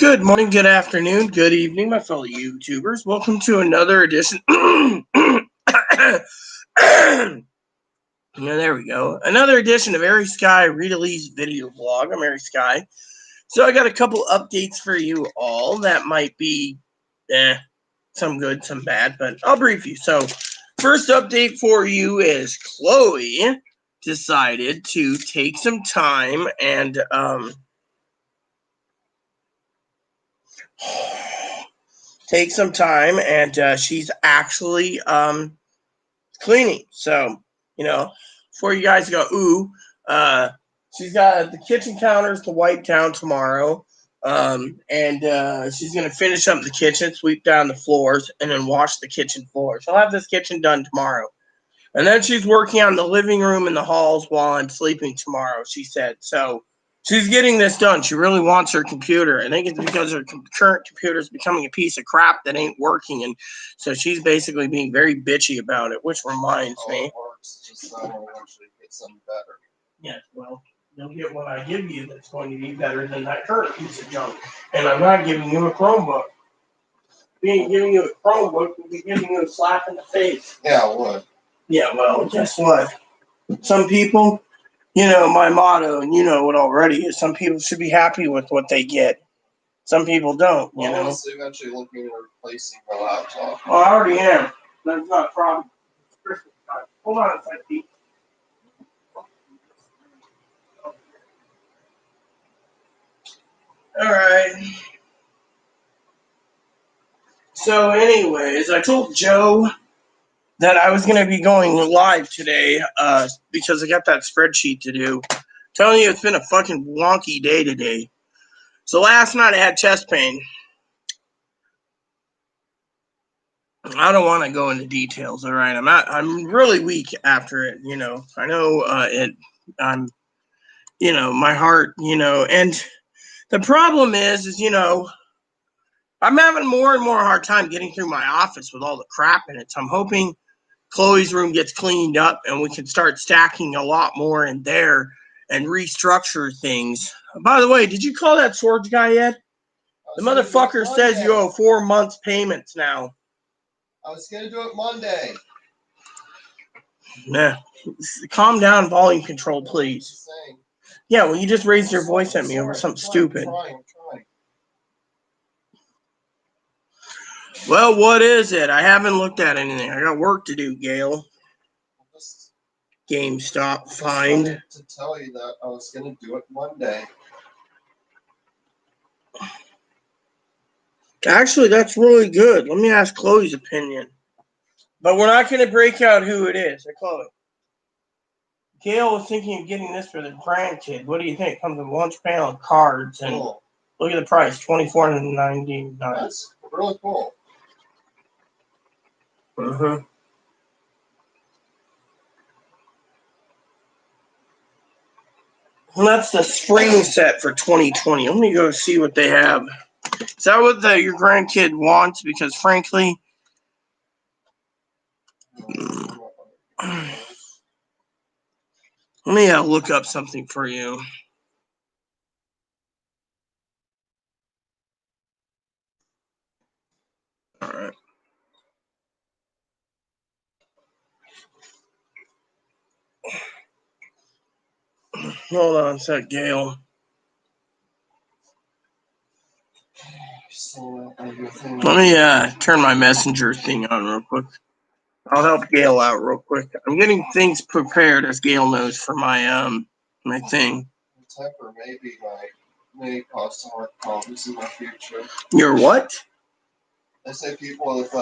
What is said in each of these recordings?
Good morning, good afternoon, good evening, my fellow YouTubers. Welcome to another edition. There we go. Another edition of Airy Sky Rita Lee's video vlog. I'm Airy Sky. So I got a couple updates for you all that might be, some good, some bad, but I'll brief you. So, first update for you is Chloe decided to take some time and she's actually cleaning. So, before you guys go, she's got the kitchen counters to wipe down tomorrow. And she's going to finish up the kitchen, sweep down the floors, and then wash the kitchen floor. She'll have this kitchen done tomorrow. And then she's working on the living room and the halls while I'm sleeping tomorrow, she said. So she's getting this done. She really wants her computer. I think it's because her current computer is becoming a piece of crap that ain't working. And so she's basically being very bitchy about it, which reminds me. It works, just I want to eventually get something better. Yeah, well, you'll get what I give you that's going to be better than that current piece of junk. And I'm not giving you a Chromebook. Being giving you a Chromebook would be giving you a slap in the face. Yeah, I would. Yeah, well, guess what? Some people, my motto, and you know it already, is some people should be happy with what they get. Some people don't, I was eventually looking at replacing my laptop. Well, I already am. That's not a problem. It's Christmas time. Hold on a second. All right. So, anyways, I told Joe that I was going to be going live today because I got that spreadsheet to do. I'm telling you, it's been a fucking wonky day today. So last night I had chest pain. I don't want to go into details. All right, I'm really weak after it. I know I'm. My heart. And the problem is I'm having more and more hard time getting through my office with all the crap in it. So I'm hoping Chloe's room gets cleaned up and we can start stacking a lot more in there and restructure things. By the way, did you call that storage guy yet? The motherfucker says you owe 4 months payments now. I was going to do it Monday. Nah. Calm down, volume control, please. Yeah, well, you just raised your voice at me over something stupid. I'm trying. Well, what is it? I haven't looked at anything. I got work to do, Gail. GameStop find. To tell you that I was going to do it Monday. Actually, that's really good. Let me ask Chloe's opinion. But we're not going to break out who it is. Chloe. Gail was thinking of getting this for the grandkid. What do you think? Comes with lunch panel and cards. And cool. Look at the price, $24.99. That's really cool. Mm-hmm. Well, that's the spring set for 2020. Let me go see what they have. Is that what your grandkid wants? Because frankly, let me look up something for you. All right. Hold on a sec, Gail. Let me turn my messenger thing on real quick. I'll help Gail out real quick. I'm getting things prepared, as Gail knows, for my my thing. Temper may cause some heart problems in the future. Your what? I say people with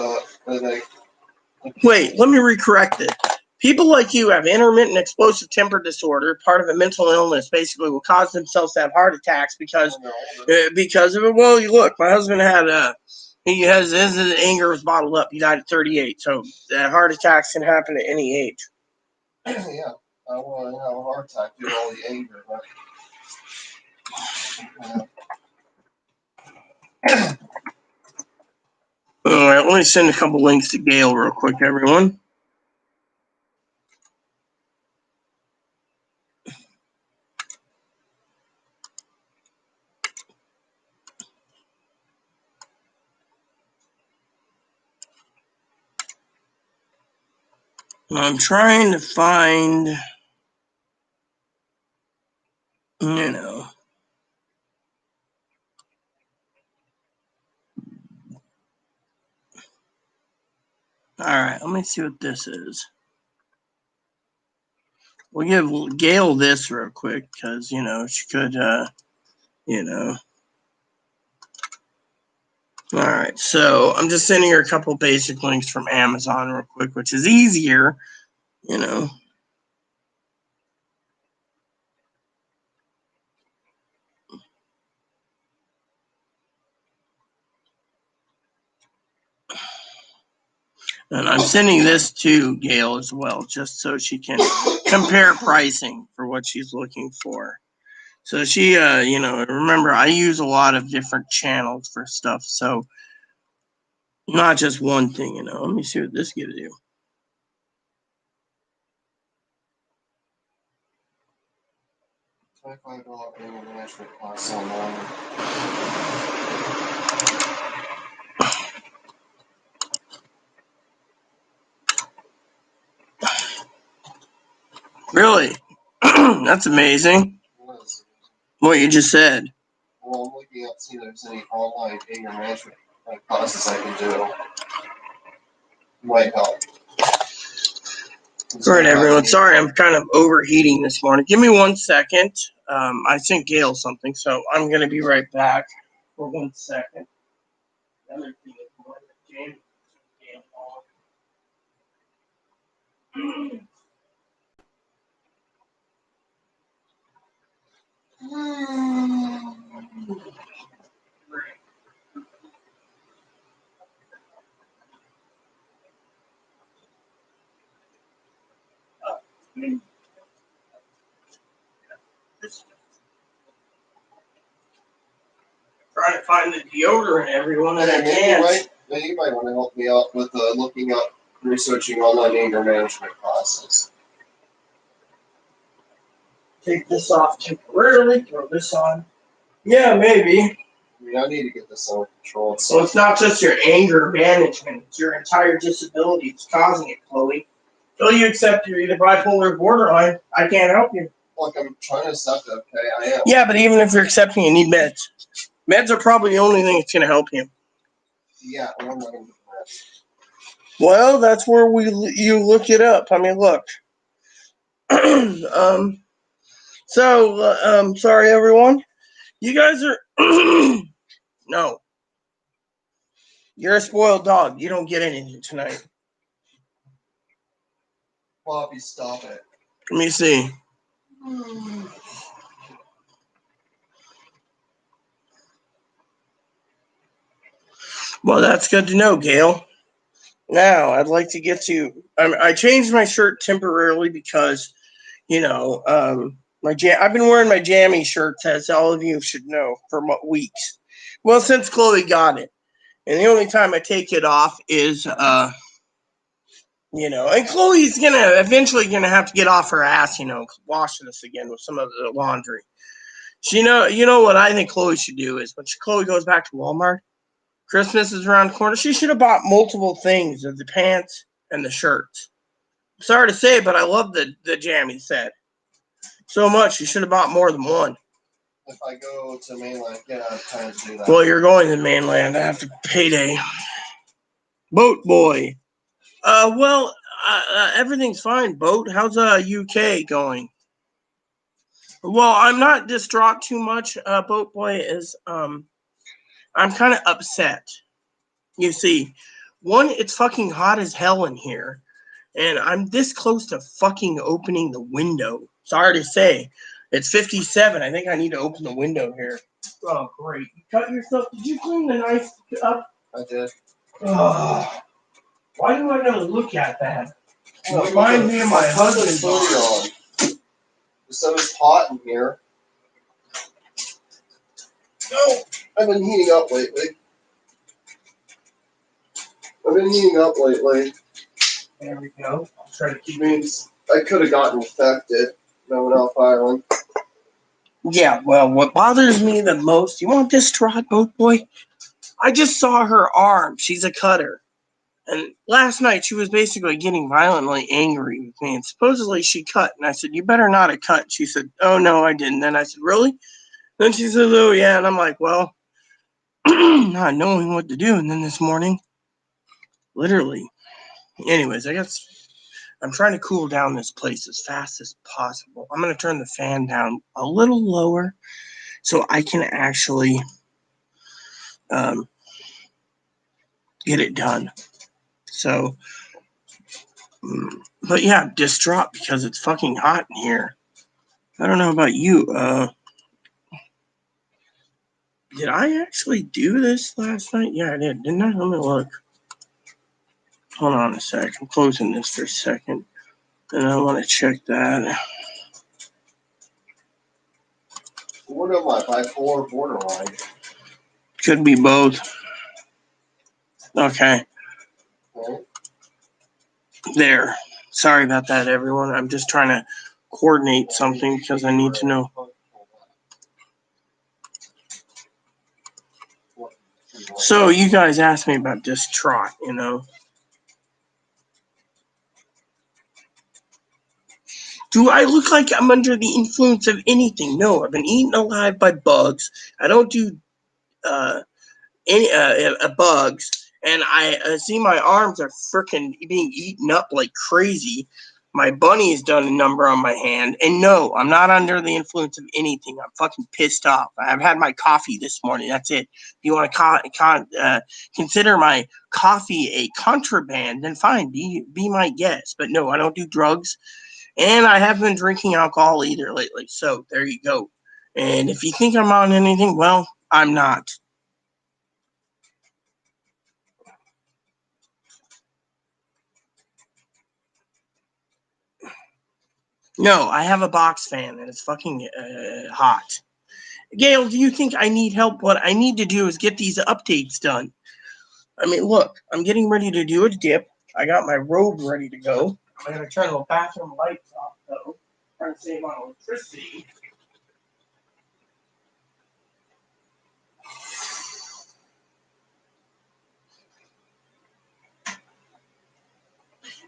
Wait, let me recorrect it. People like you have intermittent explosive temper disorder, part of a mental illness, basically will cause themselves to have heart attacks because of it. Well, you look, my husband had his anger was bottled up. He died at 38, so heart attacks can happen at any age. Yeah, I want to have a heart attack due to all the anger, but All right, let me send a couple links to Gail real quick, everyone. I'm trying to find, you know. All right, let me see what this is. We'll give Gail this real quick because, you know, she could, you know. All right, so I'm just sending her a couple basic links from Amazon real quick, which is easier, you know. And I'm sending this to Gail as well, just so she can compare pricing for what she's looking for. So she, you know, remember, I use a lot of different channels for stuff, so not just one thing, you know. Let me see what this gives you. $25 anger management class online. Really? That's amazing. Yes. What you just said. Well, I'm looking up to see if there's any online anger management classes I can do. Might help. All right, everyone. Sorry, I'm kind of overheating this morning. Give me 1 second. I sent Gail something, so I'm going to be right back for 1 second. The other thing is one that James Gail on. Trying to find the deodorant, everyone, that I can. Maybe you might want to help me out with looking up, researching online anger management classes. Take this off temporarily, throw this on. Yeah, maybe. I mean, I need to get this under control. So it's not just your anger management, it's your entire disability that's causing it, Chloe. Until you accept you're either bipolar or borderline, I can't help you. Look, I'm trying to accept it, okay? I am. Yeah, but even if you're accepting, you need meds. Meds are probably the only thing that's going to help you. Yeah, I'm not going to get meds. Well, that's where you look it up. I mean, look. Sorry, everyone. You guys are... No. You're a spoiled dog. You don't get anything tonight. Poppy, stop it. Let me see. Well, that's good to know, Gail. Now, I'd like to get to... I changed my shirt temporarily because, you know, I've been wearing my jammy shirts, as all of you should know, for weeks. Well, since Chloe got it. And the only time I take it off is, you know, and Chloe's eventually gonna have to get off her ass, you know, washing us again with some of the laundry. You know what I think Chloe should do is when Chloe goes back to Walmart, Christmas is around the corner. She should have bought multiple things of the pants and the shirts. Sorry to say, but I love the jammy set so much. You should have bought more than one. If I go to mainland, yeah, I'm trying to do that. Well, you're going to mainland after payday. Boat boy. Well, everything's fine, Boat. How's UK going? Well, I'm not distraught too much, Boat boy. I'm kind of upset. You see, one, it's fucking hot as hell in here, and I'm this close to fucking opening the window. Sorry to say, it's 57. I think I need to open the window here. Oh, great! You cut yourself. Did you clean the knife up? I did. Oh, why do I not look at that? Well, It reminds me of my husband's on. The sun is hot in here. No, I've been heating up lately. There we go. I'll try to keep Means I could have gotten infected. No, Elf Island. Yeah, well, what bothers me the most, you want this Boat boy? I just saw her arm. She's a cutter. And last night she was basically getting violently angry with me, and supposedly she cut. And I said, "You better not have cut." She said, "Oh no, I didn't." Then I said, "Really?" Then she said, "Oh yeah." And I'm like, "Well," not knowing what to do. And then this morning, literally. Anyways, I guess I'm trying to cool down this place as fast as possible. I'm gonna turn the fan down a little lower so I can actually get it done. So, but yeah, distraught because it's fucking hot in here. I don't know about you. Did I actually do this last night? Yeah, I did, didn't I? Let me look. Hold on a sec. I'm closing this for a second. And I want to check that. What am I, bipolar borderline? Could be both. Okay. Okay. There. Sorry about that, everyone. I'm just trying to coordinate something because I need to know. So you guys asked me about distraught, you know. Do I look like I'm under the influence of anything? No, I've been eaten alive by bugs. I don't do any bugs, and I see my arms are freaking being eaten up like crazy. My bunny has done a number on my hand, and no, I'm not under the influence of anything. I'm fucking pissed off. I've had my coffee this morning. That's it. If you want to consider my coffee a contraband, then fine, be my guest. But no, I don't do drugs, and I haven't been drinking alcohol either lately. So there you go. And if you think I'm on anything, well, I'm not. No, I have a box fan and it's fucking hot. Gail, do you think I need help? What I need to do is get these updates done. I mean, look, I'm getting ready to do a dip. I got my robe ready to go. I'm going to turn the bathroom lights off, though. Trying to save on electricity.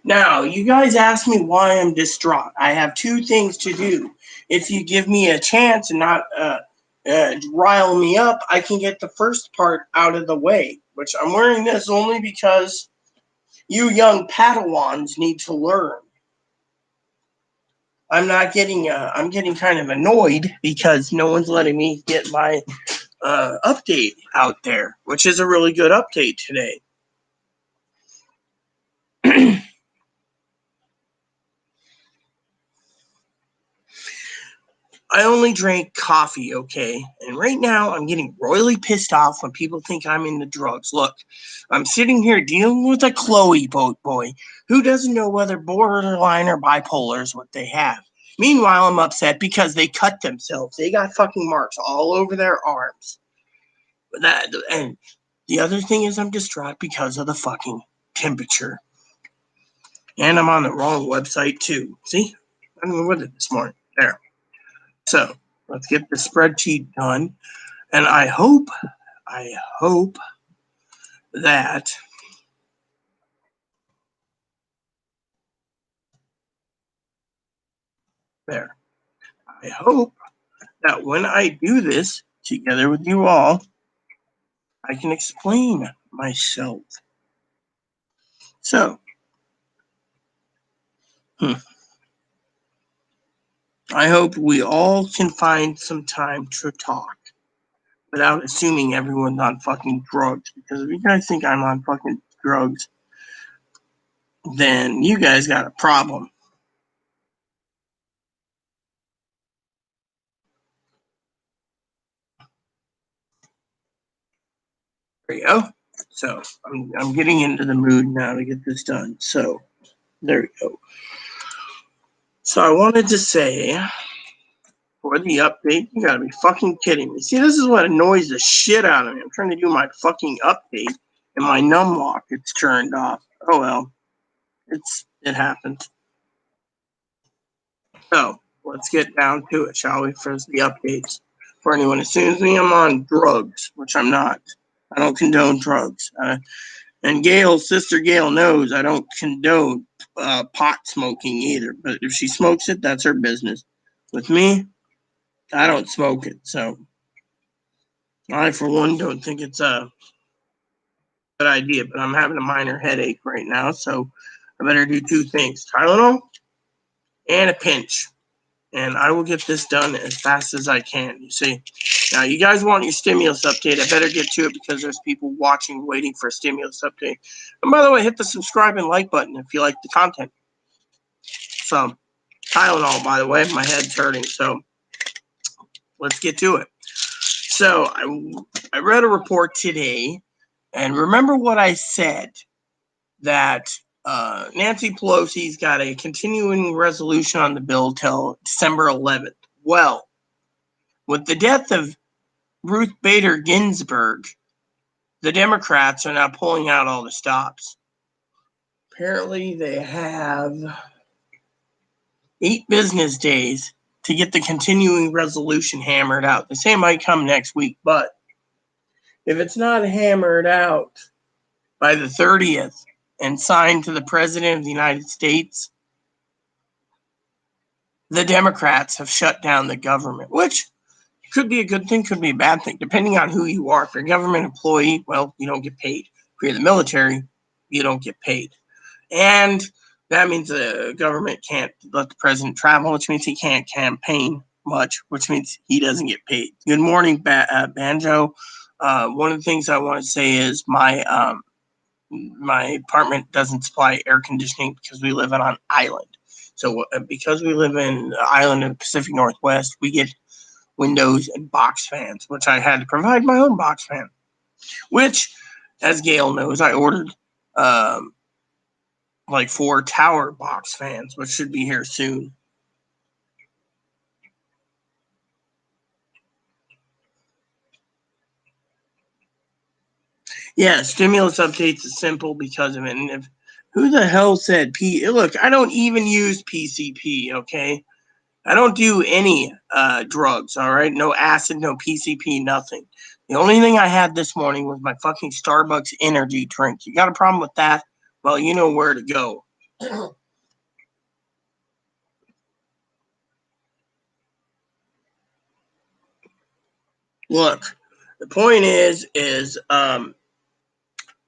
Now, you guys asked me why I'm distraught. I have two things to do. If you give me a chance and not rile me up, I can get the first part out of the way, which I'm wearing this only because you young Padawans need to learn. I'm getting kind of annoyed because no one's letting me get my update out there, which is a really good update today. I only drank coffee, okay? And right now I'm getting royally pissed off when people think I'm into drugs. Look, I'm sitting here dealing with a Chloe boat boy who doesn't know whether borderline or bipolar is what they have. Meanwhile, I'm upset because they cut themselves. They got fucking marks all over their arms. And the other thing is I'm distraught because of the fucking temperature. And I'm on the wrong website too. See? I don't know what it is this morning. There. So let's get the spreadsheet done. And I hope that there. I hope that when I do this together with you all, I can explain myself. So, I hope we all can find some time to talk without assuming everyone's on fucking drugs. Because if you guys think I'm on fucking drugs, then you guys got a problem. There you go. So I'm getting into the mood now to get this done. So there we go. So I wanted to say for the update, you gotta be fucking kidding me. See, this is what annoys the shit out of me. I'm trying to do my fucking update and my num lock gets turned off. Oh well. It happens. So let's get down to it, shall we? For the updates. For anyone who assumes me I'm on drugs, which I'm not. I don't condone drugs. And Gail, Sister Gail knows I don't condone pot smoking either. But if she smokes it, that's her business. With me, I don't smoke it. So I, for one, don't think it's a good idea. But I'm having a minor headache right now. So I better do two things: Tylenol and a pinch. And I will get this done as fast as I can. You see, now you guys want your stimulus update. I better get to it because there's people watching, waiting for a stimulus update. And by the way, hit the subscribe and like button if you like the content. So, Tylenol, by the way, my head's hurting. So, let's get to it. So, I read a report today, and remember what I said that Nancy Pelosi's got a continuing resolution on the bill till December 11th. Well, with the death of Ruth Bader Ginsburg, the Democrats are now pulling out all the stops. Apparently, they have 8 business days to get the continuing resolution hammered out. They say it might come next week, but if it's not hammered out by the 30th and signed to the President of the United States, the Democrats have shut down the government, which could be a good thing, could be a bad thing, depending on who you are. If you're a government employee, well, you don't get paid. If you're the military, you don't get paid. And that means the government can't let the president travel, which means he can't campaign much, which means he doesn't get paid. Good morning, Banjo. One of the things I want to say is my apartment doesn't supply air conditioning because we live on an island. So because we live in the island in the Pacific Northwest, we get windows and box fans, which I had to provide my own box fan, which, as Gail knows, I ordered like 4 tower box fans, which should be here soon. Yeah, stimulus updates is simple because of it. And if who the hell said look, I don't even use PCP, okay? I don't do any drugs, all right? No acid, no PCP, nothing. The only thing I had this morning was my fucking Starbucks energy drink. You got a problem with that? Well, you know where to go. Look, the point is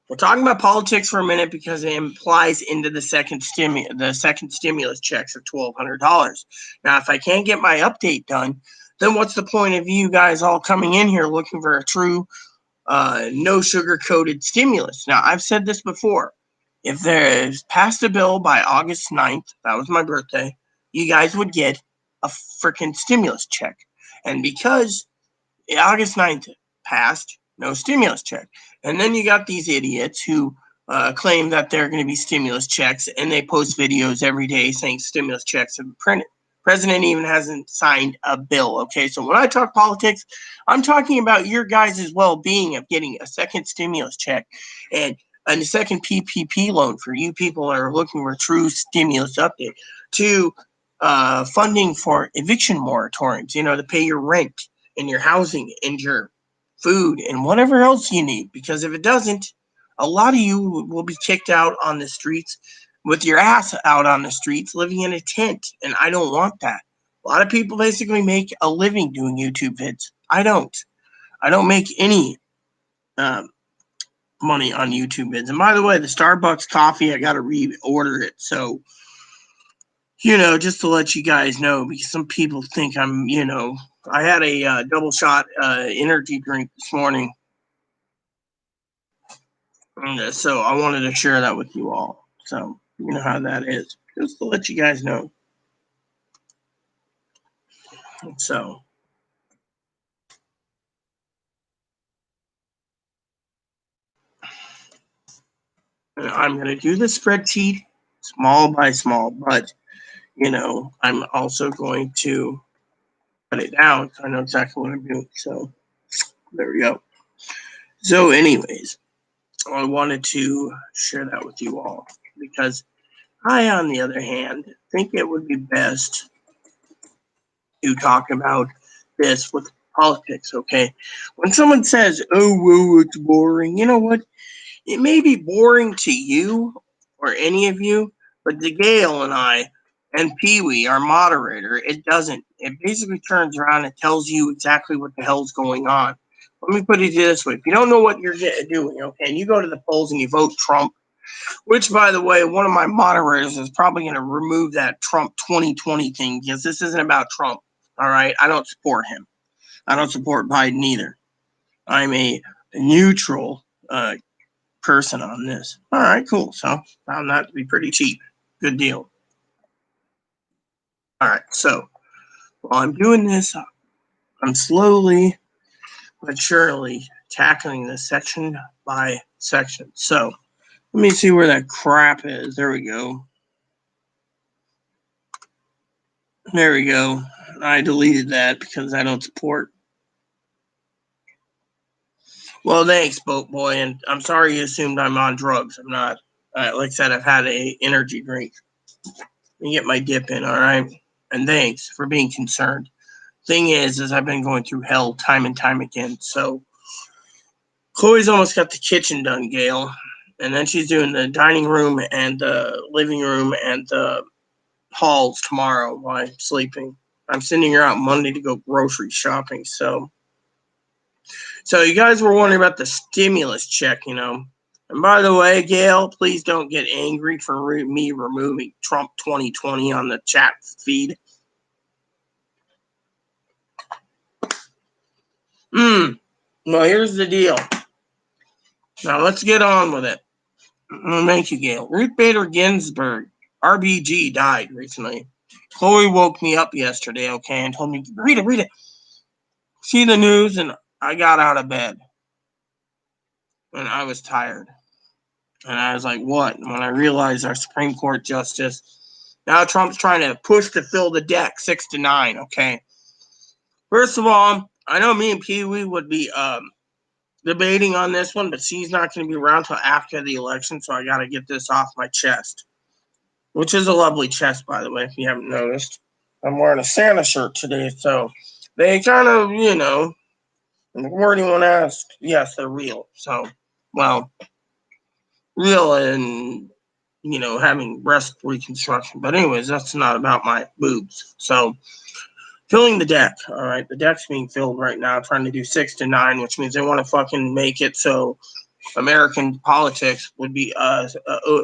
we're talking about politics for a minute because it implies into the second stimulus checks of $1,200. Now, if I can't get my update done, then what's the point of you guys all coming in here looking for a true, no sugar-coated stimulus? Now, I've said this before. If there's passed a bill by August 9th, that was my birthday, you guys would get a freaking stimulus check. And because August 9th passed, no stimulus check. And then you got these idiots who claim that they're going to be stimulus checks, and they post videos every day saying stimulus checks have been printed. President even hasn't signed a bill, okay? So when I talk politics, I'm talking about your guys' well-being of getting a second stimulus check and a second PPP loan for you people that are looking for a true stimulus update, to funding for eviction moratoriums, to pay your rent and your housing and your food and whatever else you need. Because if it doesn't, a lot of you will be kicked out on the streets with your ass out on the streets living in a tent. And I don't want that. A lot of people basically make a living doing YouTube vids. I don't make any money on YouTube vids. And by the way, the Starbucks coffee, I got to reorder it. So, just to let you guys know, because some people think I'm, I had a double shot energy drink this morning. And, so I wanted to share that with you all. So you know how that is. Just to let you guys know. So I'm going to do the spreadsheet small by small, but I'm also going to cut it down so I know exactly what I'm doing. So there we go. So anyways, I wanted to share that with you all because I, on the other hand, think it would be best to talk about this with politics, okay? When someone says, oh, well, it's boring, you know what? It may be boring to you or any of you, but to Gail and I and Pee Wee, our moderator, it doesn't. It basically turns around and tells you exactly what the hell's going on. Let me put it this way. If you don't know what you're doing, okay, and you go to the polls and you vote Trump, which, by the way, one of my moderators is probably going to remove that Trump 2020 thing because this isn't about Trump, all right? I don't support him. I don't support Biden either. I'm a neutral person on this. All right, cool. So found that to be pretty cheap. Good deal. All right, so while I'm doing this, I'm slowly but surely tackling this section by section. So let me see where that crap is. There we go. There we go. I deleted that because I don't support. Well, thanks, Boat Boy, and I'm sorry you assumed I'm on drugs. I'm not. Like I said, I've had a energy drink. Let me get my dip in, all right? And thanks for being concerned. Thing is I've been going through hell time and time again. So Chloe's almost got the kitchen done, Gail. And then she's doing the dining room and the living room and the halls tomorrow while I'm sleeping. I'm sending her out Monday to go grocery shopping. So you guys were wondering about the stimulus check, you know. And by the way, Gail, please don't get angry for me removing Trump 2020 on the chat feed. Well, here's the deal. Now let's get on with it. Thank you, Gail. Ruth Bader Ginsburg, RBG, died recently. Chloe woke me up yesterday, okay, and told me, read it. See the news, and I got out of bed. And I was tired. And I was like, what? And when I realized our Supreme Court justice, now Trump's trying to push to fill the deck 6-9, okay? First of all, I know me and Pee Wee would be debating on this one, but she's not going to be around till after the election, so I got to get this off my chest. Which is a lovely chest, by the way, if you haven't noticed. I'm wearing a Santa shirt today, so they kind of, you know, and the word anyone asked, yes, they're real. So, well, real and, you know, having breast reconstruction. But anyways, that's not about my boobs. So, filling the deck, all right? The deck's being filled right now, trying to do 6-9, which means they want to fucking make it so American politics would be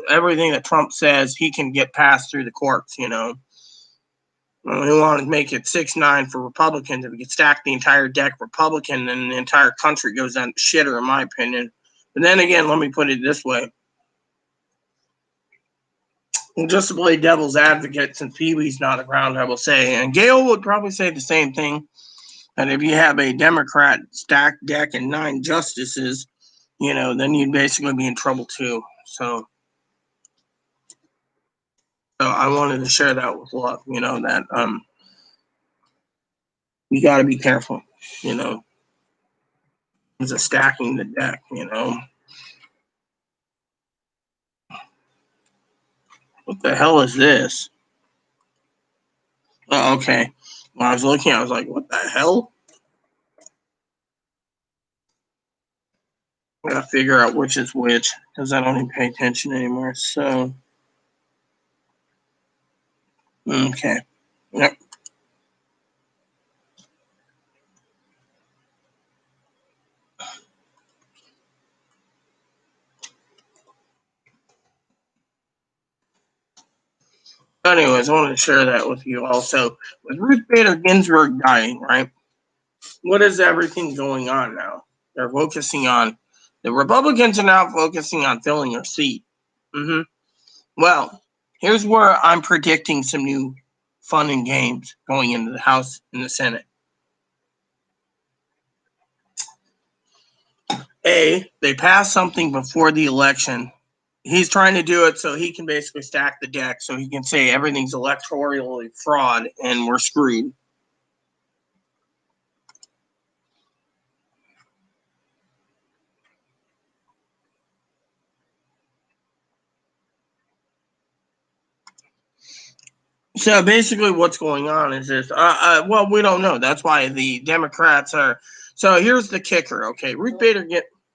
everything that Trump says he can get passed through the courts, you know. We want to make it 6-9 for Republicans. If we could stack the entire deck Republican, then the entire country goes down to shitter, in my opinion. But then again, let me put it this way. Well, just to play devil's advocate, since Pee Wee's not around, I will say, and Gail would probably say the same thing, that if you have a Democrat stacked deck and 9 justices, you know, then you'd basically be in trouble too. So I wanted to share that with love, you know, that you got to be careful, you know, it's a stacking the deck, you know. What the hell is this? Oh, okay. When I was looking, I was like, what the hell? I gotta figure out which is which because I don't even pay attention anymore. So, okay. Yep. Anyways, I wanted to share that with you also. With Ruth Bader Ginsburg dying, right? What is everything going on now? They're focusing on, the Republicans are now focusing on filling her seat. Well, here's where I'm predicting some new fun and games going into the House and the Senate. They passed something before the election. He's trying to do it so he can basically stack the deck so he can say everything's electorally fraud and we're screwed. So basically what's going on is this. Well, we don't know. That's why the Democrats are. So here's the kicker, okay? Ruth Bader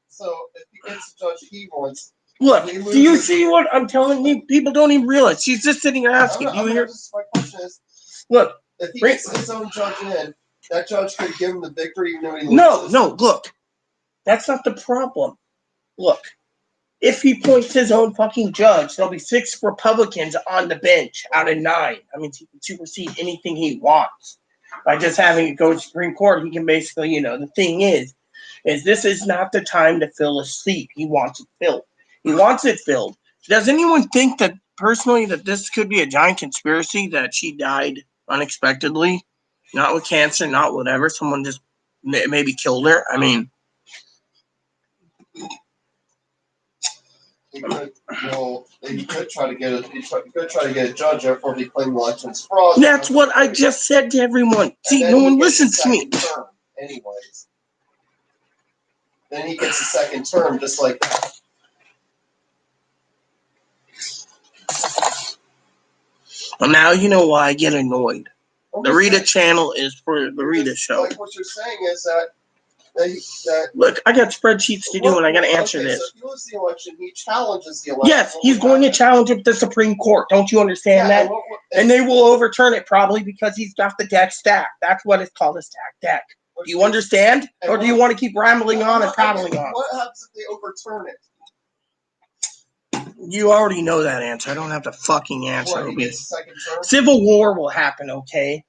So if you gets the judge he wants. Look, do you see what I'm telling you? People don't even realize. She's just sitting here asking. Do you hear? My question is, look, if he gets his own judge in, that judge could give him the victory even though he loses. No, look. That's not the problem. Look, if he appoints his own fucking judge, there'll be 6 Republicans on the bench out of 9. I mean, he can supersede anything he wants. By just having it go to Supreme Court, he can basically, the thing is this is not the time to fill a seat. He wants it filled. He wants it filled. Does anyone think that, personally, that this could be a giant conspiracy, that she died unexpectedly? Not with cancer, not whatever. Someone just maybe killed her? I mean... He could try to get a judge, therefore he claimed elections fraud. That's what I just said to everyone. See, no one listens to me. Anyways. Then he gets a second term just like that. Well, now you know why I get annoyed. The Rita channel is for the Rita show. Like what you're saying is that look, I got spreadsheets to do, and I got to answer this. So if he loses the election, he challenges the election. Yes, he's going to challenge it to the Supreme Court. Don't you understand that? And they will overturn it probably because he's got the deck stacked. That's what it's called, a stacked deck. Do you understand? Or do you want to keep rambling on and prattling on? What happens if they overturn it? You already know that answer. I don't have to fucking answer. Civil war will happen, okay?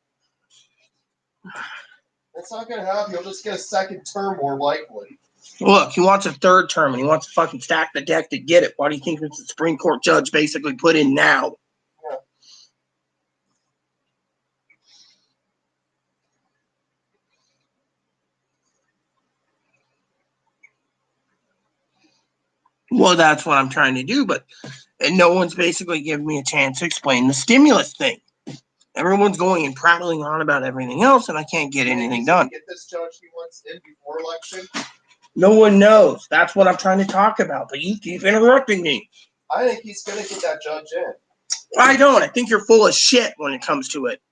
It's not going to happen. You'll just get a second term more likely. Look, he wants a third term, and he wants to fucking stack the deck to get it. Why do you think it's the Supreme Court judge basically put in now? Yeah. Well, that's what I'm trying to do, and no one's basically giving me a chance to explain the stimulus thing. Everyone's going and prattling on about everything else, and I can't get anything done. Get this judge he wants in before election? No one knows. That's what I'm trying to talk about, but you keep interrupting me. I think he's going to get that judge in. I don't. I think you're full of shit when it comes to it.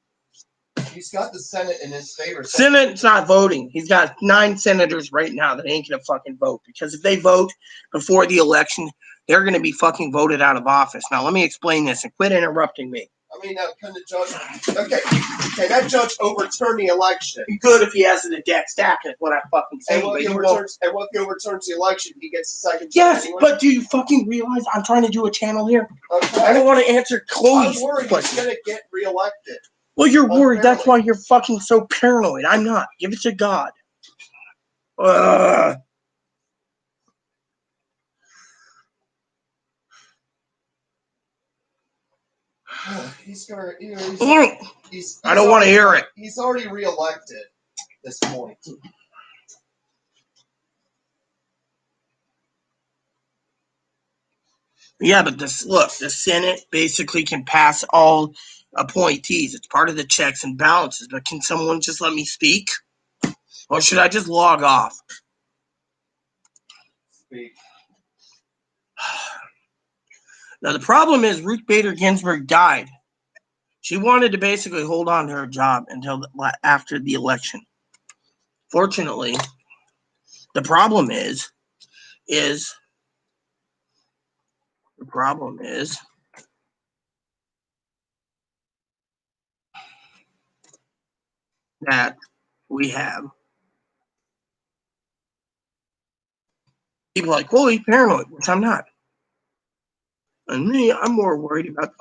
He's got the Senate in his favor. Senate's not voting. He's got 9 senators right now that ain't going to fucking vote. Because if they vote before the election, they're going to be fucking voted out of office. Now, let me explain this and quit interrupting me. I mean, can the judge... Okay, can that judge overturn the election? He could if he has the deck stacked, is what I fucking say. And what if he overturns the election, he gets a second chance? Yes, anyway? But do you fucking realize I'm trying to do a channel here? Okay. I don't want to answer Chloe's I'm worried question. He's going to get reelected. Well, you're worried. That's why you're fucking so paranoid. I'm not. Give it to God. He's gonna. I don't want to hear it. He's already reelected at this point. Yeah, but the Senate basically can pass all appointees. It's part of the checks and balances. But can someone just let me speak? Or should I just log off? Speak. Now, the problem is Ruth Bader Ginsburg died. She wanted to basically hold on to her job until after the election. Fortunately, the problem is that we have people like, well, he's paranoid, which I'm not. And me, I'm more worried about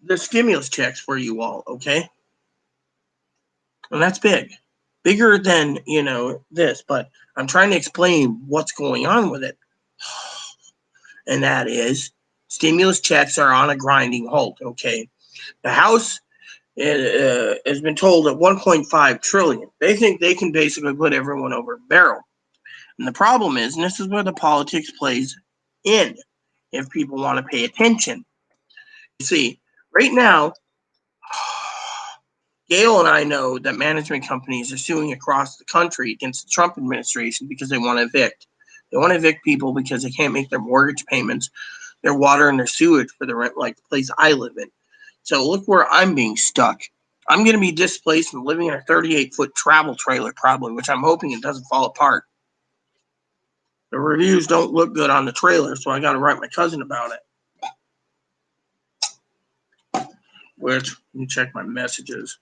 the stimulus checks for you all, okay? And that's big. Bigger than, this, but I'm trying to explain what's going on with it. And that is, stimulus checks are on a grinding halt, okay? The House has been told at $1.5 trillion. They think they can basically put everyone over a barrel. And the problem is, and this is where the politics plays in, if people want to pay attention. You see, right now, Gail and I know that management companies are suing across the country against the Trump administration because they want to evict. They want to evict people because they can't make their mortgage payments, their water and their sewage for the rent, like the place I live in. So look where I'm being stuck. I'm going to be displaced and living in a 38-foot travel trailer probably, which I'm hoping it doesn't fall apart. The reviews don't look good on the trailer, so I got to write my cousin about it. Which, let me check my messages.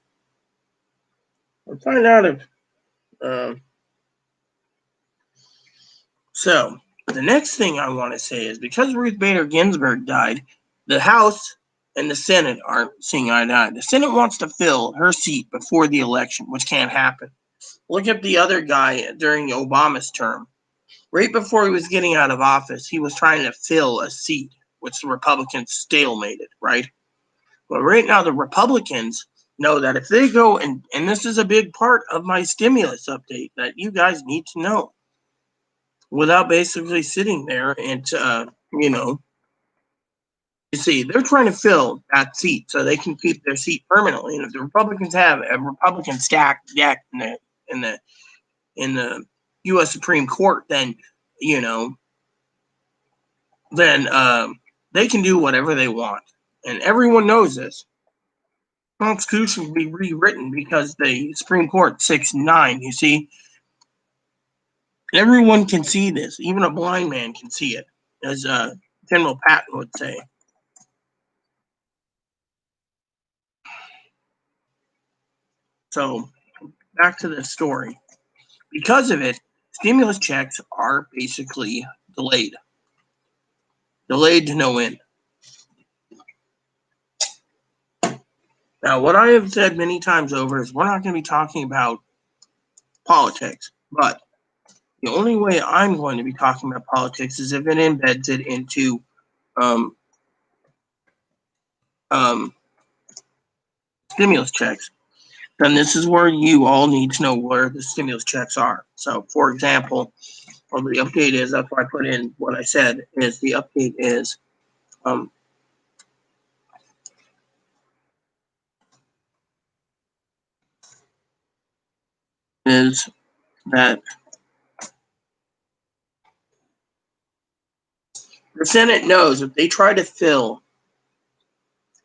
I'll find out if... So, the next thing I want to say is because Ruth Bader Ginsburg died, the House and the Senate aren't seeing eye to eye. The Senate wants to fill her seat before the election, which can't happen. Look at the other guy during Obama's term. Right before he was getting out of office, he was trying to fill a seat, which the Republicans stalemated, right? But right now, the Republicans know that if they go, and this is a big part of my stimulus update that you guys need to know, without basically sitting there and, you see, they're trying to fill that seat so they can keep their seat permanently. And if the Republicans have a Republican stacked deck in the U.S. Supreme Court, then they can do whatever they want, and everyone knows this. The Constitution will be rewritten because the Supreme Court 6-9. You see, everyone can see this. Even a blind man can see it, as General Patton would say. So, back to the story. Because of it, stimulus checks are basically delayed. Delayed to no end. Now, what I have said many times over is we're not going to be talking about politics, but the only way I'm going to be talking about politics is if it embeds it into stimulus checks. Then this is where you all need to know where the stimulus checks are. So, for example, well, the update is, that's why I put in what I said, is the update is that the Senate knows if they try to fill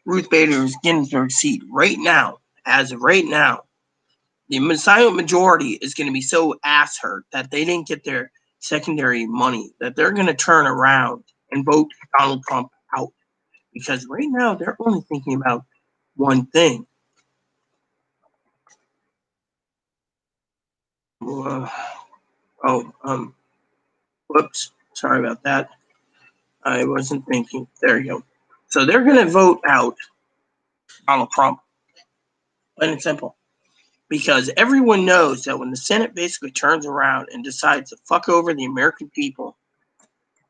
Ruth Bader Ginsburg's seat right now, as of right now, the silent majority is going to be so ass hurt that they didn't get their secondary money that they're going to turn around and vote Donald Trump out. Because right now they're only thinking about one thing. Whoops. Sorry about that. I wasn't thinking. There you go. So they're going to vote out Donald Trump. Plain and simple. Because everyone knows that when the Senate basically turns around and decides to fuck over the American people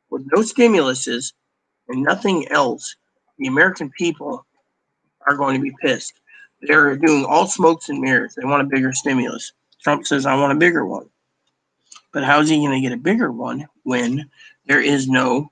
with no stimuluses and nothing else, the American people are going to be pissed. They're doing all smokes and mirrors. They want a bigger stimulus. Trump says, I want a bigger one. But how is he going to get a bigger one when there is no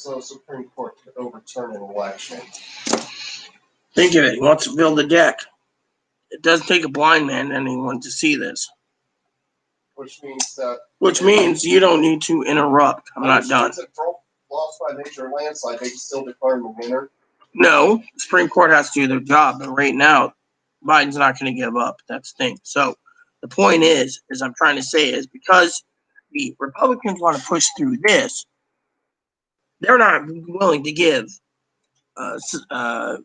So Supreme Court could overturn an election. Think of it. He wants to build a deck. It does take a blind man and anyone to see this. Which means that. Which means you don't need to interrupt. I'm not done. If Trump lost by major landslide, they can still declare him a winner. No, the Supreme Court has to do their job, but right now, Biden's not going to give up. That's the thing. So the point is I'm trying to say is because the Republicans want to push through this, they're not willing to give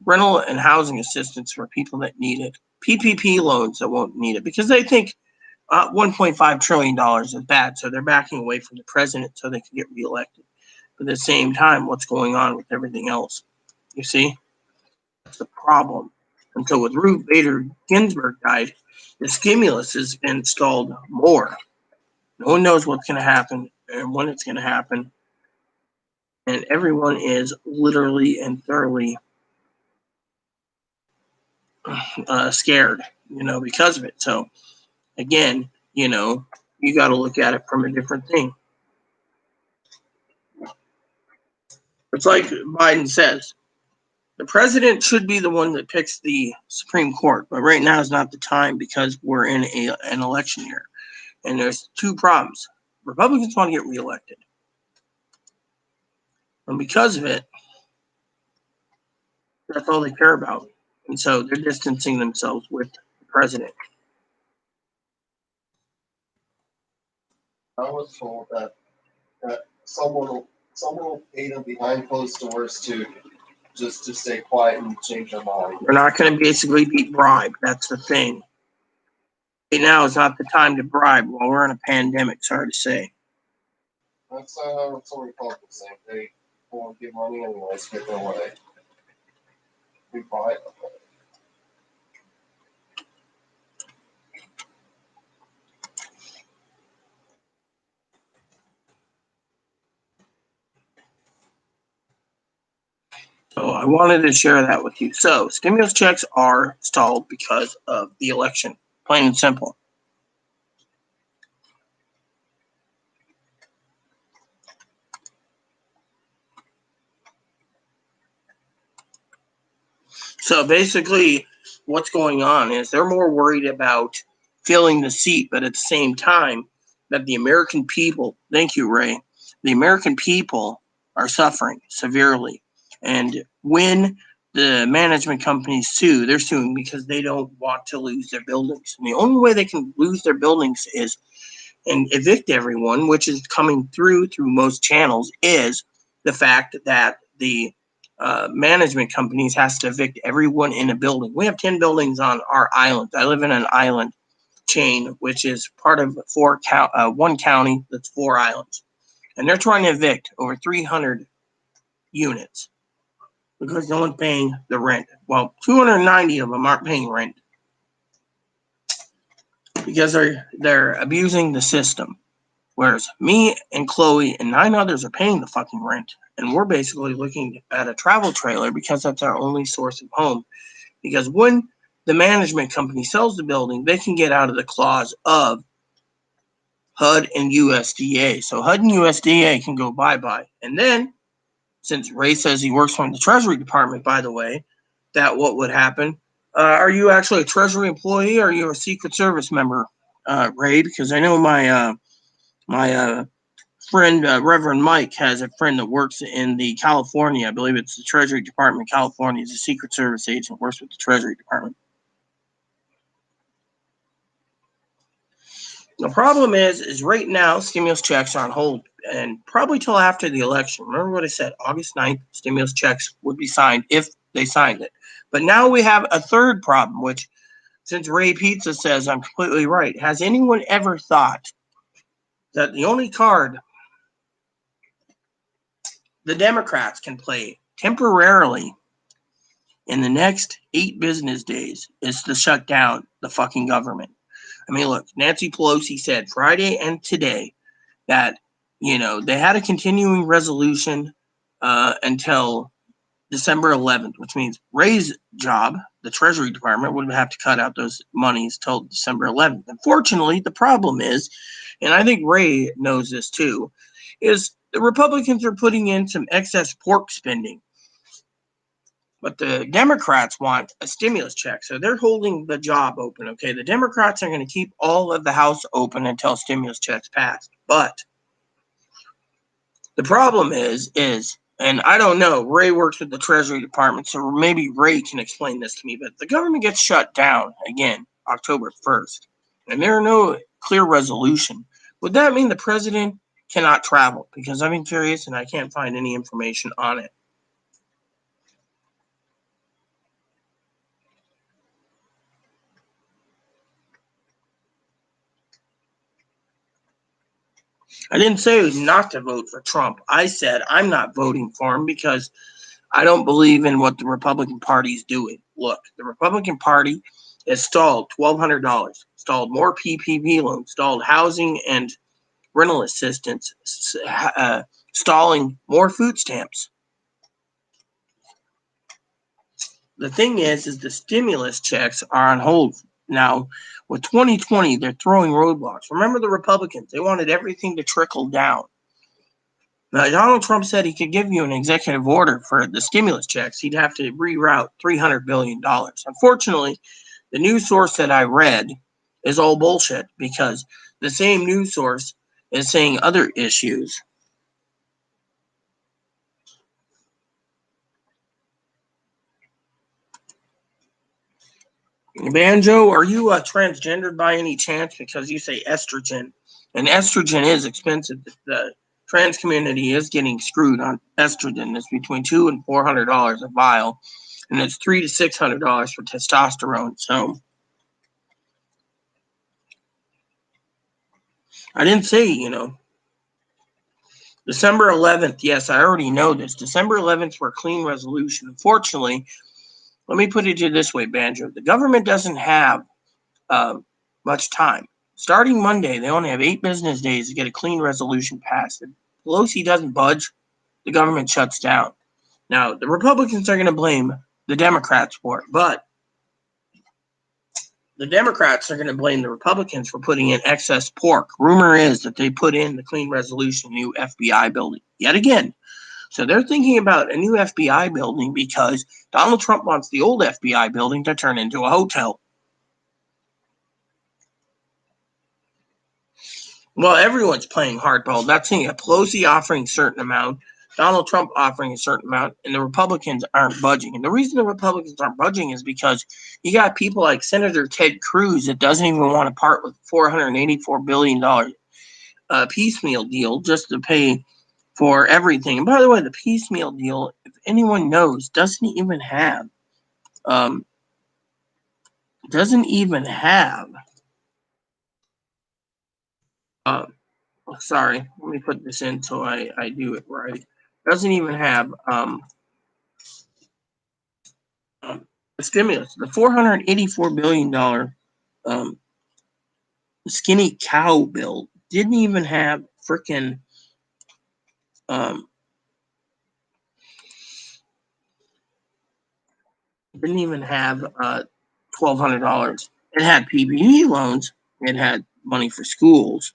rental and housing assistance for people that need it, PPP loans that won't need it, because they think $1.5 trillion is bad, so they're backing away from the president so they can get reelected. But at the same time, what's going on with everything else? You see? That's the problem. And so with Ruth Bader Ginsburg died, the stimulus has been stalled more. No one knows what's going to happen and when it's going to happen. And everyone is literally and thoroughly scared, because of it. So, again, you got to look at it from a different thing. It's like Biden says, the president should be the one that picks the Supreme Court, but right now is not the time because we're in an election year. And there's two problems. Republicans want to get reelected. And because of it, that's all they care about. And so they're distancing themselves with the president. I was told that someone will pay them behind closed doors to stay quiet and change their mind. They're not going to basically be bribed. That's the thing. Right now is not the time to bribe while we're in a pandemic, sorry to say. That's what some Republicans think. They won't give money anyways, get their way. We buy it. So I wanted to share that with you. So stimulus checks are stalled because of the election, plain and simple. So basically, what's going on is they're more worried about filling the seat, but at the same time, that the American people, thank you, Ray, the American people are suffering severely. And when the management companies sue, they're suing because they don't want to lose their buildings. And the only way they can lose their buildings is and evict everyone, which is coming through most channels, is the fact that the management companies has to evict everyone in a building. We have 10 buildings on our island. I live in an island chain, which is part of one county that's 4 islands. And they're trying to evict over 300 units because no one's paying the rent. Well, 290 of them aren't paying rent because they're abusing the system. Whereas me and Chloe and 9 others are paying the fucking rent. And we're basically looking at a travel trailer because that's our only source of home. Because when the management company sells the building, they can get out of the clause of HUD and USDA. So HUD and USDA can go bye-bye. And then, since Ray says he works for the Treasury Department, by the way, that what would happen? Are you actually a Treasury employee or are you a Secret Service member, Ray? Because I know my friend, Reverend Mike, has a friend that works in the California, I believe it's the Treasury Department of California. He's a Secret Service agent, works with the Treasury Department. The problem is right now, stimulus checks are on hold, and probably till after the election. Remember what I said, August 9th, stimulus checks would be signed if they signed it. But now we have a third problem, which, since Ray Pizza says I'm completely right, has anyone ever thought that the only card the Democrats can play temporarily in the next 8 business days is to shut down the fucking government? I mean, look, Nancy Pelosi said Friday and today that, they had a continuing resolution until December 11th, which means Ray's job, the Treasury Department, would have to cut out those monies till December 11th. Unfortunately, the problem is, and I think Ray knows this too, is the Republicans are putting in some excess pork spending. But the Democrats want a stimulus check, so they're holding the job open, okay? The Democrats are going to keep all of the House open until stimulus checks pass. But the problem is, and I don't know, Ray works with the Treasury Department, so maybe Ray can explain this to me, but the government gets shut down again October 1st, and there are no clear resolution. Would that mean the president cannot travel? Because I've been curious and I can't find any information on it. I didn't say not to vote for Trump. I said I'm not voting for him because I don't believe in what the Republican Party is doing. Look, the Republican Party has stalled $1,200, stalled more PPP loans, stalled housing and rental assistance, stalling more food stamps. The thing is the stimulus checks are on hold Now, with 2020, they're throwing roadblocks. Remember the Republicans, they wanted everything to trickle down. Now, Donald Trump said he could give you an executive order for the stimulus checks. He'd have to reroute $300 billion. Unfortunately, the news source that I read is all bullshit because the same news source is saying other issues. Banjo, are you transgendered by any chance? Because you say estrogen, and estrogen is expensive. The trans community is getting screwed on estrogen. It's between $200 and $400 a vial, and it's $300 to $600 for testosterone. So I didn't say, December 11th. Yes, I already know this. December 11th for a clean resolution. Unfortunately, let me put it to you this way, Banjo. The government doesn't have much time. Starting Monday, they only have 8 business days to get a clean resolution passed. If Pelosi doesn't budge, the government shuts down. Now, the Republicans are going to blame the Democrats for it, but the Democrats are going to blame the Republicans for putting in excess pork. Rumor is that they put in the clean resolution new FBI building yet again. So they're thinking about a new FBI building because Donald Trump wants the old FBI building to turn into a hotel. Well, everyone's playing hardball. That's saying Pelosi offering a certain amount, Donald Trump offering a certain amount, and the Republicans aren't budging. And the reason the Republicans aren't budging is because you got people like Senator Ted Cruz that doesn't even want to part with $484 billion piecemeal deal just to pay for everything. And by the way, the piecemeal deal, if anyone knows, doesn't even have sorry, let me put this in so I do it right. Doesn't even have the stimulus. The $484 billion skinny cow bill didn't even have freaking didn't even have $1,200. It had PPP loans. It had money for schools,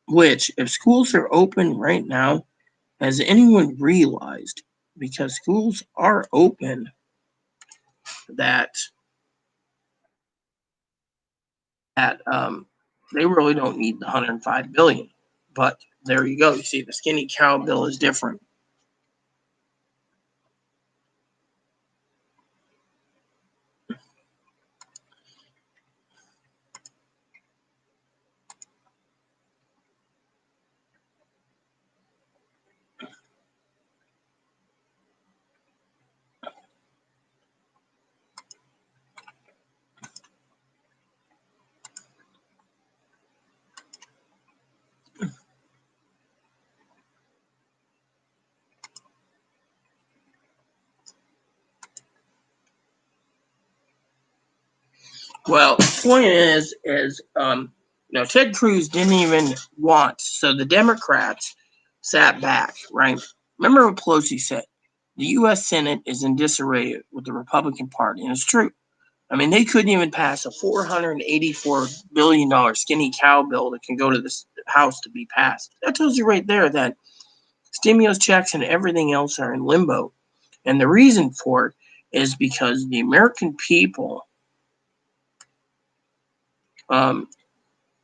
which if schools are open right now, has anyone realized, because schools are open, that they really don't need the $105 billion. But there you go. You see, the skinny cow bill is different. Well, the point is, Ted Cruz didn't even want. So the Democrats sat back, right? Remember what Pelosi said? The U.S. Senate is in disarray with the Republican Party, and it's true. I mean, they couldn't even pass a $484 billion skinny cow bill that can go to the House to be passed. That tells you right there that stimulus checks and everything else are in limbo. And the reason for it is because the American people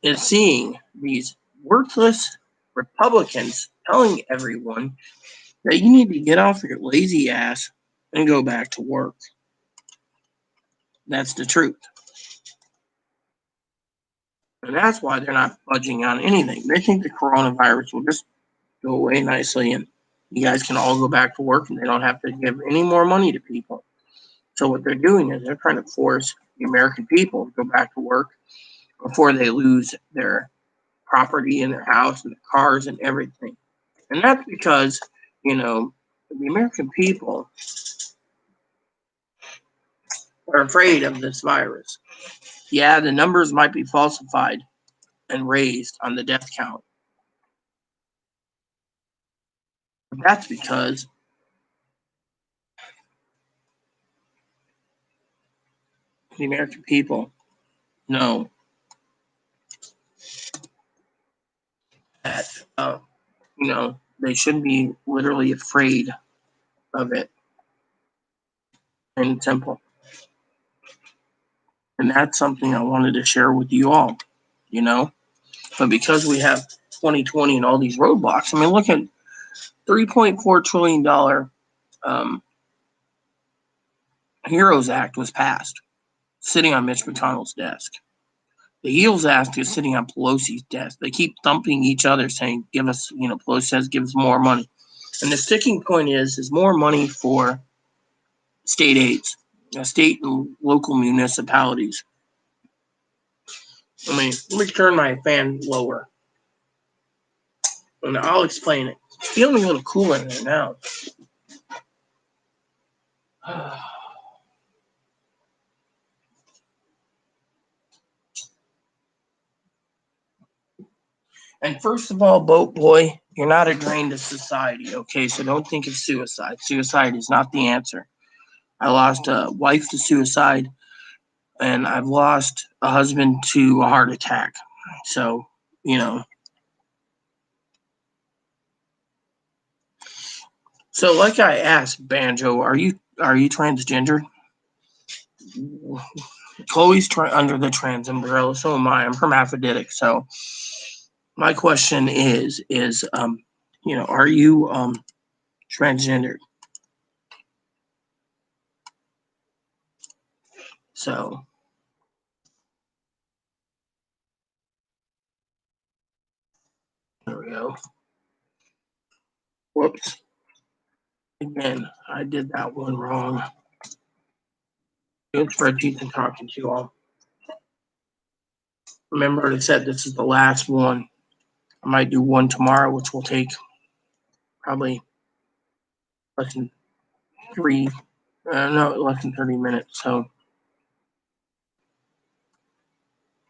is seeing these worthless Republicans telling everyone that you need to get off your lazy ass and go back to work. That's the truth. And that's why they're not budging on anything. They think the coronavirus will just go away nicely and you guys can all go back to work and they don't have to give any more money to people. So what they're doing is they're trying to force the American people to go back to work before they lose their property and their house and their cars and everything. And that's because, the American people are afraid of this virus. Yeah, the numbers might be falsified and raised on the death count. But that's because the American people know that they shouldn't be literally afraid of it. And simple. And that's something I wanted to share with you all, But because we have 2020 and all these roadblocks, I mean, look at $3.4 trillion HEROES Act was passed, sitting on Mitch McConnell's desk. The HEALS Act is sitting on Pelosi's desk. They keep thumping each other, saying, "Give us," Pelosi says, "Give us more money." And the sticking point is more money for state aids, state and local municipalities. Let me turn my fan lower, and I'll explain it. It's feeling a little cooler in there now. And first of all, Boat Boy, you're not a drain to society, okay? So don't think it's suicide. Suicide is not the answer. I lost a wife to suicide, and I've lost a husband to a heart attack. So, So, like I asked Banjo, are you transgender? Chloe's under the trans umbrella. So am I. I'm hermaphroditic. So, my question is, are you transgendered? So, there we go. Whoops. Again, I did that one wrong. Doing spreadsheets and talking to you all. Remember, I said this is the last one. I might do one tomorrow, which will take probably less than less than 30 minutes.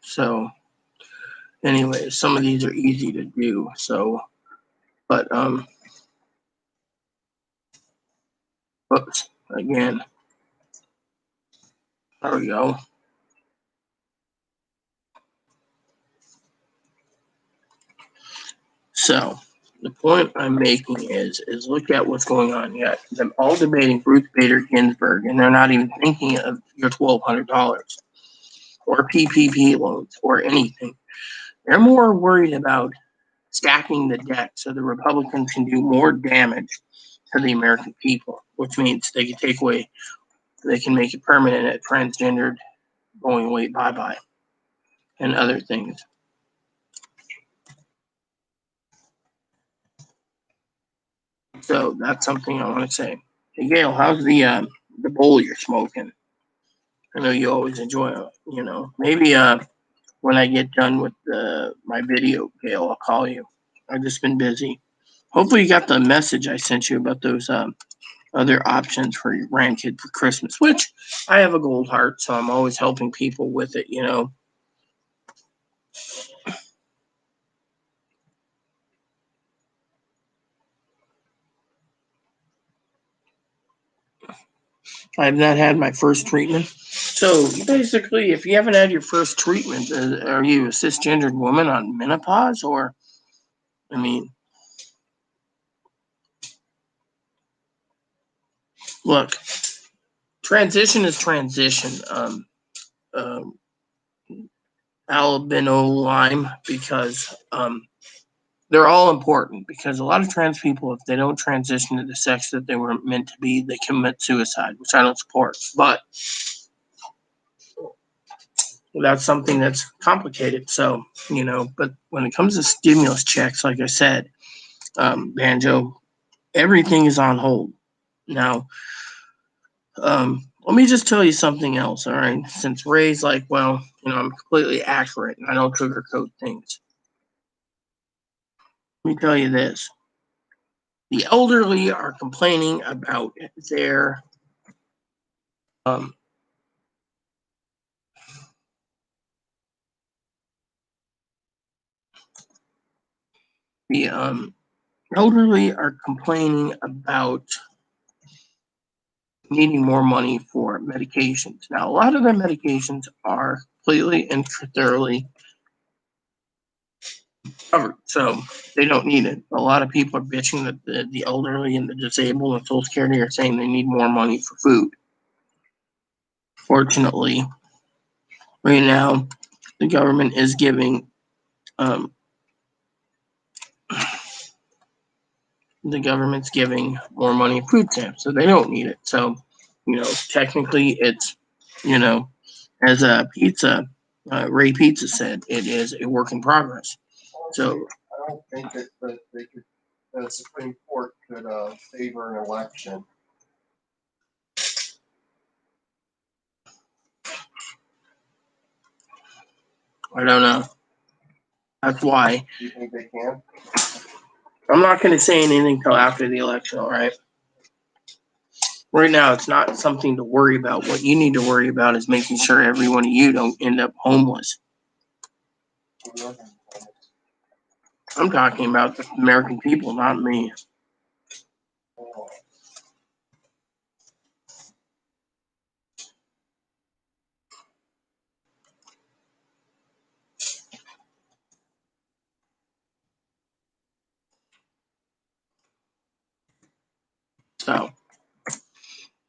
So anyway, some of these are easy to do. So, but oops, again, there we go. So the point I'm making is look at what's going on. You got them all debating Ruth Bader Ginsburg, and they're not even thinking of your $1,200 or PPP loans or anything. They're more worried about stacking the deck so the Republicans can do more damage to the American people, which means they can make it permanent at transgendered, going away, bye-bye, and other things. So that's something I want to say. Hey, Gail, how's the bowl you're smoking? I know you always enjoy it. Maybe when I get done with my video, Gail, I'll call you. I've just been busy. Hopefully, you got the message I sent you about those other options for your grandkid for Christmas. Which I have a gold heart, so I'm always helping people with it. I've not had my first treatment. So basically, if you haven't had your first treatment, are you a cisgendered woman on menopause, or, I mean, look, transition is transition. Albino Lyme, because they're all important, because a lot of trans people, if they don't transition to the sex that they were meant to be, they commit suicide, which I don't support. But that's something that's complicated. So, but when it comes to stimulus checks, like I said, Banjo, everything is on hold. Now, let me just tell you something else, all right? Since Ray's like, well, I'm completely accurate and I don't sugarcoat things. Let me tell you this. The elderly are complaining about their the elderly are complaining about needing more money for medications. Now, a lot of their medications are completely and thoroughly covered, so they don't need it. A lot of people are bitching that the elderly and the disabled and Social Security are saying they need more money for food. Fortunately, right now, the government is giving the government's giving more money in food stamps, so they don't need it. So, technically, it's, as a pizza, Ray Pizza said, it is a work in progress. So I don't think that they could, the Supreme Court could favor an election. I don't know. That's why Do you think they can? I'm not going to say anything till after the election. All right. Right now, it's not something to worry about. What you need to worry about is making sure every one of you don't end up homeless. I'm talking about the American people, not me. So,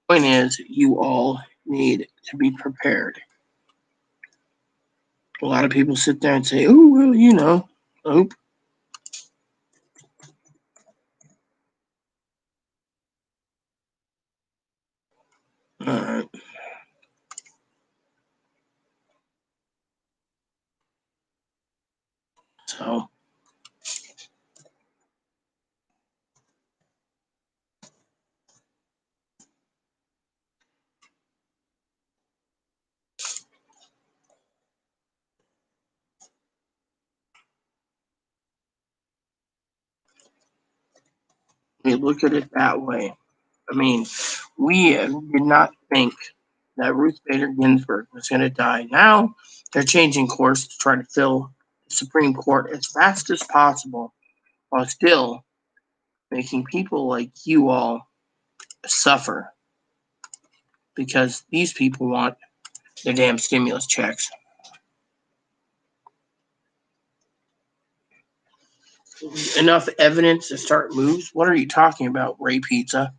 point is, you all need to be prepared. A lot of people sit there and say, "Oh, well, Nope. All right. So, we look at it that way. I mean, we did not think that Ruth Bader Ginsburg was going to die. Now they're changing course to try to fill the Supreme Court as fast as possible while still making people like you all suffer because these people want their damn stimulus checks. Enough evidence to start moves? What are you talking about, Ray Pizza?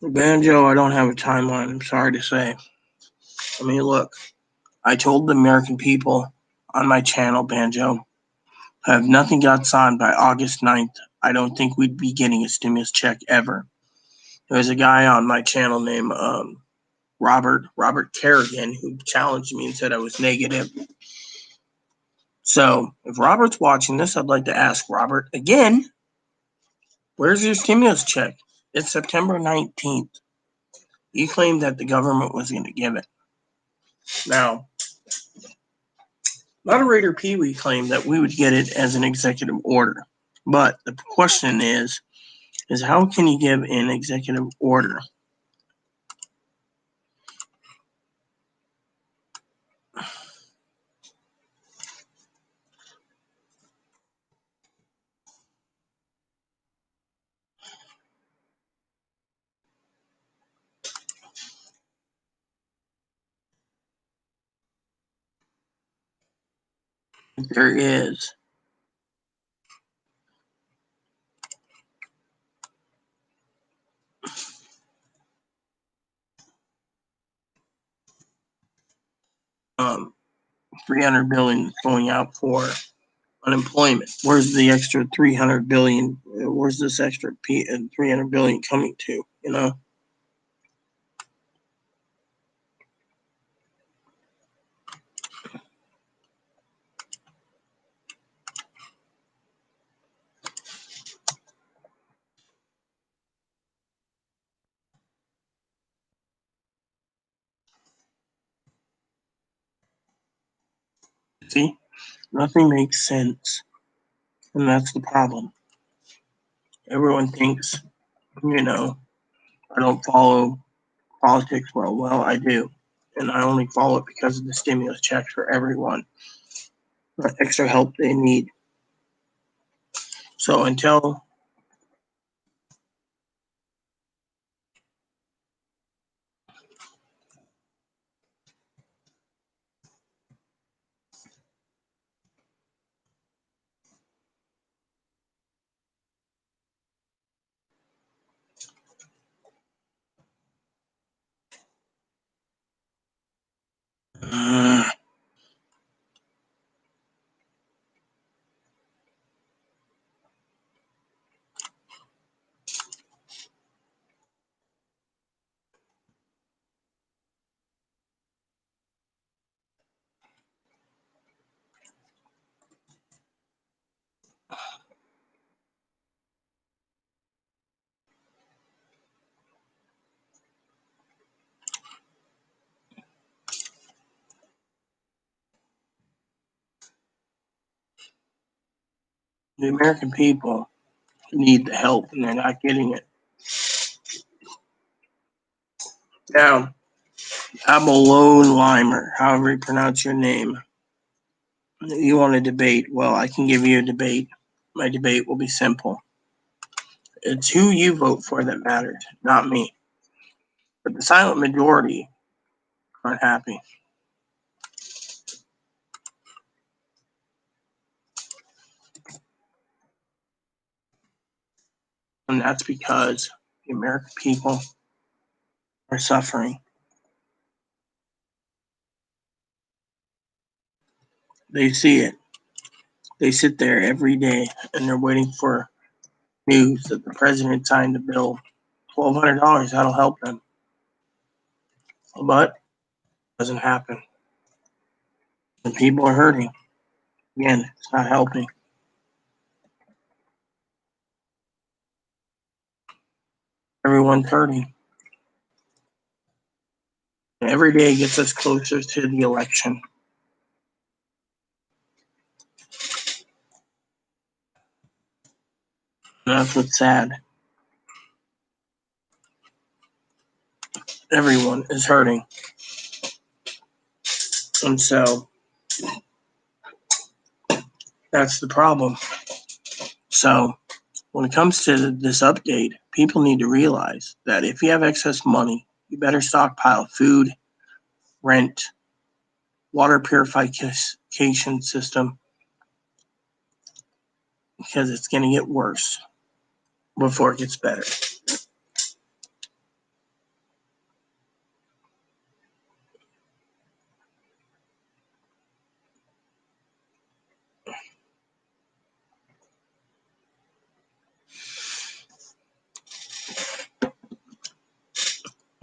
Banjo, I don't have a timeline, I'm sorry to say. I mean, look, I told the American people on my channel, Banjo, if nothing got signed by August 9th, I don't think we'd be getting a stimulus check ever. There was a guy on my channel named Robert Kerrigan who challenged me and said I was negative. So if Robert's watching this, I'd like to ask Robert again, where's your stimulus check? It's September 19th. You claimed that the government was going to give it. Now, Moderator Pee Wee claimed that we would get it as an executive order. But the question is how can you give an executive order? There is $300 billion going out for unemployment. Where's the extra 300 billion? Where's this extra 300 billion coming to? See, nothing makes sense, and that's the problem. Everyone thinks, I don't follow politics well. Well, I do, and I only follow it because of the stimulus checks for everyone. or extra help they need. So until the American people need the help and they're not getting it. Now, Abalone Limer, however you pronounce your name. You want a debate? Well, I can give you a debate. My debate will be simple. It's who you vote for that matters, not me. But the silent majority aren't happy. And that's because the American people are suffering. They see it. They sit there every day and they're waiting for news that the president signed a bill. $1,200, that'll help them. But it doesn't happen. And people are hurting. Again, it's not helping. Everyone's hurting. And every day gets us closer to the election. And that's what's sad. Everyone is hurting. And so that's the problem. So when it comes to this update, people need to realize that if you have excess money, you better stockpile food, rent, water purification system, because it's going to get worse before it gets better.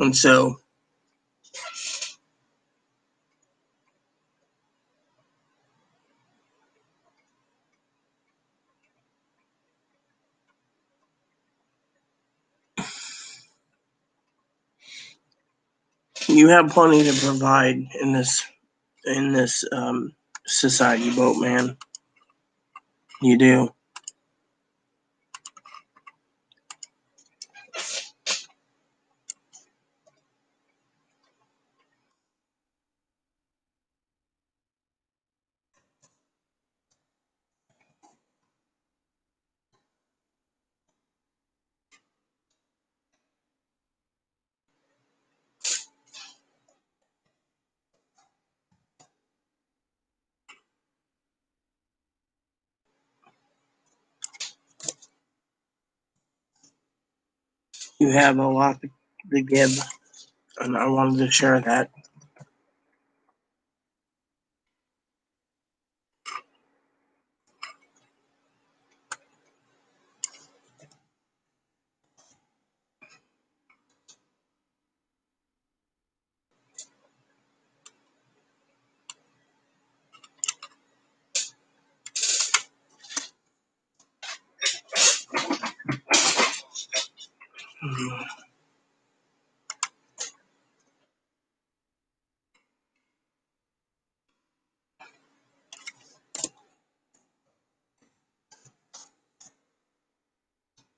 And so you have plenty to provide in this society, Boatman. You do. You have a lot to give, and I wanted to share that.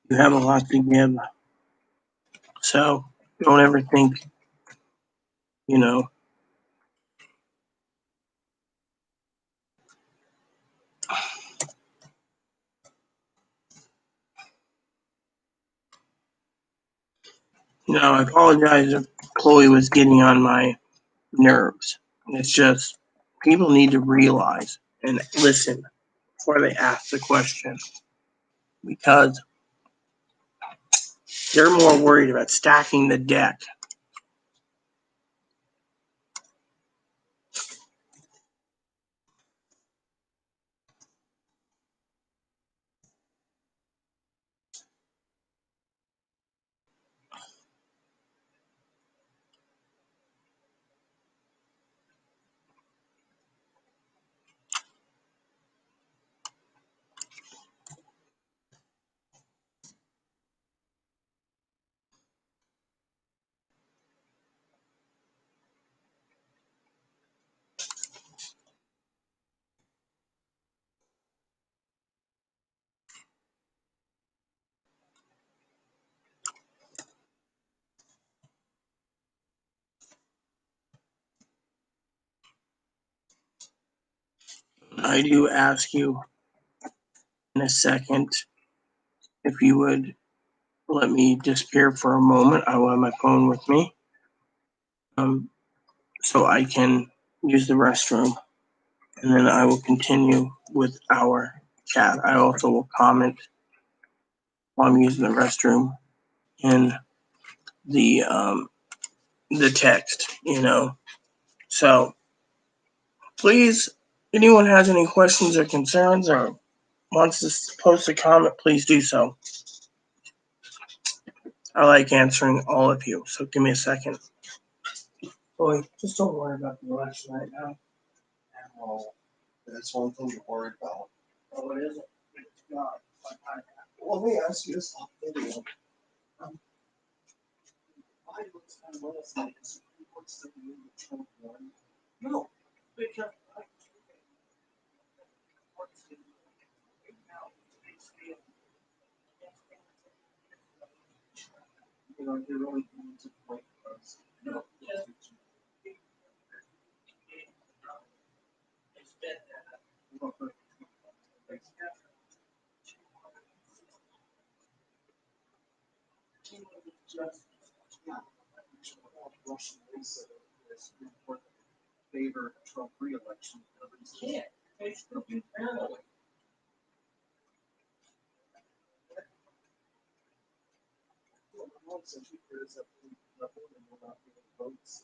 You have a lot to give. So don't ever think, you know, I apologize if Chloe was getting on my nerves. It's just people need to realize and listen before they ask the question because they're more worried about stacking the deck. I do ask you in a second if you would let me disappear for a moment. I will have my phone with me so I can use the restroom, and then I will continue with our chat. I also will comment while I'm using the restroom in the text. So please, anyone has any questions or concerns or wants to post a comment, please do so. I like answering all of you, so give me a second. Boy, just don't worry about the election right now. Well, that's one thing you're worried about. Oh, it isn't. It's not. Well, let me ask you this video. Why looks kind of less like the Supreme Court still doing the Trump one? No, because You know, they're really going to point us. No. Russian Lisa, the Supreme Court favor Trump re-election. can't. It's gonna be parallel. Since there is a level and will not be votes.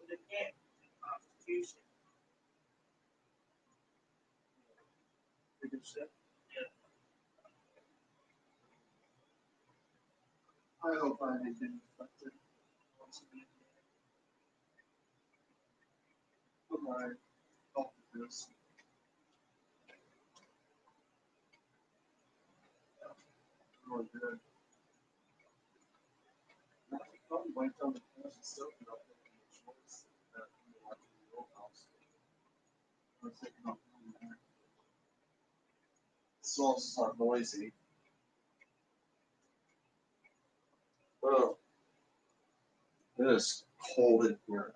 They can't. Constitution. Bigger shit. I hope I have been affected. Put my health at risk. Really good. I probably wiped down the cash and stuff without making a choice that we were watching the old house. I was thinking about doing that. It's also not noisy. Oh, it is cold in here.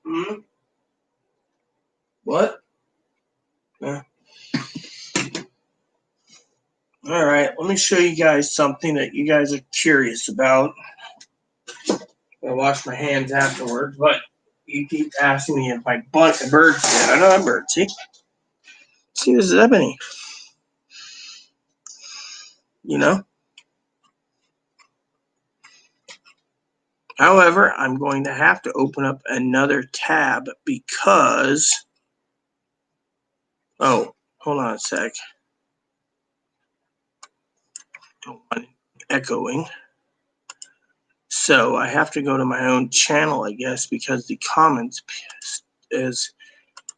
Hmm? What? Yeah. All right, let me show you guys something that you guys are curious about. I'll wash my hands afterwards, but you keep asking me if my birds did. I know I'm bird. See, this is ebony. You know. However, I'm going to have to open up another tab because. Oh, hold on a sec. Don't want it echoing. So I have to go to my own channel, I guess, because the comments is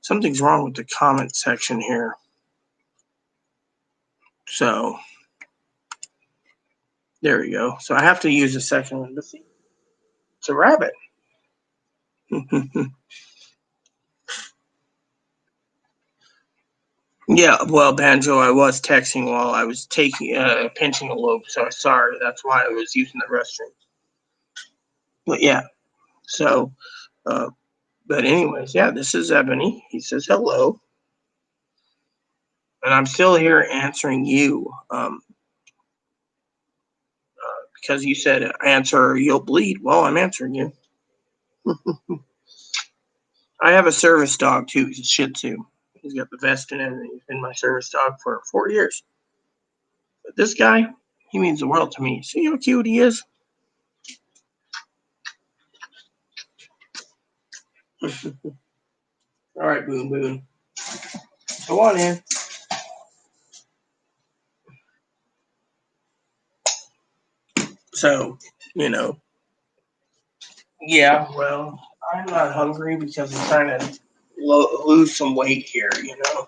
something's wrong with the comment section here. So there we go. So I have to use the second one. But see, it's a rabbit. Yeah, well, Banjo, I was texting while I was pinching a lobe, so sorry. That's why I was using the restroom. But yeah, so, but anyways, yeah, this is Ebony. He says hello, and I'm still here answering you, because you said answer or you'll bleed. Well, I'm answering you. I have a service dog too. He's a Shih Tzu. He's got the vest and everything. He's been my service dog for 4 years. But this guy, he means the world to me. See how cute he is? All right, Boon Boon. Go on in. So, you know, yeah, well, I'm not hungry because I'm trying to lose some weight here, you know.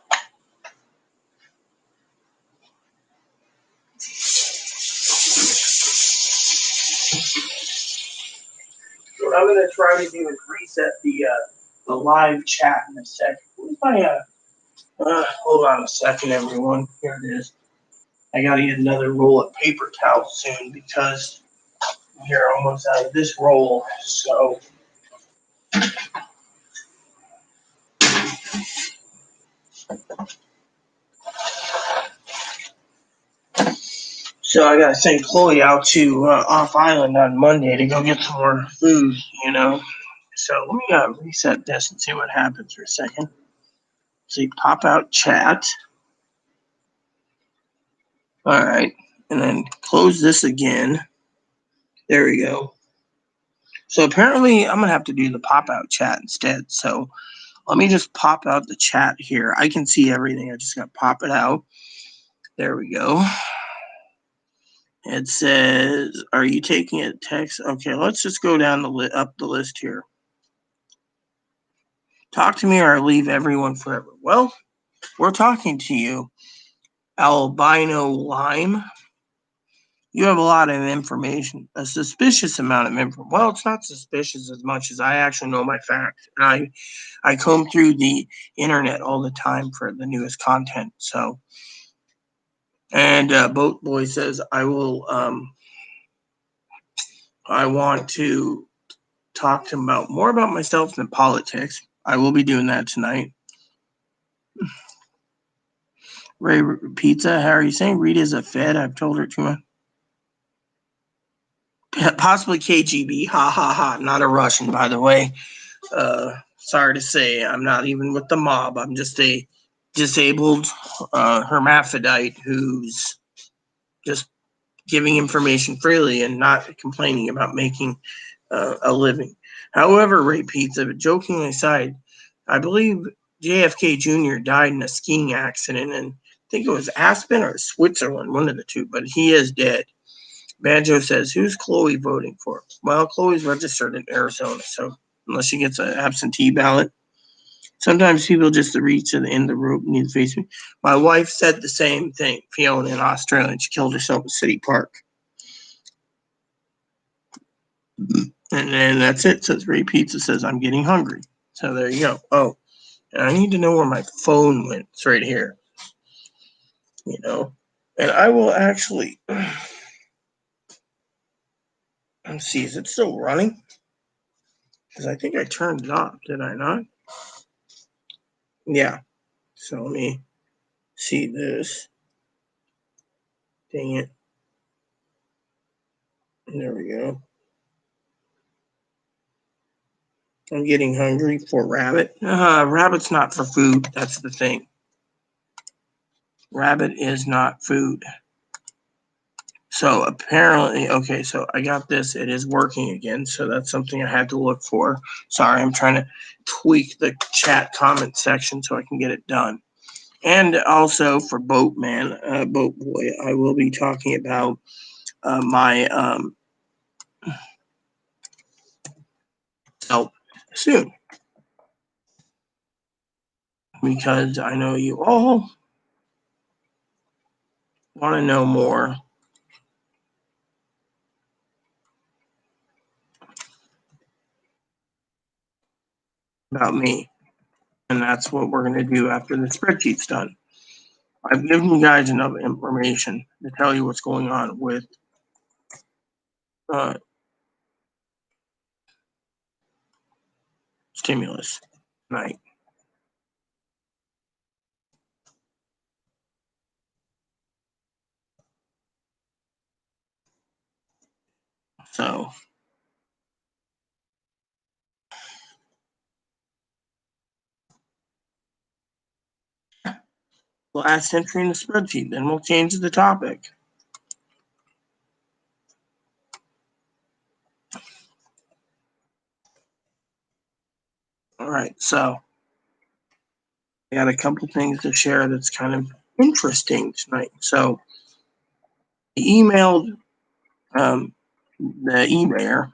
What I'm going to try to do is reset the live chat in a second. Where's my, hold on a second, everyone. Here it is. I got to get another roll of paper towels soon because we're almost out of this roll. So I got to send Chloe out to Off Island on Monday to go get some more food, you know. So let me reset this and see what happens for a second. See, pop out chat. All right. And then close this again. There we go. So apparently I'm going to have to do the pop out chat instead. So let me just pop out the chat here. I can see everything. I just got to pop it out. There we go. It says, are you taking a text? Okay, let's just go down up the list here. Talk to me or I leave everyone forever. Well, we're talking to you, albino lime. You have a lot of information, a suspicious amount of information. Well, it's not suspicious as much as I actually know my facts. And I comb through the internet all the time for the newest content. So, and Boat Boy says, I want to talk to him about more about myself than politics. I will be doing that tonight. Ray Pizza, how are you saying? Rita's a Fed. I've told her too much. Possibly KGB. Ha ha ha. Not a Russian, by the way. Sorry to say, I'm not even with the mob. I'm just a disabled hermaphrodite who's just giving information freely and not complaining about making a living. However, Ray Pizza, joking aside, I believe JFK Jr. died in a skiing accident, and I think it was Aspen or Switzerland, one of the two, but he is dead. Banjo says, who's Chloe voting for? Well, Chloe's registered in Arizona, so unless she gets an absentee ballot. Sometimes people just reach to the end of the rope and need to face me. My wife said the same thing, Fiona, in Australia, and she killed herself in City Park. And then that's it. Says Ray Pizza says, I'm getting hungry. So there you go. Oh, and I need to know where my phone went. It's right here. You know, and I will actually, let's see, is it still running? Because I think I turned it off, did I not? Yeah. So let me see this. Dang it. There we go. I'm getting hungry for rabbit. Rabbit's not for food. That's the thing. Rabbit is not food. So apparently, okay, so I got this. It is working again. So that's something I had to look for. Sorry, I'm trying to tweak the chat comment section so I can get it done. And also for Boatman, Boat Boy, I will be talking about my help soon. Because I know you all want to know more about me. And that's what we're going to do after the spreadsheet's done. I've given you guys enough information to tell you what's going on with stimulus tonight. So last entry in the spreadsheet, then we'll change the topic. All right, so I got a couple things to share that's kind of interesting tonight. So I emailed the eBayer,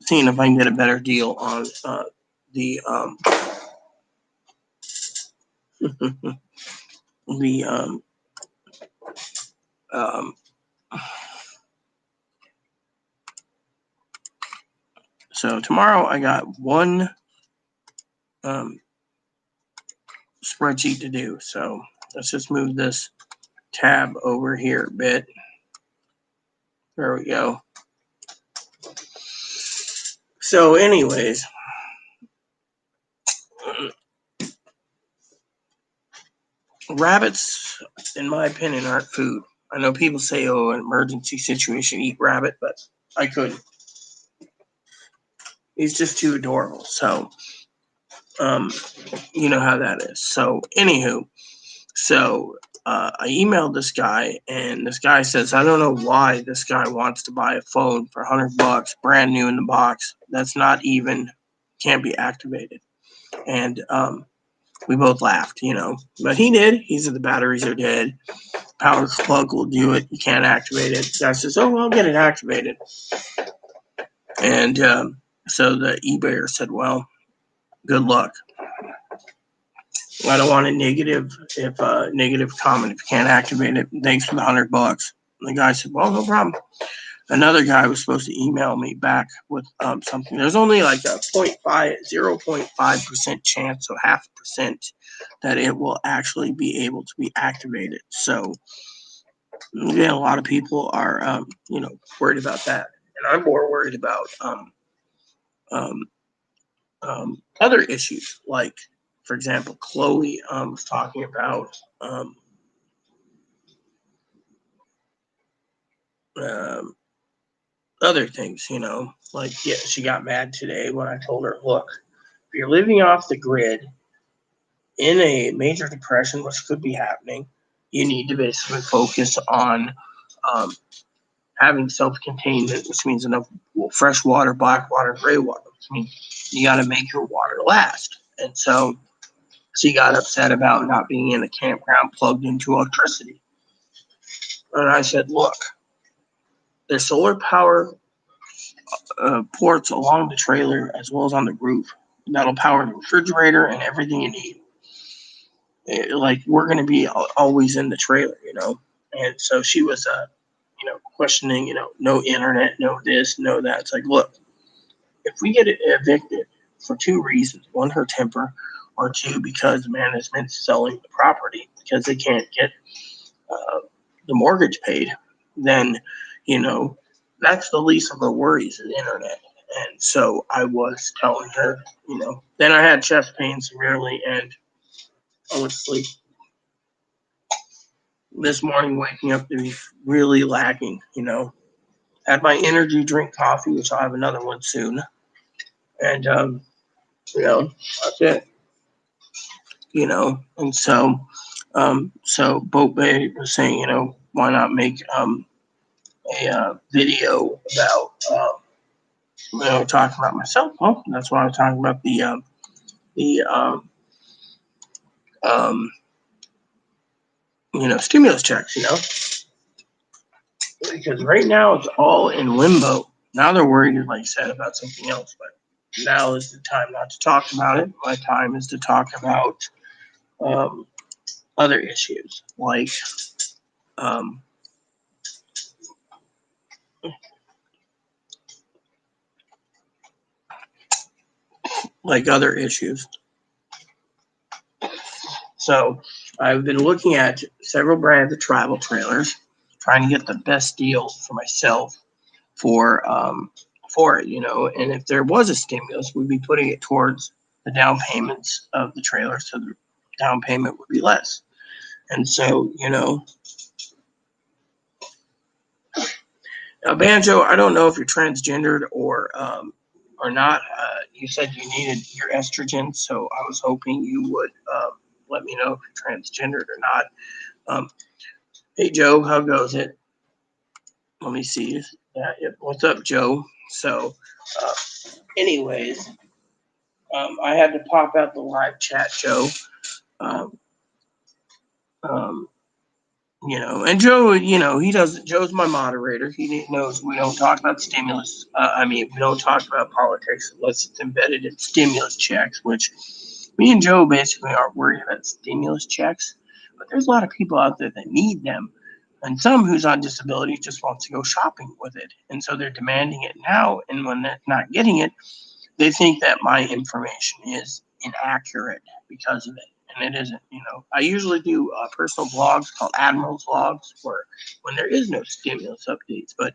seeing if I can get a better deal on the the so tomorrow I got one spreadsheet to do. So let's just move this tab over here a bit. There we go. So anyways, rabbits, in my opinion, aren't food. I know people say, oh, an emergency situation, eat rabbit, but I couldn't. He's just too adorable. So, you know how that is. So, anywho, so I emailed this guy, and this guy says, I don't know why this guy wants to buy a phone for $100, brand new in the box. That's not even, can't be activated. And we both laughed, but he did. He said the batteries are dead. Power plug will do it. You can't activate it. The guy says, oh, I'll get it activated. And so the eBayer said, well, good luck. I don't want a negative comment if you can't activate it. Thanks for the $100. And the guy said, well, no problem. Another guy was supposed to email me back with something. There's only like a 0.5% chance, so 0.5%, that it will actually be able to be activated. So, yeah, a lot of people are, worried about that. And I'm more worried about other issues, like, for example, Chloe was talking about other things, like, yeah, she got mad today when I told her, look, if you're living off the grid in a major depression, which could be happening, you need to basically focus on having self-containment, which means enough fresh water, black water, gray water, which means you got to make your water last. And so she got upset about not being in a campground plugged into electricity. And I said, look, there's solar power ports along the trailer as well as on the roof. That'll power the refrigerator and everything you need. Like, we're going to be always in the trailer, And so she was, questioning, no internet, no this, no that. It's like, look, if we get evicted for two reasons, one, her temper, or two, because management's selling the property because they can't get the mortgage paid, then, that's the least of the worries is internet. And so I was telling her, then I had chest pain severely and I went to sleep. This morning, waking up to be really lacking, Had my energy drink coffee, which I'll have another one soon. And, that's it, And so Boat Bay was saying, why not make a video about, talking about myself. Well, that's why I'm talking about the stimulus checks, because right now it's all in limbo. Now they're worried, like I said, about something else, but now is the time not to talk about it. My time is to talk about other issues, um, other issues. So I've been looking at several brands of travel trailers, trying to get the best deal for myself for it, and if there was a stimulus, we'd be putting it towards the down payments of the trailer, so the down payment would be less. And so, now, Banjo, I don't know if you're transgendered or not. You said you needed your estrogen, so I was hoping you would let me know if you're transgendered or not. Hey, Joe, how goes it? Let me see. What's up, Joe? So, anyways, I had to pop out the live chat, Joe. And Joe, Joe's my moderator. He knows we don't talk about stimulus. We don't talk about politics unless it's embedded in stimulus checks, which me and Joe basically aren't worried about stimulus checks. But there's a lot of people out there that need them. And some who's on disability just wants to go shopping with it. And so they're demanding it now. And when they're not getting it, they think that my information is inaccurate because of it. And it isn't, I usually do personal blogs called Admiral's Logs, where when there is no stimulus updates, but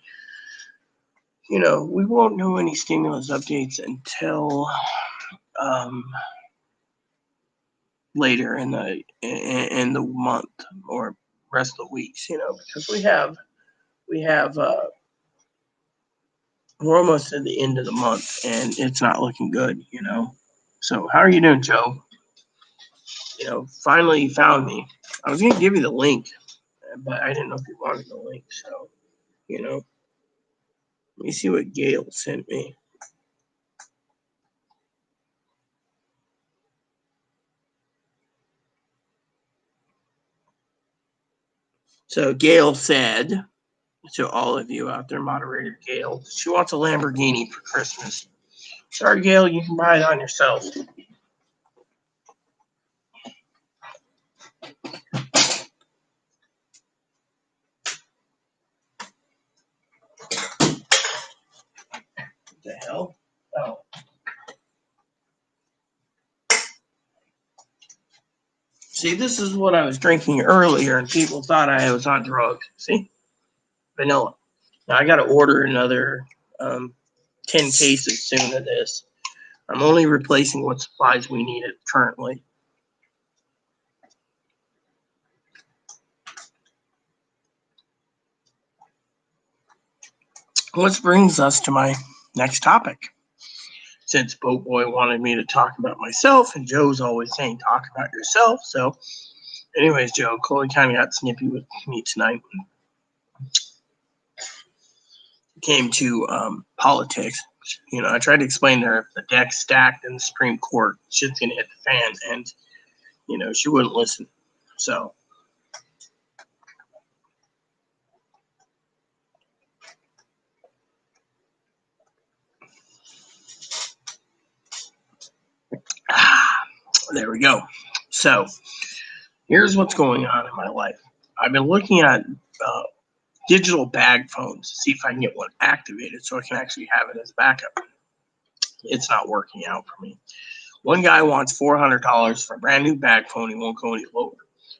we won't know any stimulus updates until later in the month or rest of the weeks, because we're almost at the end of the month and it's not looking good, So how are you doing, Joe? Finally you found me. I was going to give you the link, but I didn't know if you wanted the link. So, let me see what Gail sent me. So Gail said to all of you out there, moderator Gail, she wants a Lamborghini for Christmas. Sorry, Gail, you can buy it on yourself. What the hell? Oh. See, this is what I was drinking earlier, and people thought I was on drugs. See? Vanilla. Now, I got to order another 10 cases soon of this. I'm only replacing what supplies we needed currently. Which brings us to my next topic. Since Boat Boy wanted me to talk about myself, and Joe's always saying, talk about yourself. So, anyways, Joe, Chloe kind of got snippy with me tonight. Came to politics. I tried to explain to her if the deck's stacked in the Supreme Court, shit's going to hit the fan. And, she wouldn't listen. So, there we go. So, here's what's going on in my life. I've been looking at digital bag phones to see if I can get one activated so I can actually have it as backup. It's not working out for me. One guy wants $400 for a brand new bag phone. He won't go any lower,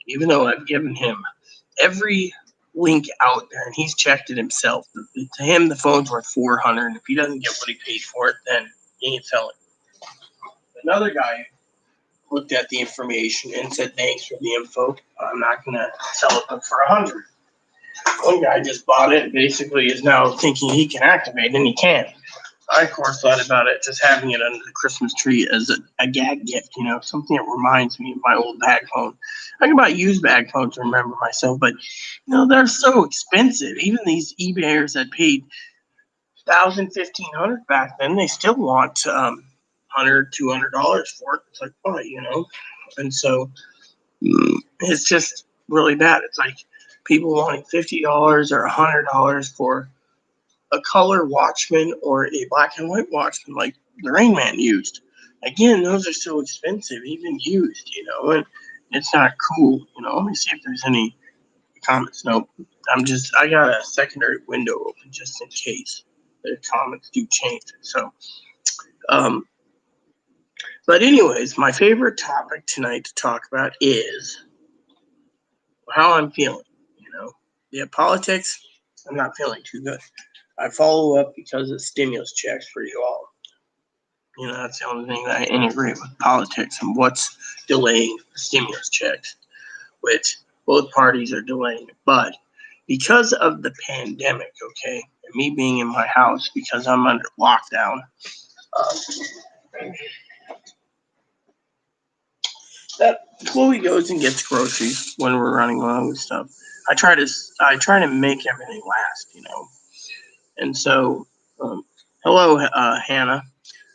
even though I've given him every link out there, and he's checked it himself. To him, the phone's worth $400, and if he doesn't get what he paid for it, then he ain't selling. Another guy looked at the information and said, "Thanks for the info. I'm not gonna sell it for $100." One guy just bought it and basically is now thinking he can activate it, and he can't. I, of course, thought about it just having it under the Christmas tree as a gag gift, something that reminds me of my old bag phone. I can buy used bag phones to remember myself, but they're so expensive. Even these eBayers that paid $1,000, $1,500 back then, they still want $100, $200 for it. It's like, what, And so it's just really bad. It's like people wanting $50 or $100 for a color Watchman or a black and white Watchman like the Rain Man used. Again, those are so expensive, even used, and it's not cool. Let me see if there's any comments. Nope. I got a secondary window open just in case the comments do change. So, but anyways, my favorite topic tonight to talk about is how I'm feeling. Yeah, politics, I'm not feeling too good. I follow up because of stimulus checks for you all. That's the only thing that I integrate with politics and what's delaying the stimulus checks, which both parties are delaying it. But because of the pandemic, okay, and me being in my house because I'm under lockdown, that Chloe goes and gets groceries when we're running low and stuff. I try to make everything last, And so, hello, Hannah.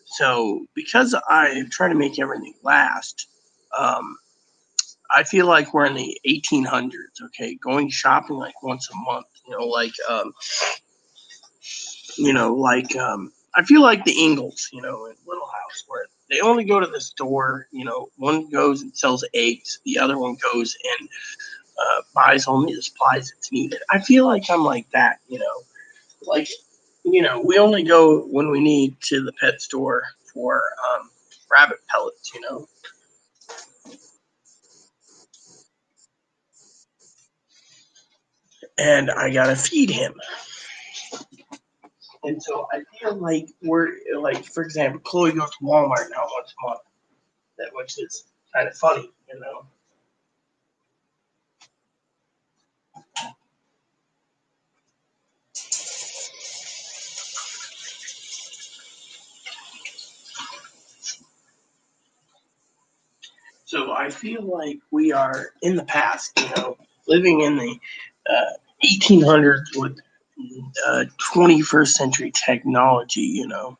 So, because I try to make everything last, I feel like we're in the 1800s. Okay, going shopping like once a month. I feel like the Ingalls, in Little House, where they only go to the store. One goes and sells eggs, the other one goes and buys only the supplies that's needed. I feel like I'm like that. Like, we only go when we need to the pet store for rabbit pellets. And I gotta feed him. And so I feel like we're like, for example, Chloe goes to Walmart now once a month, which is kind of funny. So I feel like we are in the past, living in the 1800s with 21st century technology, you know,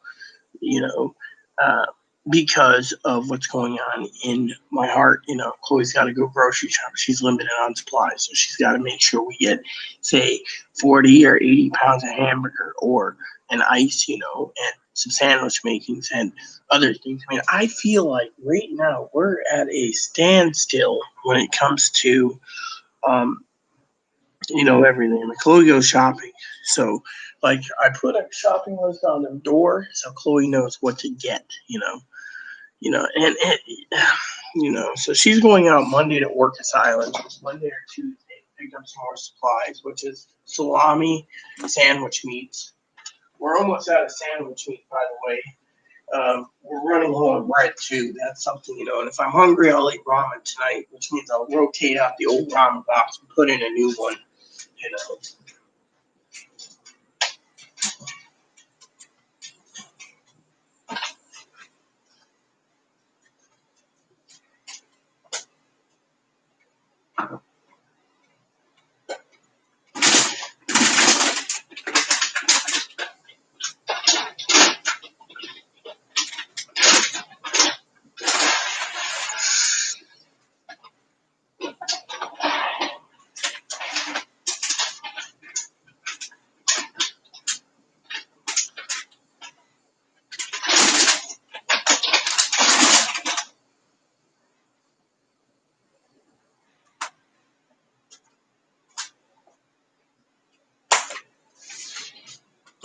uh, because of what's going on in my heart. Chloe's got to go grocery shop. She's limited on supplies, so she's got to make sure we get, say, 40 or 80 pounds of hamburger or an ice, and some sandwich makings and other things. I mean, I feel like right now we're at a standstill when it comes to, everything. And Chloe goes shopping. So, like, I put a shopping list on the door so Chloe knows what to get, so she's going out Monday to Orcas Island, Monday or Tuesday, to pick up some more supplies, which is salami, sandwich meats. We're almost out of sandwich meat, by the way. We're running low on bread too. That's something, and if I'm hungry, I'll eat ramen tonight, which means I'll rotate out the old ramen box and put in a new one, you know.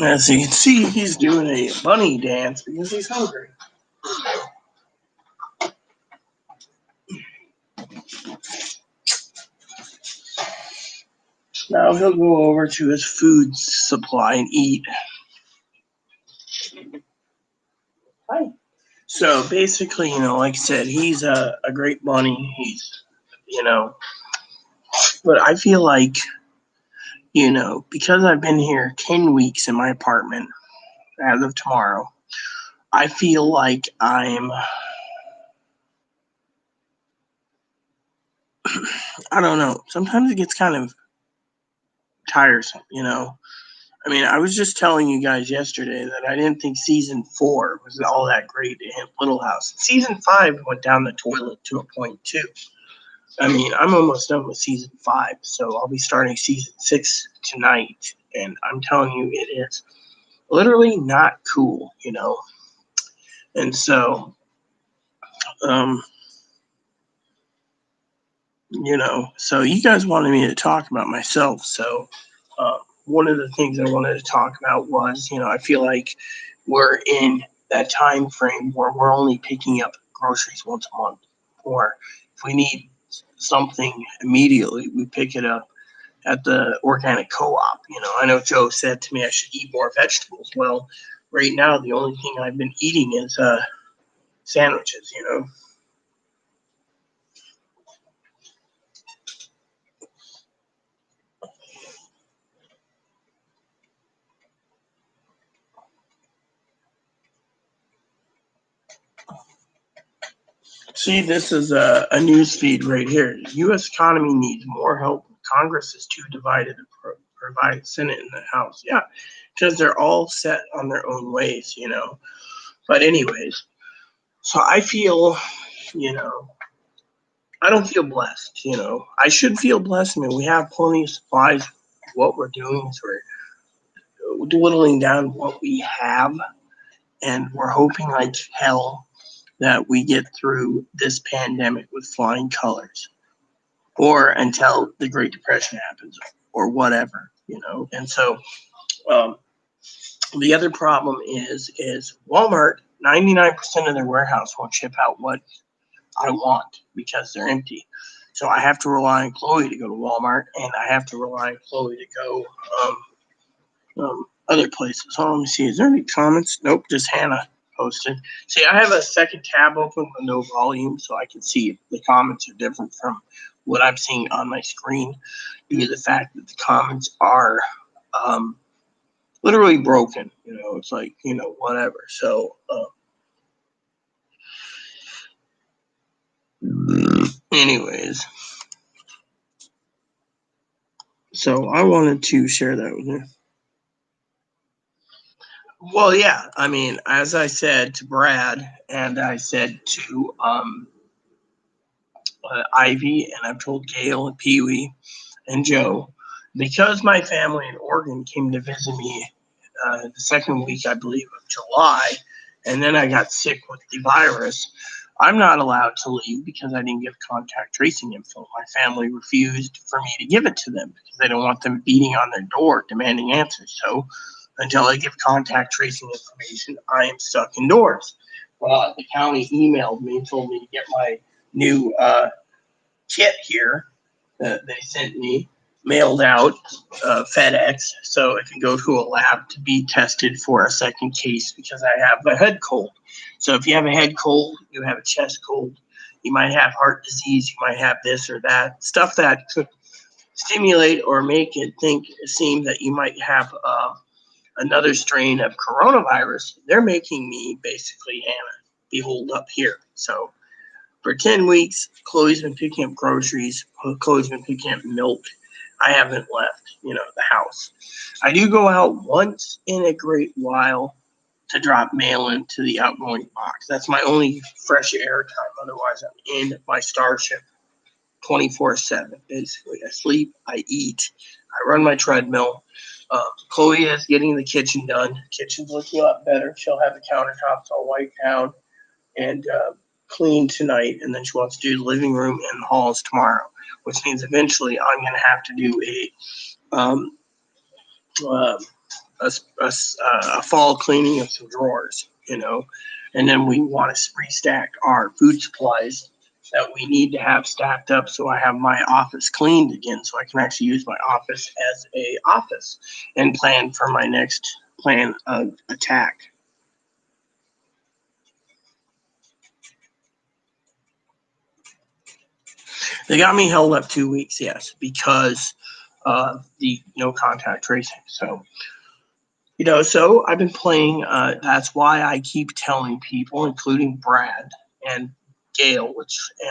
As you can see, he's doing a bunny dance because he's hungry. Now he'll go over to his food supply and eat. Hi. So basically, like I said, he's a great bunny. He's, but I feel like, because I've been here 10 weeks in my apartment as of tomorrow, I feel like I don't know. Sometimes it gets kind of tiresome. I mean, I was just telling you guys yesterday that I didn't think season 4 was all that great in Little House. Season 5 went down the toilet to a point too. I mean, I'm almost done with season 5, so I'll be starting season 6 tonight, and I'm telling you, it is literally not cool. And so, um, so you guys wanted me to talk about myself. So, one of the things I wanted to talk about was, I feel like we're in that time frame where we're only picking up groceries once a month, or if we need something immediately, we pick it up at the organic co-op. I know Joe said to me I should eat more vegetables. Well, right now the only thing I've been eating is sandwiches. See, this is a news feed right here. U.S. economy needs more help. Congress is too divided to provide Senate and the House. Yeah, because they're all set on their own ways. But anyways, so I feel, you know, I don't feel blessed. I should feel blessed. I mean, we have plenty of supplies. What we're doing is we're dwindling down what we have, and we're hoping like hell that we get through this pandemic with flying colors, or until the Great Depression happens, or whatever. And so, um, the other problem is Walmart. 99% of their warehouse won't ship out what I want because they're empty. So I have to rely on Chloe to go to Walmart, and I have to rely on Chloe to go other places. Oh, let me see. Is there any comments? Nope, just Hannah posted. See, I have a second tab open with no volume, so I can see if the comments are different from what I'm seeing on my screen, due to the fact that the comments are literally broken. It's like whatever. So, anyways, so I wanted to share that with you. Well, yeah. I mean, as I said to Brad, and I said to Ivy, and I've told Gail and Pee Wee and Joe, because my family in Oregon came to visit me the second week, I believe, of July, and then I got sick with the virus. I'm not allowed to leave because I didn't give contact tracing info. My family refused for me to give it to them because they don't want them beating on their door demanding answers. So until I give contact tracing information, I am stuck indoors. Well, the county emailed me and told me to get my new kit here that they sent me mailed out, FedEx, so it can go to a lab to be tested for a second case because I have a head cold. So if you have a head cold, you have a chest cold, you might have heart disease, you might have this or that stuff that could stimulate or make it seem that you might have another strain of coronavirus. They're making me basically Hannah be holed up here. So for 10 weeks, Chloe's been picking up groceries. Chloe's been picking up milk. I haven't left, the house. I do go out once in a great while to drop mail into the outgoing box. That's my only fresh air time. Otherwise, I'm in my Starship 24/7. Basically, I sleep, I eat, I run my treadmill. Chloe is getting the kitchen done. Kitchen's looking a lot better. She'll have the countertops all wiped down and clean tonight, and then she wants to do the living room and the halls tomorrow, which means eventually I'm going to have to do um, uh, a fall cleaning of some drawers, and then we want to restack our food supplies that we need to have stacked up so I have my office cleaned again so I can actually use my office as a office and plan for my next plan of attack. They got me held up 2 weeks, yes, because of the no contact tracing. So, so I've been playing. That's why I keep telling people, including Brad and Gail,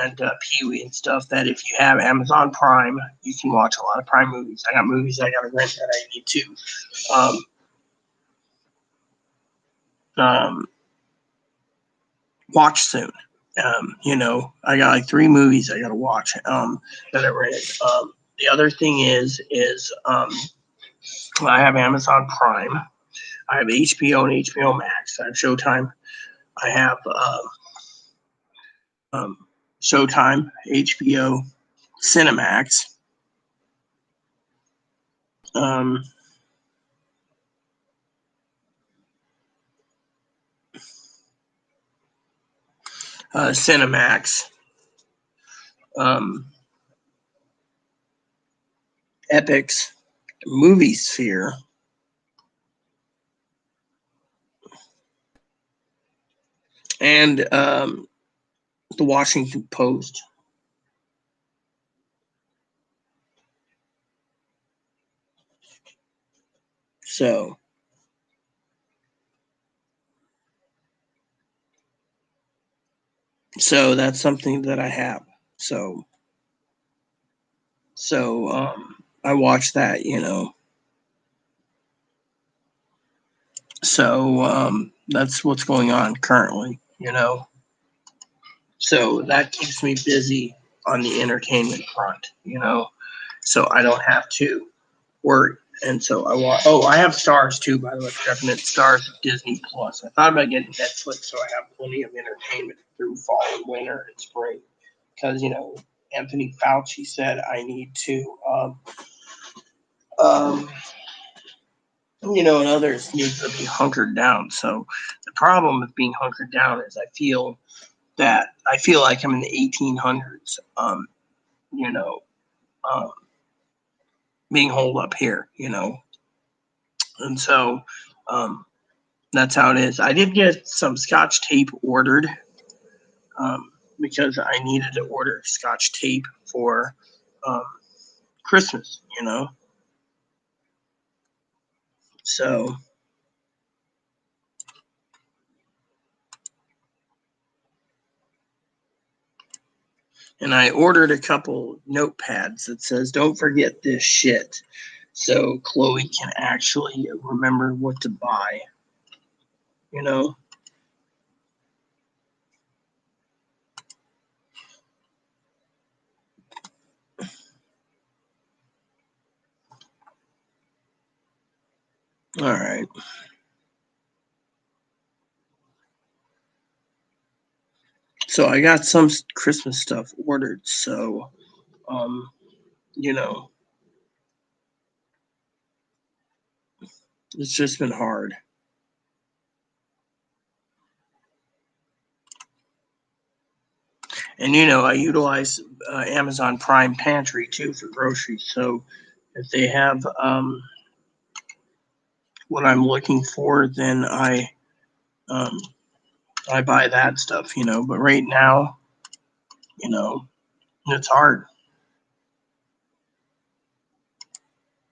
and Pee Wee and stuff, that if you have Amazon Prime, you can watch a lot of Prime movies. I got movies I got to rent that I need to watch soon. I got like 3 movies I got to watch that I rented. The other thing is I have Amazon Prime. I have HBO and HBO Max. I have Showtime. I have Showtime, HBO, Cinemax. Cinemax, Epix, Movie Sphere, and the Washington Post. So that's something that I have. So I watch that, So that's what's going on currently, So that keeps me busy on the entertainment front, So I don't have to worry. And so I have Stars too, by the way. Definite Stars, Disney Plus. I thought about getting Netflix, so I have plenty of entertainment through fall and winter and spring. Because Anthony Fauci said I need to, and others need to be hunkered down. So the problem with being hunkered down is I feel like I'm in the 1800s. Being holed up here, and so that's how it is. I did get some Scotch tape ordered because I needed to order Scotch tape for Christmas, So and I ordered a couple notepads that says "Don't forget this shit," so Chloe can actually remember what to buy. All right. So I got some Christmas stuff ordered. So, it's just been hard. And I utilize Amazon Prime Pantry too for groceries. So if they have what I'm looking for, then I buy that stuff. But right now, it's hard.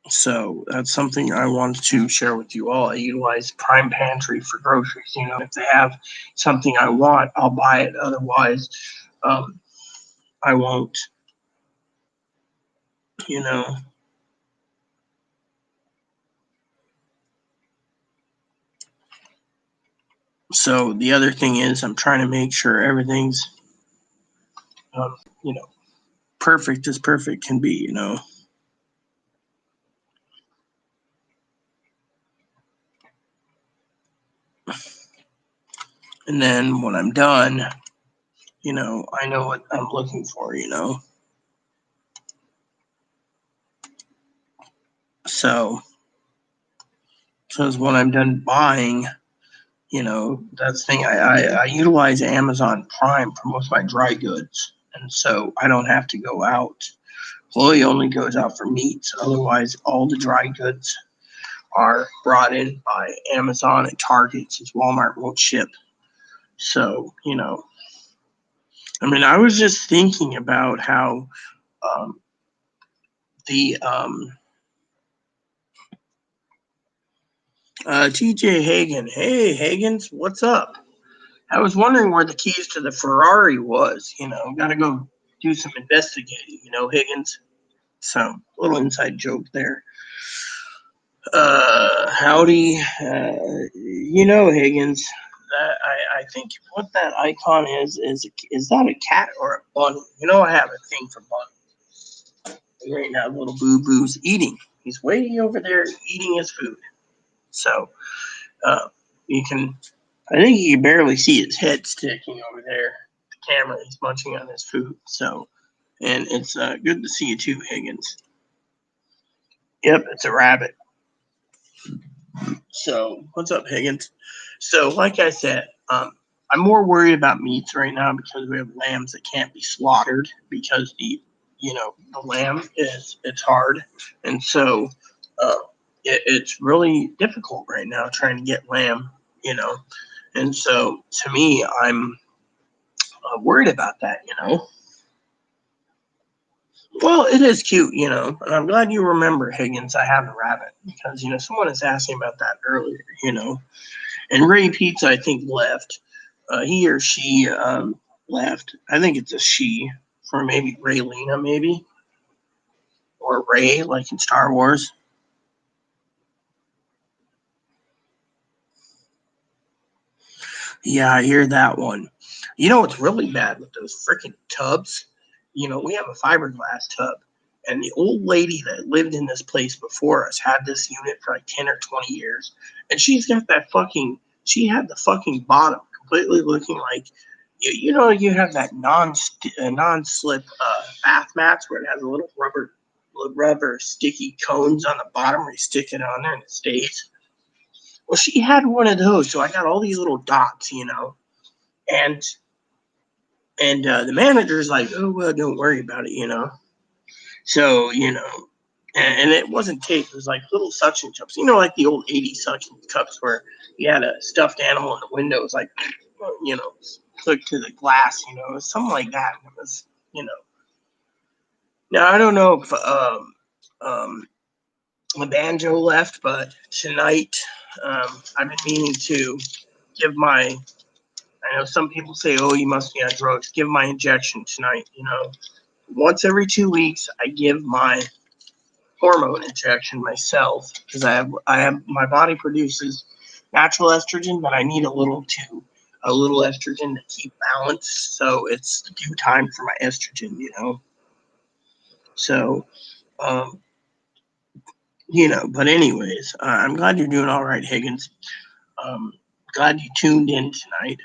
So that's something I wanted to share with you all. I utilize Prime Pantry for groceries. If they have something I want, I'll buy it. Otherwise, I won't. So the other thing is I'm trying to make sure everything's, perfect as perfect can be, And then when I'm done, I know what I'm looking for, So, because when I'm done buying, that's the thing. I utilize Amazon Prime for most of my dry goods. and so I don't have to go out. Chloe only goes out for meats. Otherwise, all the dry goods are brought in by Amazon and Target since Walmart won't ship. So, I mean, I was just thinking about how um, the TJ Hagen. Hey, Hagens, what's up? I was wondering where the keys to the Ferrari was. Got to go do some investigating. Higgins. So, little inside joke there. Howdy. Higgins. I think what that icon is that a cat or a bunny? I have a thing for bunnies. Right now, little Boo Boo's eating. He's way over there eating his food. So, uh, you can. I think you can barely see his head sticking over there. The camera. He's munching on his food. So, and it's good to see you too, Higgins. Yep, it's a rabbit. So, what's up, Higgins? So, like I said, I'm more worried about meats right now because we have lambs that can't be slaughtered because the lamb it's hard, and so uh, it's really difficult right now trying to get lamb, and so to me, I'm worried about that. Well, it is cute, and I'm glad you remember, Higgins. I have a rabbit because someone has asked me about that earlier. And Ray Pizza, I think, left. He or she left. I think it's a she for maybe Raylena, maybe, or Ray, like in Star Wars. Yeah, I hear that one. What's really bad with those freaking tubs? We have a fiberglass tub, and the old lady that lived in this place before us had this unit for like 10 or 20 years, and she's got that fucking. She had the fucking bottom completely looking like. You have that non-slip bath mats where it has a little rubber sticky cones on the bottom where you stick it on there and it stays. Well, she had one of those, so I got all these little dots, and the manager's like, "Oh well, don't worry about it." So and it wasn't tape; it was like little suction cups, like the old '80s suction cups where you had a stuffed animal in the window. It was like, you know, click to the glass, it was something like that. It was. Now I don't know if um, the banjo left, but tonight I've been meaning to give my. I know some people say, "Oh, you must be on drugs." Give my injection tonight. Once every 2 weeks, I give my hormone injection myself because I have my body produces natural estrogen, but I need a little estrogen to keep balance. So it's due time for my estrogen. So, um, but anyways, I'm glad you're doing all right, Higgins. Um, Glad you tuned in tonight.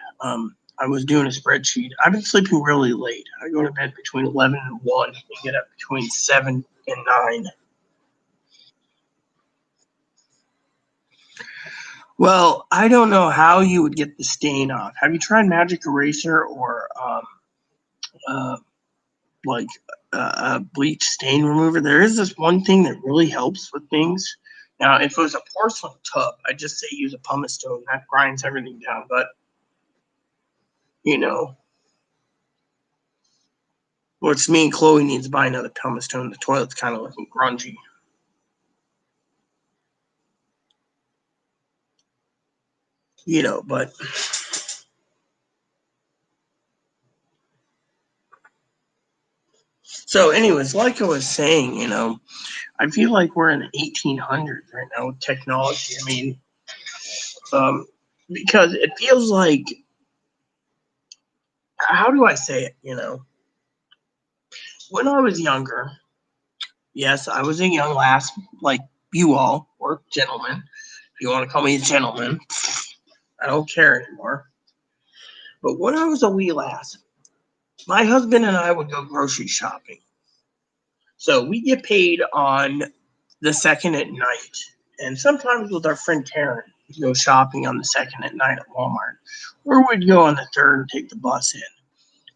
I was doing a spreadsheet. I've been sleeping really late. I go to bed between 11 and 1 and get up between 7 and 9. Well, I don't know how you would get the stain off. Have you tried Magic Eraser or uh, like bleach stain remover? There is this one thing that really helps with things. Now, if it was a porcelain tub, I'd just say use a pumice stone. That grinds everything down. But you know, what's me and Chloe needs to buy another pumice stone. The toilet's kind of looking grungy. But so, anyways, like I was saying, I feel like we're in the 1800s right now with technology. I mean, um, because it feels like, how do I say it? When I was younger, yes, I was a young lass like you all, or gentlemen. If you want to call me a gentleman, I don't care anymore. But when I was a wee lass, my husband and I would go grocery shopping. So we get paid on the second at night. And sometimes with our friend Karen, we'd go shopping on the second at night at Walmart. Or we'd go on the third and take the bus in.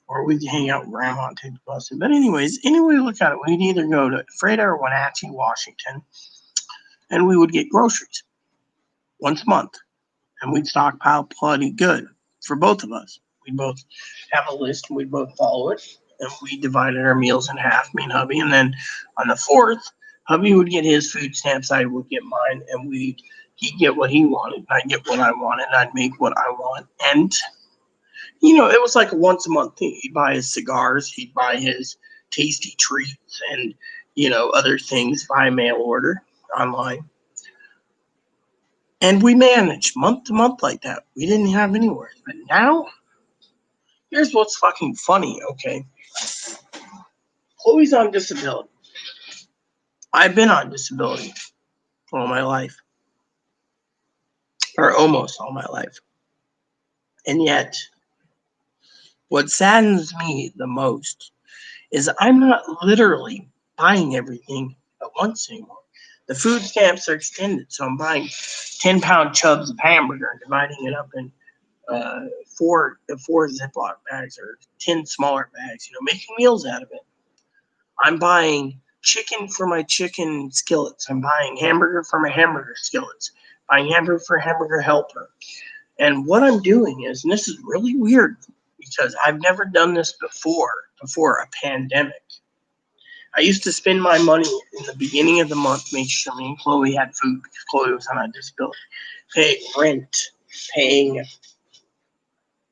or we'd hang out with grandma and take the bus. But anyways, any way you look at it, we'd either go to Freda or Wenatchee, Washington, and we would get groceries once a month, and we'd stockpile plenty good for both of us. We'd both have a list, and we'd both follow it, and we divided our meals in half, me and hubby. And then on the 4th, hubby would get his food stamps, I would get mine, and he'd get what he wanted, and I'd get what I wanted, and I'd make what I want. And it was like a once a month thing. He'd buy his cigars, he'd buy his tasty treats, and other things by mail order online. And we managed month to month like that. We didn't have anywhere. But now, here's what's fucking funny, okay? Chloe's on disability. I've been on disability all my life. Or almost all my life. And yet, what saddens me the most is I'm not literally buying everything at once anymore. The food stamps are extended, so I'm buying 10-pound chubs of hamburger and dividing it up in four Ziploc bags or 10 smaller bags, making meals out of it. I'm buying chicken for my chicken skillets. I'm buying hamburger for my hamburger skillets. Buying hamburger for hamburger helper. And what I'm doing is, and this is really weird because I've never done this before a pandemic. I used to spend my money in the beginning of the month, make sure me and Chloe had food because Chloe was on a disability, paying rent, paying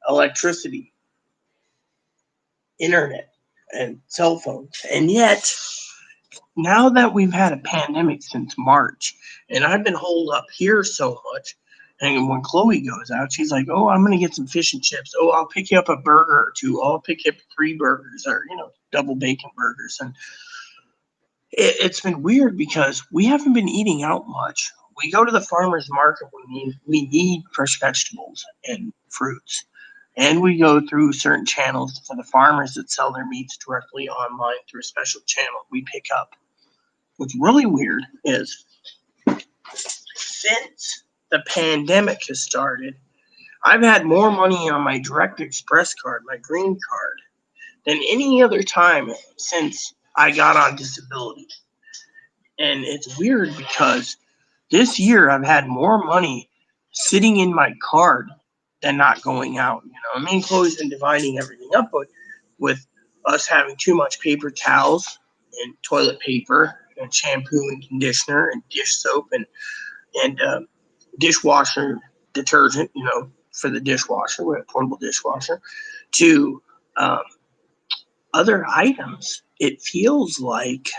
electricity, internet, and cell phones. And yet, now that we've had a pandemic since March, and I've been holed up here so much, and when Chloe goes out, she's like, oh, I'm going to get some fish and chips. Oh, I'll pick you up a burger or two. I'll pick you up 3 burgers or, double bacon burgers. And it's been weird because we haven't been eating out much. We go to the farmer's market when we need fresh vegetables and fruits. And we go through certain channels for the farmers that sell their meats directly online through a special channel we pick up. What's really weird is since the pandemic has started, I've had more money on my Direct Express card, my green card, than any other time since I got on disability. And it's weird because this year I've had more money sitting in my card than not going out. Me and Chloe's been dividing everything up, but with us having too much paper towels and toilet paper and shampoo and conditioner and dish soap and dishwasher detergent, for the dishwasher, we have a portable dishwasher, to other items, it feels like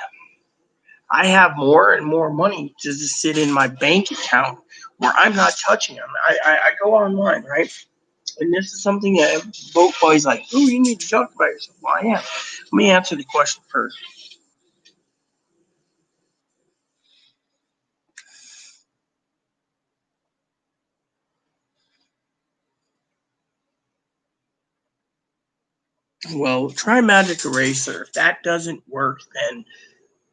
I have more and more money to just sit in my bank account where I'm not touching them. I go online, right? And this is something that both boys like, oh, you need to talk about yourself. Well, I am. Let me answer the question first. Well, try Magic Eraser. If that doesn't work, then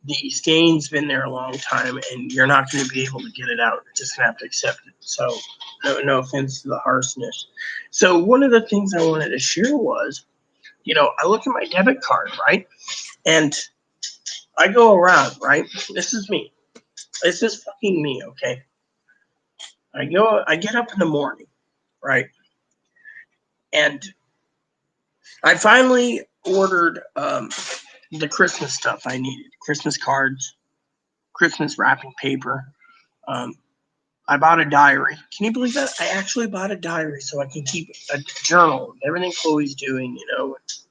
the stain's been there a long time, and you're not going to be able to get it out. You're just going to have to accept it. So, no offense to the harshness. So, one of the things I wanted to share was, I look at my debit card, right? And I go around, right? This is me. This is fucking me, okay? I get up in the morning, right? And I finally ordered the Christmas stuff I needed. Christmas cards, Christmas wrapping paper. I bought a diary. Can you believe that? I actually bought a diary so I can keep a journal of everything Chloe's doing,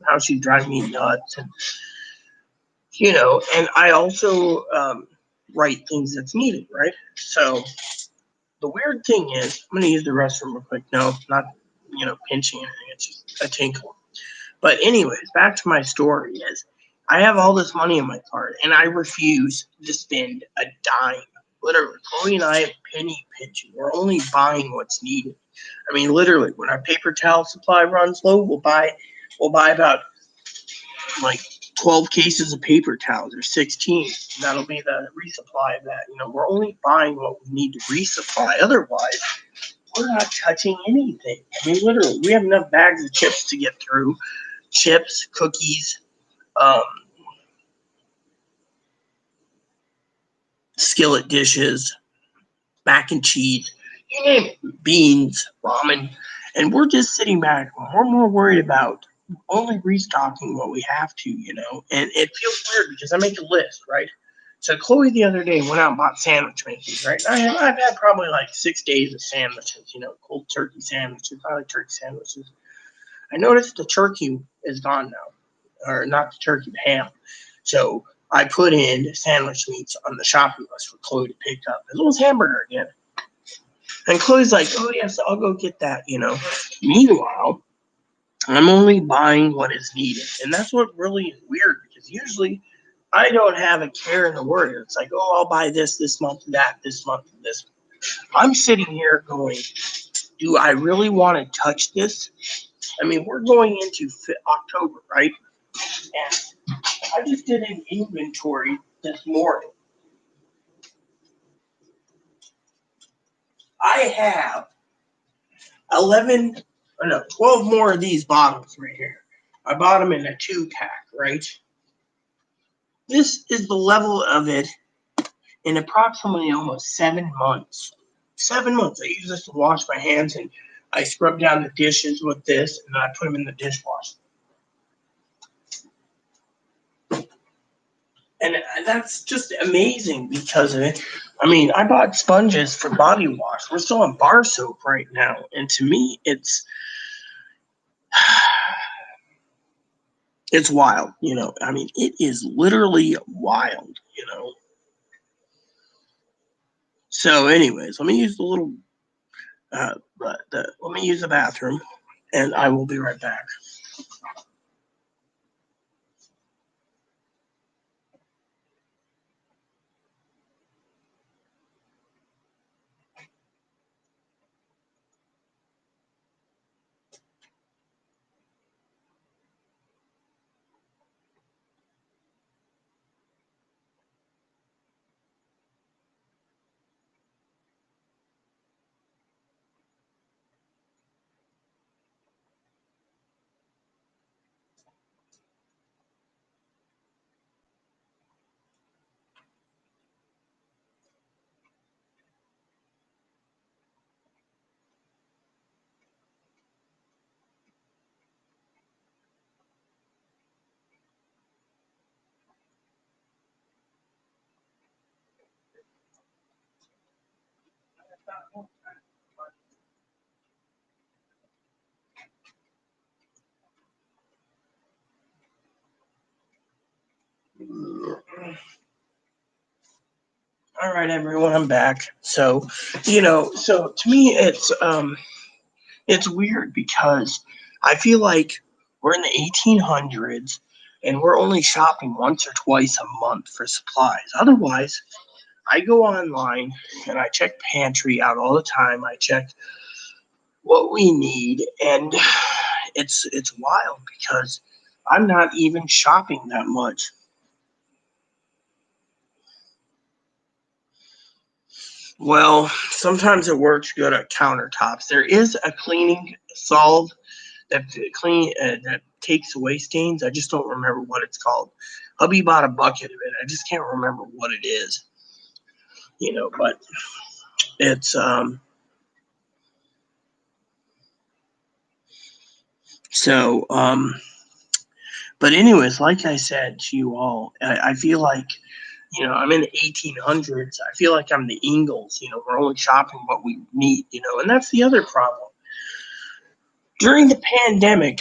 how she's driving me nuts. And, and I also write things that's needed, right? So the weird thing is, I'm going to use the restroom real quick. No, not, pinching anything. It's just a tinkle. But anyways, back to my story is I have all this money in my card, and I refuse to spend a dime. Literally, Chloe and I have penny pinching. We're only buying what's needed. I mean, literally, when our paper towel supply runs low, we'll buy about like 12 cases of paper towels or 16. That'll be the resupply of that. We're only buying what we need to resupply. Otherwise, we're not touching anything. I mean, literally, we have enough bags of chips to get through. chips, cookies, um, skillet dishes, mac and cheese, you name it, beans, ramen. And we're just sitting back. We're more worried about only restocking what we have to, And it feels weird because I make a list, right? So Chloe the other day went out and bought sandwich makers, right? I've had probably like 6 days of sandwiches, cold turkey sandwiches. I like turkey sandwiches. I noticed the turkey is gone now, or not the turkey, the ham. So I put in sandwich meats on the shopping list for Chloe to pick up. As well as hamburger again. And Chloe's like, oh, yes, I'll go get that, Meanwhile, I'm only buying what is needed. And that's what really is weird because usually I don't have a care in the world. It's like, oh, I'll buy this month, that, this month, this. I'm sitting here going, do I really want to touch this? I mean, we're going into October, right? And I just did an inventory this morning. I have 12 more of these bottles right here. I bought them in a 2-pack, right? This is the level of it in approximately almost 7 months. 7 months. I use this to wash my hands, and I scrub down the dishes with this, and then I put them in the dishwasher. And that's just amazing because of it. I mean, I bought sponges for body wash. We're still on bar soap right now. And to me, it's wild, I mean, it is literally wild, So anyways, let me use let me use the bathroom, and I will be right back. All right, everyone, I'm back. So, so to me, it's weird because I feel like we're in the 1800s and we're only shopping once or twice a month for supplies. Otherwise, I go online and I check pantry out all the time. I check what we need, and it's wild because I'm not even shopping that much. Well, sometimes it works good at countertops. There is a cleaning solve that takes away stains. I just don't remember what it's called. Hubby bought a bucket of it. I just can't remember what it is. But it's so but anyways, like I said to you all, I feel like I'm in the 1800s. I feel like I'm the Ingalls. We're only shopping what we need. And that's the other problem. During the pandemic,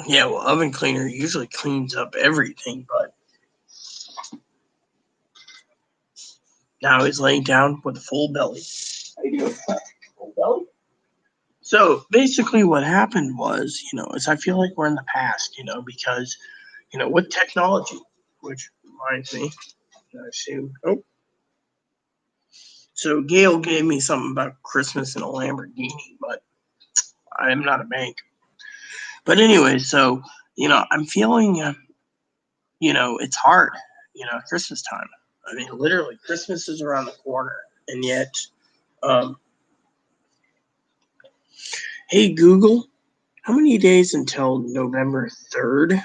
yeah, well, oven cleaner usually cleans up everything, but now he's laying down with a full belly. How you doing? Full belly? So basically, what happened was, is I feel like we're in the past, because, with technology, which reminds me, I assume. Oh, so Gail gave me something about Christmas and a Lamborghini, but I am not a bank. But anyway, so I'm feeling, it's hard, Christmas time. I mean, literally, Christmas is around the corner, and yet, um, Hey Google, how many days until November 3rd?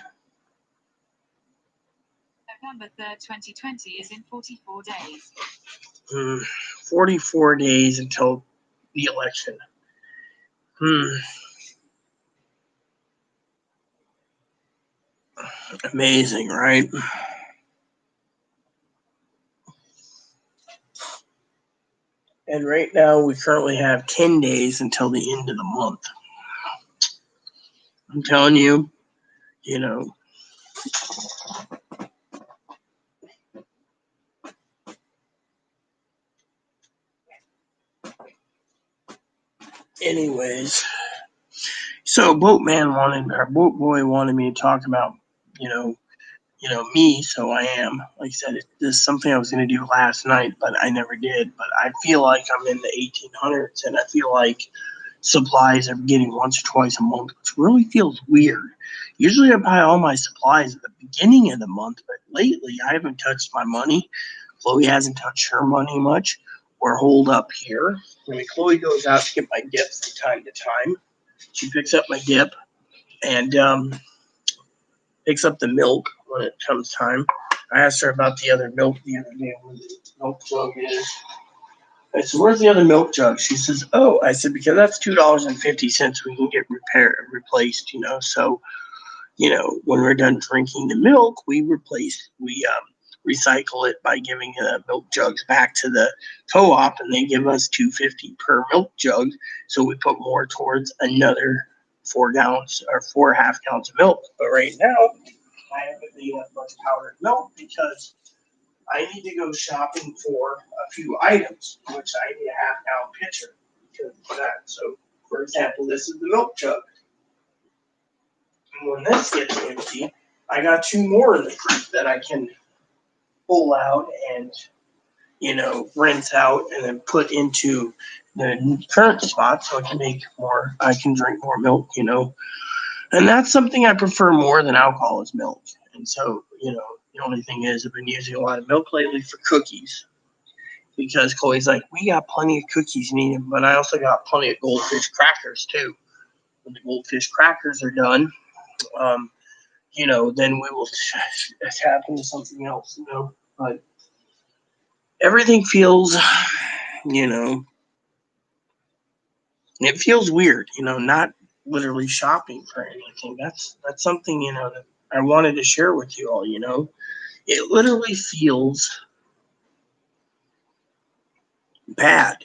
November 3rd, 2020 is in 44 days. 44 days until the election. Amazing, right? And right now we currently have 10 days until the end of the month. I'm telling you, you know. Anyways, so boat boy wanted me to talk about, you know, me. So I am, like I said, this is something I was going to do last night, but I never did. But I feel like I'm in the 1800s, and I feel like supplies are getting once or twice a month, which really feels weird. Usually I buy all my supplies at the beginning of the month, but lately I haven't touched my money. Chloe hasn't touched her money much. We're holed up here. I mean, Chloe goes out to get my dip from time to time. She picks up my dip and picks up the milk when it comes time. I asked her about the other milk the other day, where the milk jug is. I said, "Where's the other milk jug?" She says, "Oh," I said, "because that's $2.50 we can get replaced, So, when we're done drinking the milk, we recycle it by giving the milk jugs back to the co-op, and they give us $2.50 per milk jug. So we put more towards another 4 gallons or 4.5 gallons of milk. But right now, I haven't made that much powdered milk because I need to go shopping for a few items, which I need a half-gallon pitcher for that. So, for example, this is the milk jug. And when this gets empty, I got two more in the fridge that I can pull out and, rinse out and then put into the current spot so I can drink more milk, And that's something I prefer more than alcohol is milk. And so, the only thing is I've been using a lot of milk lately for cookies because Chloe's like, we got plenty of cookies needed, but I also got plenty of goldfish crackers too. When the goldfish crackers are done, then we will tap into something else, But everything feels, it feels weird, not literally shopping for anything. That's something, that I wanted to share with you all, It literally feels bad,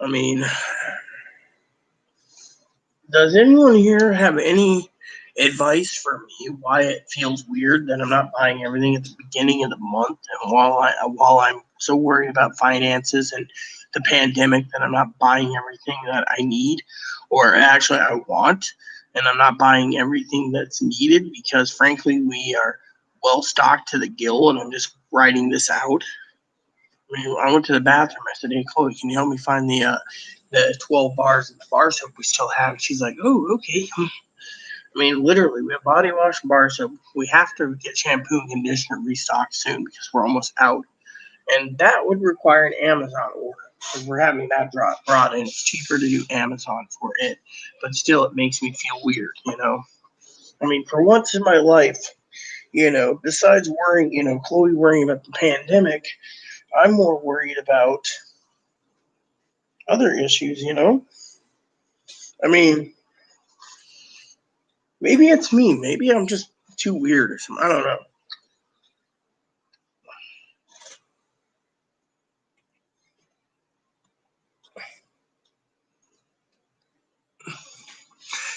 I mean, does anyone here have any advice for me why it feels weird that I'm not buying everything at the beginning of the month, and while I'm so worried about finances and the pandemic that I'm not buying everything that I need, or actually I want, and I'm not buying everything that's needed because frankly we are well stocked to the gill, and I'm just writing this out. I mean, I went to the bathroom. I said, "Hey, Chloe, can you help me find the 12 bars of the bar soap we still have?" She's like, "Oh, okay." I mean, literally, we have body wash and bar soap. We have to get shampoo and conditioner restocked soon because we're almost out. And that would require an Amazon order because we're having that brought in. It's cheaper to do Amazon for it, but still, it makes me feel weird, I mean, for once in my life, besides worrying, Chloe worrying about the pandemic, I'm more worried about other issues, I mean, maybe it's me. Maybe I'm just too weird or something. I don't know.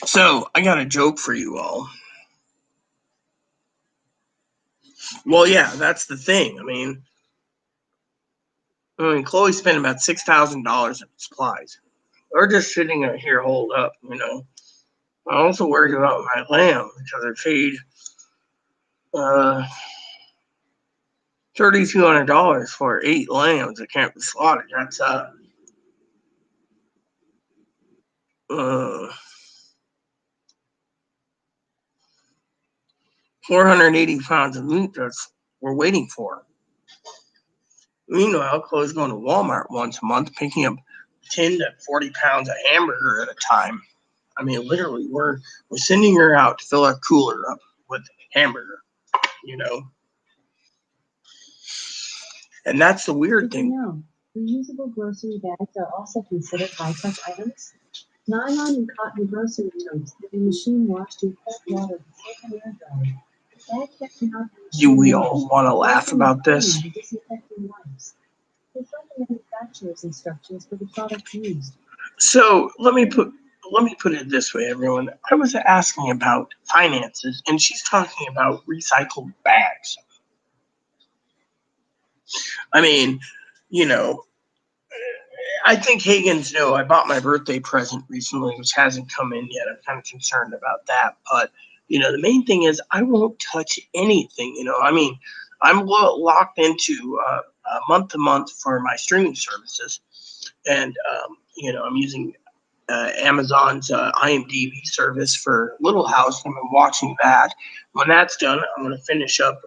So, I got a joke for you all. Well, yeah, that's the thing. Chloe spent about $6,000 on supplies. They're just sitting here holed up, I'm also worried about my lamb because I paid $3,200 for 8 lambs that can't be slaughtered. That's 480 pounds of meat that we're waiting for. Meanwhile, Chloe's going to Walmart once a month, picking up 10 to 40 pounds of hamburger at a time. I mean, literally, we're sending her out to fill our cooler up with hamburger, you know. And that's the weird Did you thing. know reusable grocery bags are also considered high-tech items? Nylon and cotton grocery totes can be machine washed in cold water before they're air dried. Bag kept in hot Do we machine all wash want to laugh also about this? include the disinfecting wipes. Refer to manufacturer's instructions for the products used. So let me put it this way, everyone. I was asking about finances, and she's talking about recycled bags. I mean, you know, I think Hagen's know I bought my birthday present recently, which hasn't come in yet. I'm kind of concerned about that. But, you know, the main thing is I won't touch anything. You know, I mean, I'm locked into month to month for my streaming services. And, you know, I'm using Amazon's IMDb service for Little House. I've been watching that. When that's done, I'm going to finish up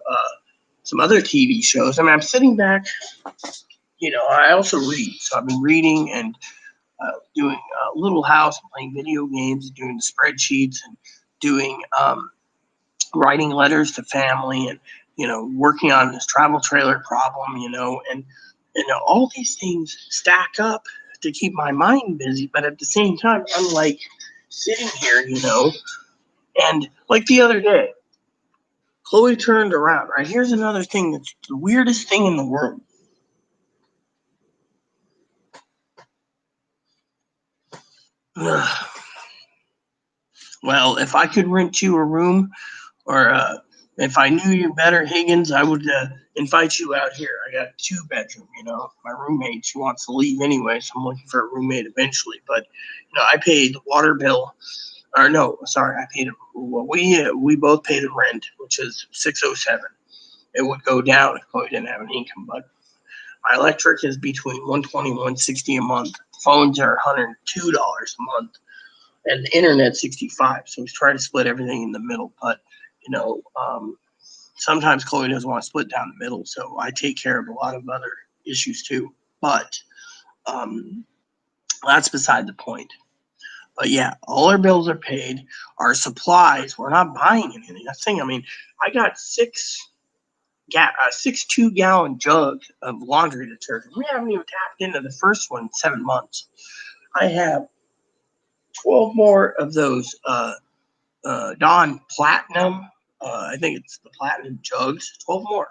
some other TV shows. I mean, I'm sitting back. You know, I also read. So I've been reading and doing Little House and playing video games, doing the spreadsheets and doing writing letters to family and, you know, working on this travel trailer problem, you know, and all these things stack up to keep my mind busy. But at the same time, I'm like sitting here, you know, and like the other day, Chloe turned around, right? Here's another thing that's the weirdest thing in the world. Well, if I could rent you a room, or if I knew you better, Higgins, I would invite you out here. I got a 2-bedroom, you know. My roommate, she wants to leave anyway, so I'm looking for a roommate eventually. But, you know, I paid the water bill, or no, sorry, I paid, well, we both paid a rent, which is $607. It would go down if we didn't have an income, but my electric is between $120 and $160 a month. Phones are $102 a month. And the internet $65. So we try to split everything in the middle. But, you know, sometimes Chloe doesn't want to split down the middle. So I take care of a lot of other issues too. But that's beside the point. But yeah, all our bills are paid. Our supplies, we're not buying anything. That's the thing. I mean, I got 6 2-gallon jugs of laundry detergent. We haven't even tapped into the first one in 7 months. I have 12 more of those Dawn Platinum. I think it's the Platinum jugs. 12 more.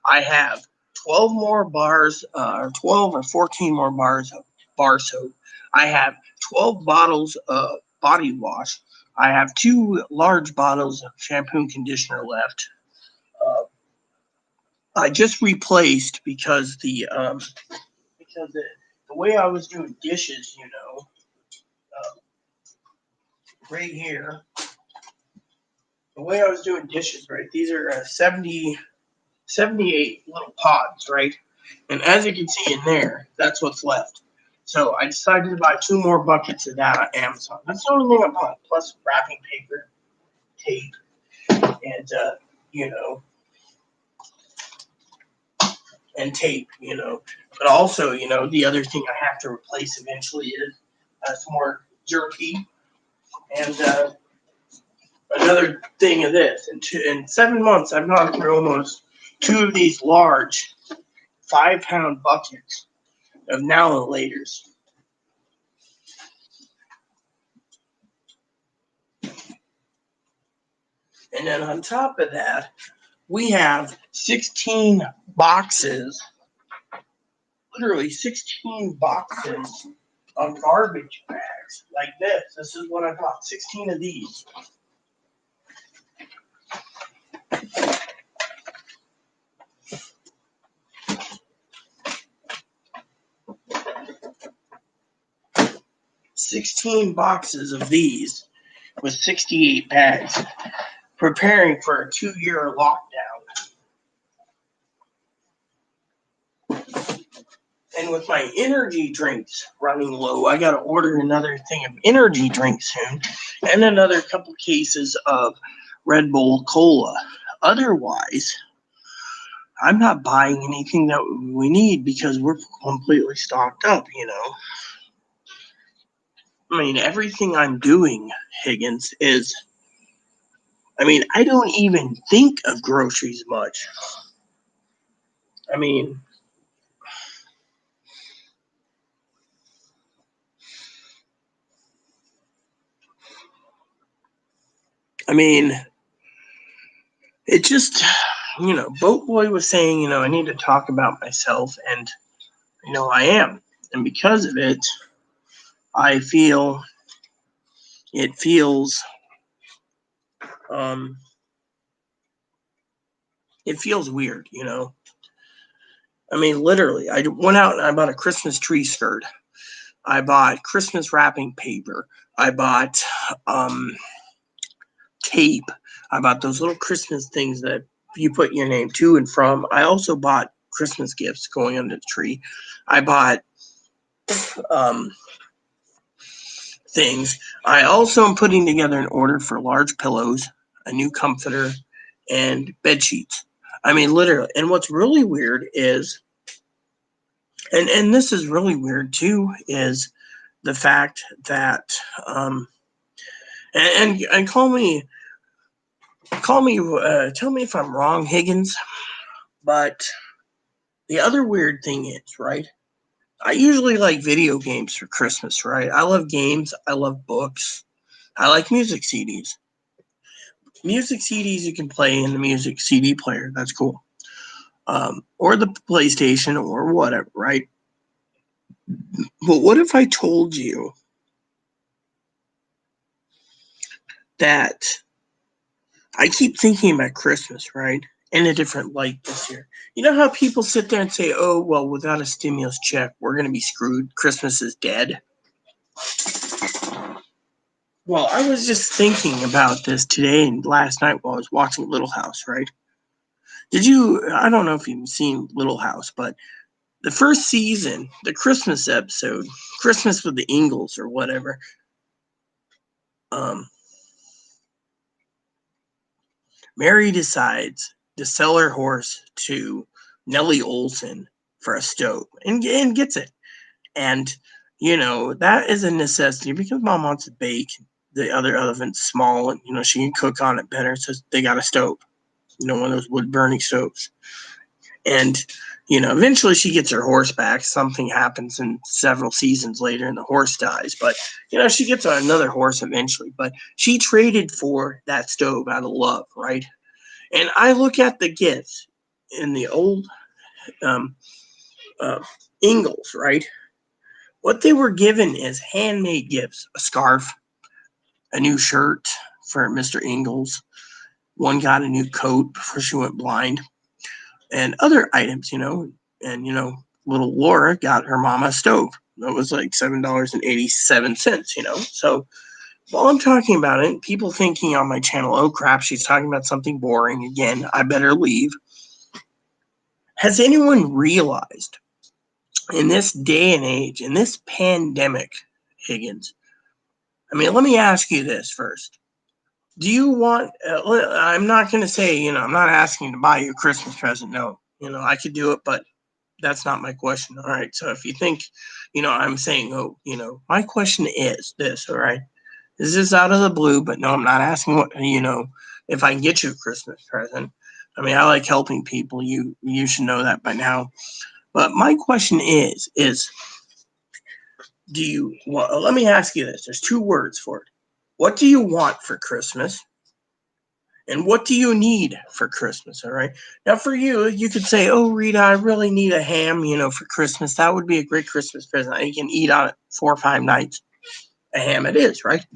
I have 12 more bars, or 12 or 14 more bars of bar soap. I have 12 bottles of body wash. I have 2 large bottles of shampoo and conditioner left. I just replaced because the way I was doing dishes, you know, right here. The way I was doing dishes, right? These are 78 little pods, right? And as you can see in there, that's what's left. So I decided to buy 2 more buckets of that on Amazon. That's the only thing I bought, plus wrapping paper, tape, and, you know, and tape, you know. But also, you know, the other thing I have to replace eventually is some more jerky and another thing of this. In 7 months, I've gone through almost 2 of these large 5-pound buckets of now and laters. And then on top of that, we have 16 boxes, literally 16 boxes of garbage bags like this. This is what I bought, 16 of these. $16 boxes of these with 68 bags, preparing for a 2-year lockdown. And with my energy drinks running low, I got to order another thing of energy drinks soon and another couple cases of Red Bull Cola. Otherwise, I'm not buying anything that we need because we're completely stocked up, you know. I mean, everything I'm doing, Higgins, is, I mean, I don't even think of groceries much. I mean, it just, Boat Boy was saying, I need to talk about myself, and, I am. And because of it, I feel it feels, um, it feels weird, I mean, literally, I went out and I bought a Christmas tree skirt. I bought Christmas wrapping paper. I bought tape. I bought those little Christmas things that you put your name to and from. I also bought Christmas gifts going under the tree. I bought things. I also am putting together an order for large pillows, a new comforter, and bed sheets. I mean, literally. And what's really weird is, and this is really weird too, is the fact that, and call me, tell me if I'm wrong, Higgins. But the other weird thing is, right? I usually like video games for Christmas, right? I love games. I love books. I like music CDs. Music CDs you can play in the music CD player. That's cool. Or the PlayStation or whatever, right? But what if I told you that I keep thinking about Christmas, right? In a different light this year. You know how people sit there and say, oh, well, without a stimulus check, we're going to be screwed. Christmas is dead. Well, I was just thinking about this today and last night while I was watching Little House, right? I don't know if you've seen Little House, but the first season, the Christmas episode, Christmas with the Ingalls or whatever, Mary decides to sell her horse to Nellie Olson for a stove and gets it. And, that is a necessity because mom wants to bake. The other oven's small and, she can cook on it better. So they got a stove, one of those wood burning stoves. And, eventually she gets her horse back. Something happens and several seasons later and the horse dies. But, she gets another horse eventually. But she traded for that stove out of love, right? And I look at the gifts in the old Ingalls, right? What they were given is handmade gifts, a scarf, a new shirt for Mr. Ingalls. One got a new coat before she went blind, and other items, and, little Laura got her mama a stove. That was like $7.87, So while I'm talking about it, people thinking on my channel, oh crap, she's talking about something boring again. I better leave. Has anyone realized in this day and age, in this pandemic, Higgins? I mean, let me ask you this first. Do you want, I'm not going to say, I'm not asking to buy you a Christmas present. No, I could do it, but that's not my question. All right. So if you think, I'm saying, oh, my question is this. All right. This is out of the blue, but no, I'm not asking what, if I can get you a Christmas present. I mean, I like helping people. You should know that by now. But my question is, let me ask you this. There's two words for it. What do you want for Christmas? And what do you need for Christmas? All right. Now, for you, you could say, oh, Rita, I really need a ham, for Christmas. That would be a great Christmas present. You can eat on it 4 or 5 nights. A ham it is, right?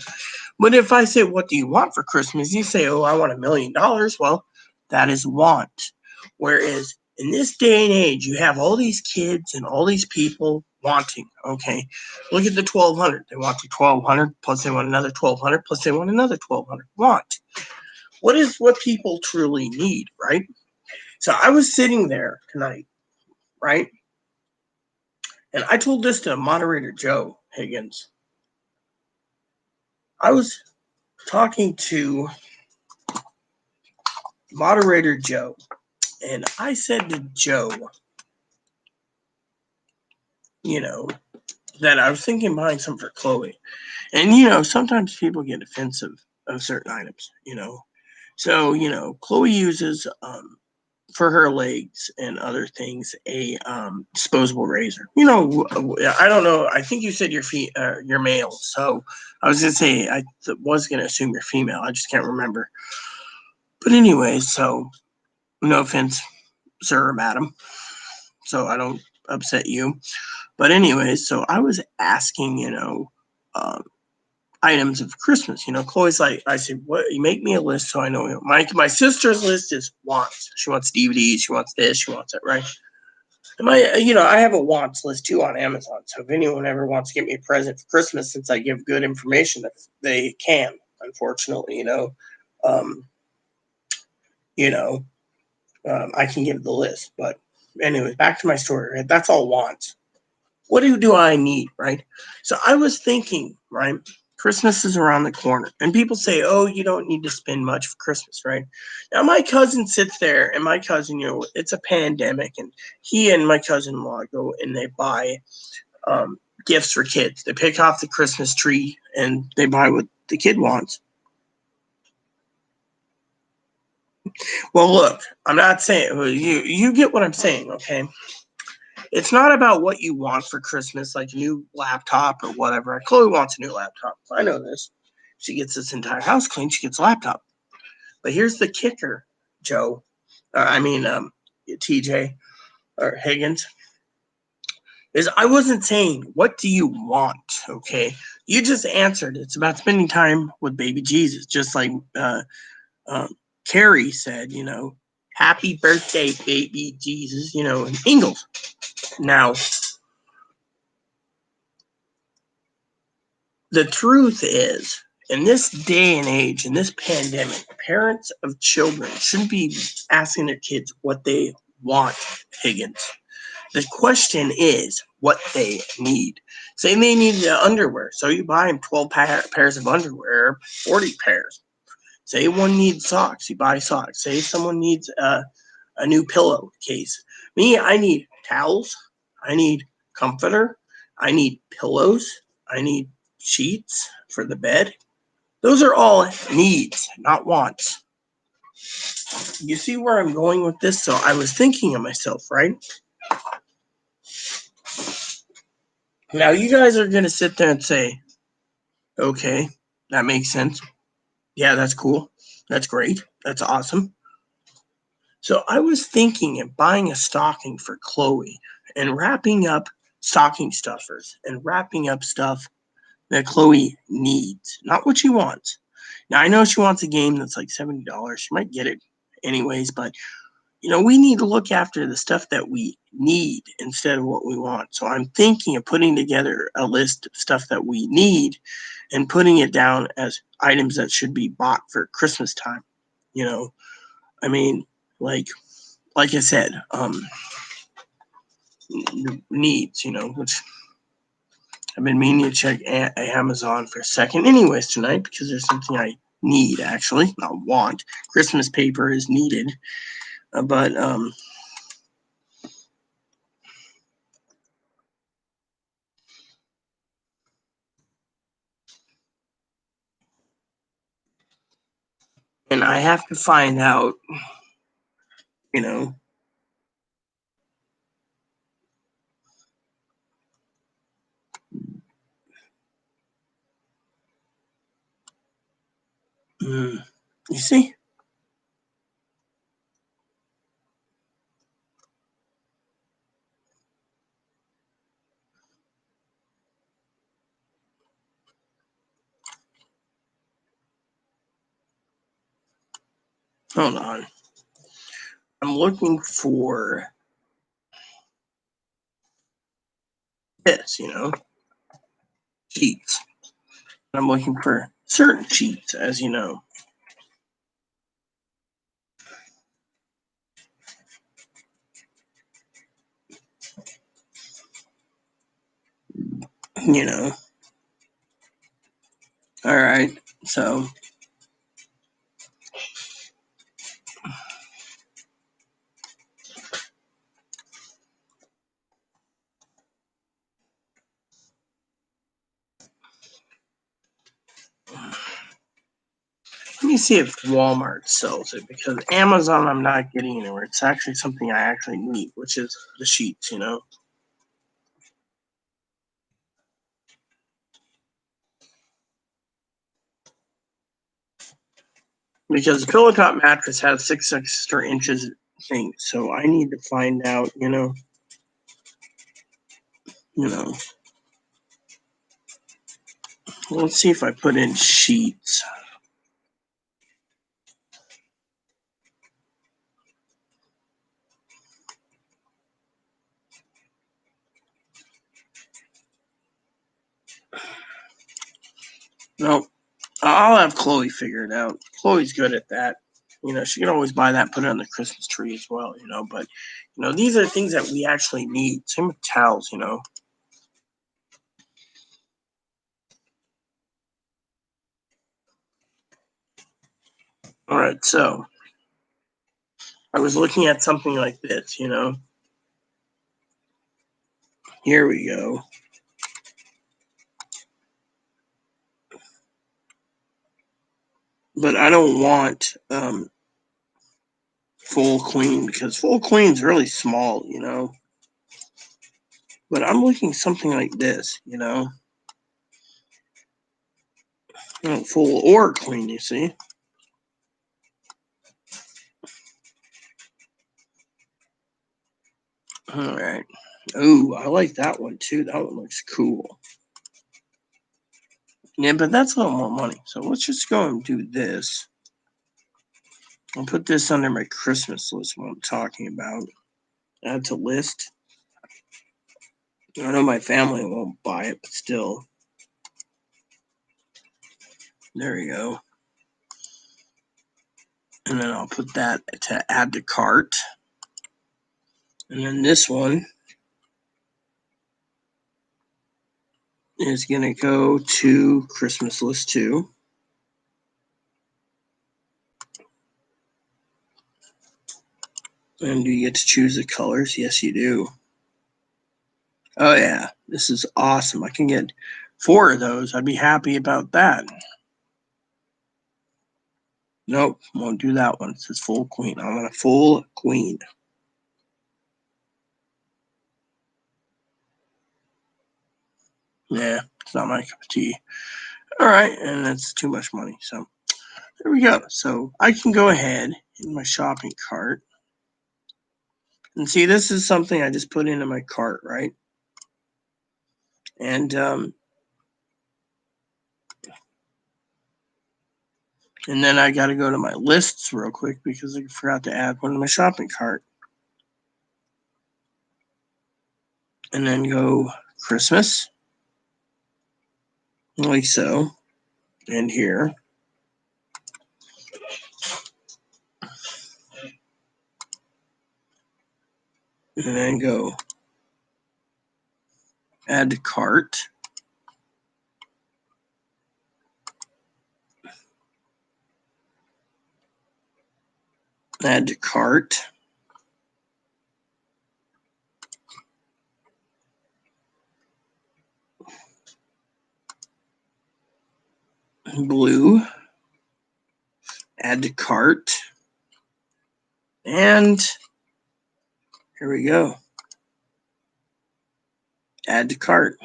But if I say, what do you want for Christmas? You say, oh, I want $1 million. Well, that is want. Whereas in this day and age, you have all these kids and all these people wanting. Okay. Look at the 1,200. They want the 1,200, plus they want another 1,200, plus they want another 1,200. Want. What is what people truly need, right? So I was sitting there tonight, right? And I told this to moderator Joe Higgins. I was talking to moderator Joe, and I said to Joe, that I was thinking buying some for Chloe. And sometimes people get offensive of certain items. So Chloe uses for her legs and other things a disposable razor. I don't know. I think you said you're male, so I was gonna say was gonna assume you're female. I just can't remember. But anyway, so no offense, sir or madam, so I don't upset you. But anyway, so I was asking, um, items of Christmas. Chloe's like, I said, what? You make me a list so I know. My sister's list is wants. She wants DVDs. She wants this. She wants that, right? And I have a wants list too on Amazon. So if anyone ever wants to get me a present for Christmas, since I give good information, that they can. Unfortunately, um, you know, I can give the list. But anyway, back to my story. Right? That's all wants. What do I need, right? So I was thinking, right? Christmas is around the corner, and people say, "Oh, you don't need to spend much for Christmas," right? Now, my cousin sits there, and my cousin, it's a pandemic, and he and my cousin-in-law go and they buy gifts for kids. They pick off the Christmas tree, and they buy what the kid wants. Well, look, I'm not saying you get what I'm saying, okay? It's not about what you want for Christmas, like a new laptop or whatever. Chloe wants a new laptop. I know this. She gets this entire house clean. She gets a laptop. But here's the kicker, Joe. TJ or Higgins. Is I wasn't saying, what do you want? Okay. You just answered. It's about spending time with baby Jesus. Just like Carrie said, happy birthday, baby Jesus, in Ingalls. Now, the truth is, in this day and age, in this pandemic, parents of children shouldn't be asking their kids what they want, Higgins. The question is what they need. Say they need underwear, so you buy them 12 pairs of underwear, 40 pairs. Say one needs socks, you buy socks. Say someone needs a new pillowcase. Me, I need towels. I need comforter. I need pillows. I need sheets for the bed. Those are all needs, not wants. You see where I'm going with this? So I was thinking of myself, right? Now you guys are going to sit there and say, okay, that makes sense. Yeah, that's cool. That's great. That's awesome. So I was thinking of buying a stocking for Chloe and wrapping up stocking stuffers and wrapping up stuff that Chloe needs, not what she wants. Now I know she wants a game that's like $70. She might get it anyways, but we need to look after the stuff that we need instead of what we want. So I'm thinking of putting together a list of stuff that we need and putting it down as items that should be bought for Christmas time. You know, I mean, like I said, needs, which I've been meaning to check Amazon for a second anyways tonight because there's something I need actually, not want. Christmas paper is needed, but and I have to find out, you know, you see? Hold on. I'm looking for this, cheats. I'm looking for certain cheats, as you know. You know. All right. So me see if Walmart sells it, because Amazon I'm not getting anywhere. It's actually something I actually need, which is the sheets, you know. Because the pillow top mattress has 6 extra inches thing, so I need to find out, you know. Let's see if I put in sheets. Nope. I'll have Chloe figure it out. Chloe's good at that. You know, she can always buy that, put it on the Christmas tree as well, you know. But, you know, these are things that we actually need. Same with towels, you know. All right, so I was looking at something like this, you know. Here we go. But I don't want full queen, because full queen's really small, you know. But I'm looking something like this, you know. Full or queen, you see. All right. Ooh, I like that one too. That one looks cool. Yeah, but that's a little more money. So let's just go and do this. I'll put this under my Christmas list, what I'm talking about. Add to list. I know my family won't buy it, but still. There we go. And then I'll put that to add to cart. And then this one is going to go to Christmas list too. And do you get to choose the colors? Yes, you do. Oh, yeah. This is awesome. I can get 4 of those. I'd be happy about that. Nope, won't do that one. It says full queen. I want a full queen. Yeah, it's not my cup of tea. All right, and that's too much money. So there we go. So I can go ahead in my shopping cart. And see, this is something I just put into my cart, right? And then I got to go to my lists real quick because I forgot to add one to my shopping cart. And then go Christmas, like so, and here. And then go add to cart. Add to cart. Blue. Add to cart. And here we go. Add to cart.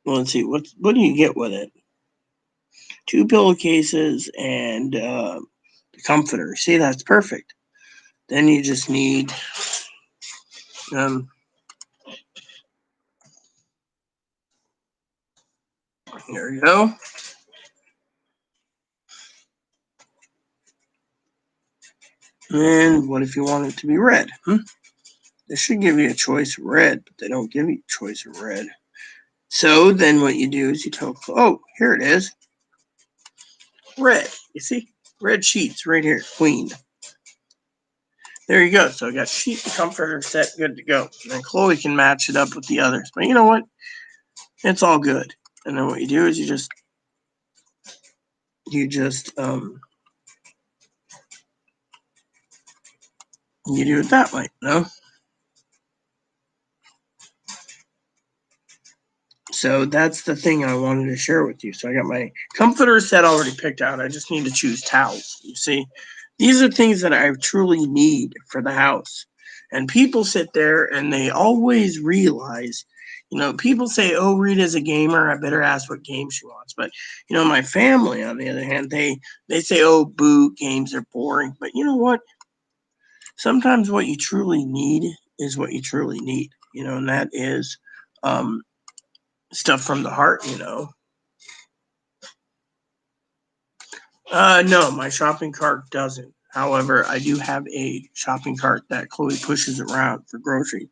Well, let's see. What do you get with it? 2 pillowcases and the comforter. See, that's perfect. Then you just need there you go. And what if you want it to be red? They should give you a choice of red, but they don't give you a choice of red. So then what you do is you tell, oh, here it is. Red. You see? Red sheets right here. Queen. There you go. So I got sheet and comforter set, good to go. And then Chloe can match it up with the others. But you know what? It's all good. And then what you do is you just you do it that way, you know? So that's the thing I wanted to share with you. So I got my comforter set already picked out. I just need to choose towels. You see, these are things that I truly need for the house. And people sit there and they always realize, people say, "Oh, Rita's a gamer. I better ask what game she wants." But my family, on the other hand, they say, "Oh, boo, games are boring." But you know what? Sometimes what you truly need is what you truly need. And that is um, stuff from the heart. No, my shopping cart doesn't. However, I do have a shopping cart that Chloe pushes around for groceries.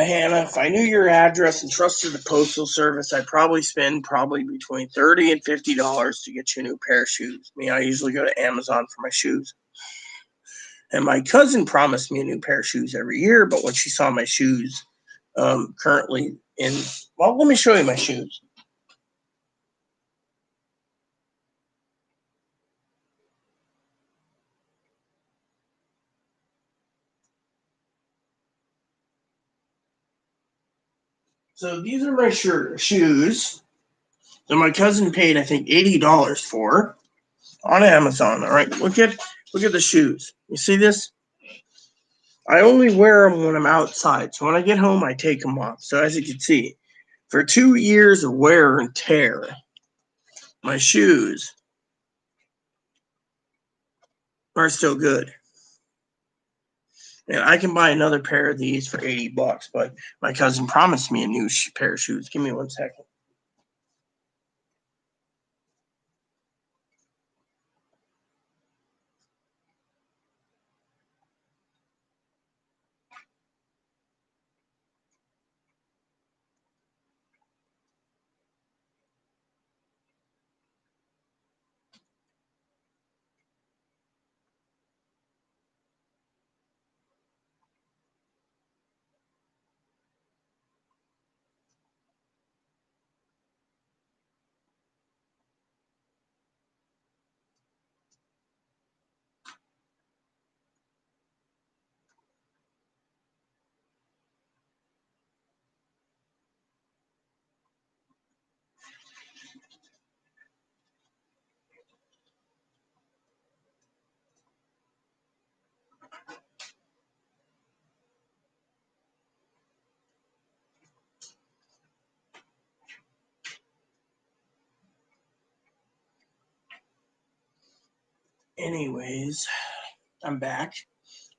Hannah, if I knew your address and trusted the postal service, I'd probably spend between $30 and $50 to get you a new pair of shoes. I usually go to Amazon for my shoes. And my cousin promised me a new pair of shoes every year, but when she saw my shoes currently let me show you my shoes. So these are my shoes that my cousin paid, I think, $80 for on Amazon. All right, look at the shoes. You see this? I only wear them when I'm outside. So when I get home, I take them off. So as you can see, for 2 years of wear and tear, my shoes are still good. And I can buy another pair of these for $80, but my cousin promised me a new pair of shoes. Give me 1 second. Anyways, I'm back.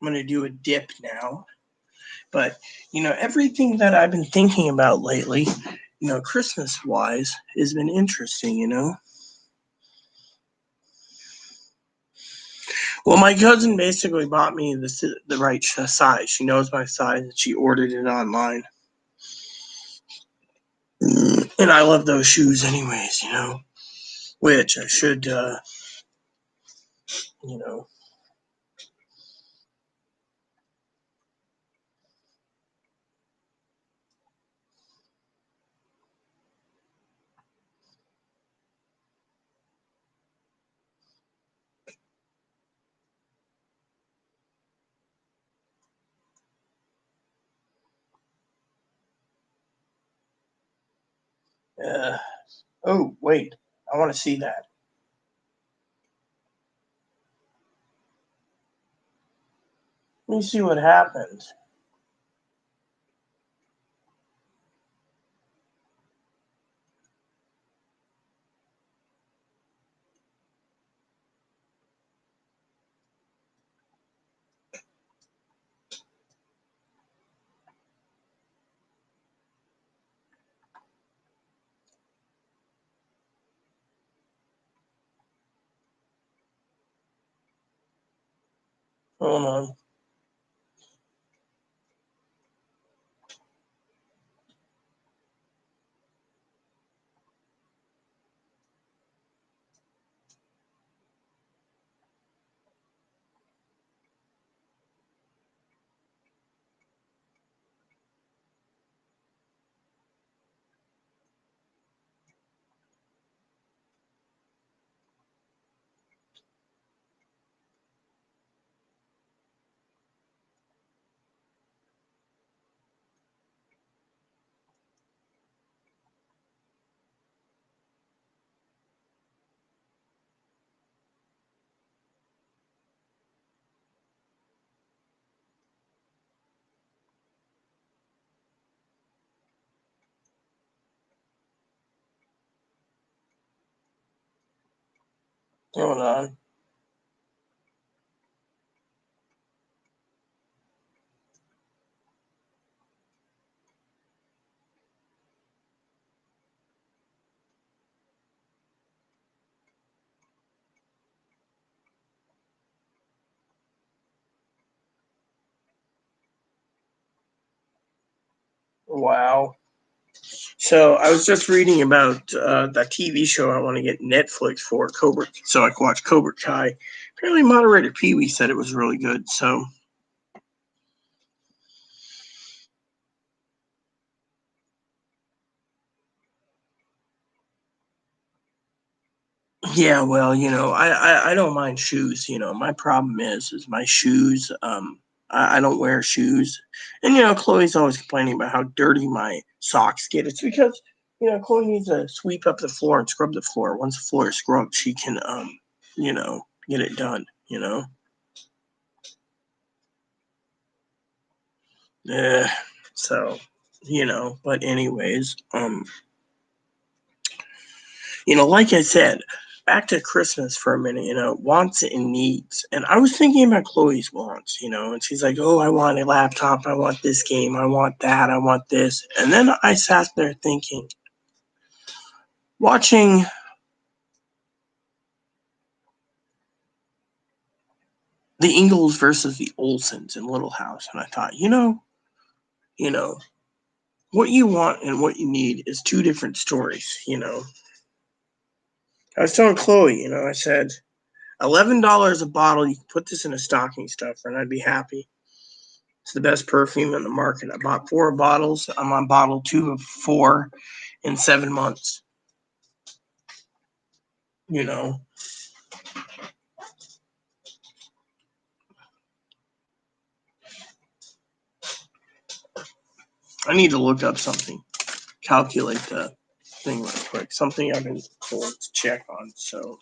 I'm going to do a dip now. But, everything that I've been thinking about lately, Christmas wise, has been interesting. Well, my cousin basically bought me the right size. She knows my size and she ordered it online. And I love those shoes, anyways, which I should, you know, uh, oh, wait, I want to see that. Let me see what happens. Hold on. Hold on. Wow. So I was just reading about that TV show I want to get Netflix for Cobra, so I can watch Cobra Kai. Apparently, moderator Pee Wee said it was really good. So yeah, well, I don't mind shoes. My problem is my shoes. I don't wear shoes, and Chloe's always complaining about how dirty my socks get. It's because Chloe needs to sweep up the floor and scrub the floor. Once the floor is scrubbed, she can get it done. Yeah. So, but anyways, like I said, back to Christmas for a minute, wants and needs. And I was thinking about Chloe's wants, and she's like, oh, I want a laptop. I want this game. I want that. I want this. And then I sat there thinking, watching the Ingalls versus the Olsons in Little House. And I thought, you know, what you want and what you need is two different stories, I was telling Chloe, I said, $11 a bottle. You can put this in a stocking stuffer, and I'd be happy. It's the best perfume in the market. I bought 4 bottles. I'm on bottle 2 of 4 in 7 months. I need to look up something, calculate the thing real quick. Something I've been told to check on. So,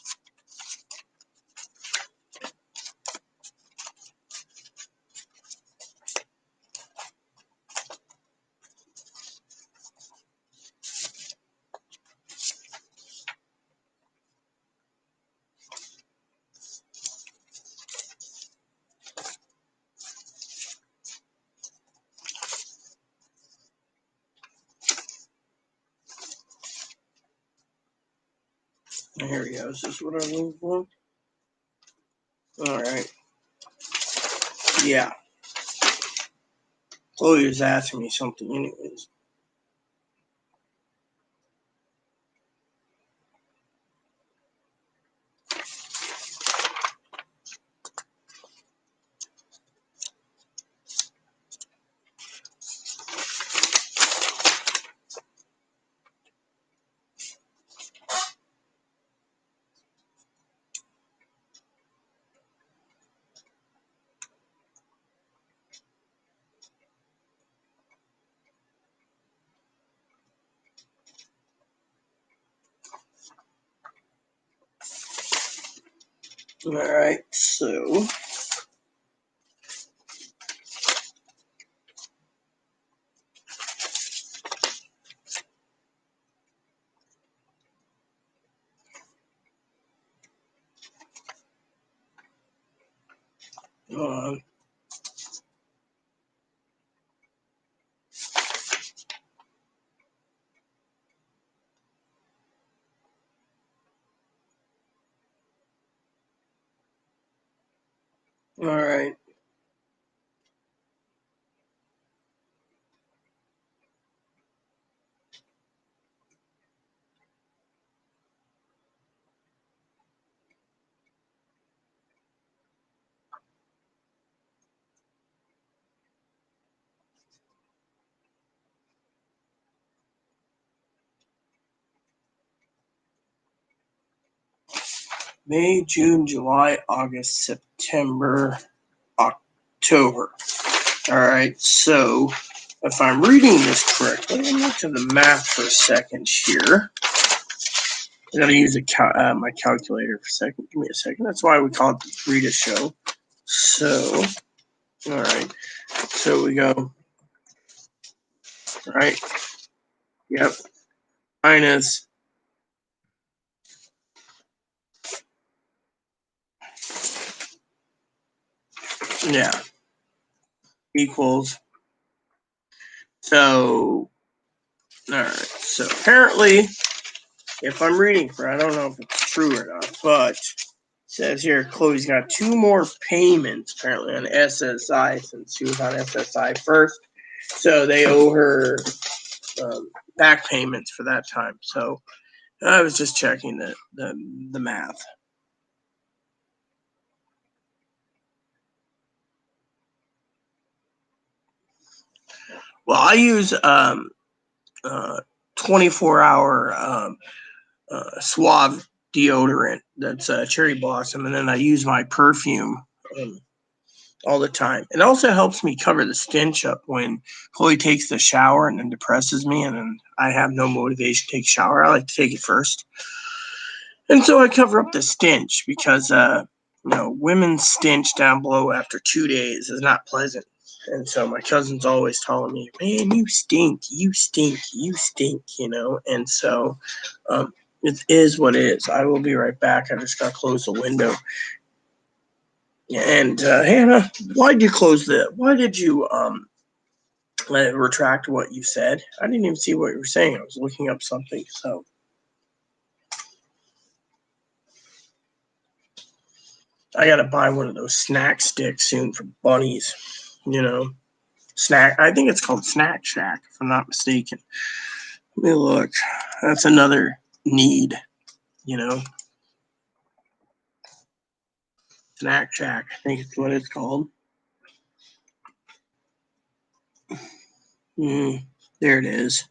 here we go. Is this what I'm looking for? All right. Yeah. Chloe was asking me something, anyways. All right. So, all right. May, June, July, August, September, October. All right, so if I'm reading this correctly, let me look to the math for a second here. I gotta use my calculator for a second. Give me a second. That's why we call it the Rita Show. So, all right. So we go, right? Yep. Minus Yeah. Equals. So, all right. So apparently, if I'm reading for, I don't know if it's true or not, but it says here Chloe's got 2 more payments apparently on SSI since she was on SSI first. So they owe her back payments for that time. So I was just checking the math. Well, I use 24-hour Suave deodorant that's Cherry Blossom, and then I use my perfume all the time. It also helps me cover the stench up when Chloe takes the shower and then depresses me, and then I have no motivation to take a shower. I like to take it first. And so I cover up the stench because, women's stench down below after 2 days is not pleasant. And so my cousin's always telling me, man, you stink, you stink, you stink, And so it is what it is. I will be right back. I just got to close the window. And Hannah, why did you retract what you said? I didn't even see what you were saying. I was looking up something. So I got to buy one of those snack sticks soon for bunnies, snack. I think it's called Snack Shack, if I'm not mistaken. Let me look. That's another need, Snack Shack, I think it's what it's called. There it is.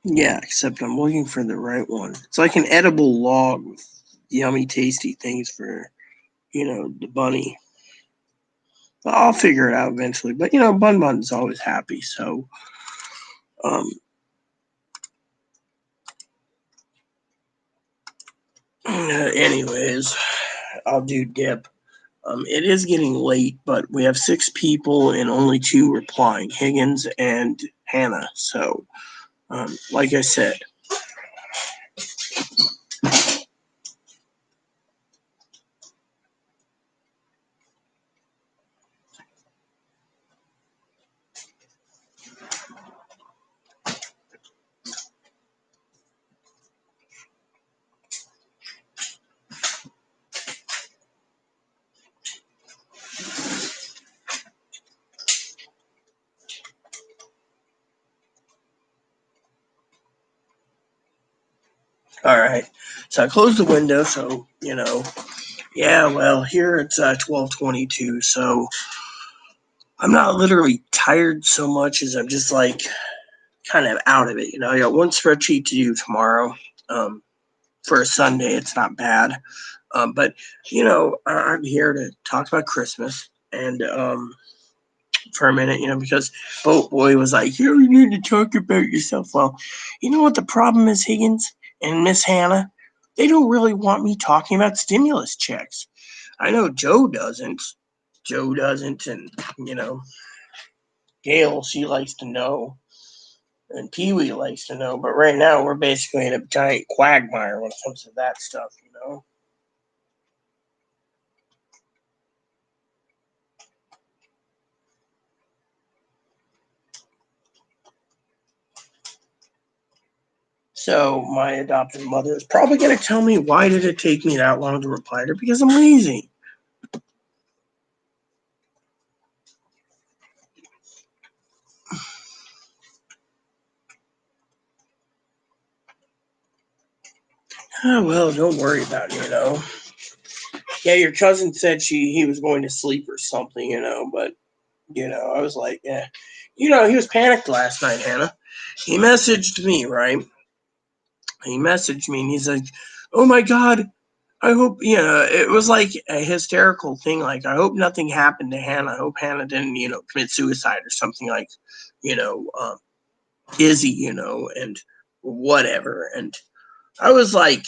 Yeah, except I'm looking for the right one. It's like an edible log with yummy, tasty things for, the bunny. I'll figure it out eventually. But, Bun Bun's always happy. So, anyways, I'll do dip. It is getting late, but we have 6 people and only 2 replying, Higgins and Hannah. So, like I said, all right. So I closed the window. So, yeah, well, here it's 12:22. So I'm not literally tired so much as I'm just like kind of out of it. I got one spreadsheet to do tomorrow. For a Sunday, it's not bad. But I'm here to talk about Christmas and for a minute, because Boat Boy was like, you need to talk about yourself. Well, you know what the problem is, Higgins and Miss Hannah? They don't really want me talking about stimulus checks. I know Joe doesn't. And, Gail, she likes to know. And Pee Wee likes to know. But right now, we're basically in a giant quagmire when it comes to that stuff, So my adopted mother is probably going to tell me, why did it take me that long to reply to her? Because I'm lazy. Oh, well, don't worry about it, Yeah, your cousin said he was going to sleep or something, but, I was like, yeah. He was panicked last night, Hannah. He messaged me, right? He messaged me and he's like, oh my God, I hope, it was like a hysterical thing. Like, I hope nothing happened to Hannah. I hope Hannah didn't, commit suicide or something like, Izzy, and whatever. And I was like,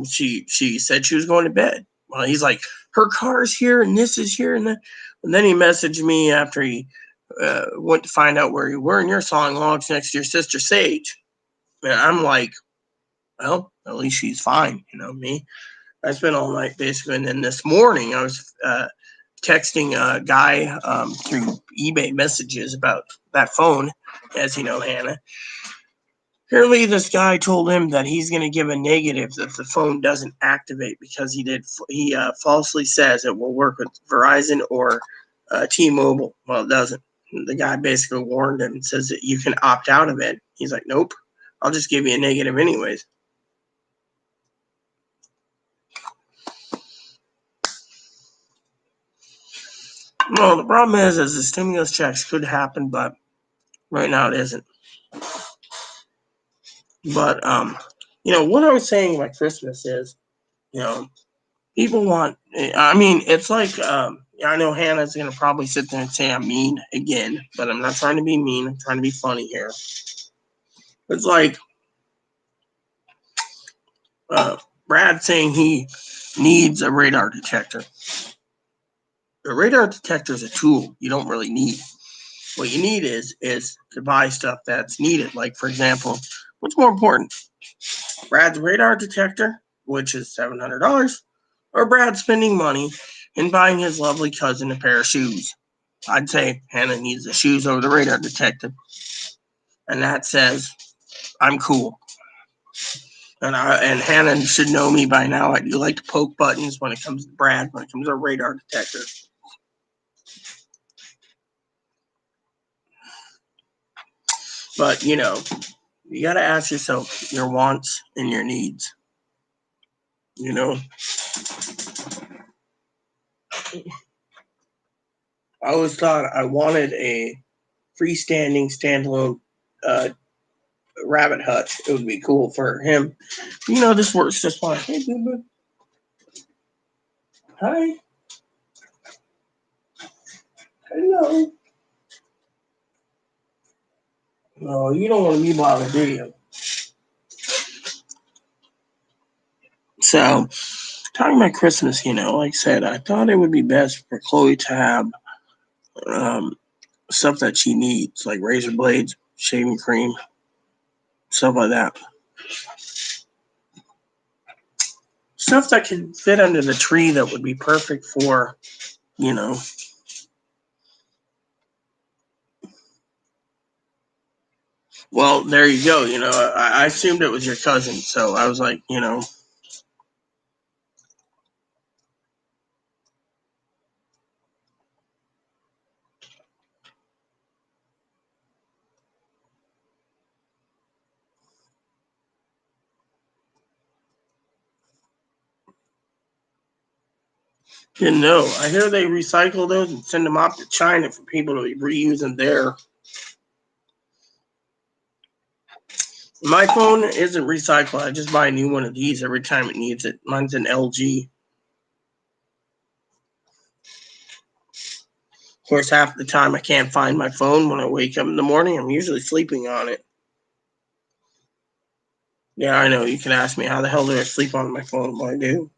she said she was going to bed. Well, he's like, her car's here and this is here and that. And then he messaged me after he went to find out where you were, and your song logs next to your sister Sage. And I'm like, well, at least she's fine. Me. I spent all night basically, and then this morning I was texting a guy through eBay messages about that phone, as you know, Hannah. Apparently, this guy told him that he's going to give a negative if the phone doesn't activate because he falsely says it will work with Verizon or T-Mobile. Well, it doesn't. The guy basically warned him and says that you can opt out of it. He's like, nope, I'll just give you a negative anyways. Well, the problem is the stimulus checks could happen, but right now it isn't. But what I was saying about Christmas is, people want. I mean, it's like I know Hannah's gonna probably sit there and say I'm mean again, but I'm not trying to be mean. I'm trying to be funny here. It's like Brad saying he needs a radar detector. The radar detector is a tool you don't really need. What you need is to buy stuff that's needed. Like, for example, what's more important? Brad's radar detector, which is $700, or Brad spending money and buying his lovely cousin a pair of shoes. I'd say Hannah needs the shoes over the radar detector. And that says, I'm cool. And Hannah should know me by now. I do like to poke buttons when it comes to Brad, when it comes to a radar detector. But, you got to ask yourself your wants and your needs. I always thought I wanted a freestanding, standalone rabbit hutch. It would be cool for him. This works just fine. Hey, boo-boo. Hi. Hello. No, you don't want to be bothered, do you? So, talking about Christmas, like I said, I thought it would be best for Chloe to have stuff that she needs, like razor blades, shaving cream, stuff like that. Stuff that could fit under the tree that would be perfect for, Well, there you go. I assumed it was your cousin, so I was like, didn't know. I hear they recycle those and send them off to China for people to reuse them there. My phone isn't recycled. I just buy a new one of these every time it needs it. Mine's an LG. Of course, half the time I can't find my phone when I wake up in the morning. I'm usually sleeping on it. Yeah, I know. You can ask me how the hell do I sleep on my phone? Well, I do.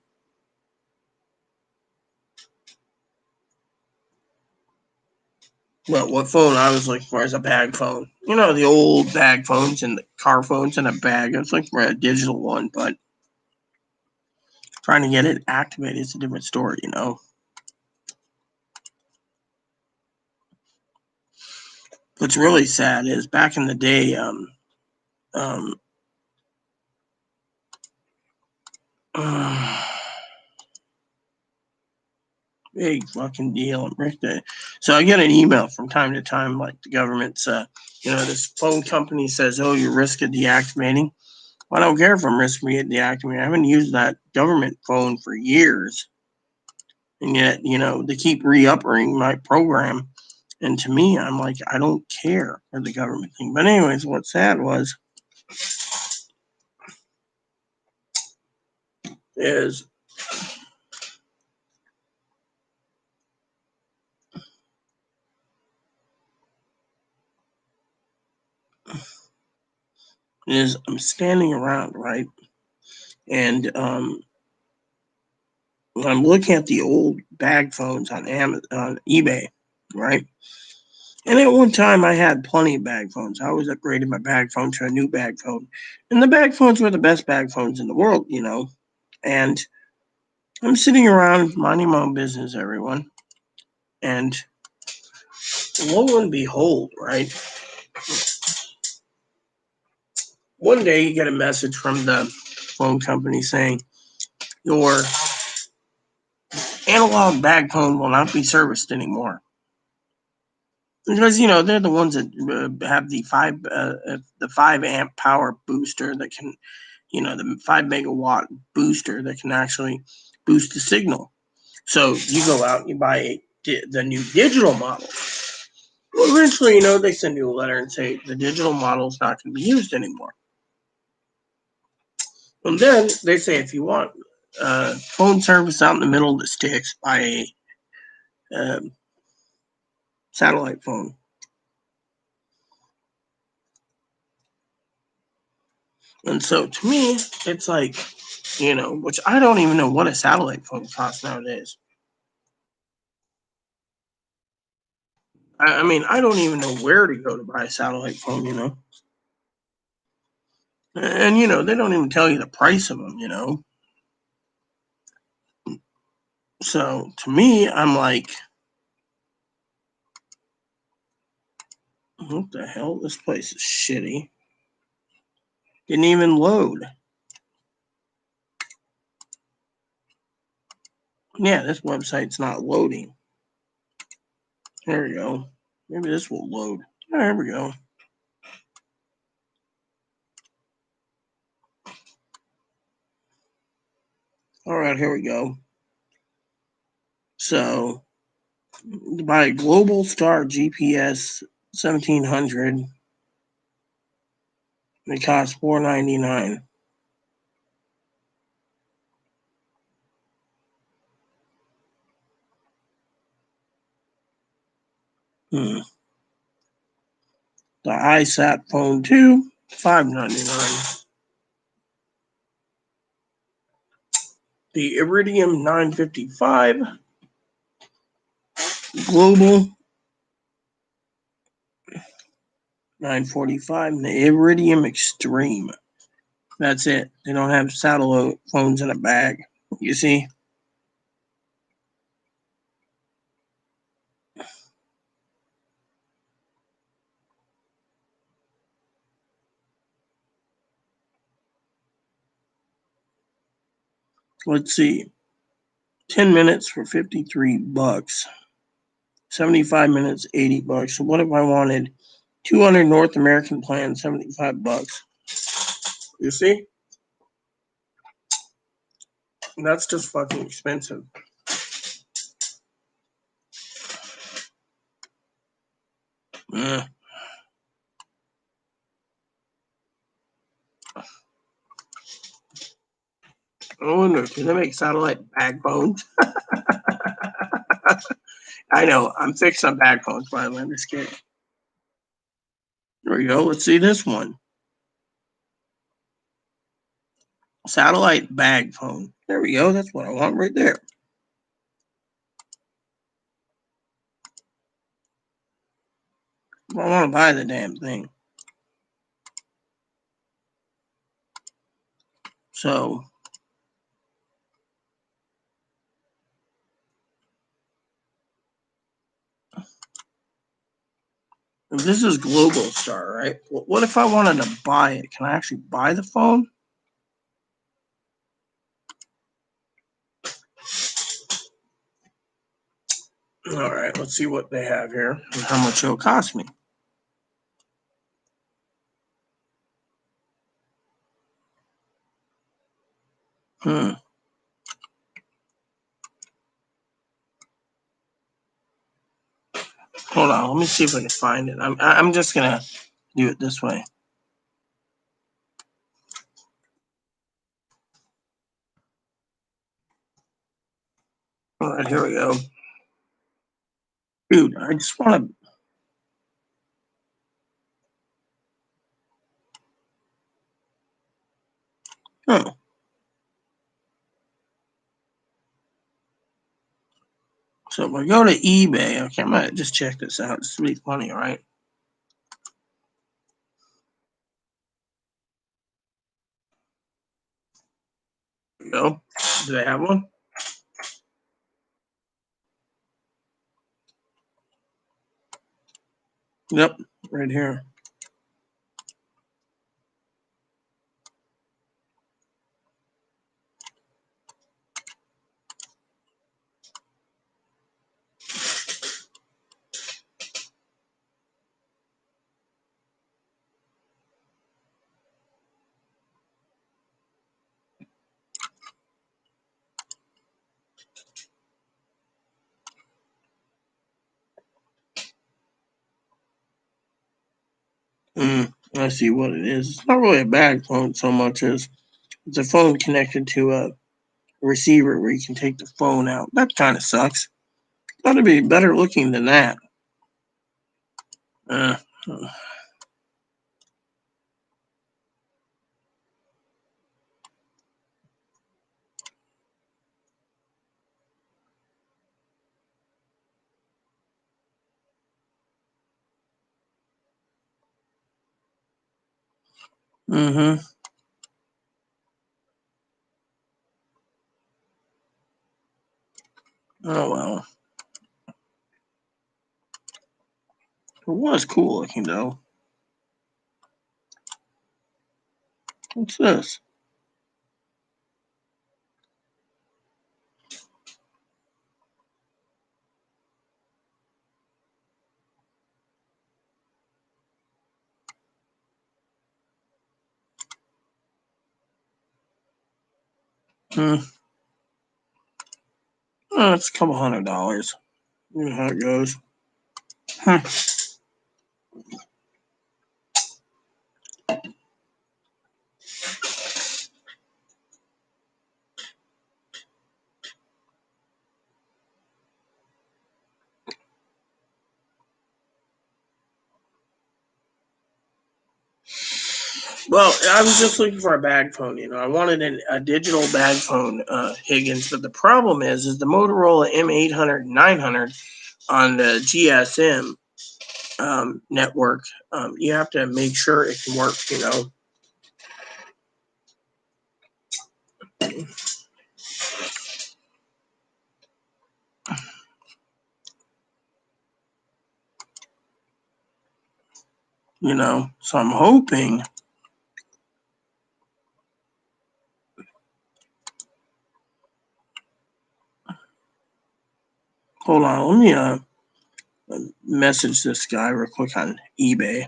Well, what phone I was looking for is a bag phone. The old bag phones and the car phones in a bag. I was looking for a digital one, but trying to get it activated is a different story, What's really sad is back in the day, big fucking deal. So I get an email from time to time, like the government's, this phone company says, oh, you're risk of deactivating. Well, I don't care if I'm risking deactivating. I haven't used that government phone for years. And yet, they keep re-upping my program. And to me, I'm like, I don't care for the government thing. But anyways, what's sad is I'm standing around, right? And I'm looking at the old bag phones on eBay, right? And at one time, I had plenty of bag phones. I always upgraded my bag phone to a new bag phone. And the bag phones were the best bag phones in the world, you know. And I'm sitting around minding my own business, everyone. And lo and behold, right? One day you get a message from the phone company saying your analog bag phone will not be serviced anymore. Because you know they're the ones that have the 5 amp power booster that can, you know, the 5 megawatt booster that can actually boost the signal. So you go out and you buy the new digital model. Well, eventually, you know, they send you a letter and say the digital model is not going to be used anymore. And then they say if you want phone service out in the middle of the sticks, buy a satellite phone. And so to me, it's like, you know, which I don't even know what a satellite phone costs nowadays. I mean, I don't even know where to go to buy a satellite phone, you know. And, you know, they don't even tell you the price of them, you know. So to me, I'm like, what the hell? This place is shitty. Didn't even load. Yeah, this website's not loading. There we go. Maybe this will load. There we go. All right, here we go. So, buy a Global Star GPS 1700. It costs $4.99. The iSat phone 2, $5.99. The Iridium 955 Global, $9.45. And the Iridium Extreme. That's it. They don't have satellite phones in a bag. You see? Let's see. 10 minutes for $53. 75 minutes, $80. So what if I wanted 200 North American plan, $75? You see? That's just fucking expensive. I wonder, can they make satellite backbones? I know, I'm fixing on backbones, by the way, I'm just kidding. There we go, let's see this one. Satellite bag phone. There we go, that's what I want right there. I want to buy the damn thing. So, this is Global Star, right? What if I wanted to buy it? Can I actually buy the phone? All right, let's see what they have here and how much it'll cost me. Hold on, let me see if I can find it. I'm just gonna do it this way. All right, here we go. Dude, I just want to. So So if I go to eBay, okay, I might just check this out. It's really funny, right? There we go. Do they have one? Yep, right here. I see what it is. It's not really a bag phone so much as it's a phone connected to a receiver where you can take the phone out. That kind of sucks. Got to be better looking than that. Uh, mm-hmm. Oh well. It was cool looking though. What's this? Hmm. Oh, it's a couple $100. You know how it goes. Hmm. Well, I was just looking for a bag phone. I wanted a digital bag phone, Higgins. But the problem is the Motorola M800 900 on the GSM network. You have to make sure it can work. So I'm hoping. Hold on, let me message this guy real quick on eBay.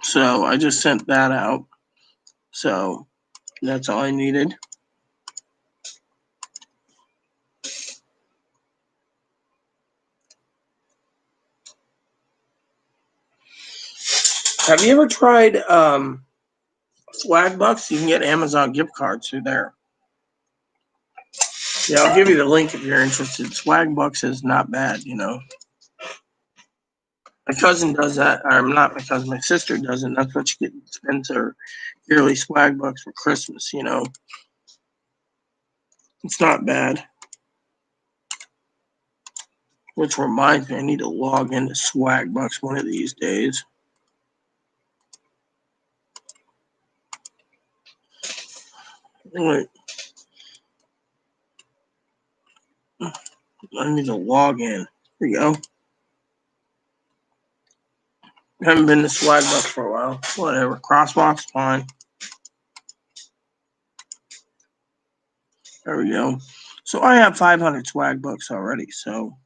So I just sent that out. So that's all I needed. Have you ever tried Swag Bucks? You can get Amazon gift cards through there. Yeah, I'll give you the link if you're interested. Swag Bucks is not bad, you know. My cousin does that. Or not my cousin, my sister does it. That's what she spends her yearly Swag Bucks for Christmas, you know. It's not bad. Which reminds me, I need to log into Swag Bucks one of these days. Wait. I need to log in. There you go. I haven't been to Swag Bucks for a while. Whatever. Crosswalk's fine. There we go. So I have 500 Swag Bucks already. So,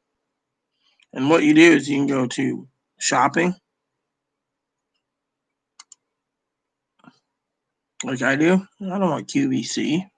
and what you do is you can go to shopping, like I do. I don't want QVC.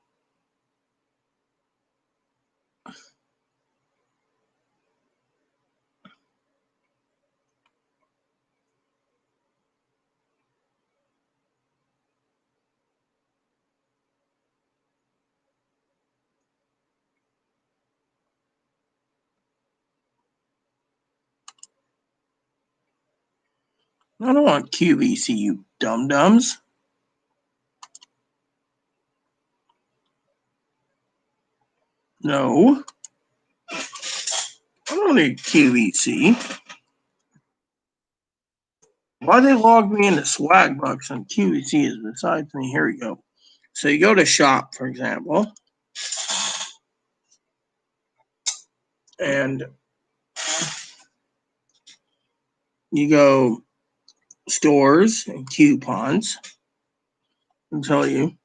I don't want QVC, you dum-dums. No. I don't need QVC. Why they log me into Swag Bucks and QVC is besides me. Here we go. So you go to shop, for example, and you go stores and coupons. I'll tell you,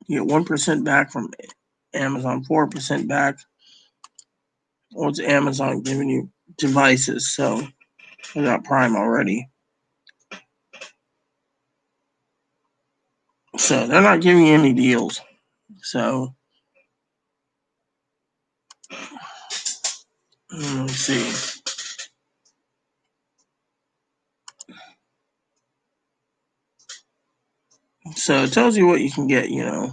you get 1% back from Amazon, 4% back. What's Amazon giving you? Devices. So I got Prime already. So they're not giving you any deals. So let me see. So it tells you what you can get, you know.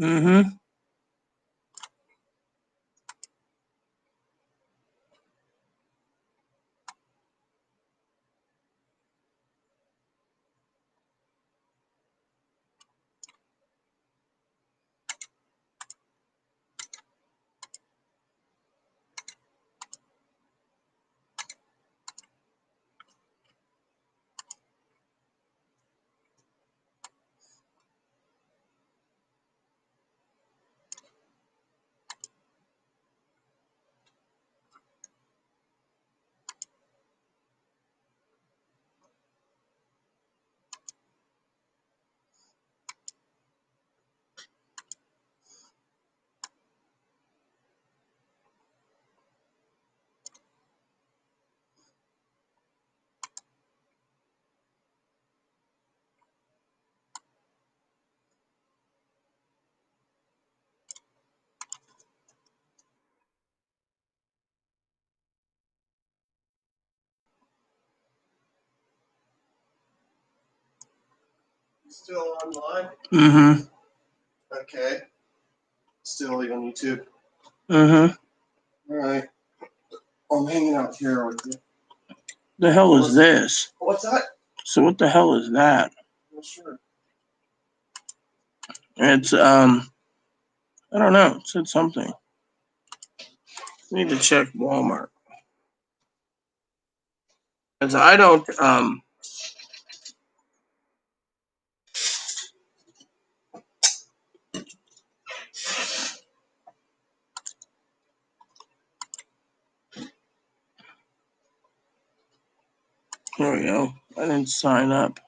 Mm-hmm. Still online? Mm-hmm. Okay. Still on YouTube. Mm-hmm. All right. I'm hanging out here with you. The hell is this? What's that? So what the hell is that? Not sure. It's I don't know. It said something. Need to check Walmart. Because I don't, here we go. I didn't sign up.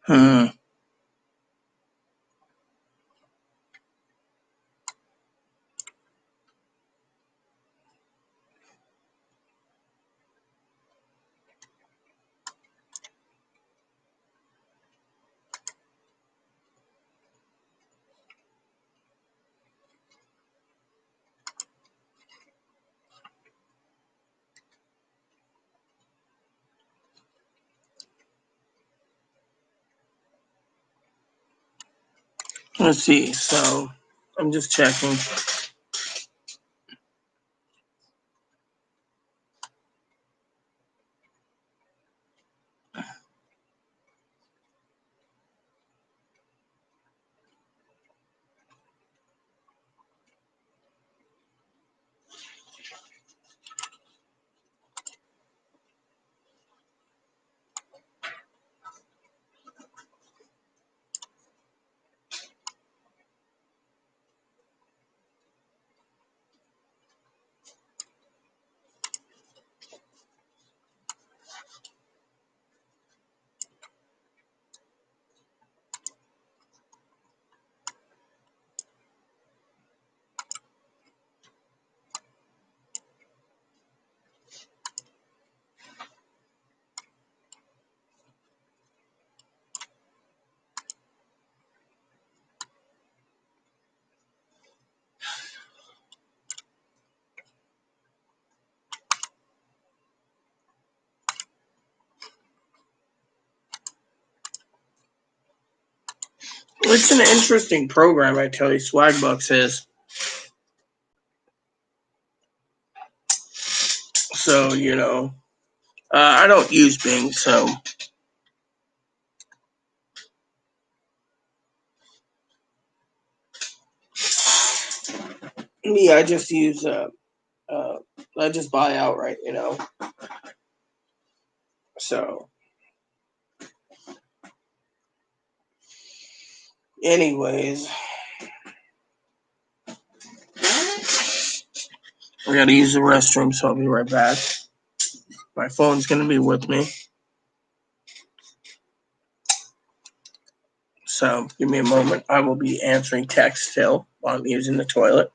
Hmm. Let's see. So I'm just checking. It's an interesting program, I tell you. Swagbucks is. So, I don't use Bing, so. Me, I just use, I just buy outright, So, anyways, I gotta use the restroom, so I'll be right back. My phone's gonna be with me. So, give me a moment. I will be answering text still while I'm using the toilet.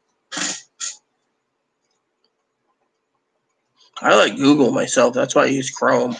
I like Google myself. That's why I use Chrome.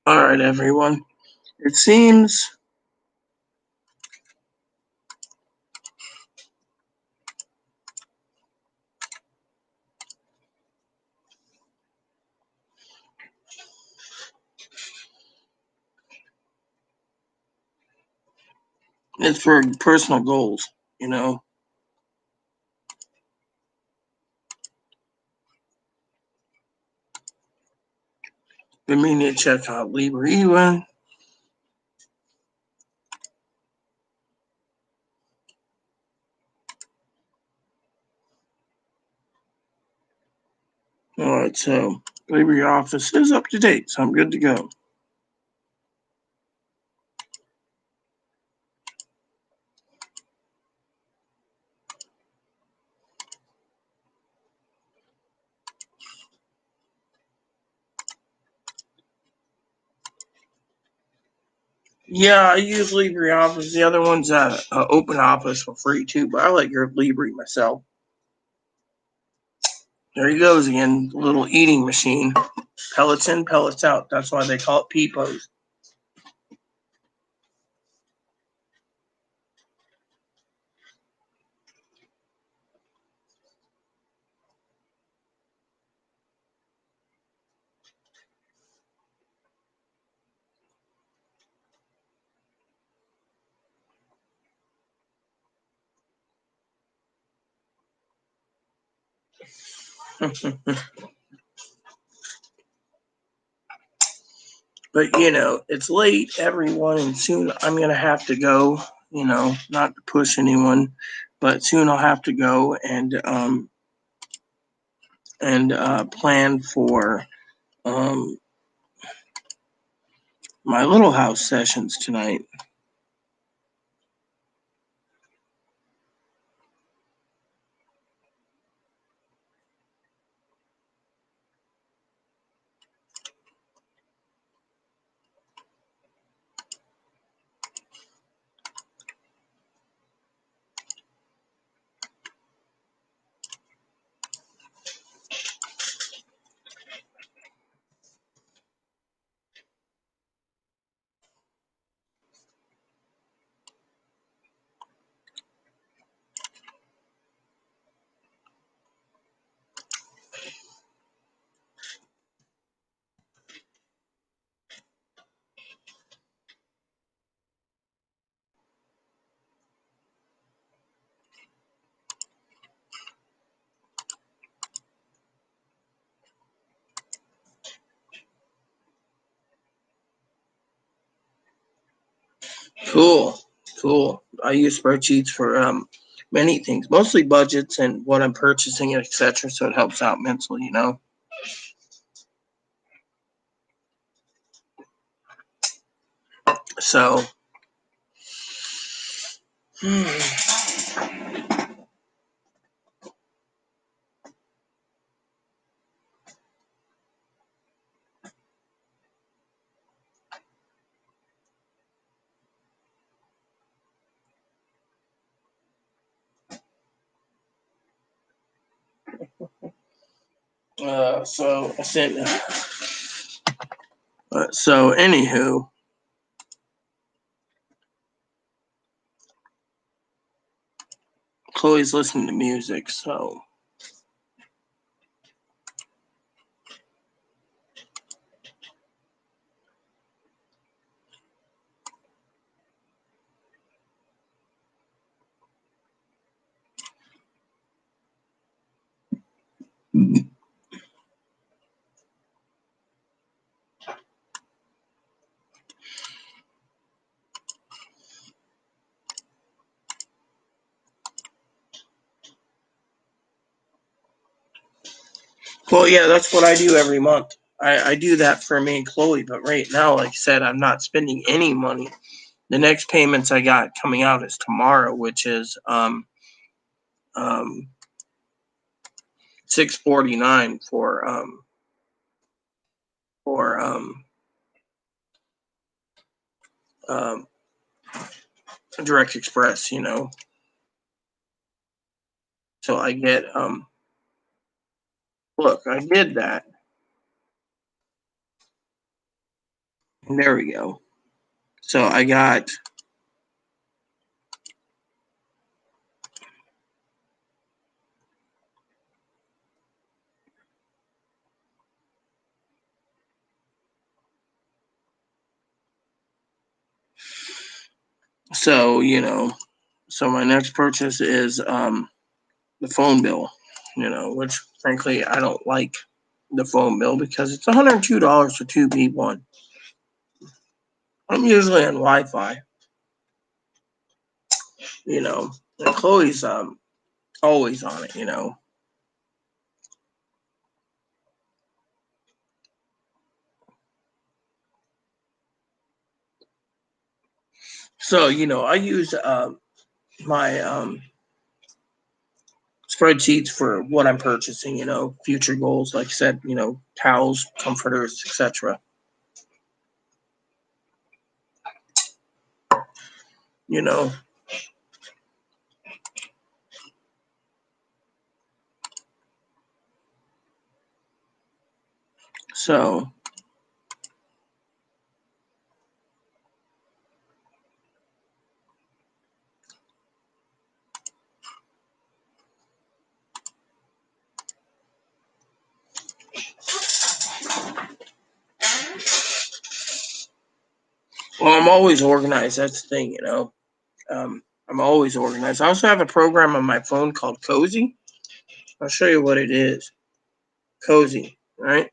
All right, everyone. It seems it's for personal goals, you know. Been meaning to check out Libra even. All right, so Libra office is up to date, so I'm good to go. Yeah, I use LibreOffice. The other one's Open Office for free too, but I like your Libre myself. There he goes again, little eating machine. Pellets in, pellets out. That's why they call it P-pose. But you know, it's late, everyone, and soon I'm gonna have to go. You know, not to push anyone, but soon I'll have to go and plan for um, my little house sessions tonight. Cool, cool. I use spreadsheets for many things, mostly budgets and what I'm purchasing, etc. So it helps out mentally, you know. So, so I sent. So anywho, Chloe's listening to music, so. Well, yeah, that's what I do every month. I do that for me and Chloe, but right now, like I said, I'm not spending any money. The next payments I got coming out is tomorrow, which is um $6.49 for um Direct Express, you know. So I get look, I did that. There we go. So I got so you know, so my next purchase is the phone bill, you know, which frankly I don't like the phone bill because it's $102 for two people. I'm usually on Wi-Fi, you know, and Chloe's always on it, you know. So you know, I use my spreadsheets for what I'm purchasing, you know, future goals, like I said, you know, towels, comforters, etc. You know, so well, I'm always organized. That's the thing, you know. I'm always organized. I also have a program on my phone called Cozy, I'll show you what it is. Cozy, right?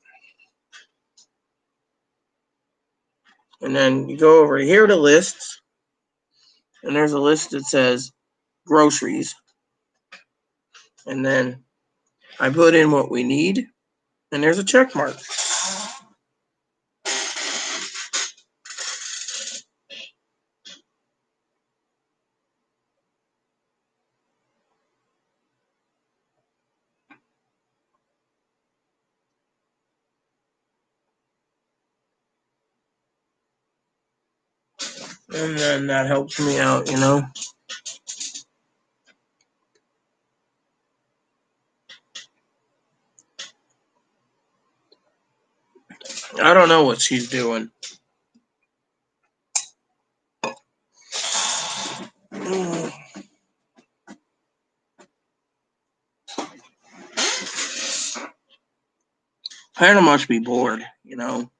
And then you go over here to lists, and there's a list that says groceries. And then I put in what we need, and there's a check mark. And then that helps me out, you know. I don't know what she's doing. Hannah must be bored, you know.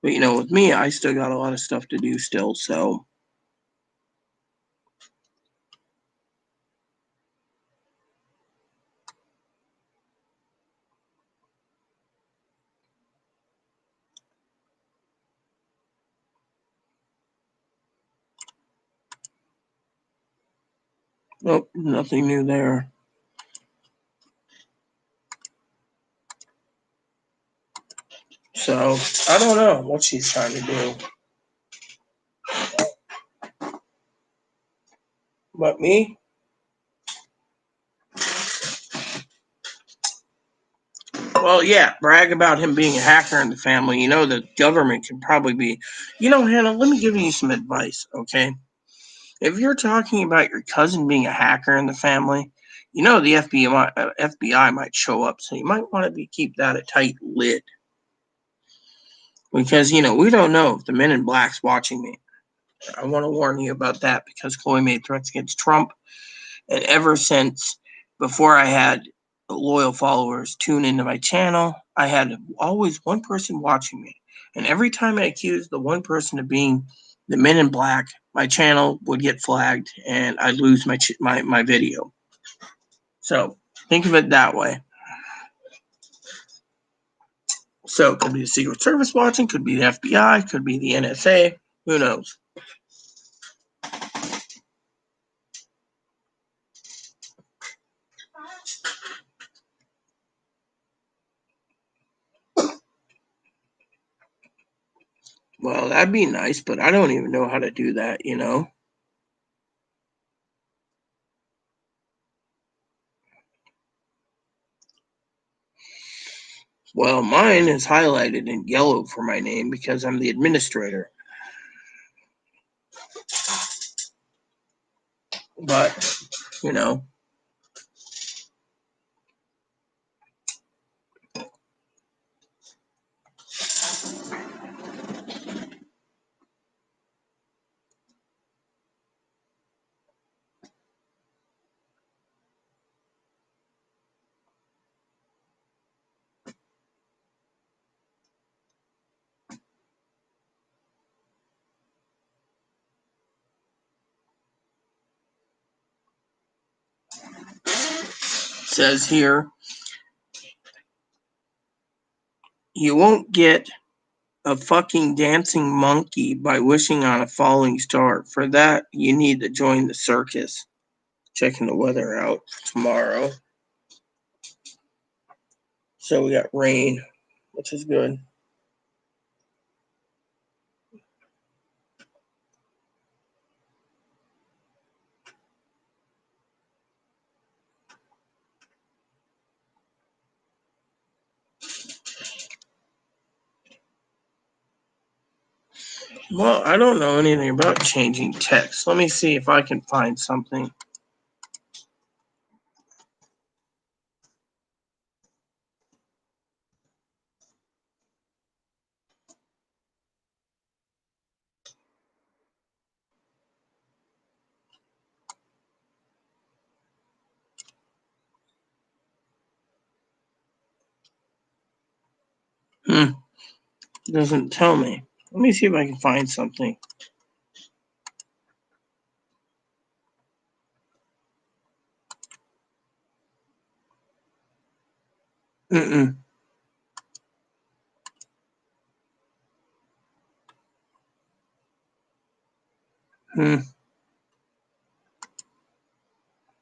But, you know, with me, I still got a lot of stuff to do still, so. Nope, nothing new there. So, I don't know what she's trying to do. But me? Well, yeah, brag about him being a hacker in the family. You know, the government can probably be. You know, Hannah, let me give you some advice, okay? If you're talking about your cousin being a hacker in the family, you know the FBI might show up, so you might want to keep that a tight lid. Because, you know, we don't know if the men in black's watching me. I want to warn you about that because Chloe made threats against Trump. And ever since before I had loyal followers tune into my channel, I had always one person watching me. And every time I accused the one person of being the men in black, my channel would get flagged and I'd lose my video. So think of it that way. So it could be the Secret Service watching, could be the FBI, could be the NSA, who knows? Well, that'd be nice, but I don't even know how to do that, you know? Well, mine is highlighted in yellow for my name because I'm the administrator. But, you know. It says here, you won't get a fucking dancing monkey by wishing on a falling star. For that, you need to join the circus. Checking the weather out for tomorrow. So we got rain, which is good. Well, I don't know anything about changing text. Let me see if I can find something. It doesn't tell me. Let me see if I can find something. Mm-mm.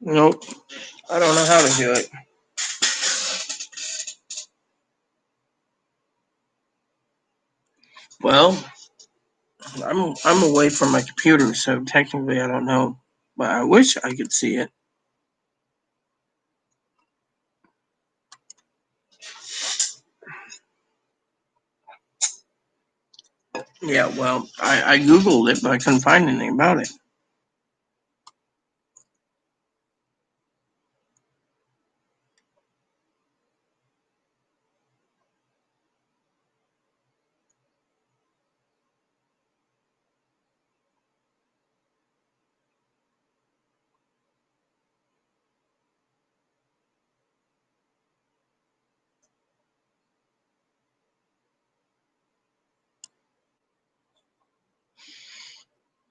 Nope. I don't know how to do it. Well, I'm away from my computer, so technically I don't know. But I wish I could see it. Yeah, well, I Googled it, but I couldn't find anything about it.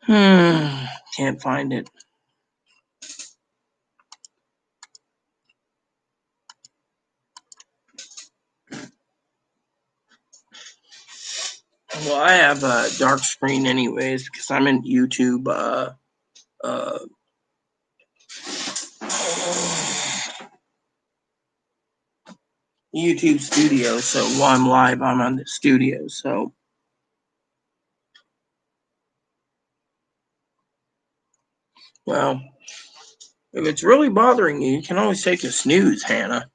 Can't find it. Well, I have a dark screen anyways because I'm in YouTube. YouTube Studio. So while I'm live, I'm on the studio. So, well, if it's really bothering you, you can always take a snooze, Hannah.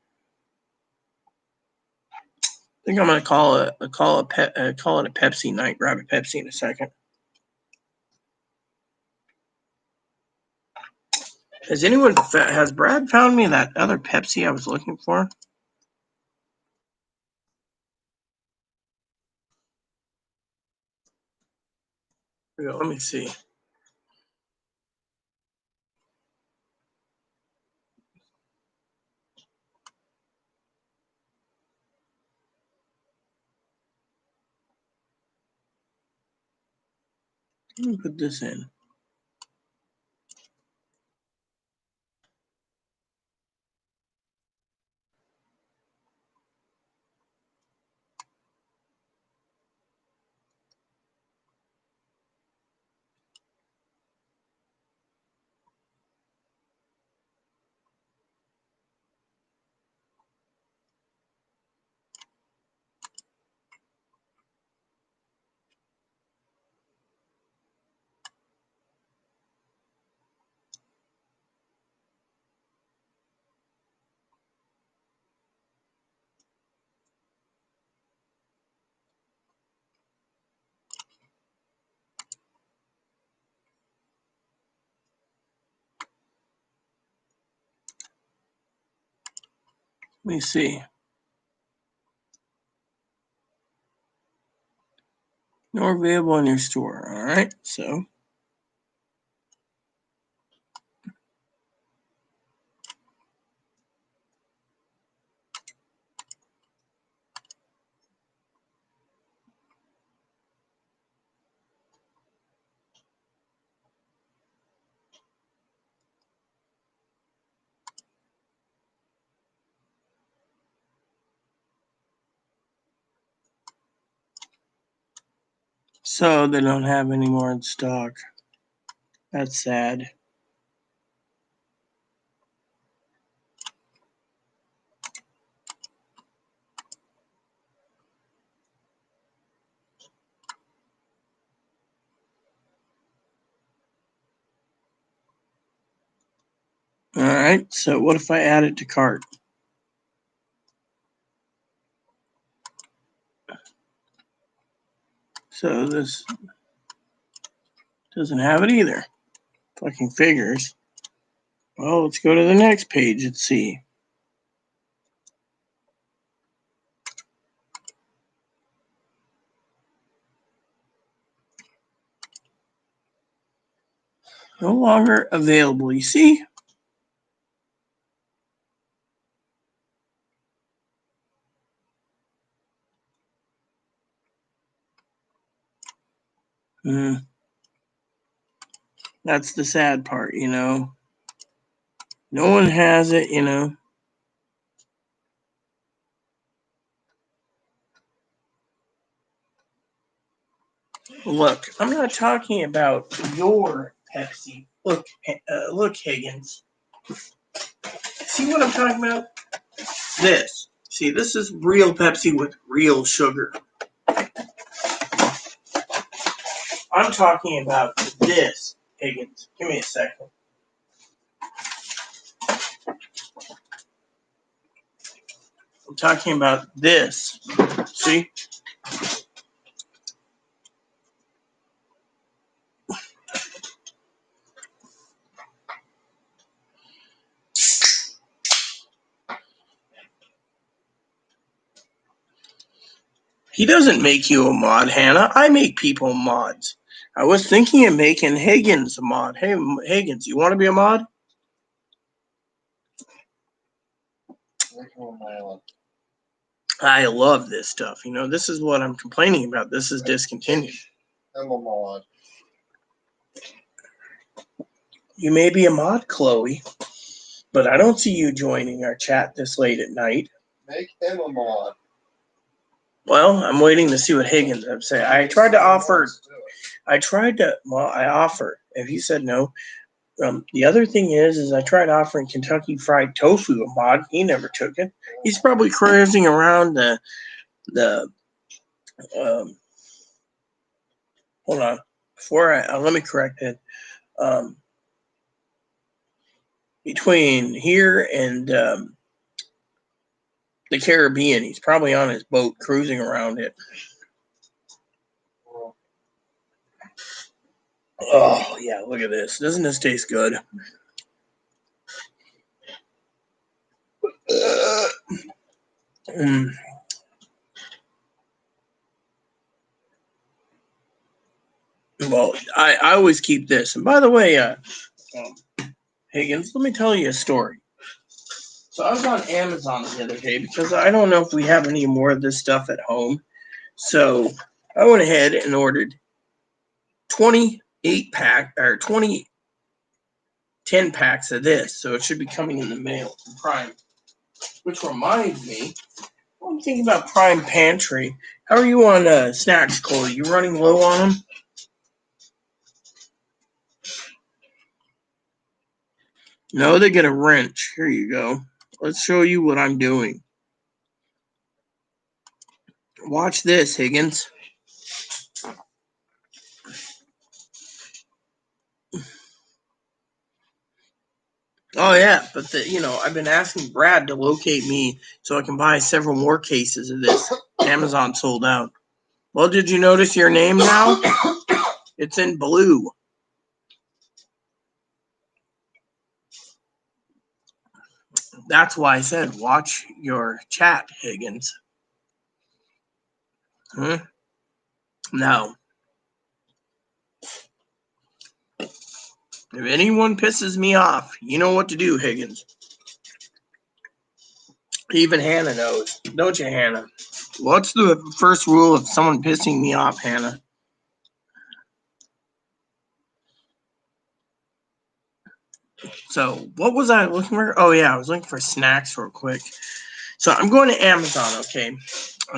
I think I'm gonna call it a Pepsi night. Grab a Pepsi in a second. Has Brad found me that other Pepsi I was looking for? Here we go, let me see. Let me put this in. Let me see. No available in your store. All right, so they don't have any more in stock. That's sad. All right, so what if I add it to cart? So this doesn't have it either. Fucking figures. Well, let's go to the next page and see. No longer available. You see? That's the sad part, you know. No one has it, you know. Look, I'm not talking about your Pepsi. Look, look, Higgins. See what I'm talking about? This. See, this is real Pepsi with real sugar. I'm talking about this, Higgins. Give me a second. I'm talking about this. See? He doesn't make you a mod, Hannah. I make people mods. I was thinking of making Higgins a mod. Hey, Higgins, you want to be a mod? I love this stuff. You know, this is what I'm complaining about. This is discontinued. I'm a mod. You may be a mod, Chloe, but I don't see you joining our chat this late at night. Make him a mod. Well, I'm waiting to see what Higgins would say. I tried to offer. I offered. If he said no, the other thing is I tried offering Kentucky Fried Tofu a mod. He never took it. He's probably cruising around the. Hold on. Let me correct it. Between here and the Caribbean, he's probably on his boat cruising around it. Oh yeah, look at this. Doesn't this taste good? Well, I always keep this. And by the way, Higgins, let me tell you a story. So I was on Amazon the other day because I don't know if we have any more of this stuff at home. So I went ahead and ordered 28-pack or 10 packs of this. So it should be coming in the mail from Prime. Which reminds me, I'm thinking about Prime Pantry. How are you on snacks, Cole? You running low on them? No, they get a wrench. Here you go. Let's show you what I'm doing. Watch this, Higgins. Oh yeah, but I've been asking Brad to locate me so I can buy several more cases of this. Amazon sold out. Well, did you notice your name now? It's in blue. That's why I said watch your chat, Higgins. Now, if anyone pisses me off, you know what to do, Higgins. Even Hannah knows. Don't you, Hannah? What's the first rule of someone pissing me off, Hannah? So, what was I looking for? Oh, yeah, I was looking for snacks real quick. So, I'm going to Amazon, okay? And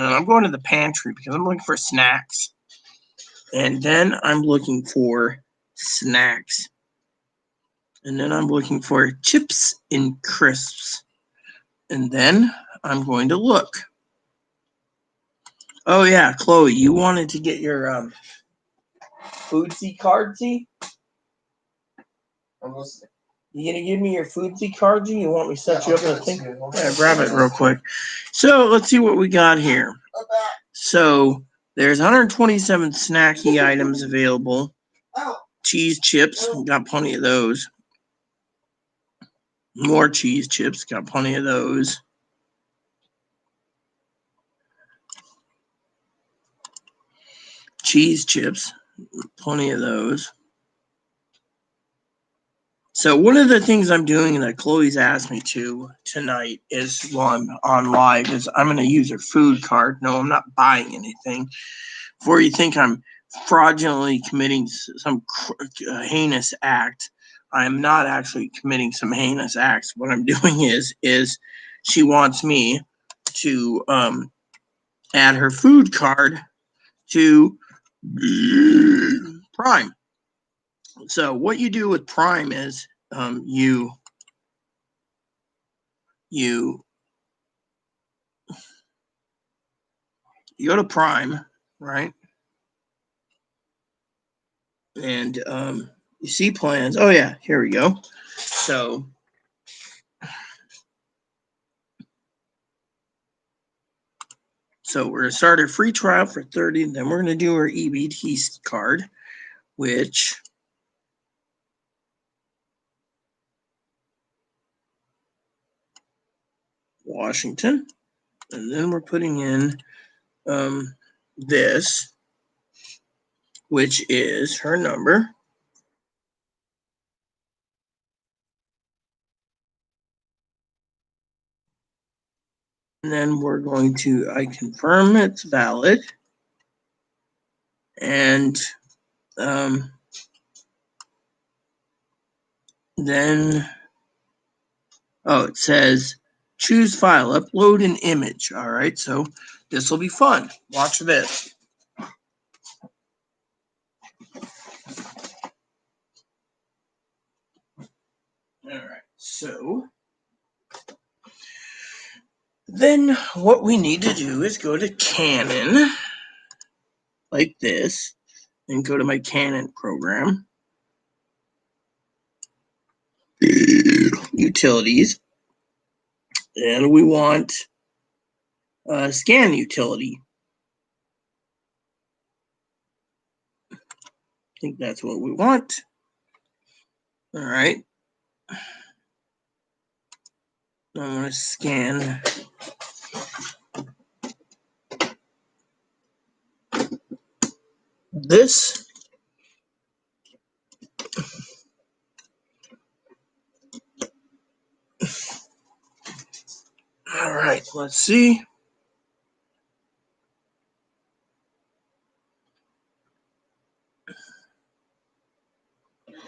I'm going to the pantry because I'm looking for snacks. And then I'm looking for snacks. And then I'm looking for chips and crisps. And then I'm going to look. Oh, yeah, Chloe, you wanted to get your Foodsy cardsy? I'm listening. You gonna give me your Foodsy cardsy? You want me to set you up in a thing? Yeah, grab it real quick. So let's see what we got here. So there's 127 snacky items available. Cheese chips, got plenty of those. More cheese chips, got plenty of those. Cheese chips, plenty of those. So one of the things I'm doing that Chloe's asked me to tonight is while I'm on live is I'm going to use her food card. No, I'm not buying anything. Before you think I'm fraudulently committing some heinous act, I'm not actually committing some heinous acts. What I'm doing is she wants me to add her food card to Prime. So what you do with Prime is you go to Prime, right? And you see plans. Oh yeah, here we go. So we're gonna start our free trial for 30. Then we're gonna do our EBT card, which Washington, and then we're putting in this, which is her number. And then we're going to, I confirm it's valid. And then, it says choose file, upload an image. All right, so this will be fun. Watch this. All right, so then what we need to do is go to Canon, like this, and go to my Canon program. Utilities. And we want a scan utility. I think that's what we want. All right. I'm going to scan this. All right, let's see.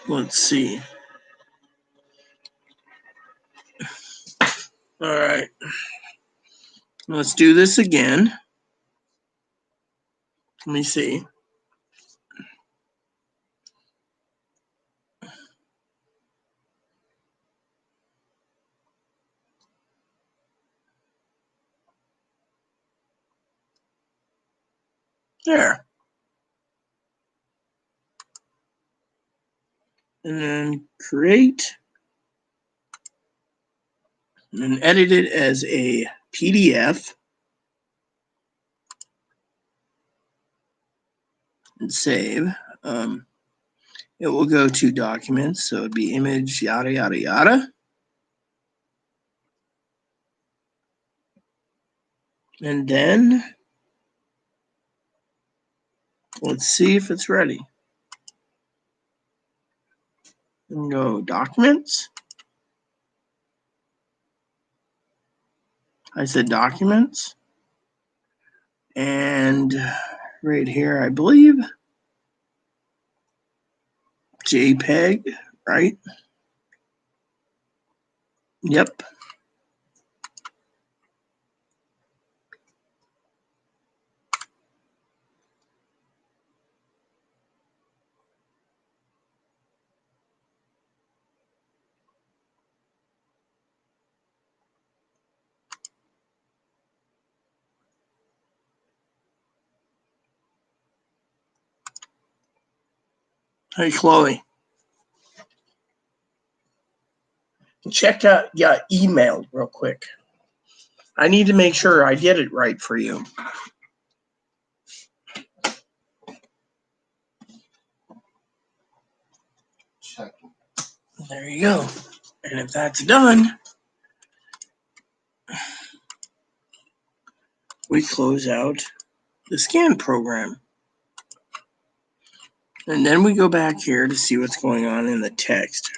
Let's see. All right. Let's do this again. Let me see. There. And then create. And then edit it as a PDF. And save. It will go to documents, so it'd be image, yada, yada, yada. And then let's see if it's ready. And go documents. I said documents. And right here, I believe, JPEG, right? Yep. Hey, Chloe. Check out email real quick. I need to make sure I did it right for you. Check. There you go. And if that's done, we close out the scan program. And then we go back here to see what's going on in the text.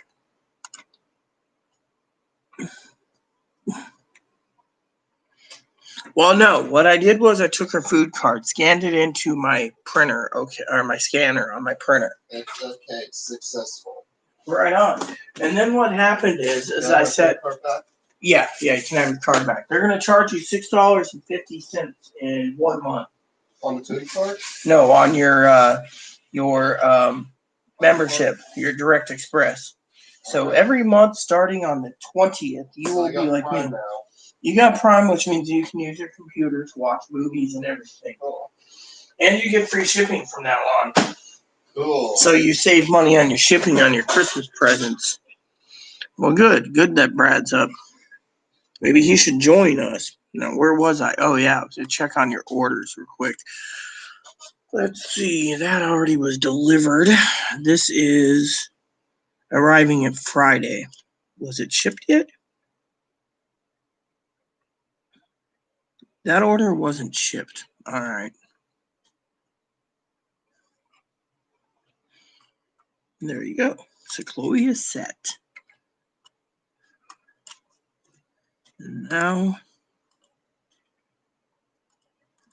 Well, no, what I did was I took her food card, scanned it into my printer, okay, or my scanner on my printer. It's okay. It's successful. Right on. And then what happened is, as I said, yeah, you can have your card back. They're going to charge you $6.50 in 1 month. On the Tootie card? No, on your membership, your Direct Express. So every month, starting on the 20th, you So will I be got like Prime me. now. You got Prime, which means you can use your computer to watch movies and everything. Cool. And you get free shipping from now on. Cool. So you save money on your shipping on your Christmas presents. Well, good. Good that Brad's up. Maybe he should join us. Now, where was I? Oh, yeah. So check on your orders real quick. Let's see. That already was delivered. This is arriving at Friday. Was it shipped yet? That order wasn't shipped. All right. There you go. So Chloe is set. Now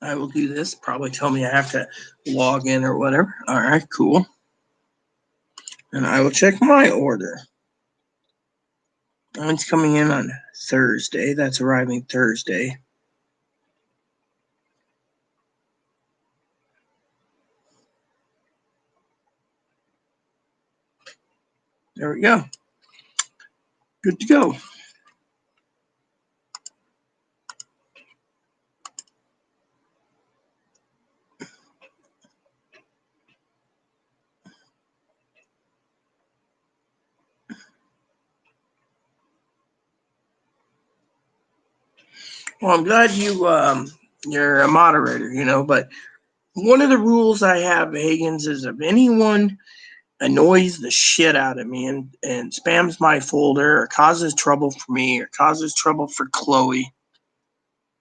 I will do this. Probably tell me I have to log in or whatever. All right, cool. And I will check my order. Mine's coming in on Thursday. That's arriving Thursday. There we go. Good to go. Well, I'm glad you're a moderator, but one of the rules I have, Higgins, is if anyone annoys the shit out of me and spams my folder or causes trouble for me or causes trouble for Chloe,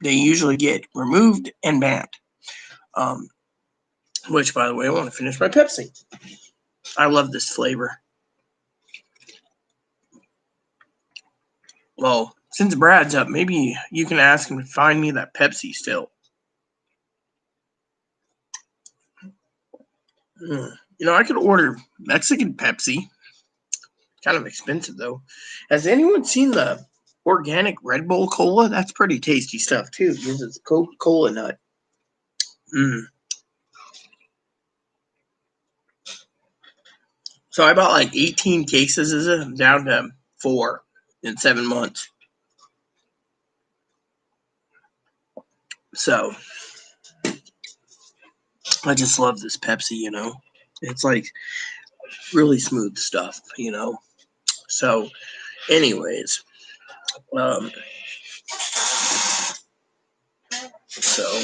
they usually get removed and banned. Which, by the way, I want to finish my Pepsi. I love this flavor. Well, since Brad's up, maybe you can ask him to find me that Pepsi still. I could order Mexican Pepsi. Kind of expensive, though. Has anyone seen the organic Red Bull Cola? That's pretty tasty stuff, too. It uses Coca-Cola nut. So I bought like 18 cases of it. I'm down to 4 in 7 months. So I just love this Pepsi, It's like really smooth stuff, So anyways, so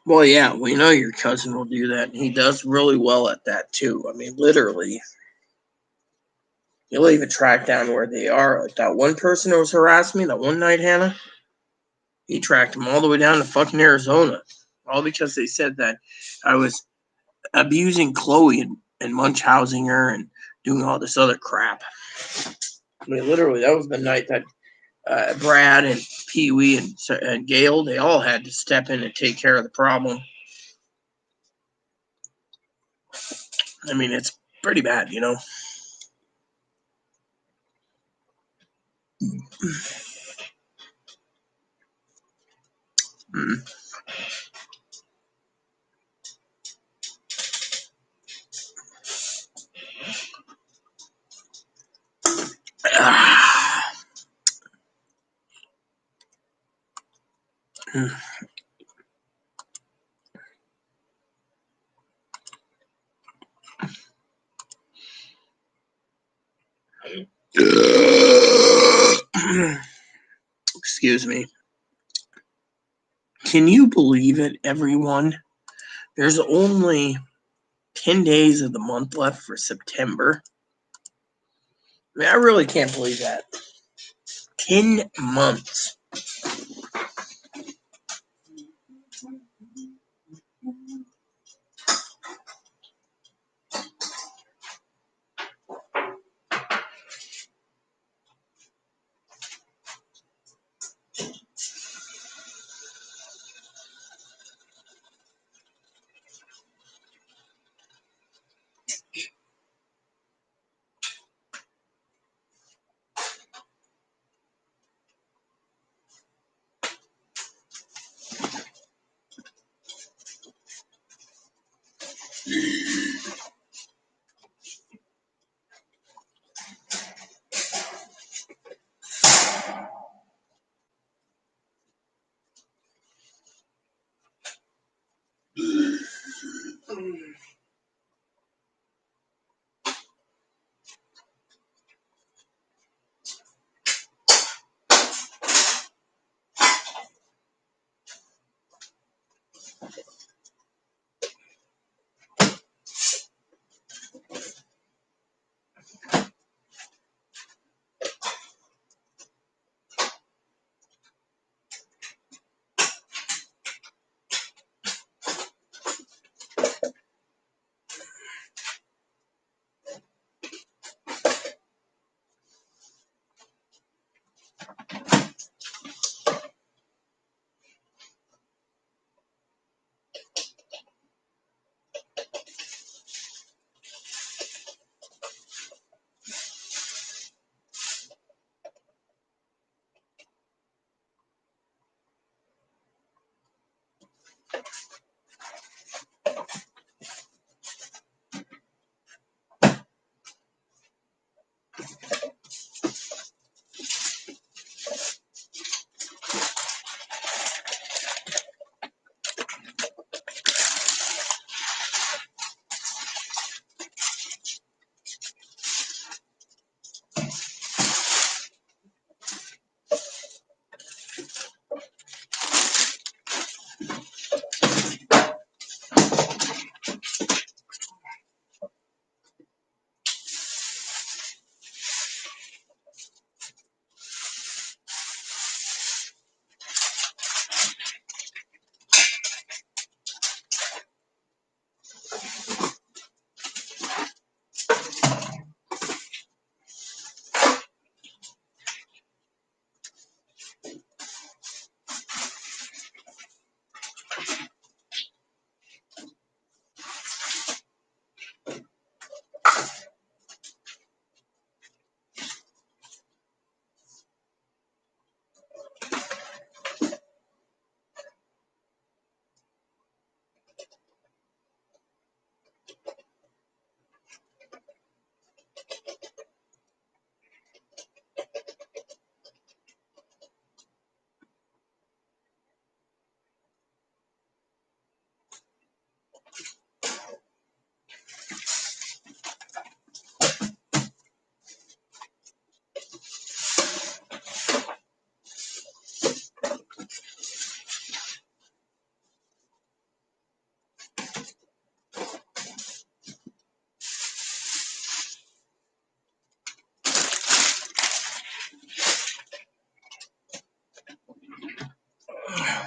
well, yeah, we know your cousin will do that. And he does really well at that too. I mean, literally, he'll even track down where they are. Like that one person who was harassing me that one night, Hannah, he tracked him all the way down to fucking Arizona. All because they said that I was abusing Chloe and munch housing her and doing all this other crap. I mean, literally, that was the night that Brad and Pee Wee and Gail, they all had to step in and take care of the problem. I mean, it's pretty bad, Mm. Excuse me. Can you believe it, everyone? There's only 10 days of the month left for September. I mean, I really can't believe that. 10 months.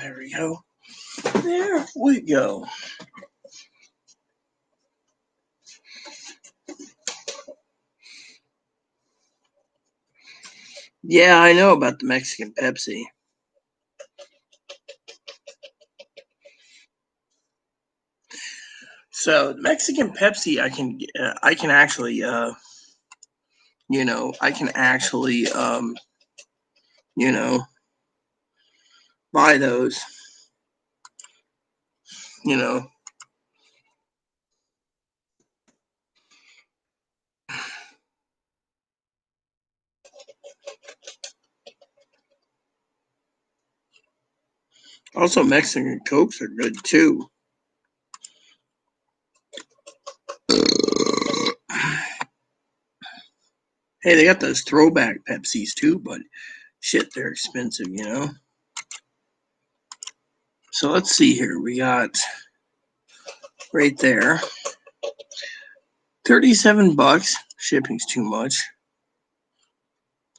There we go. There we go. Yeah, I know about the Mexican Pepsi. So Mexican Pepsi, I can actually, I can actually, buy those, you know. Also, Mexican Cokes are good too. Hey, they got those throwback Pepsis too, but shit, they're expensive, you know. So let's see here. We got right there, $37. Shipping's too much.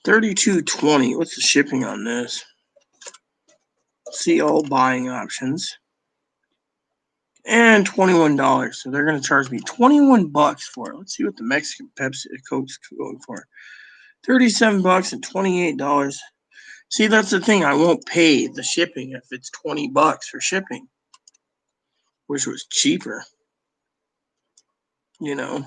$32.20. What's the shipping on this? See all buying options. And $21. So they're gonna charge me $21 for it. Let's see what the Mexican Pepsi Coke's going for. $37 and $28. See, that's the thing. I won't pay the shipping if it's $20 for shipping. Wish it was cheaper. You know.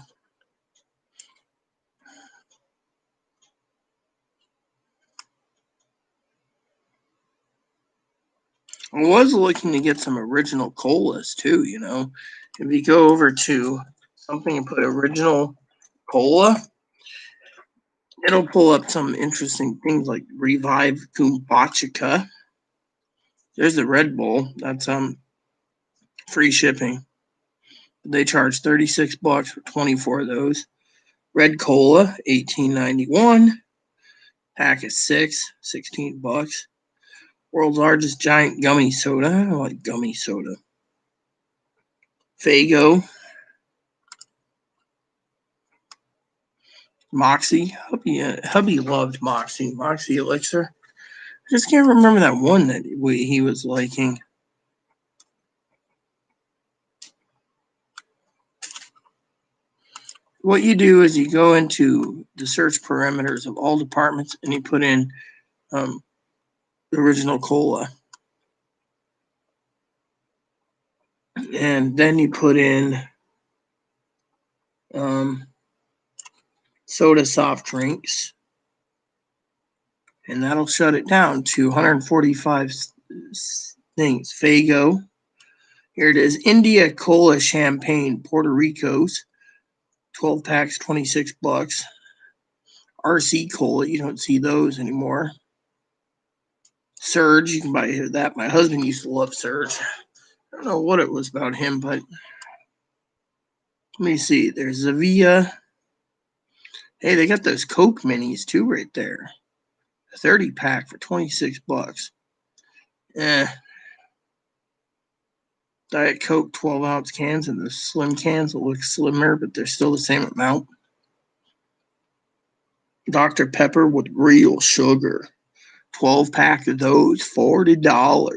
I was looking to get some original colas too, you know. If you go over to something and put original cola, it'll pull up some interesting things like Revive Kombucha. There's the Red Bull. That's free shipping. They charge $36 for 24 of those. Red Cola, $18.91. Pack of 6, $16. World's largest giant gummy soda. I don't like gummy soda. Faygo. Moxie. Hubby loved Moxie. Moxie Elixir. I just can't remember that one that he was liking. What you do is you go into the search parameters of all departments and you put in the original cola. And then you put in soda soft drinks. And that'll shut it down to 145 things. Faygo. Here it is. India Cola Champagne, Puerto Rico's. 12 packs, $26. RC Cola, you don't see those anymore. Surge, you can buy that. My husband used to love Surge. I don't know what it was about him, but let me see. There's Zavia. Hey, they got those Coke minis too right there. A 30 pack for $26. Diet Coke 12-ounce cans and the slim cans will look slimmer, but they're still the same amount. Dr. Pepper with real sugar. 12 pack of those, $40.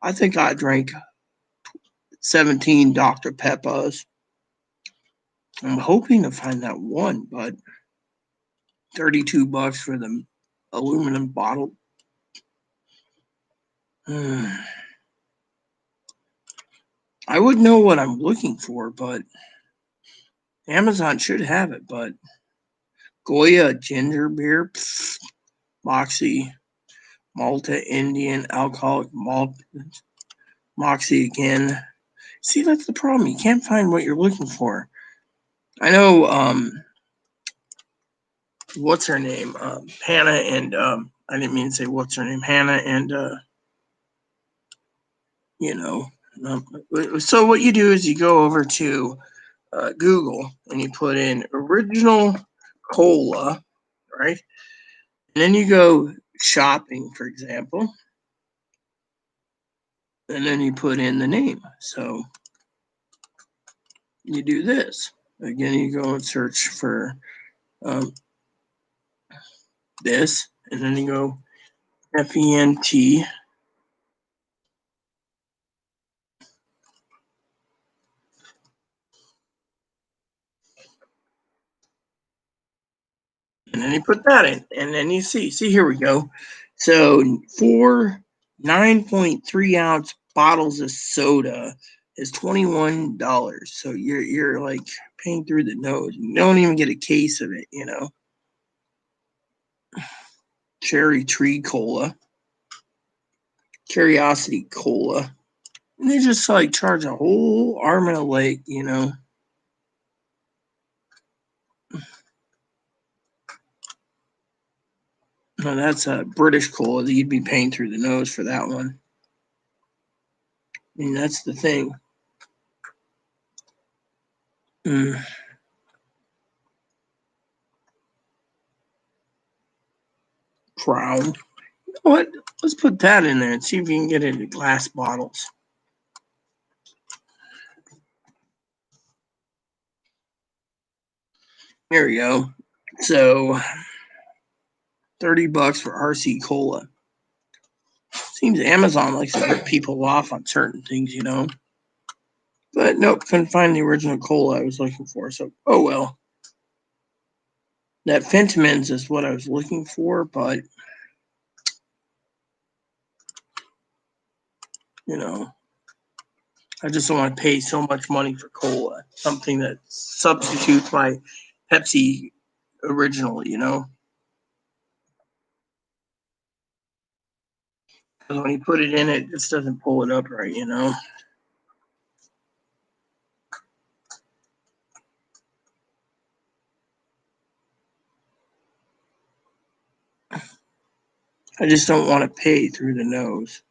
I think I drank 17 Dr. Peppers. I'm hoping to find that one, but $32 for the aluminum bottle. I would know what I'm looking for, but Amazon should have it. But Goya ginger beer, Moxie, Malta Indian alcoholic malt, Moxie again. See, that's the problem. You can't find what you're looking for. I know, what's her name? Hannah and, I didn't mean to say what's her name. Hannah and, so what you do is you go over to Google and you put in original cola, right? And then you go shopping, for example. And then you put in the name. So you do this. Again, you go and search for this, and then you go FENT. And then you put that in, and then you see, here we go. So 4 9.3 ounce bottles of soda is $21. So you're like paying through the nose. You don't even get a case of it, you know. Cherry Tree Cola, Curiosity Cola. And they just like charge a whole arm and a leg, you know. No, that's a British cola. You'd be paying through the nose for that one. I mean, that's the thing. Crown. You know what? Let's put that in there and see if we can get it in glass bottles. Here we go. So $30 for RC Cola. Seems Amazon likes to rip people off on certain things, you know. But nope, couldn't find the original cola I was looking for. So, oh well. That Fentimans is what I was looking for, but you know, I just don't want to pay so much money for cola. Something that substitutes my Pepsi original, you know. Because when you put it in, it just doesn't pull it up right, you know. I just don't want to pay through the nose.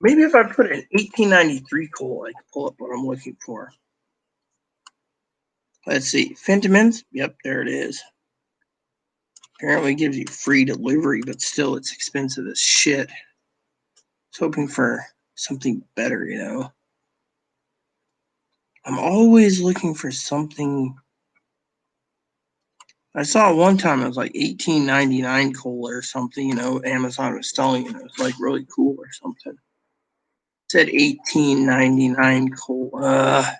Maybe if I put an 1893 cola, I can pull up what I'm looking for. Let's see. Fentimans. Yep, there it is. Apparently it gives you free delivery, but still it's expensive as shit. I was hoping for something better, you know. I'm always looking for something. I saw it one time, it was like $18.99 cola or something, you know, Amazon was selling it. It was like really cool or something. It said $18.99 cola.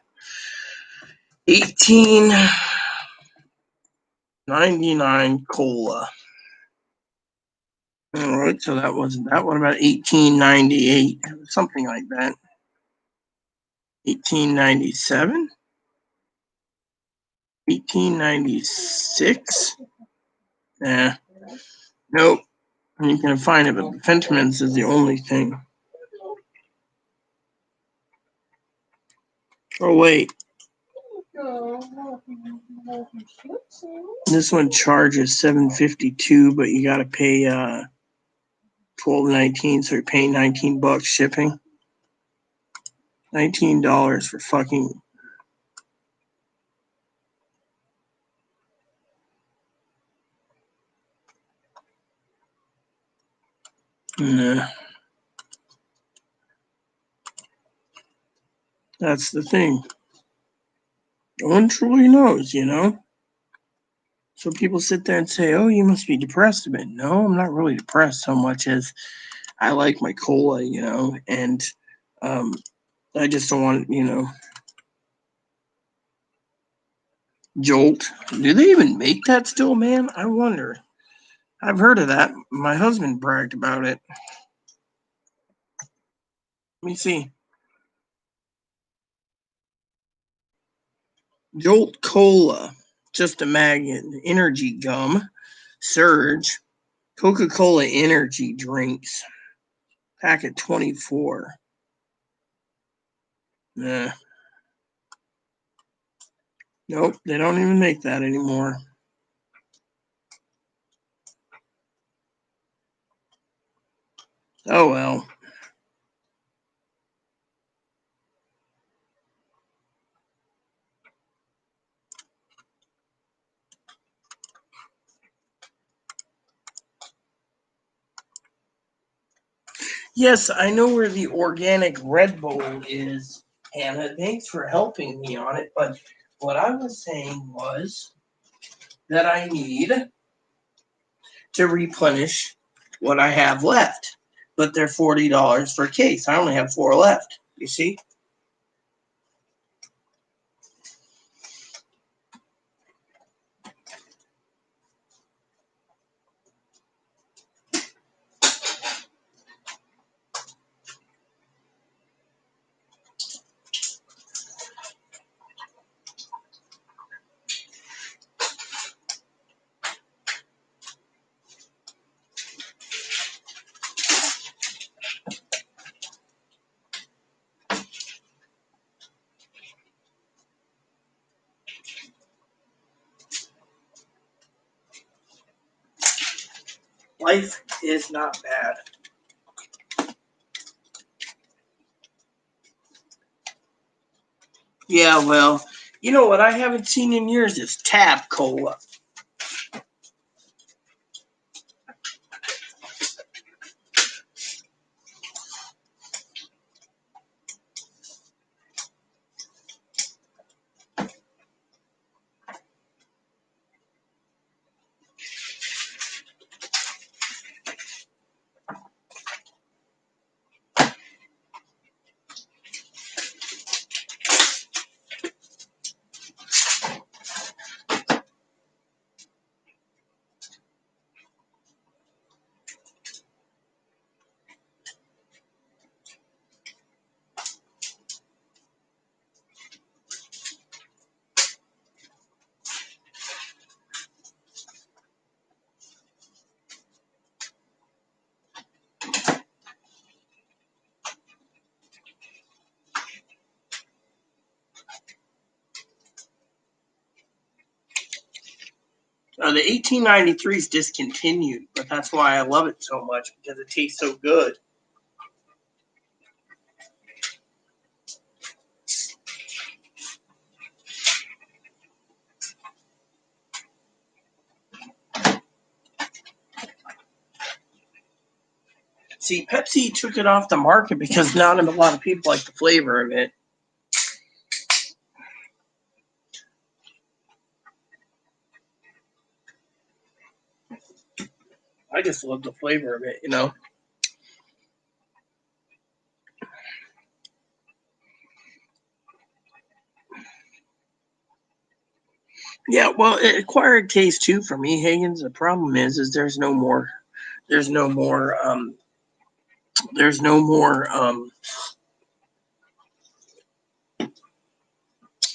$18.99 cola. All right, so that wasn't that. What about $18.98? Something like that. $18.97? $18.96? Nah. Nope. You can find it, but Fentimans is the only thing. Oh wait. This one charges $7.52, but you gotta pay $12.19, so you're paying $19 shipping. $19 for fucking. Nah. That's the thing. No one truly knows, you know? So people sit there and say, oh, you must be depressed a bit. No, I'm not really depressed so much as I like my cola, you know, and I just don't want, you know. Jolt. Do they even make that still, man? I wonder. I've heard of that. My husband bragged about it. Let me see. Jolt Cola. Just a magnet. Energy gum. Surge. Coca-Cola energy drinks. Packet 24. Nah. Nope, they don't even make that anymore. Oh well. Yes, I know where the organic Red Bull is, Hannah. Thanks for helping me on it. But what I was saying was that I need to replenish what I have left. But they're $40 for a case. I only have 4 left. You see? Life is not bad. Yeah, well, you know what I haven't seen in years is Tab Cola. The 1893 is discontinued, but that's why I love it so much because it tastes so good. See, Pepsi took it off the market because not a lot of people like the flavor of it. I just love the flavor of it, you know. Yeah, well, it acquired taste too for me, Higgins. The problem is there's no more, there's no more, there's no more,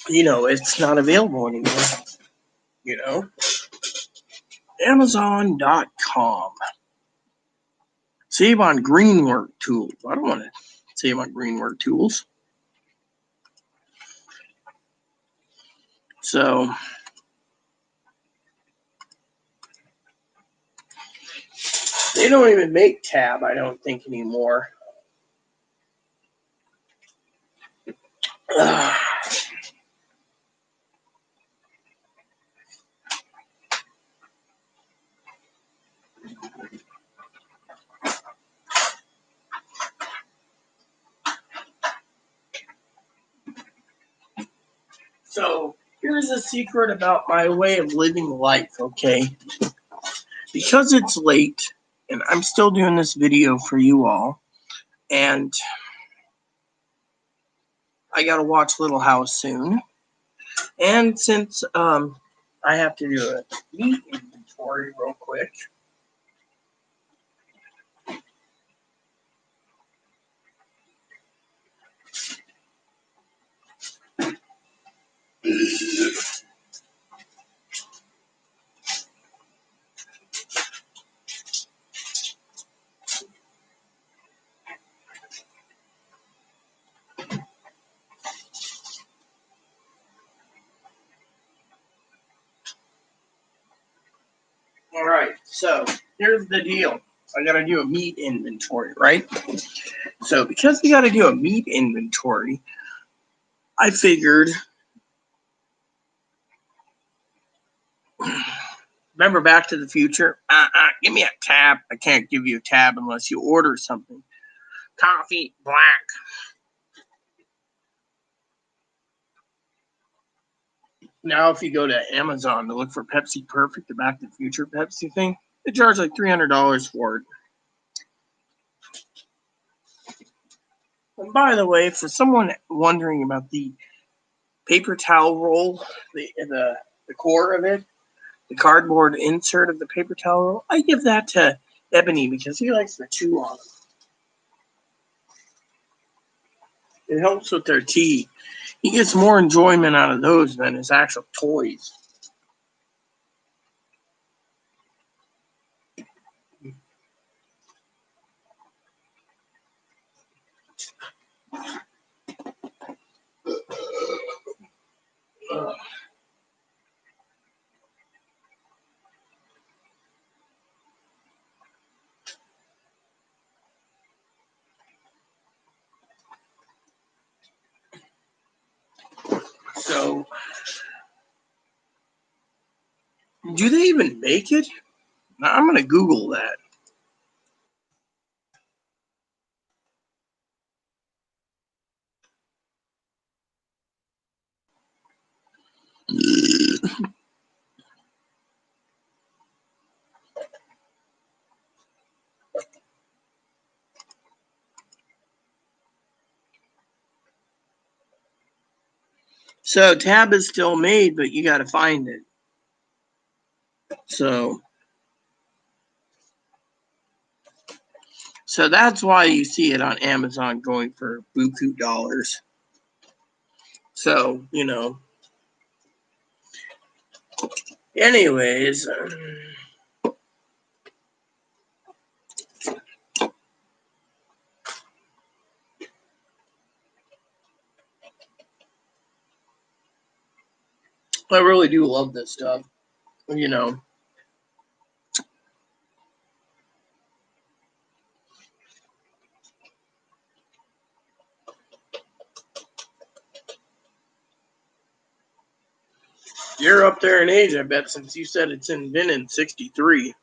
it's not available anymore. You know, Amazon.com. Save on green work tools. I don't want to save on green work tools. So they don't even make Tab, I don't think, anymore. Ugh. So here's a secret about my way of living life, okay? Because it's late and I'm still doing this video for you all, and I gotta watch Little House soon. And since I have to do a meat inventory real quick. All right, so here's the deal. I gotta do a meat inventory, right? So because we gotta do a meat inventory, I figured, remember Back to the Future? Give me a tab. I can't give you a tab unless you order something. Coffee, black. Now, if you go to Amazon to look for Pepsi Perfect, the Back to the Future Pepsi thing, they charge like $300 for it. And by the way, for someone wondering about the paper towel roll, the core of it, the cardboard insert of the paper towel roll, I give that to Ebony because he likes to chew on it. It helps with their tea. He gets more enjoyment out of those than his actual toys. So, do they even make it? Now, I'm going to Google that. So, Tab is still made, but you got to find it. So that's why you see it on Amazon going for buku dollars. So, anyways, I really do love this stuff. You're up there in age, I bet, since you said it's invented in 63.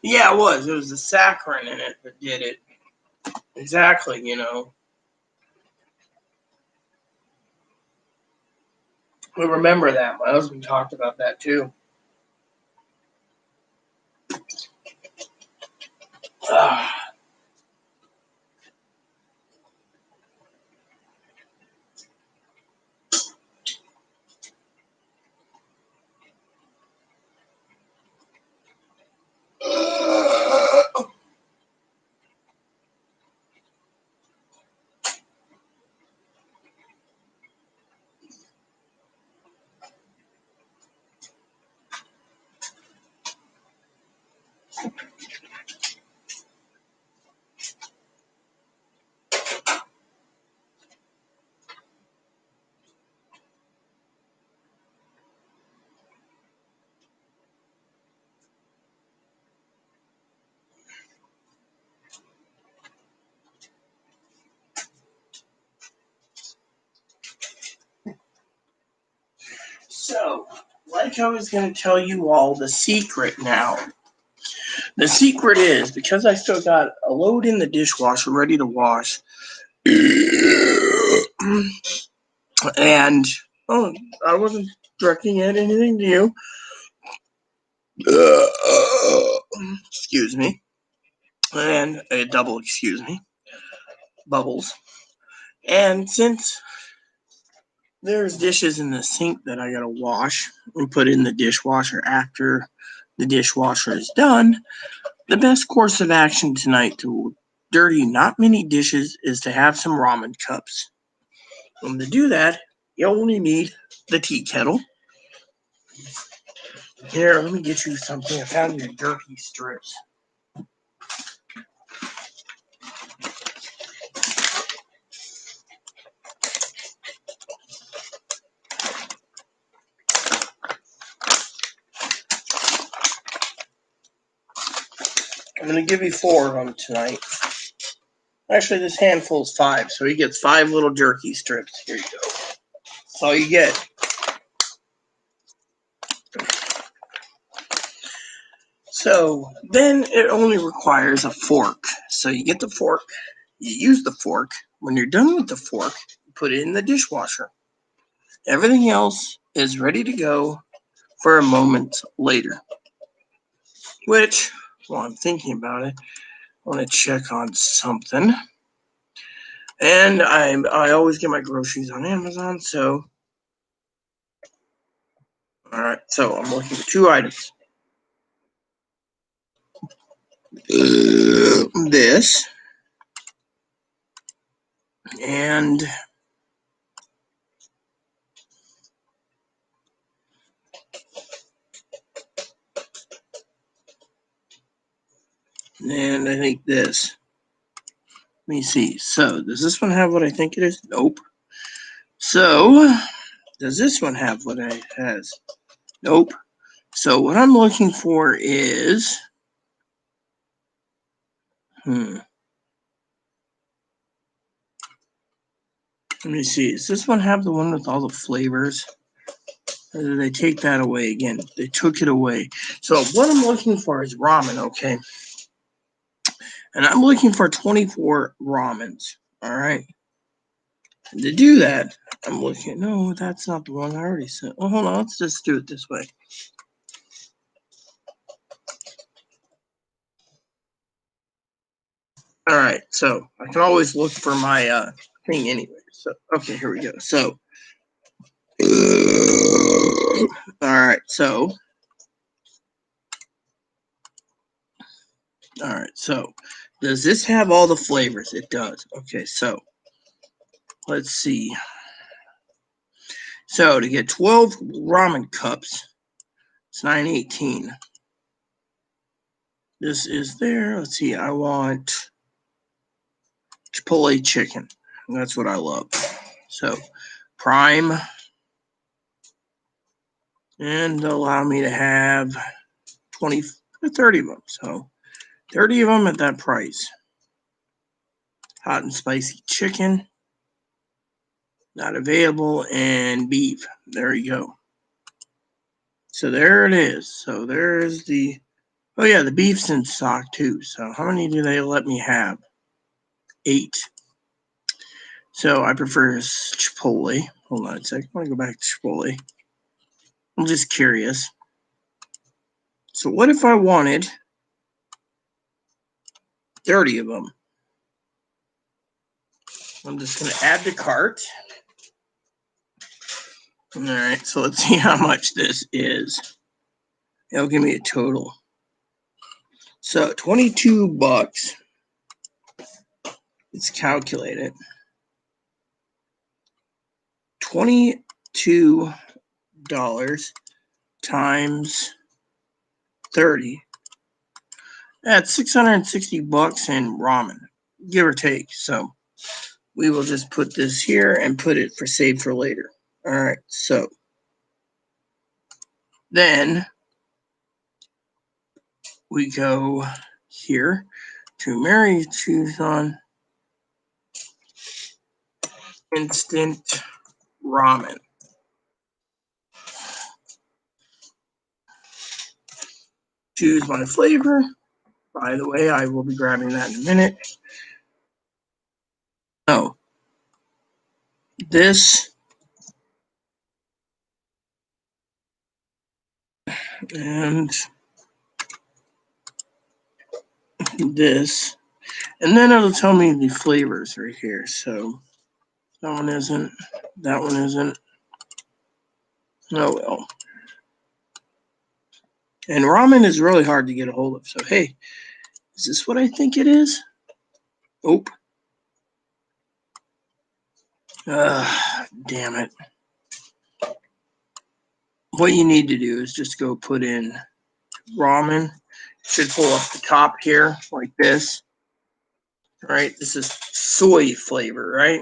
Yeah, it was. It was the saccharin in it that did it. Exactly, you know. We remember that. My husband talked about that too. Ah. So, like I was going to tell you all the secret now. The secret is, because I still got a load in the dishwasher ready to wash, and, oh, I wasn't directing at anything to you. Excuse me. And a double excuse me. Bubbles. And since there's dishes in the sink that I gotta wash and put in the dishwasher after the dishwasher is done, the best course of action tonight to dirty not many dishes is to have some ramen cups. And to do that, you only need the tea kettle. Here, let me get you something. I found your jerky strips. I'm going to give you 4 of them tonight. Actually, this handful is 5, so he gets 5 little jerky strips. Here you go. That's all you get. So then it only requires a fork. So you get the fork, you use the fork. When you're done with the fork, you put it in the dishwasher. Everything else is ready to go for a moment later. Which, while I'm thinking about it, I want to check on something. And I always get my groceries on Amazon, so alright, so I'm looking for 2 items. This and I think this. Let me see. So, does this one have what I think it is? Nope. So, does this one have what it has? Nope. So, what I'm looking for is let me see. Does this one have the one with all the flavors? Or did they take that away again? They took it away. So, what I'm looking for is ramen, okay? And I'm looking for 24 ramens. All right. And to do that, I'm looking at, no, that's not the one I already said. Oh, hold on. Let's just do it this way. All right. So I can always look for my thing anyway. So, okay, here we go. So, all right. So, all right. So, does this have all the flavors? It does. Okay. So, let's see. So to get 12 ramen cups, it's $9.18. This is there. Let's see. I want Chipotle chicken. That's what I love. So Prime, and allow me to have 20 or 30 of them. So 30 of them at that price. Hot and spicy chicken, not available, and beef. There you go. So there it is. So there's the, oh yeah, the beef's in stock too. So how many do they let me have? 8. So I prefer Chipotle. Hold on a second. I want to go back to Chipotle. I'm just curious. So what if I wanted 30 of them? I'm just going to add to cart. All right, so let's see how much this is. It'll give me a total. So $22. It's calculated. $22 times 30. That's $660 in ramen, give or take. So we will just put this here and put it for save for later. All right, so then we go here to Mary, choose on instant ramen. Choose my flavor. By the way, I will be grabbing that in a minute. Oh, this and this. And then it'll tell me the flavors right here. So that one isn't. That one isn't. Oh well. And ramen is really hard to get a hold of. So hey, is this what I think it is? Oh. Damn it. What you need to do is just go put in ramen. Should pull up the top here like this. Right? This is soy flavor, right?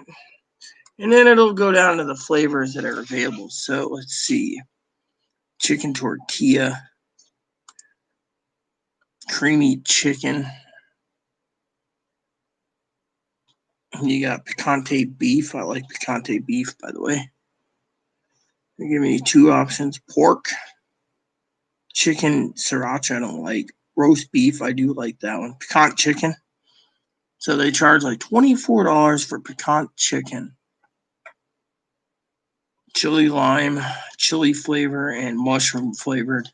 And then it'll go down to the flavors that are available. So let's see. Chicken tortilla, creamy chicken. You got picante beef. I like picante beef, by the way. They give me 2 options. Pork, chicken sriracha, I don't like. Roast beef, I do like that one. Piquant chicken. So they charge like $24 for piquant chicken. Chili lime, chili flavor, and mushroom flavored.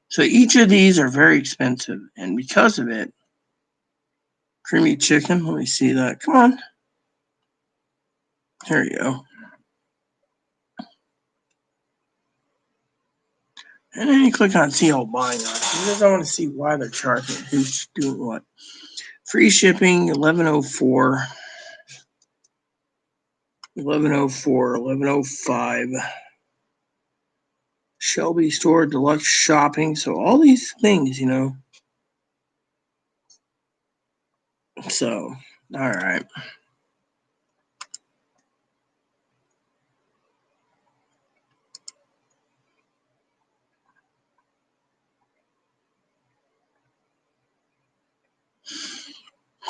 So each of these are very expensive. And because of it, creamy chicken, let me see that. Come on. There you go. And then you click on see all buying on it. Because I want to see why they're charging, who's doing what. Free shipping, 1104, 1104, 1105. Shelby Store, Deluxe Shopping. So all these things, you know. So, all right.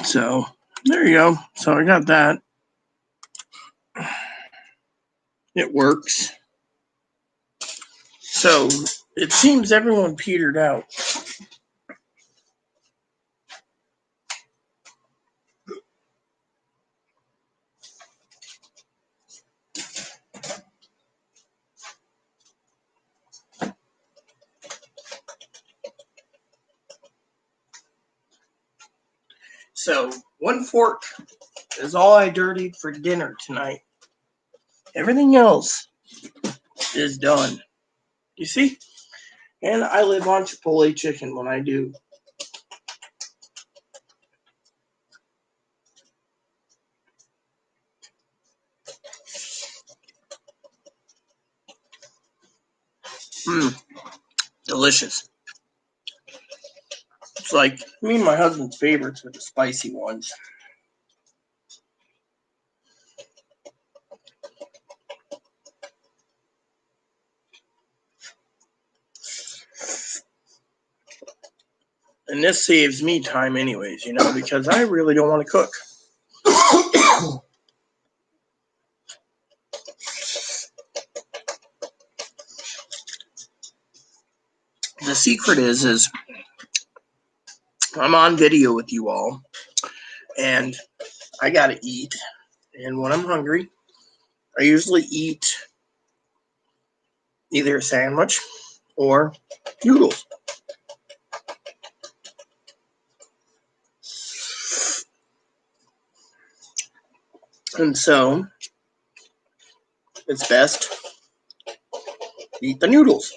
So there you go. So I got that. It works. So it seems everyone petered out. So 1 fork is all I dirtied for dinner tonight. Everything else is done. You see? And I live on Chipotle chicken when I do. Delicious. It's like me and my husband's favorites are the spicy ones. And this saves me time anyways, because I really don't want to cook. The secret is I'm on video with you all, and I gotta eat. And when I'm hungry, I usually eat either a sandwich or noodles. And so it's best to eat the noodles.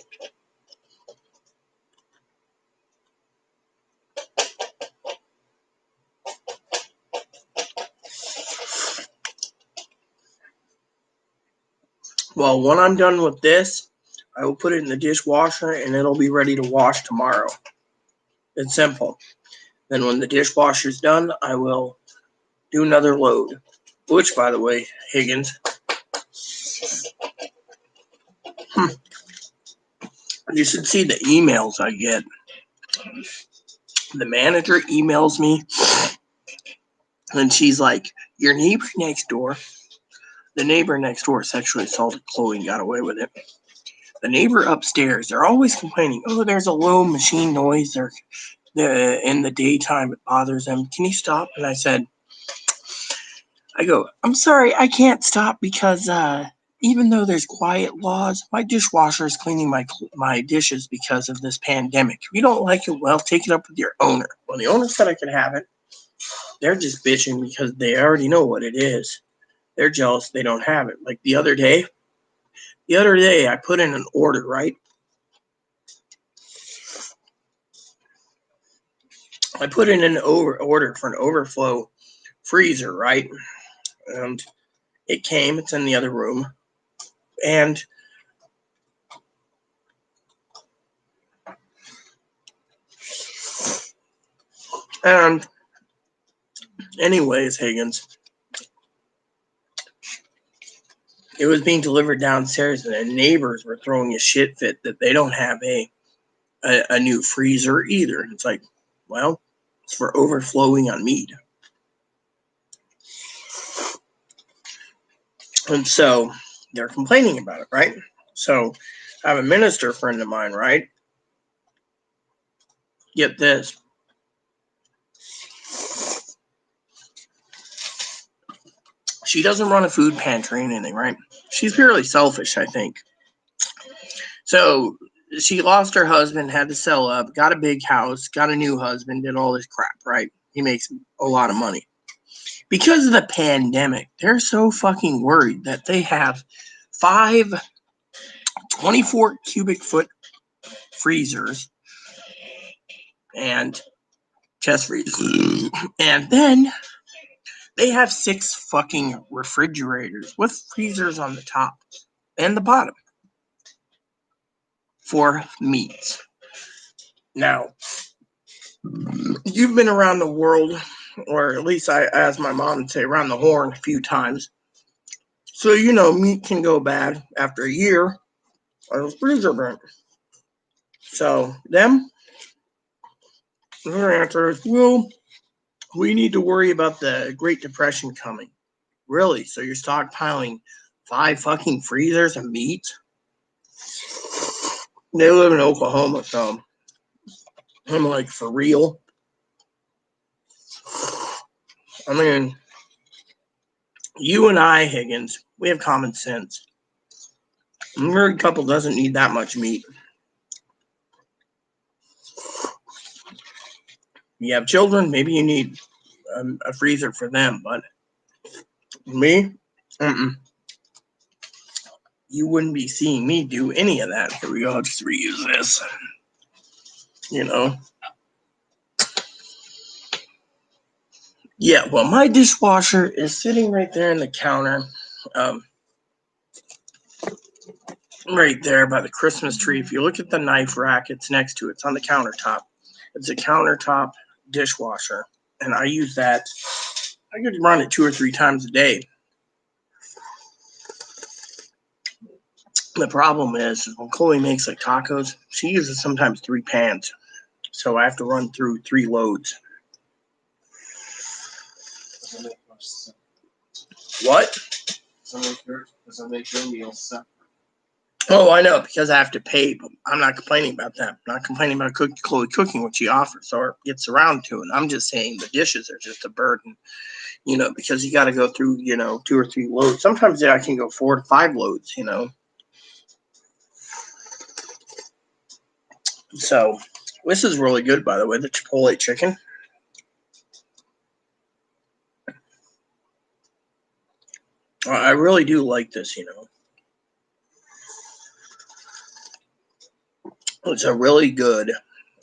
Well, when I'm done with this, I will put it in the dishwasher and it'll be ready to wash tomorrow. It's simple. Then when the dishwasher's done, I will do another load. Which, by the way, Higgins, you should see the emails I get. The manager emails me, and she's like, your neighbor next door, the neighbor next door sexually assaulted Chloe and got away with it. The neighbor upstairs, they're always complaining, oh, there's a low machine noise, or in the daytime it bothers them. Can you stop? And I go, I'm sorry, I can't stop because even though there's quiet laws, my dishwasher is cleaning my dishes because of this pandemic. If you don't like it, well, take it up with your owner. Well, the owner said I could have it. They're just bitching because they already know what it is. They're jealous they don't have it. Like the other day, I put in an order, right? I put in an order for an overflow freezer, right? And it came. It's in the other room. And anyways, Higgins, it was being delivered downstairs, and the neighbors were throwing a shit fit that they don't have a new freezer either. It's like, well, it's for overflowing on meat. And so they're complaining about it, right? So I have a minister friend of mine, right? Get this. She doesn't run a food pantry or anything, right? She's purely selfish, I think. So she lost her husband, had to sell up, got a big house, got a new husband, did all this crap, right? He makes a lot of money. Because of the pandemic, they're so fucking worried that they have 5 24 cubic foot freezers and chest freezers. And then they have 6 fucking refrigerators with freezers on the top and the bottom for meats. Now, you've been around the world, or at least I, as my mom would say, around the horn a few times. So, meat can go bad after a year or freezer burnt. So, their answer is, well, we need to worry about the Great Depression coming. Really? So you're stockpiling 5 fucking freezers of meat? They live in Oklahoma, so I'm like, for real? I mean, you and I, Higgins, we have common sense. A married couple doesn't need that much meat. You have children, maybe you need a freezer for them, but me, you wouldn't be seeing me do any of that. Here we go, I'll just reuse this. Yeah, well, my dishwasher is sitting right there in the counter. right there by the Christmas tree. If you look at the knife rack, it's next to it. It's on the countertop. It's a countertop dishwasher, and I use that. I could run it 2 or 3 times a day. The problem is when Chloe makes like tacos, she uses sometimes 3 pans, so I have to run through 3 loads. Doesn't make much sense. What? Doesn't make your meals separate. Oh, I know, because I have to pay, but I'm not complaining about that. I'm not complaining about Chloe cooking what she offers or gets around to. And I'm just saying the dishes are just a burden, because you got to go through, 2 or 3 loads. Sometimes I can go 4 to 5 loads, So this is really good, by the way, the Chipotle chicken. I really do like this, It's a really good.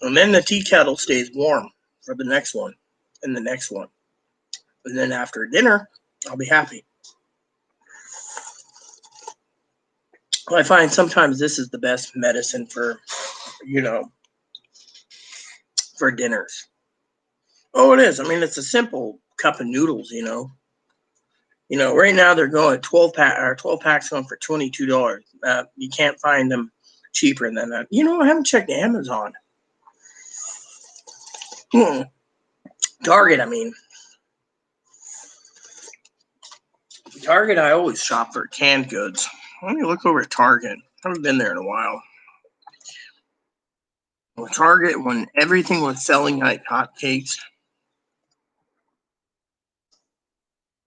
And then the tea kettle stays warm for the next one and the next one. And then after dinner, I'll be happy. I find sometimes this is the best medicine for, for dinners. Oh, it is. I mean, it's a simple cup of noodles, Right now they're going 12 pack or 12 packs going for $22. You can't find them cheaper than that. I haven't checked Amazon. Target, I mean. Target, I always shop for canned goods. Let me look over at Target. I haven't been there in a while. Well, Target, when everything was selling like hotcakes.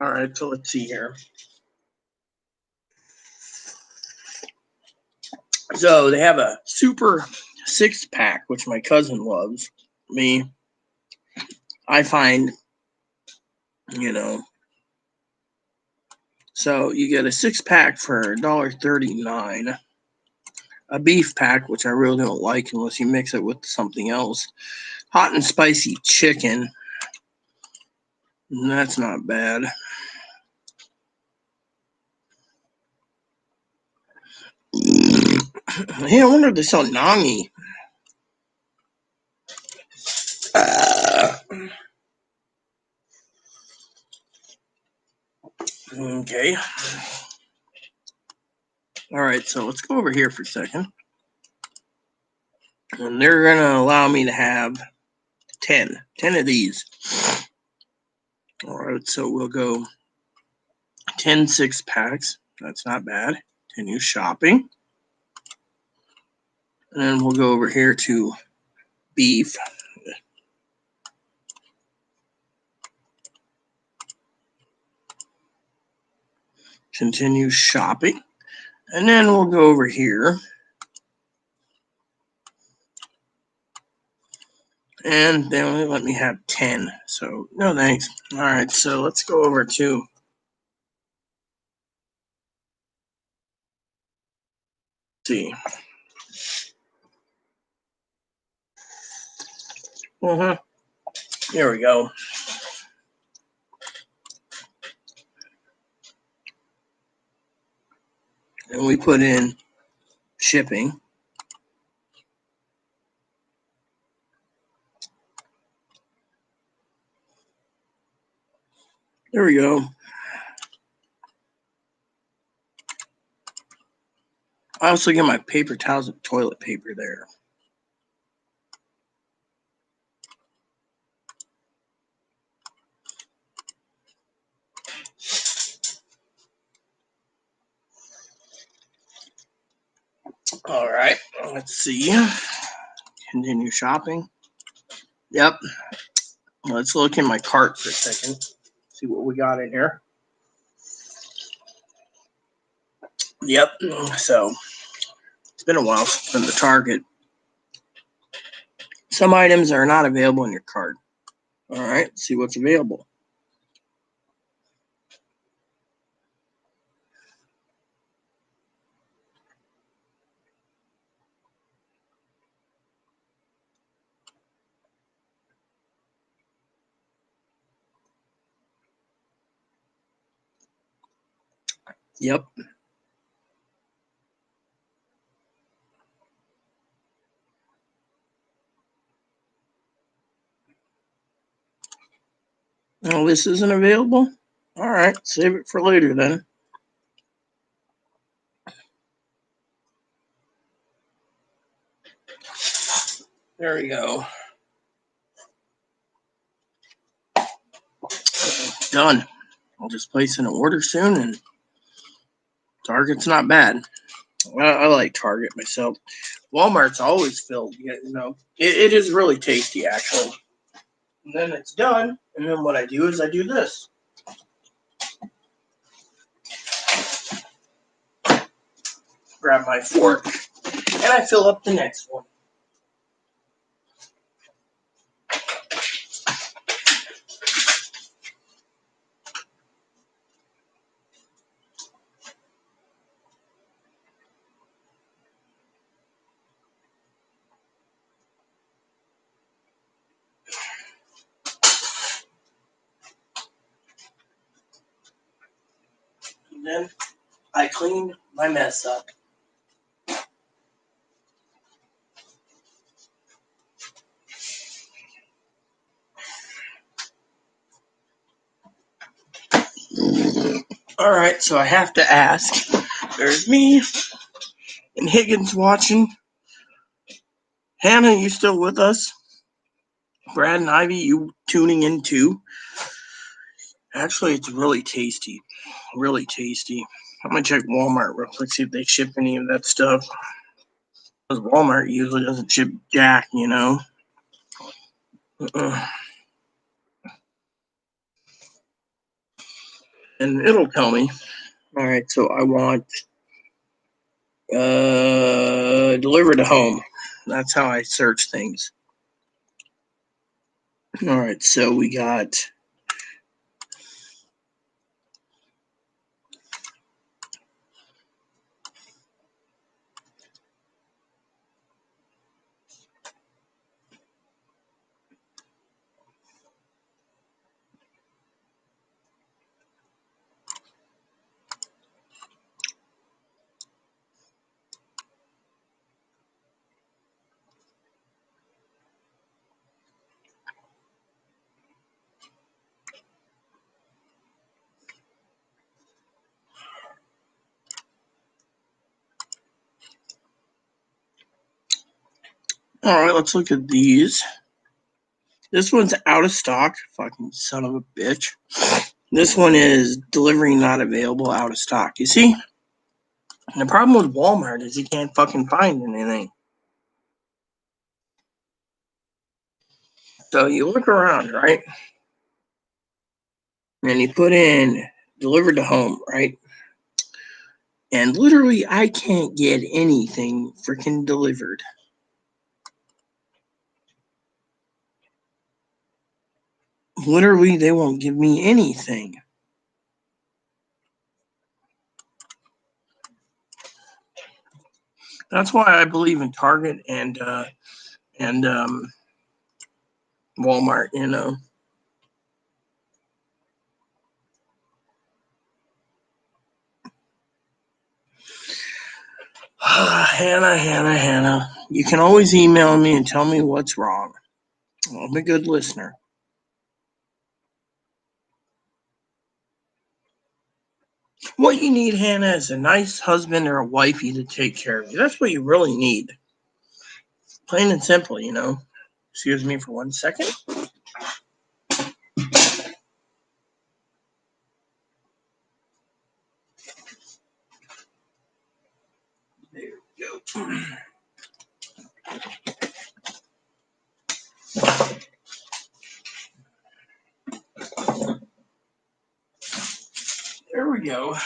All right, so let's see here. So they have a super 6-pack, which my cousin loves. Me, I find, so you get a 6-pack for $1.39. A beef pack, which I really don't like unless you mix it with something else. Hot and spicy chicken. That's not bad. Hey, I wonder if they sell Nangi. Okay. All right, so let's go over here for a second. And they're going to allow me to have 10 of these. All right, so we'll go 10 6-packs. That's not bad. Continue shopping. And then we'll go over here to beef. Continue shopping. And then we'll go over here. And they only let me have 10. So, no thanks. All right, so let's go over to see. Here we go. And we put in shipping. There we go. I also get my paper towels and toilet paper there. All right, let's see. Continue shopping. Yep. Let's look in my cart for a second. See what we got in here. Yep. So it's been a while since I've been to Target. Some items are not available in your cart. All right, let's see what's available. Yep. Oh, this isn't available? All right, save it for later then. There we go. Done. I'll just place an order soon, and Target's not bad. I like Target myself. Walmart's always filled. It is really tasty, actually. And then it's done, and then what I do is I do this. Grab my fork, and I fill up the next one. And then I clean my mess up. All right, so I have to ask. There's me and Higgins watching. Hannah, you still with us? Brad and Ivy, you tuning in too? Actually, it's really tasty. Really tasty. I'm gonna check Walmart real quick, see if they ship any of that stuff. Because Walmart usually doesn't ship jack, And it'll tell me. All right, so I want delivered to home. That's how I search things. All right, so we got all right, let's look at these. This one's out of stock. Fucking son of a bitch. This one is delivery not available, out of stock. You see? And the problem with Walmart is you can't fucking find anything. So you look around, right? And you put in delivered to home, right? And literally, I can't get anything freaking delivered. Literally, they won't give me anything. That's why I believe in Target and Walmart. Hannah. You can always email me and tell me what's wrong. I'm a good listener. What you need, Hannah, is a nice husband or a wifey to take care of you. That's what you really need. Plain and simple, Excuse me for 1 second. There we go. There we go.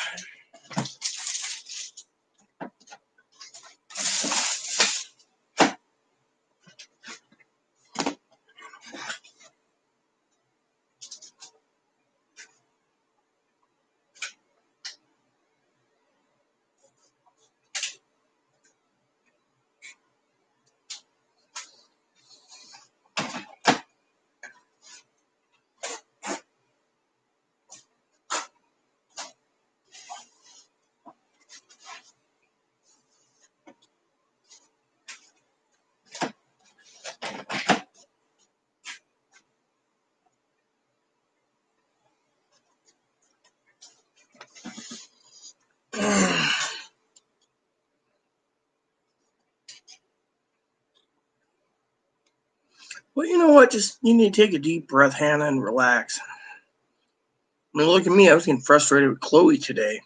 Well, you know what? Just you need to take a deep breath, Hannah, and relax. I mean, look at me. I was getting frustrated with Chloe today,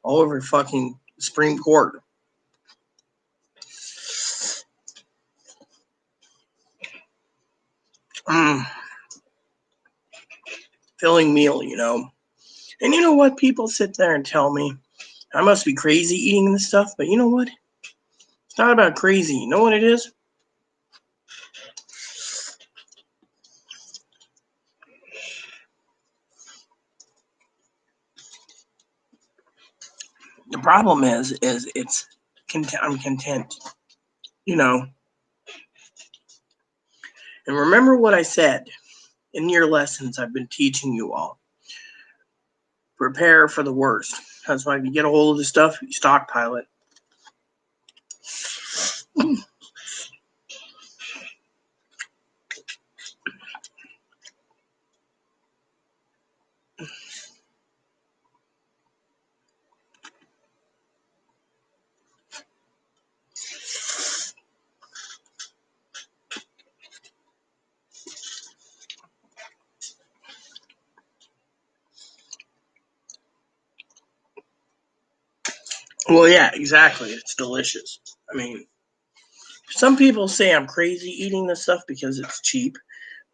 all over fucking Supreme Court. Filling meal, you know. And you know what? People sit there and tell me I must be crazy eating this stuff, but you know what? It's not about crazy. You know what it is? The problem is it's I'm content, you know. And remember what I said in your lessons I've been teaching you all. Prepare for the worst. That's why if you get a hold of the stuff, you stockpile it. Well, yeah, exactly. It's delicious. I mean, some people say I'm crazy eating this stuff because it's cheap.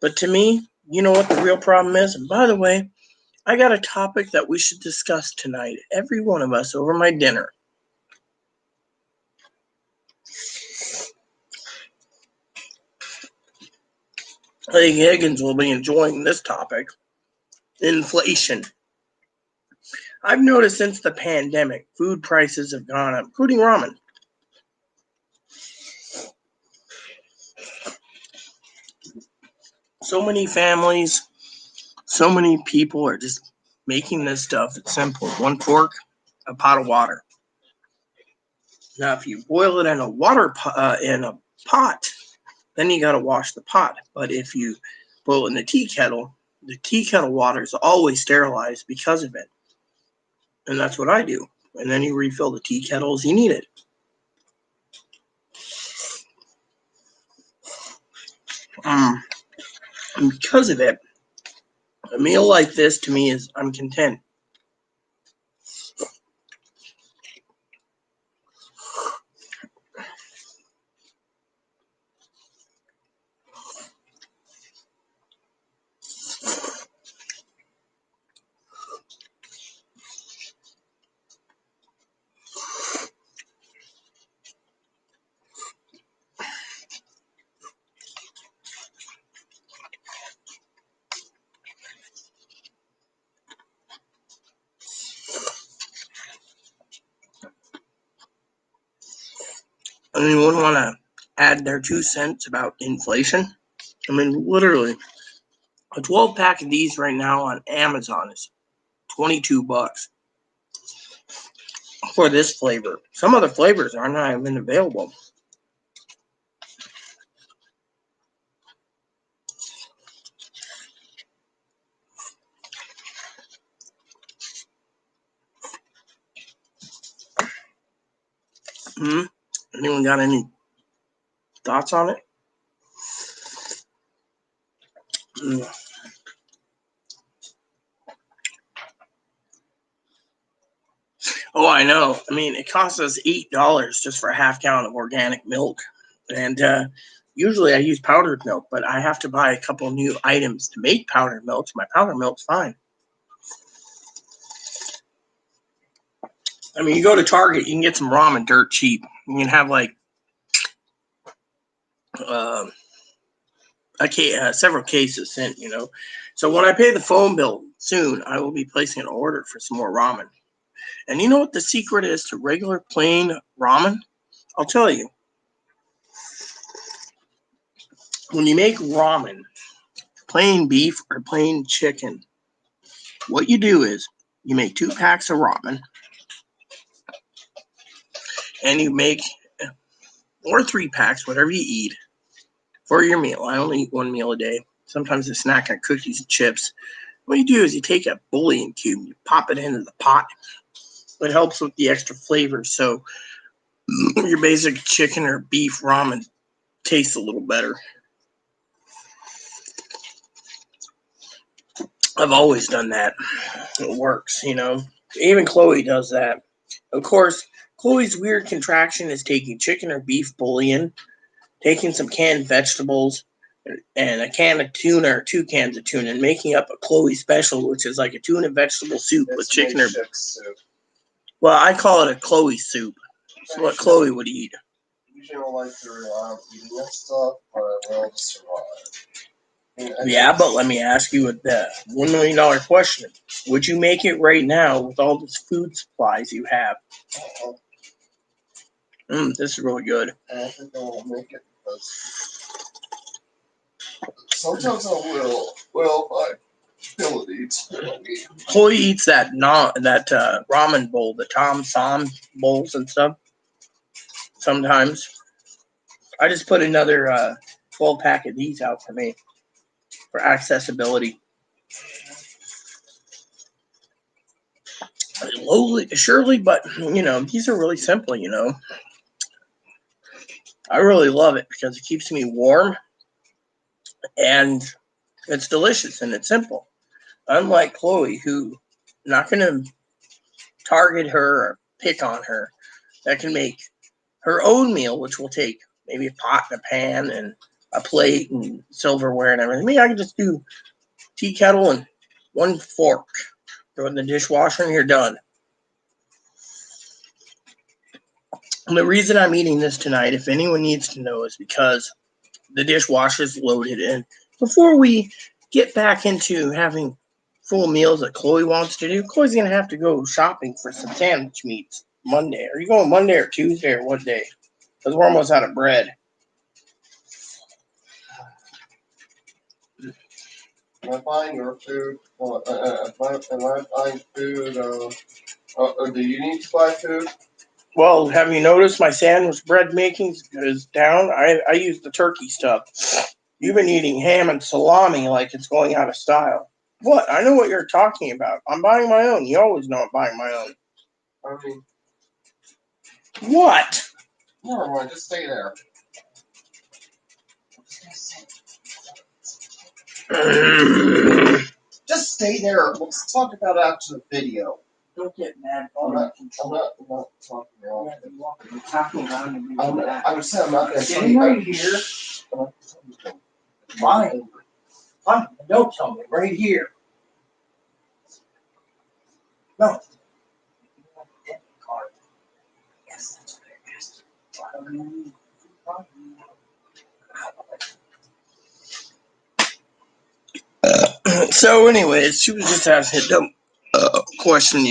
But to me, you know what the real problem is? And by the way, I got a topic that we should discuss tonight, every one of us, over my dinner. I think Higgins will be enjoying this topic. Inflation. I've noticed since the pandemic, food prices have gone up, including ramen. So many families, so many people are just making this stuff. It's simple. One fork, a pot of water. Now, if you boil it in a pot, then you got to wash the pot. But if you boil it in the tea kettle water is always sterilized because of it. And that's what I do. And then you refill the tea kettle as you need it. And because of it, a meal like this to me is I'm content. Anyone want to add their 2 cents about inflation? I mean, literally, a 12 pack of these right now on Amazon is $22 for this flavor. Some other flavors are not even available. Anyone got any thoughts on it? Oh, I know. I mean, it costs us $8 just for a half gallon of organic milk. And usually I use powdered milk, but I have to buy a couple new items to make powdered milk. So my powdered milk's fine. I mean, you go to Target, you can get some ramen dirt cheap. You can have like several cases sent, you know. So when I pay the phone bill soon, I will be placing an order for some more ramen. And you know what the secret is to regular plain ramen? I'll tell you. When you make ramen, plain beef or plain chicken, what you do is you make 2 packs of ramen and you make, or 3 packs, whatever you eat for your meal. I only eat 1 meal a day. Sometimes I snack on cookies and chips. What you do is you take a bouillon cube, you pop it into the pot. It helps with the extra flavor. So your basic chicken or beef ramen tastes a little better. I've always done that. It works, you know. Even Chloe does that. Of course, Chloe's weird contraction is taking chicken or beef bouillon, taking some canned vegetables, and a can of tuna or 2 cans of tuna, and making up a Chloe special, which is like a tuna vegetable soup with It's chicken or. makeshift soup. Well, I call it a Chloe soup. It's what Chloe would eat. Usually don't like to rely on eating that stuff, but I will to survive. Yeah, but let me ask you the $1 million question: would you make it right now with all this food supplies you have? This is really good. I don't think I will make it because sometimes I will by ability to eat. Chloe eats that ramen bowl, the Tom Sam bowls and stuff. Sometimes I just put another 12-pack of these out for me for accessibility. Surely, but these are really simple. I really love it because it keeps me warm and it's delicious and it's simple. Unlike Chloe, who not going to target her or pick on her, that can make her own meal, which will take maybe a pot and a pan and a plate and silverware and everything. Me, I can just do tea kettle and 1 fork. Throw it in the dishwasher and you're done. And the reason I'm eating this tonight, if anyone needs to know, is because the dishwasher is loaded. And before we get back into having full meals that Chloe wants to do, Chloe's going to have to go shopping for some sandwich meats Monday. Are you going Monday or Tuesday or what day? Because we're almost out of bread. Am I buying your food? Am I buying food? Or do you need to buy food? Well, have you noticed my sandwich bread making is down? I use the turkey stuff. You've been eating ham and salami like it's going out of style. What? I know what you're talking about. I'm buying my own. You always know I'm buying my own. I mean, What? never mind. Just stay there. Just stay there. Let's talk about after the video. Don't get mad. I'm not talking wrong. I'm saying I'm not going to tell Getting you. right here. Fine. Fine. Don't tell me. Right here. No. Yes, that's what I asked. So, anyways, she was just asking a dumb question,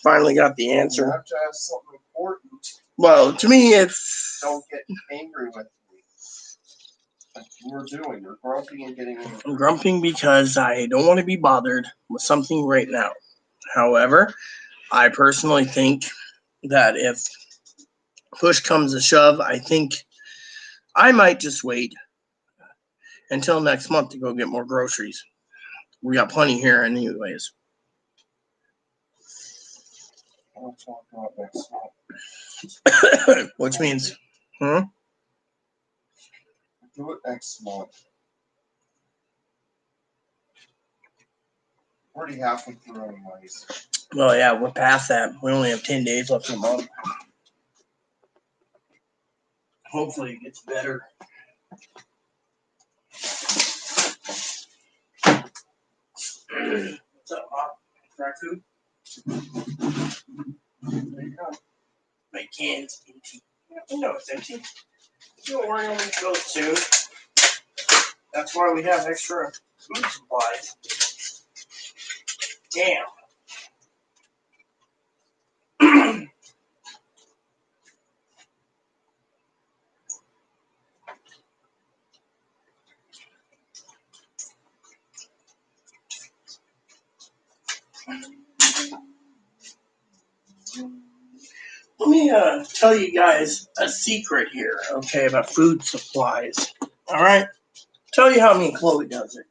Finally got the You answer. have to ask something important. Well, to me, it's. Don't get angry with me. Like you were doing. You're grumpy and getting angry. I'm grumping because I don't want to be bothered with something right now. However, I personally think that if push comes to shove, I think I might just wait until next month to go get more groceries. We got plenty here anyways. I'll talk about next month. Which means, Do it next month. Already halfway through anyways. well, yeah, we're past that. We only have 10 days left in the month. Hopefully it gets better. What's up, Pop? Fried food? There you go. My can's empty. No, it's empty. Don't worry, I'll make those soon. That's why we have extra food supplies. Damn. Let me tell you guys a secret here, okay, about food supplies. All right? Tell you how me and Chloe does it.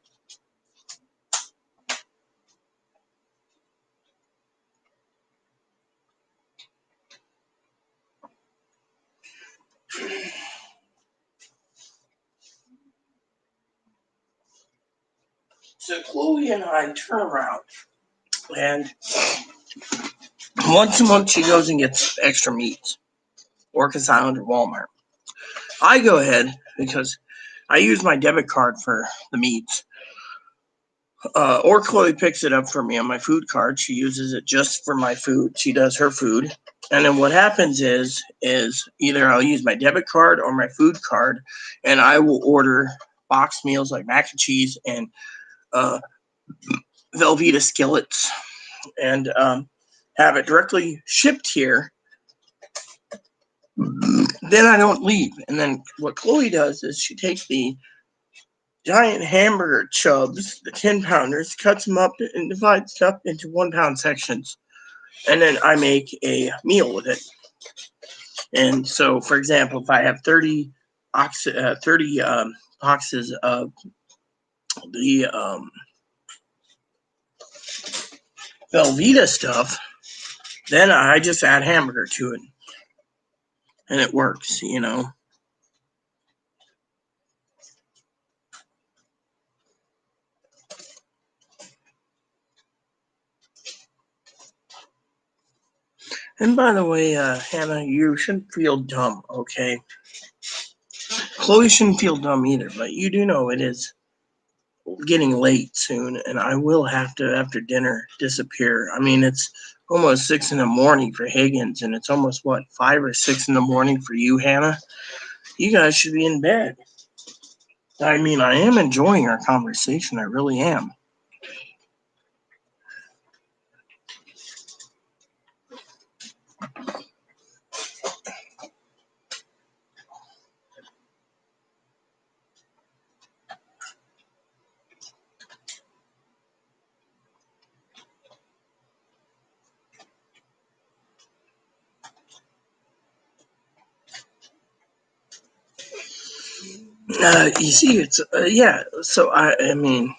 So Chloe and I turn around, and once a month she goes and gets extra meats, Orcas Island or Walmart. I go ahead because I use my debit card for the meats. Or Chloe picks it up for me on my food card. She uses it just for my food. She does her food. And then what happens is either I'll use my debit card or my food card, and I will order boxed meals like mac and cheese and Velveeta skillets and have it directly shipped here. Then I don't leave. And then what Chloe does is she takes the giant hamburger chubs, the 10-pounders, cuts them up and divides stuff into 1-pound sections. And then I make a meal with it. And so, for example, if I have 30 boxes of the Velveeta stuff, then I just add hamburger to it. And it works, you know. And by the way, Hannah, you shouldn't feel dumb, okay? Chloe shouldn't feel dumb either, but you do know it is getting late soon, and I will have to, after dinner, disappear. I mean, it's almost 6 in the morning for Higgins, and it's almost, 5 or 6 in the morning for you, Hannah? You guys should be in bed. I mean, I am enjoying our conversation. I really am. You see, it's, yeah, so I mean,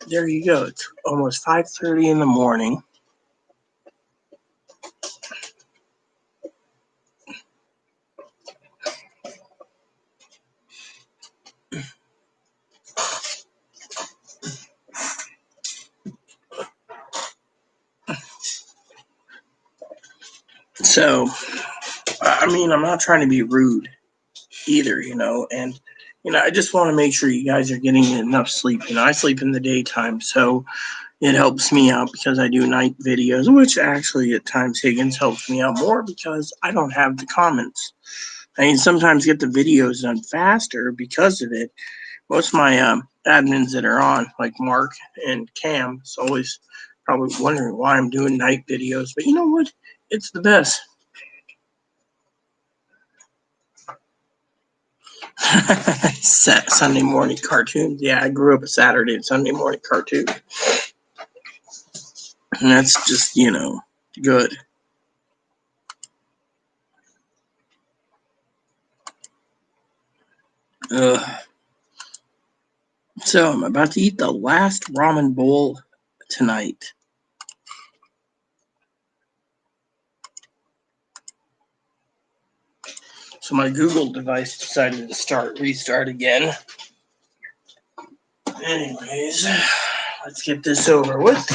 there you go. It's almost 5:30 in the morning. So, I mean, I'm not trying to be rude either, you know, and, you know, I just want to make sure you guys are getting enough sleep. You know, I sleep in the daytime, so it helps me out because I do night videos, which actually at times Higgins helps me out more because I don't have the comments. I mean, sometimes get the videos done faster because of it. Most of my admins that are on, like Mark and Cam, is always probably wondering why I'm doing night videos. But you know what? It's the best. Sunday morning cartoons. Yeah, I grew up a Saturday and Sunday morning cartoon. And that's just, you know, good. So I'm about to eat the last ramen bowl tonight. So my Google device decided to restart again. Anyways, let's get this over with.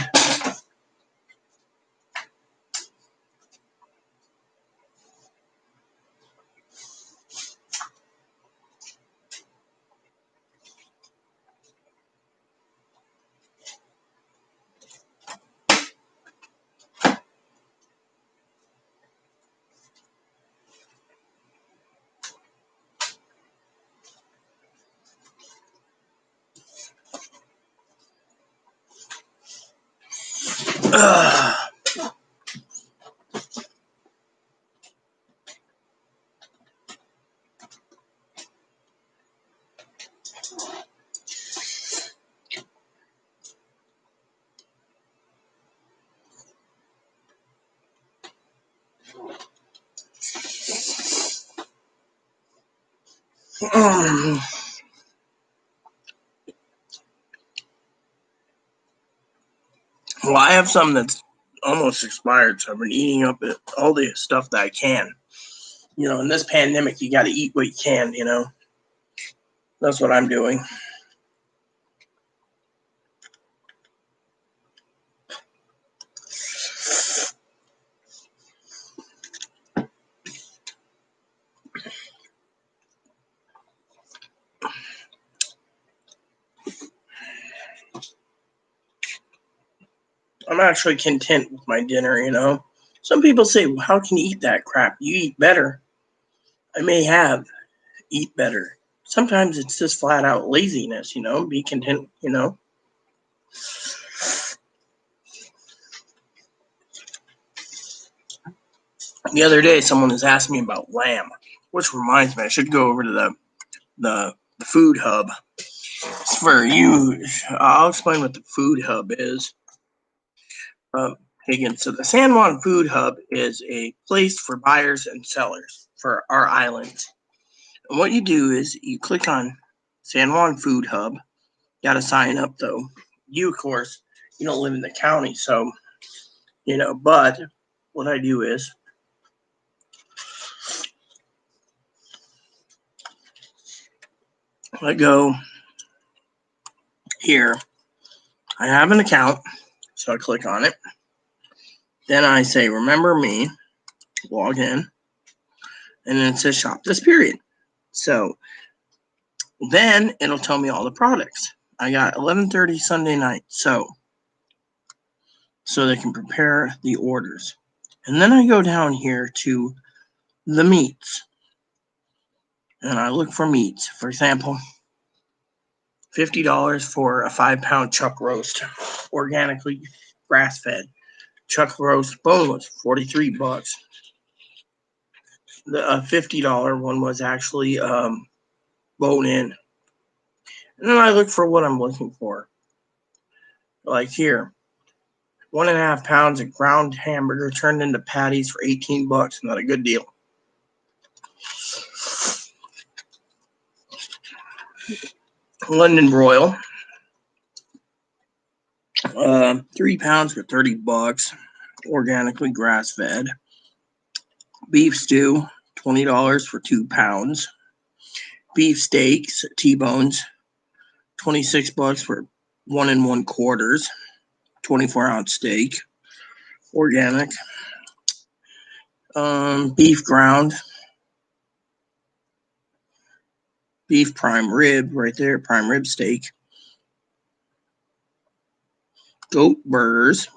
Well, I have some that's almost expired, so I've been eating up all the stuff that I can. You know, in this pandemic, you got to eat what you can, you know. That's what I'm doing. I'm actually content with my dinner, you know. Some people say, well, how can you eat that crap? You eat better. I may have eat better. Sometimes it's just flat out laziness, you know. Be content, you know. The other day, someone was asking me about lamb, which reminds me, I should go over to the food hub. It's for you. I'll explain what the food hub is. Again, so the San Juan Food Hub is a place for buyers and sellers for our island. And what you do is you click on San Juan Food Hub. You got to sign up though. You, of course, you don't live in the county, so you know. But what I do is I go here. I have an account, so I click on it. Then I say, remember me, log in, and then it says shop this period. So then it'll tell me all the products. I got 11:30 Sunday night, so they can prepare the orders. And then I go down here to the meats, and I look for meats. For example, $50 for a 5-pound chuck roast, organically grass-fed. Chuck roast boneless, $43. The $50 one was actually bone in. And then I look for what I'm looking for. Like here, 1.5 pounds of ground hamburger turned into patties for $18. Not a good deal. London broil, 3 pounds for $30. Organically grass fed. Beef stew, $20 for 2 pounds. Beef steaks, T-bones, $26 for 1 1/4, 24-ounce steak, organic. Beef ground, beef prime rib right there, prime rib steak. Goat burgers,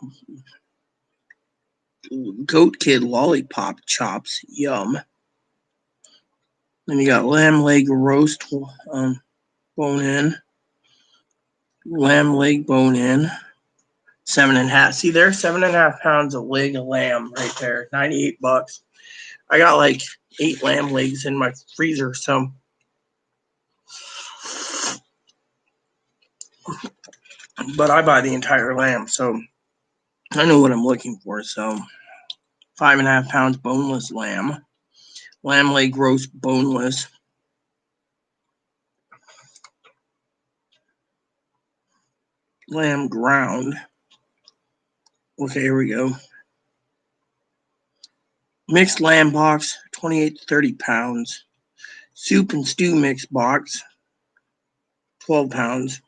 Goat Kid lollipop chops, yum. Then you got lamb leg roast, bone in, lamb leg bone in, 7.5. See there, 7.5 pounds of leg of lamb right there, $98. I got like 8 lamb legs in my freezer, so but I buy the entire lamb, so I know what I'm looking for. So 5.5 pounds boneless lamb, lamb leg roast boneless, lamb ground. Okay, here we go. Mixed lamb box, 28 to 30 pounds. Soup and stew mix box, 12 pounds.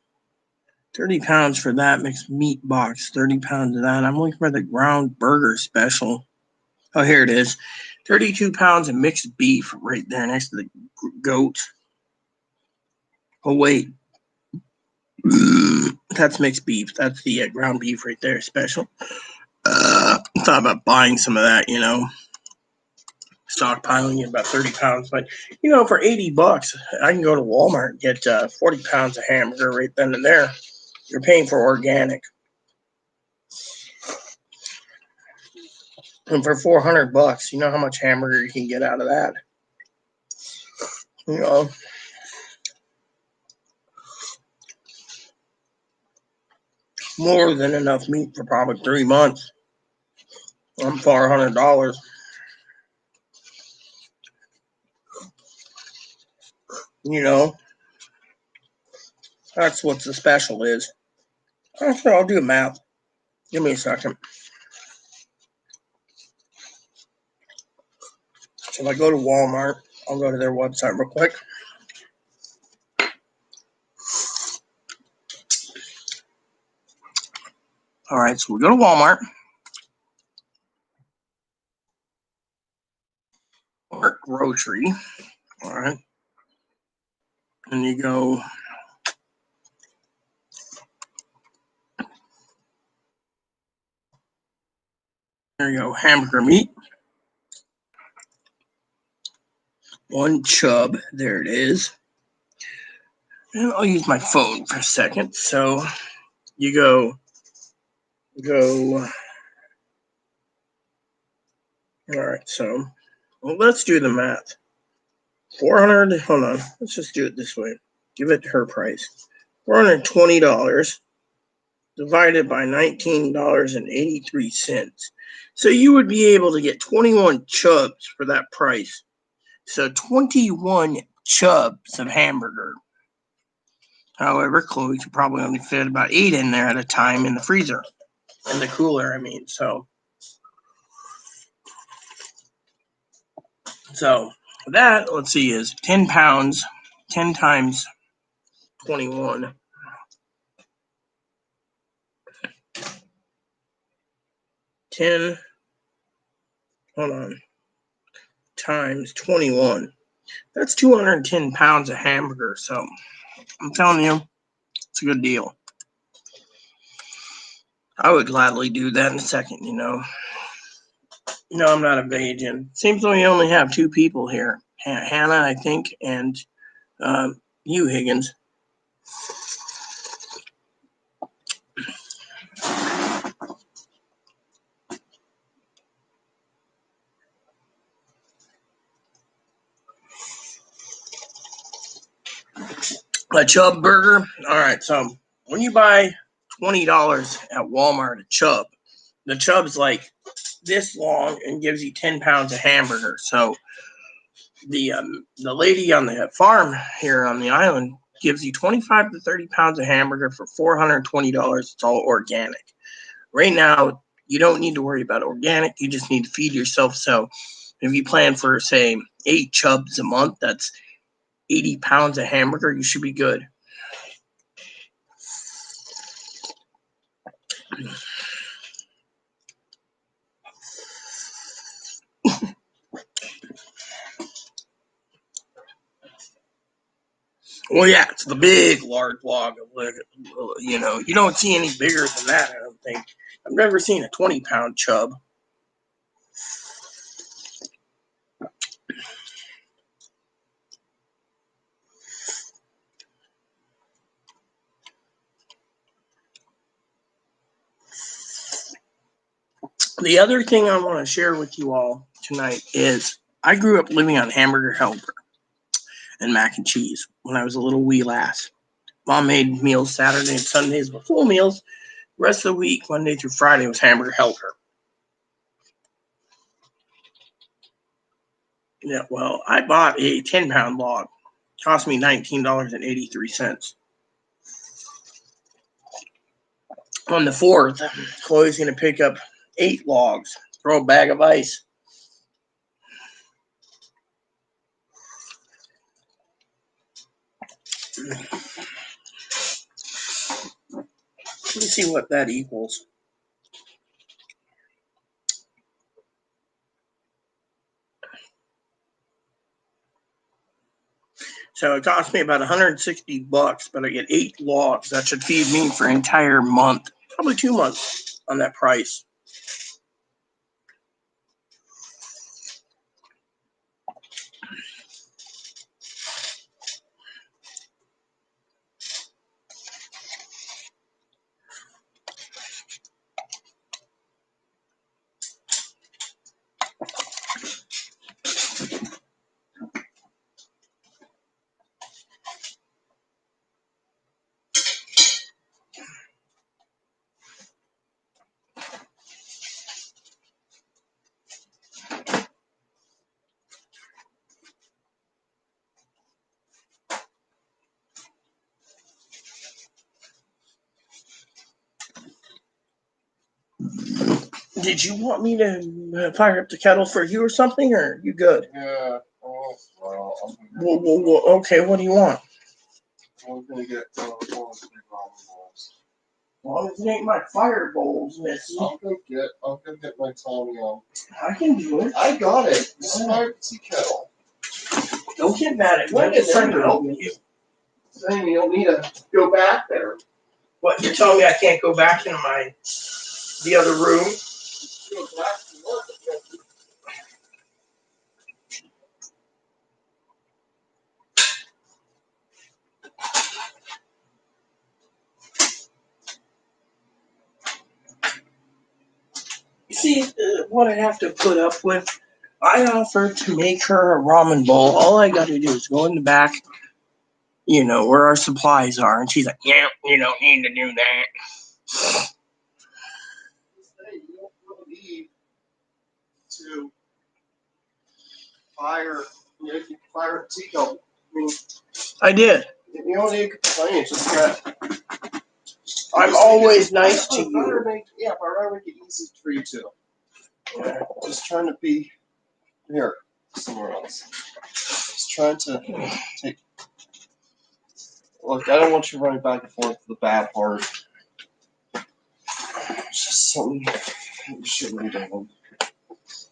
30 pounds for that mixed meat box, 30 pounds of that. I'm looking for the ground burger special. Oh, here it is. 32 pounds of mixed beef right there next to the goat. Oh, wait. That's mixed beef. That's the ground beef right there, special. I thought about buying some of that, you know, stockpiling about 30 pounds. But, you know, for $80, I can go to Walmart and get 40 pounds of hamburger right then and there. You're paying for organic. And for $400, you know how much hamburger you can get out of that? You know, more than enough meat for probably 3 months. I'm $400. You know, that's what the special is. Actually, I'll do math. Give me a second. So if I go to Walmart, I'll go to their website real quick. All right, so we go to Walmart. Or grocery. All right. And you go There you go, hamburger meat. 1 chub. There it is. And I'll use my phone for a second. So you go. All right. So let's do the math. 400. Hold on. Let's just do it this way. Give it her price. $420 divided by $19.83. So you would be able to get 21 chubs for that price. So 21 chubs of hamburger. However, Chloe could probably only fit about 8 in there at a time in the freezer. In the cooler, I mean. So that, let's see, is 10 pounds. 10 times 21. 10, hold on, times 21. That's 210 pounds of hamburger. So I'm telling you, it's a good deal. I would gladly do that in a second, you know. No, I'm not a vegan. Seems like we only have 2 people here. Hannah, I think, and you, Higgins. A Chub burger. All right, so when you buy $20 at Walmart a Chub, the Chub's like this long and gives you 10 pounds of hamburger. So the lady on the farm here on the island gives you 25 to 30 pounds of hamburger for $420. It's all organic. Right now, you don't need to worry about organic. You just need to feed yourself. So if you plan for, say, 8 Chubs a month, that's 80 pounds of hamburger. You should be good. Well, yeah, it's the big, large log of, you know, you don't see any bigger than that, I don't think. I've never seen a 20-pound Chub. The other thing I want to share with you all tonight is I grew up living on Hamburger Helper and mac and cheese when I was a little wee lass. Mom made meals Saturday and Sundays were full meals. The rest of the week, Monday through Friday, was Hamburger Helper. Yeah, well, I bought a 10-pound log. It cost me $19.83. On the 4th, Chloe's going to pick up 8 logs, throw a bag of ice. Let me see what that equals. So it cost me about $160, but I get 8 logs. That should feed me for an entire month, probably 2 months on that price. Did you want me to fire up the kettle for you or something, or are you good? Yeah. Oh, well, I'm Well, okay, what do you want? gonna get one of the big ramen bowls. As long as it ain't my fire bowls, Missy. I'll go get my Tommy on. I can do it. I got it. This is my empty kettle. Don't get mad at me. I'm just trying to help you. Saying you don't need to go back there. What, you're telling me I can't go back into the other room? Go back See what I have to put up with? I offered to make her a ramen bowl. All I got to do is go in the back, where our supplies are. And she's like, yeah, you don't need to do that. Hey, you don't really need to fire, you can fire a teacup. I mean, I did. you don't need to complain. It's just that I'm always nice to I'd rather you. make, yeah, I'd rather make it easy for you too. Yeah, just trying to be here somewhere else. Just trying to take. Look, I don't want you running back and forth to the bad part. It's just something you shouldn't be doing.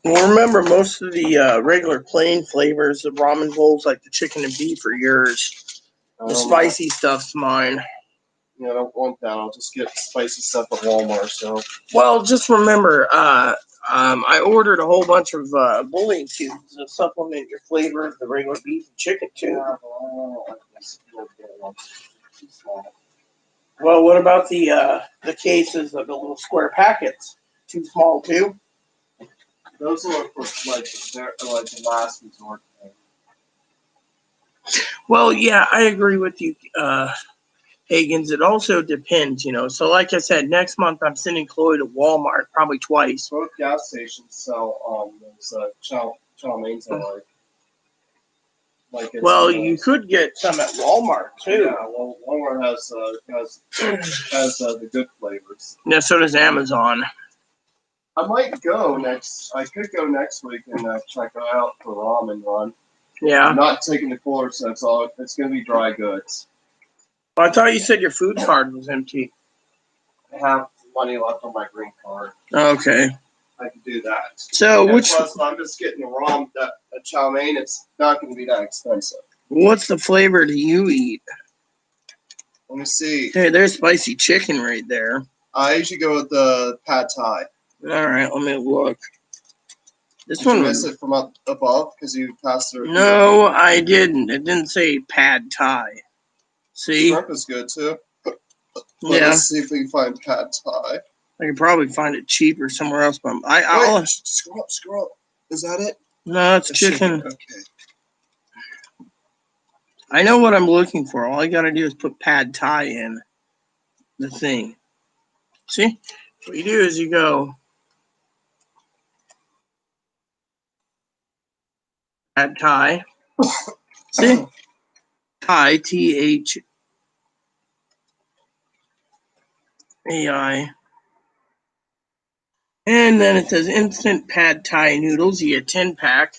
Well, remember, most of the regular plain flavors of ramen bowls, like the chicken and beef, are yours. The spicy stuff's mine. Yeah, I don't want that. I'll just get spicy stuff at Walmart. So. Well, just remember, I ordered a whole bunch of bullying cubes to supplement your flavor of the regular beef and chicken too. Yeah, but I don't like this. Too small. Well, what about the cases of the little square packets? Too small too? Those are for like the last resort thing. Well, yeah, I agree with you, Higgins. It also depends, So, like I said, next month I'm sending Chloe to Walmart probably twice. Both gas stations sell those chow mains I like. It's, Well, you could get some at Walmart too. Yeah, well, Walmart has the good flavors. Yeah, so does Amazon. I might go next. I could go next week and check it out for ramen run. Yeah. I'm not taking the cooler, so it's going to be dry goods. Well, I thought you said your food card was empty. I have money left on my green card. Okay. I can do that. So, And which plus, I'm just getting a chow mein. It's not going to be that expensive. what's the flavor do you eat? Let me see. Hey, there's spicy chicken right there. I usually go with the pad thai. All right, let me look. This Did one you was. miss it from up above because you passed through? No, I didn't. It didn't say pad thai. See? Shrimp is good too. Yeah. Let's see if we can find pad thai. I could probably find it cheaper somewhere else, but I'll. Wait, scroll up. Is that it? No, it's chicken. Okay. I know what I'm looking for. All I gotta do is put pad thai in the thing. See? What you do is you go pad thai. See? Thai, THAI. And then it says instant pad thai noodles. You get 10-pack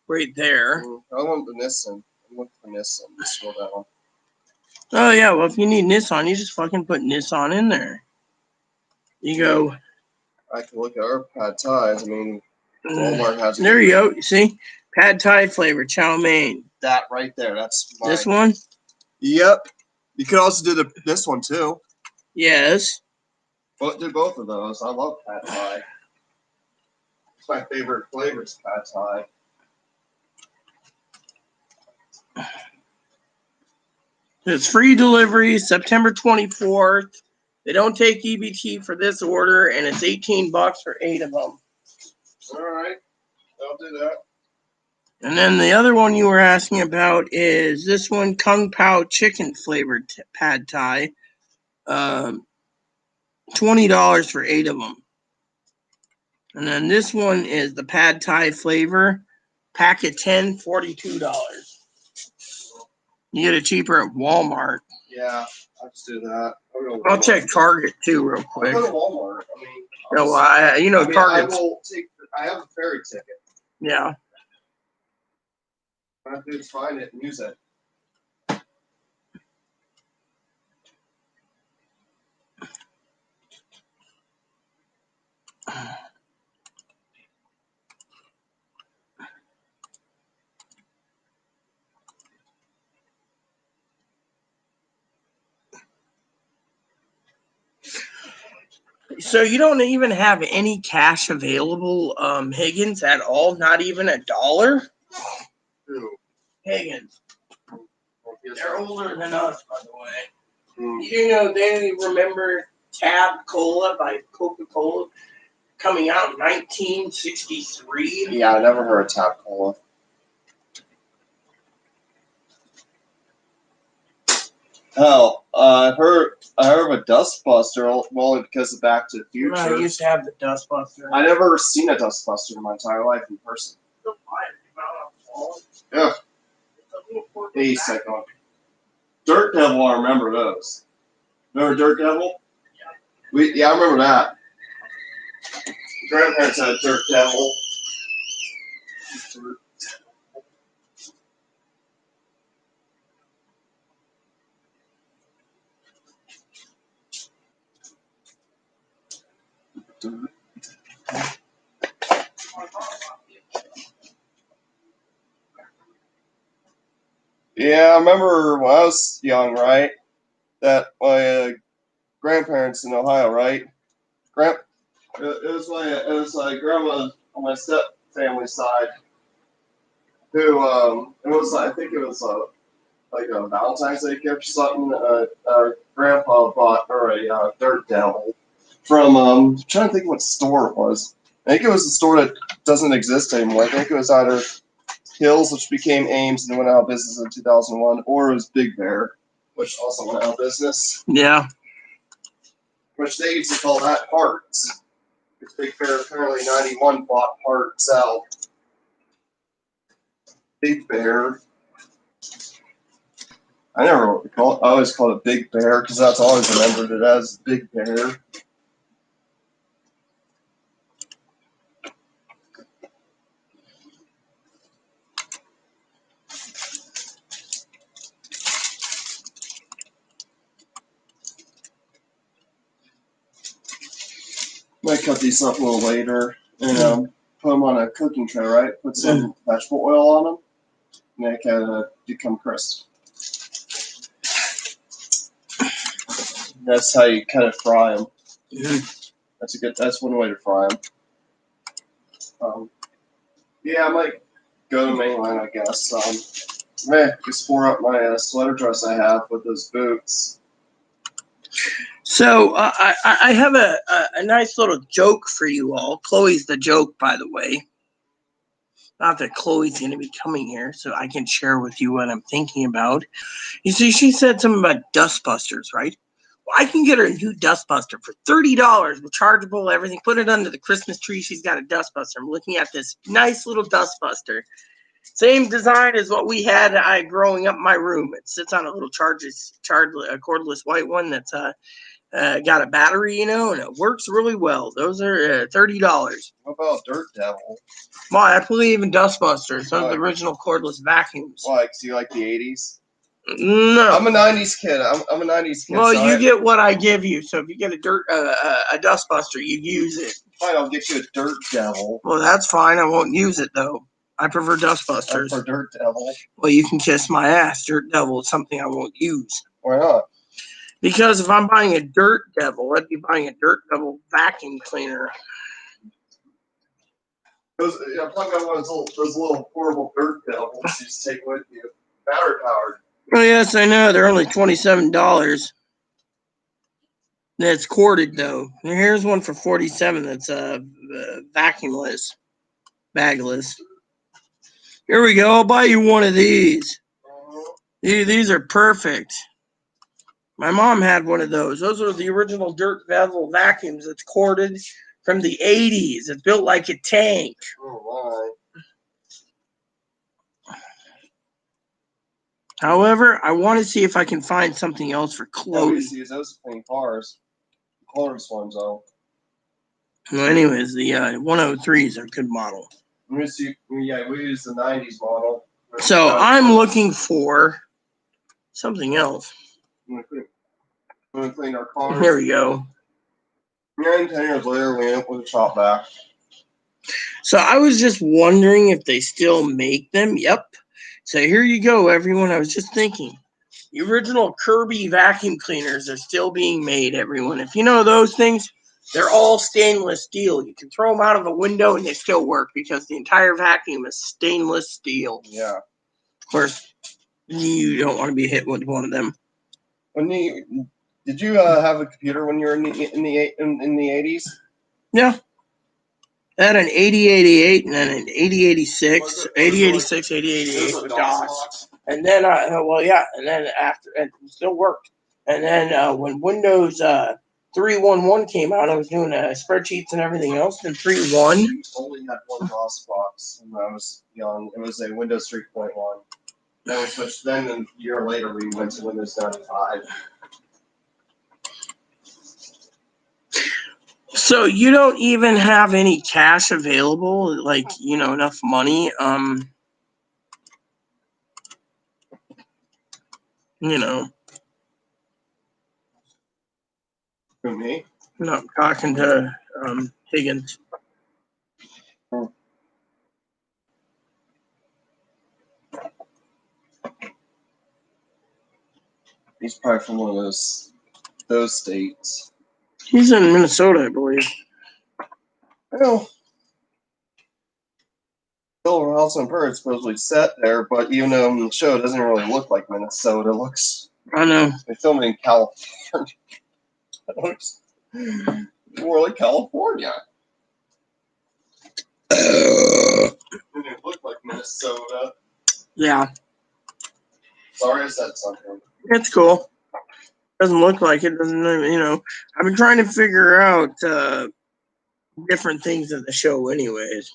right there. I want the Nissan. I'm looking for Nissan. Let's scroll down. Oh, yeah. Well, if you need Nissan, you just fucking put Nissan in there. You go. I can look at our pad thais. I mean, Walmart has it. There you go. You see? Pad thai flavor, chow mein. That right there. That's mine. This one? Yep. You could also do this one too. Yes. But do both of those. I love pad thai. It's my favorite flavor is pad thai. It's free delivery September 24th. They don't take EBT for this order, and it's $18 for 8 of them. All right. I'll do that. And then the other one you were asking about is this one, Kung Pao chicken flavored pad thai. $20 for 8 of them. And then this one is the pad thai flavor, pack of 10, $42. You get it cheaper at Walmart. Yeah, I'll just do that. I'll check Target too, real quick. I'll go to Walmart. I mean, No, Target. I have a ferry ticket. Yeah. I have to just find it and use it. So you don't even have any cash available, Higgins, at all? Not even $1? Who? Higgins. They're older than us, by the way. Mm. You know, they remember Tab Cola by Coca-Cola coming out in 1963. Yeah, I never heard of Tap Cola. Hell, I heard of a Dustbuster only because of Back to the Future. I used to have the Dustbuster. I never seen a Dustbuster in my entire life in person. Yeah. Hey, second. Dirt Devil, I remember those. Remember Dirt Devil? Yeah, I remember that. Grandparents had a Dirt Devil. Yeah, I remember when I was young, right? That my grandparents in Ohio, right? It was my grandma on my step family side who it was I think it was like a Valentine's Day gift or something. Grandpa bought her a Dirt Devil from I'm trying to think what store it was. I think it was a store that doesn't exist anymore. I think it was either Hills, which became Ames and went out of business in 2001, or it was Big Bear, which also went out of business. Yeah. Which they used to call that Parts. Because Big Bear apparently 91 bought Parts out. Big Bear. I never know what to call it. I always called it Big Bear because that's always remembered it as Big Bear. Might cut these up a little later and put them on a cooking tray, right? Put some vegetable oil on them, and they kind of become crisp. That's how you kind of fry them. That's one way to fry them. Yeah, I might go to mainland, I guess. Just pour up my sweater dress I have with those boots. So I have a nice little joke for you all. Chloe's the joke, by the way. Not that Chloe's going to be coming here, so I can share with you what I'm thinking about. You see, she said something about Dustbusters, right? Well, I can get her a new Dustbuster for $30, rechargeable, everything. Put it under the Christmas tree. She's got a Dustbuster. I'm looking at this nice little Dustbuster. Same design as what we had growing up in my room. It sits on a little cordless white one that's got a battery, and it works really well. Those are $30. What about Dirt Devil? Why? I believe in Dustbusters. Those are the original cordless vacuums. Why? Because you like the 80s? No. I'm a 90s kid. I'm a 90s kid. Well, you get what I give you. So if you get a Dustbuster, you use it. Fine, I'll get you a Dirt Devil. Well, that's fine. I won't use it, though. I prefer Dustbusters. For Dirt Devil. Well, you can kiss my ass. Dirt Devil is something I won't use. Why not? Because if I'm buying a Dirt Devil, I'd be buying a Dirt Devil vacuum cleaner. I'm talking about those little portable Dirt Devils you just take with you. Battery powered. Oh, yes, I know. They're only $27. That's corded, though. Here's one for $47 that's vacuumless, bagless. Here we go. I'll buy you one of these. These are perfect. My mom had one of those. Those are the original Dirt Devil vacuums. It's corded from the 80s. It's built like a tank. Oh, my. However, I want to see if I can find something else for Yeah, we Chloe. used to use those to clean cars. Cordless ones, though. Well, anyways, the 103s are a good model. We used the 90s model. So I'm looking for something else. We're going to clean our cars. Here we go. And 10 years later, we end up with a chop back. So I was just wondering if they still make them. Yep. So here you go, everyone. I was just thinking. The original Kirby vacuum cleaners are still being made, everyone. If you know those things, They're all stainless steel. You can throw them out of a window and they still work because the entire vacuum is stainless steel. Yeah. Of course, you don't want to be hit with one of them. Did you have a computer when you were in the 80s? Yeah. I had an 8088 and then an 8086, 8086, 8088 with DOS. And then, and then after, it still worked. And then when Windows 3.1.1 came out, I was doing spreadsheets and everything else. And 3.1. We only had one DOS box when I was young. It was a Windows 3.1. Then we switched. Then a year later, we went to Windows 95. So you don't even have any cash available, like, enough money. Who, me? No, I'm talking to Higgins. He's probably from one of those states. He's in Minnesota, I believe. Well, Bill Ralston Bird supposedly set there, but even though the show doesn't really look like Minnesota, it looks. I know. They filmed it in California. It looks more like California. It didn't look like Minnesota. Yeah, Sorry I said something. it's cool. Doesn't look like it. Doesn't, I've been trying to figure out different things of the show, anyways.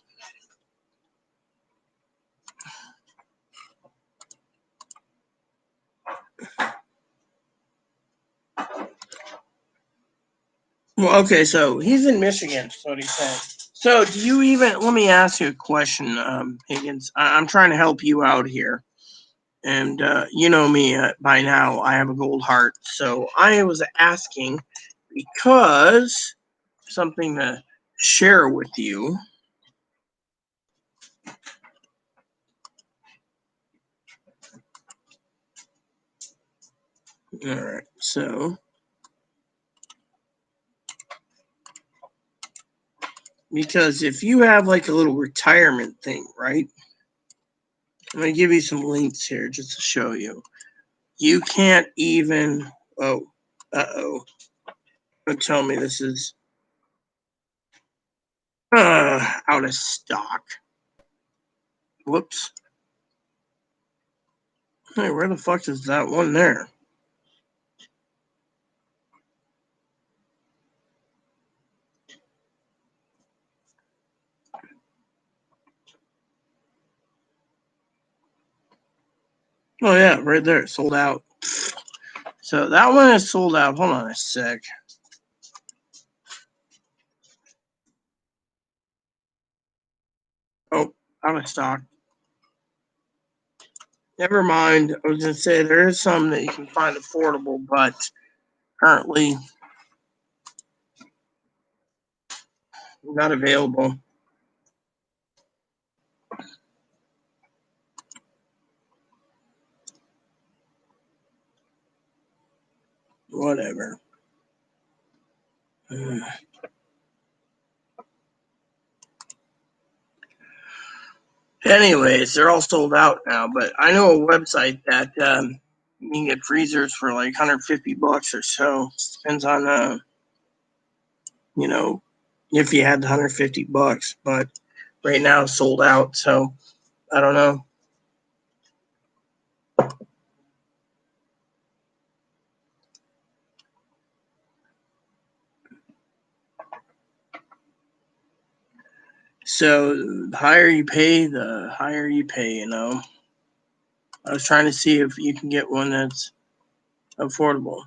Well, okay, so he's in Michigan, so what he's saying. So do you even, let me ask you a question, Higgins. I'm trying to help you out here. And you know me by now, I have a gold heart. So I was asking because something to share with you. All right, so because if you have like a little retirement thing, right? I'm going to give you some links here just to show you. You can't even, don't tell me this is out of stock. Whoops. Hey, where the fuck is that one there? Oh yeah, right there, sold out. So that one is sold out. Hold on a sec. Oh, out of stock. Never mind. I was gonna say there is some that you can find affordable, but currently not available. Whatever. Anyways, they're all sold out now, but I know a website that you can get freezers for like $150 or so. Depends on if you had the $150, but right now it's sold out, so I don't know. So the higher you pay, I was trying to see if you can get one that's affordable.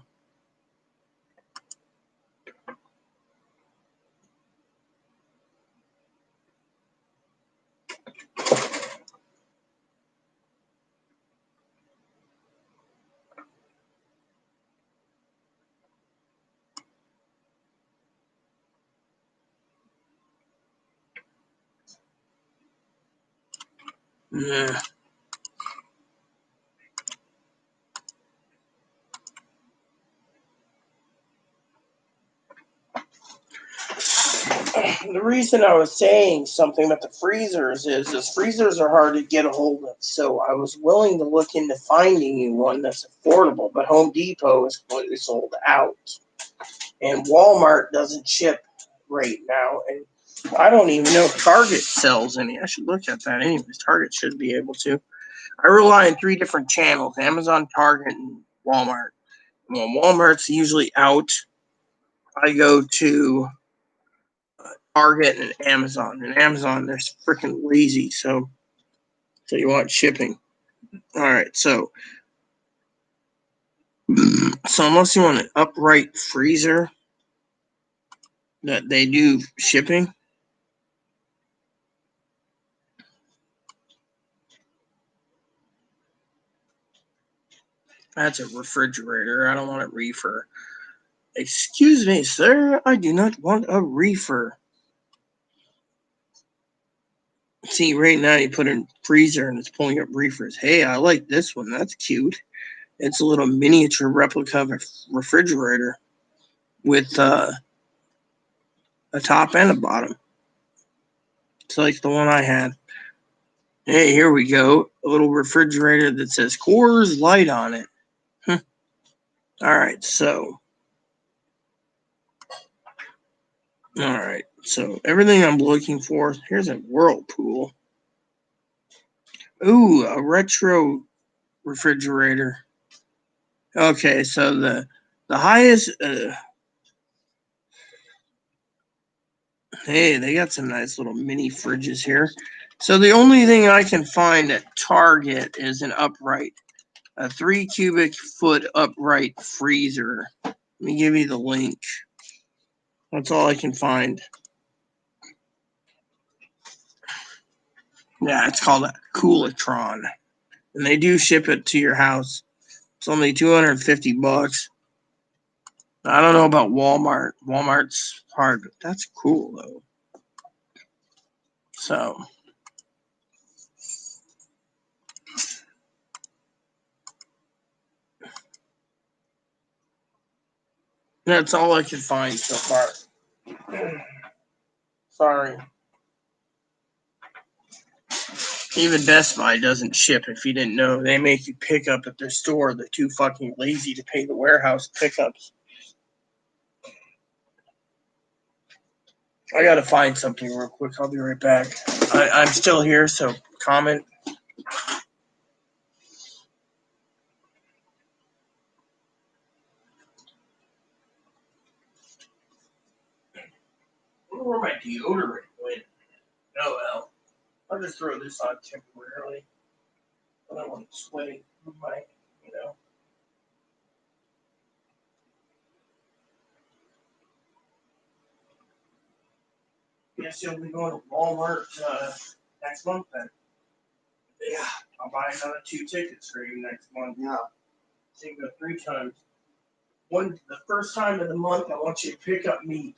Yeah. the reason I was saying something about the freezers is freezers are hard to get a hold of. So I was willing to look into finding you one that's affordable, but Home Depot is completely sold out. And Walmart doesn't ship right now. And I don't even know if Target sells any. I should look at that anyways. Target should be able to. I rely on 3 different channels: Amazon, Target, and Walmart. When Walmart's usually out, I go to Target and Amazon. And Amazon, they're freaking lazy. So you want shipping. All right. So unless you want an upright freezer that they do shipping. That's a refrigerator. I don't want a reefer. Excuse me, sir. I do not want a reefer. See, right now you put in freezer and it's pulling up reefers. Hey, I like this one. That's cute. It's a little miniature replica of a refrigerator with a top and a bottom. It's like the one I had. Hey, here we go. A little refrigerator that says Coors Light on it. All right, so everything I'm looking for. Here's a Whirlpool. Ooh, a retro refrigerator. Okay, so the highest. Hey, they got some nice little mini fridges here. So the only thing I can find at Target is an upright, a 3 cubic foot upright freezer. Let me give you the link. That's all I can find. Yeah, it's called a Coolatron, and they do ship it to your house. It's only $250. I don't know about Walmart. Walmart's hard, but that's cool though. So that's all I could find so far. Sorry. Even Best Buy doesn't ship, if you didn't know. They make you pick up at their store. They're too fucking lazy to pay the warehouse pickups. I gotta find something real quick. I'll be right back. I'm still here, so comment. I wonder where my deodorant went. Oh well. I'll just throw this on temporarily. I don't want to sweat my, you know. Guess you'll be going to Walmart next month then. Yeah, I'll buy another 2 tickets for you next month. Yeah. So you can go 3 times. The first time of the month, I want you to pick up meat.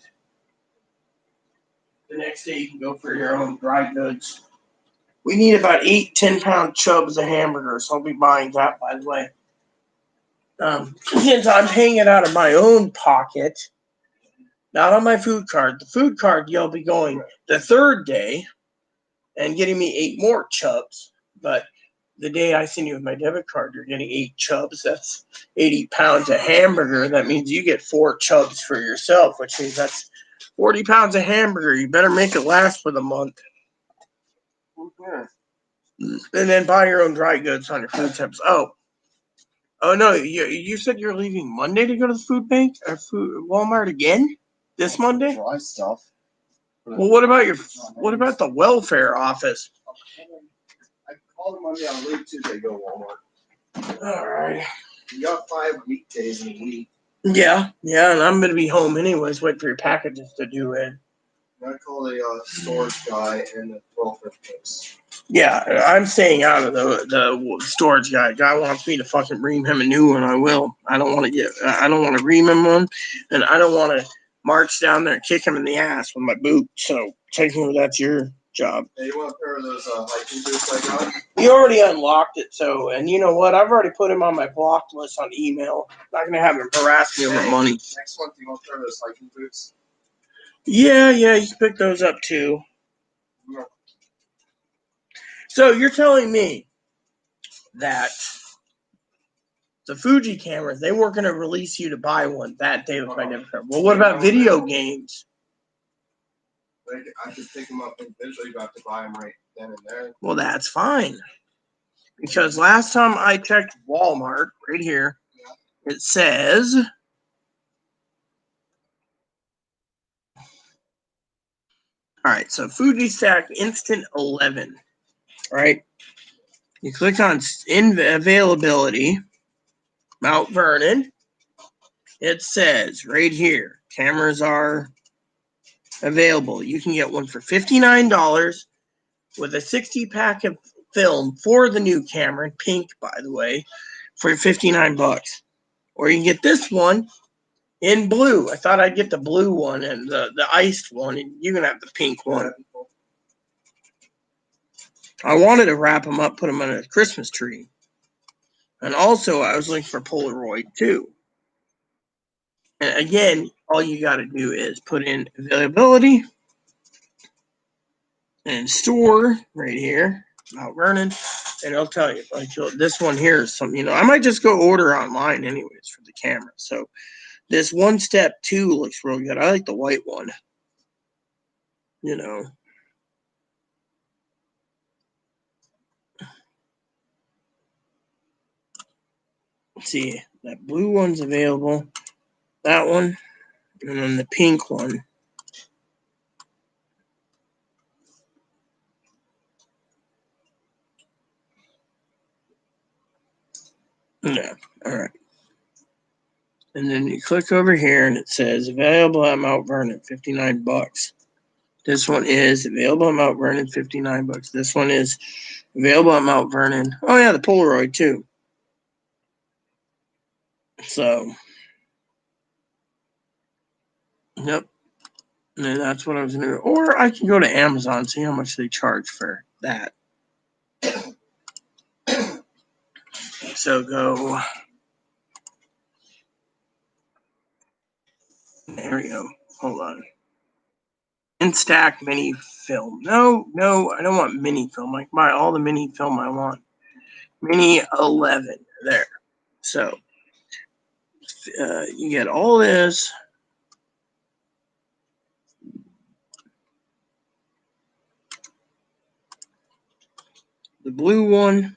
The next day, you can go for your own dry goods. We need about 8 10-pound chubs of hamburgers. I'll be buying that, by the way. Since I'm paying it out of my own pocket, not on my food card. The food card, you'll be going the 3rd day and getting me 8 more chubs. But the day I send you with my debit card, you're getting 8 chubs. That's 80 pounds of hamburger. That means you get 4 chubs for yourself, which means that's 40 pounds of hamburger. You better make it last for the month. Okay. And then buy your own dry goods on your food tips. Oh no! You said you're leaving Monday to go to the food bank or Walmart again this Monday? Dry stuff. Well, what about the welfare office? I called Monday. I'll leave Tuesday. Go Walmart. All right. You got 5 weekdays in a week. Yeah, and I'm gonna be home anyways. Wait for your packages to do it. I called the storage guy and the welfare place. Yeah, I'm staying out of the storage guy. Guy wants me to fucking ream him a new one. I will. I don't want to ream him one, and I don't want to march down there and kick him in the ass with my boot. So technically, that's your job. Hey, you want a pair of those hiking boots I got? He already unlocked it. So, and you know what? I've already put him on my blocked list on email. Not gonna have him harass me over money. Next month, you want a pair of those hiking boots? Yeah, you can pick those up too. So you're telling me that the Fuji cameras, they weren't going to release you to buy one that day if I never heard. Well, what about video games? I could pick them up individually. You have to buy them right then and there. Well, that's fine. Because last time I checked Walmart, right here, it says all right, so Fuji Stack Instant 11, right? You click on availability, Mount Vernon. It says right here, cameras are available. You can get one for $59 with a 60-pack of film for the new camera, in pink, by the way, for $59. Or you can get this one in blue. I thought I'd get the blue one and the iced one, and you can have the pink one. I wanted to wrap them up, put them on a Christmas tree. And also, I was looking for Polaroid, too. And again, all you got to do is put in availability and store right here, Mount Vernon, and it'll tell you. Like this one here is something, I might just go order online anyways for the camera. So this 1-step 2 looks real good. I like the white one. Let's see, that blue one's available. That one, and then the pink one. Yeah, all right. And then you click over here and it says available at Mount Vernon, $59. This one is available at Mount Vernon, $59. This one is available at Mount Vernon. Oh yeah, the Polaroid too. So, yep. And then that's what I was gonna do. Or I can go to Amazon, see how much they charge for that. So go. There we go. Hold on. Instax mini film. No, I don't want mini film. I can buy all the mini film I want. Mini 11. There. So you get all this. The blue one.